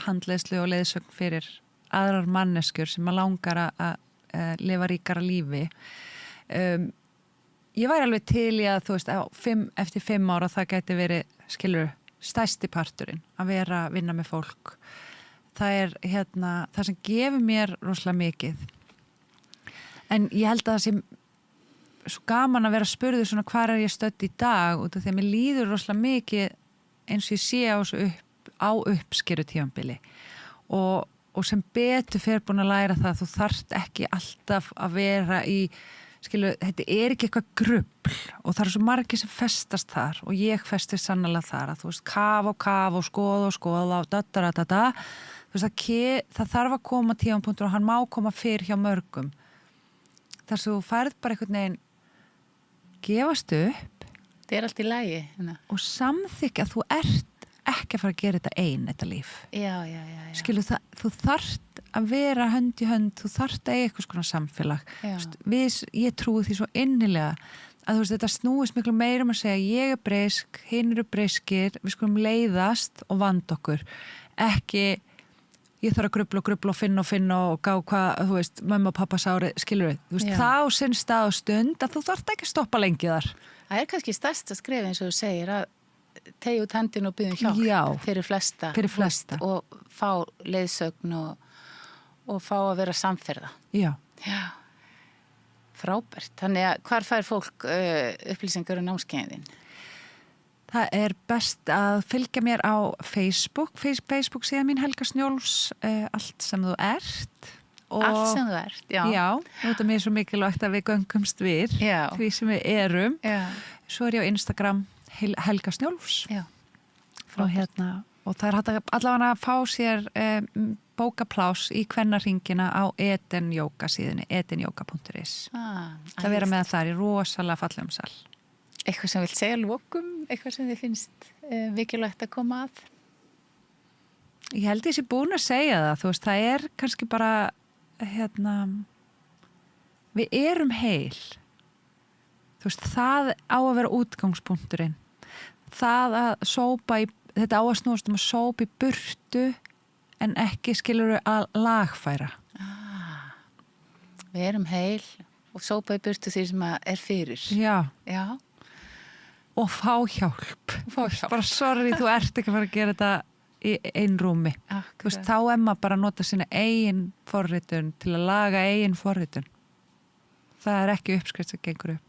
handleiðslu og leiðsögn fyrir aðrar manneskjur sem að langar að lifa ríkara lífi. Ég væri alveg til í að, þú veist, eftir 5 ára það gæti verið, skilur, stærsti parturinn að vera að vinna með fólk. Það það sem gefur mér rosalega mikið. En ég held að það sé svo gaman að vera spurður svona hvar ég stödd í dag út af því að mér líður rosalega mikið eins og ég sé á uppskeru tímabili og sem betur fyrir búin að læra það, þú þarft ekki alltaf að vera í, skilu, þetta ekki eitthvað grubl og það svo margir sem festast þar og ég festist sannlega þar að þú veist, kaf og skoða og da. Þú veist, það þarf að koma tímapunktur og hann má koma fyrir hjá mörgum. Þar sem þú færð bara einhvern veginn gefast upp. Það allt í lagi. Og samþykja að þú ert ekki að fara að gera þetta þetta líf. Já. Skilu, þú þarft að vera hönd í hönd, þú þarft að eiga eitthvað svona samfélag. Ég trúi því svo innilega að þú veist, þetta snúist miklu meira að segja ég breysk, hinn eru breyskir, við skulum leiðast og vanda okkur. Ekki ég þarf að grubla og finna og gá hvað, þú veist, mamma og pappa sári, skilur við, þú veist, þá sinn stað og stund að þú þarft ekki að stoppa lengi þar. Það kannski stærsta skref eins og þú segir að tegja út hendin og biðja hjálp fyrir flesta og fá leiðsögn og fá að vera samferða. Já. Frábært. Þannig að hvar fær fólk upplýsingar um námskeiðin? Það best að fylgja mér á Facebook síðan mín Helga Snjóls, allt sem þú ert. Allt sem þú ert, já. Já, þetta mér svo mikilvægt að við göngumst við því sem við erum. Já. Svo ég á Instagram Helga Snjóls. Já. Og það hægt að allavega að fá sér bókaplás í kvennarhringina á Eden Yoga síðunni, edenyoga.is. Það vera með þar í rosalega fallegum sal. Eitthvað sem vilt segja lokum, eitthvað sem þið finnst mikilvægt að koma að? Ég held ég sé búin að segja það, þú veist, það kannski bara, við erum heil. Þú veist, það á að vera útgangspunkturinn. Það að þetta á að snúast að sópa í burtu en ekki skilur að lagfæra. Við erum heil og sópa í burtu því sem fyrir. Já. Og fá hjálp. Bara sorry, þú ert ekki að fara að gera þetta í einrúmi. Þú veist, þá maður bara að nota sína eigin forritun til að laga eigin forritun. Það ekki uppskrift sem gengur upp.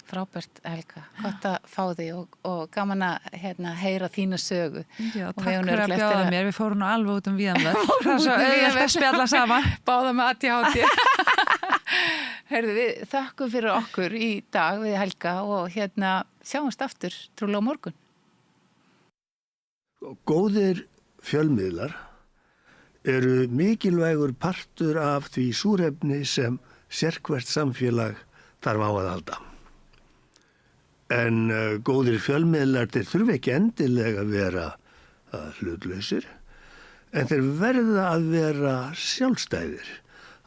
Frábært, Helga. Gott að fá því og gaman að heyra þína sögu. Já, takk fyrir að bjóða mér. Við fórum nú alveg út víðan það. Það svo auðvitað að spjalla saman. Báða með ADHD. Herðu, við þökkum fyrir okkur í dag við Helga og sjáumst aftur trúlega á morgun. Góðir fjölmiðlar eru mikilvægur partur af því súrefni sem sérhvert samfélag þarf á að halda. En góðir fjölmiðlar þeir þurfa ekki endilega að vera hlutlausir, en þeir verða að vera sjálfstæðir.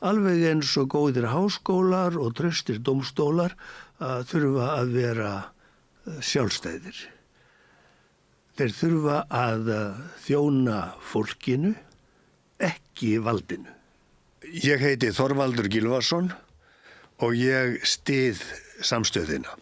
Alveg eins og góðir háskólar og traustir dómstólar þurfa að vera sjálfstæðir. Þeir þurfa að þjóna fólkinu, ekki valdinu. Ég heiti Þorvaldur Gylfason og ég styð samstöðina.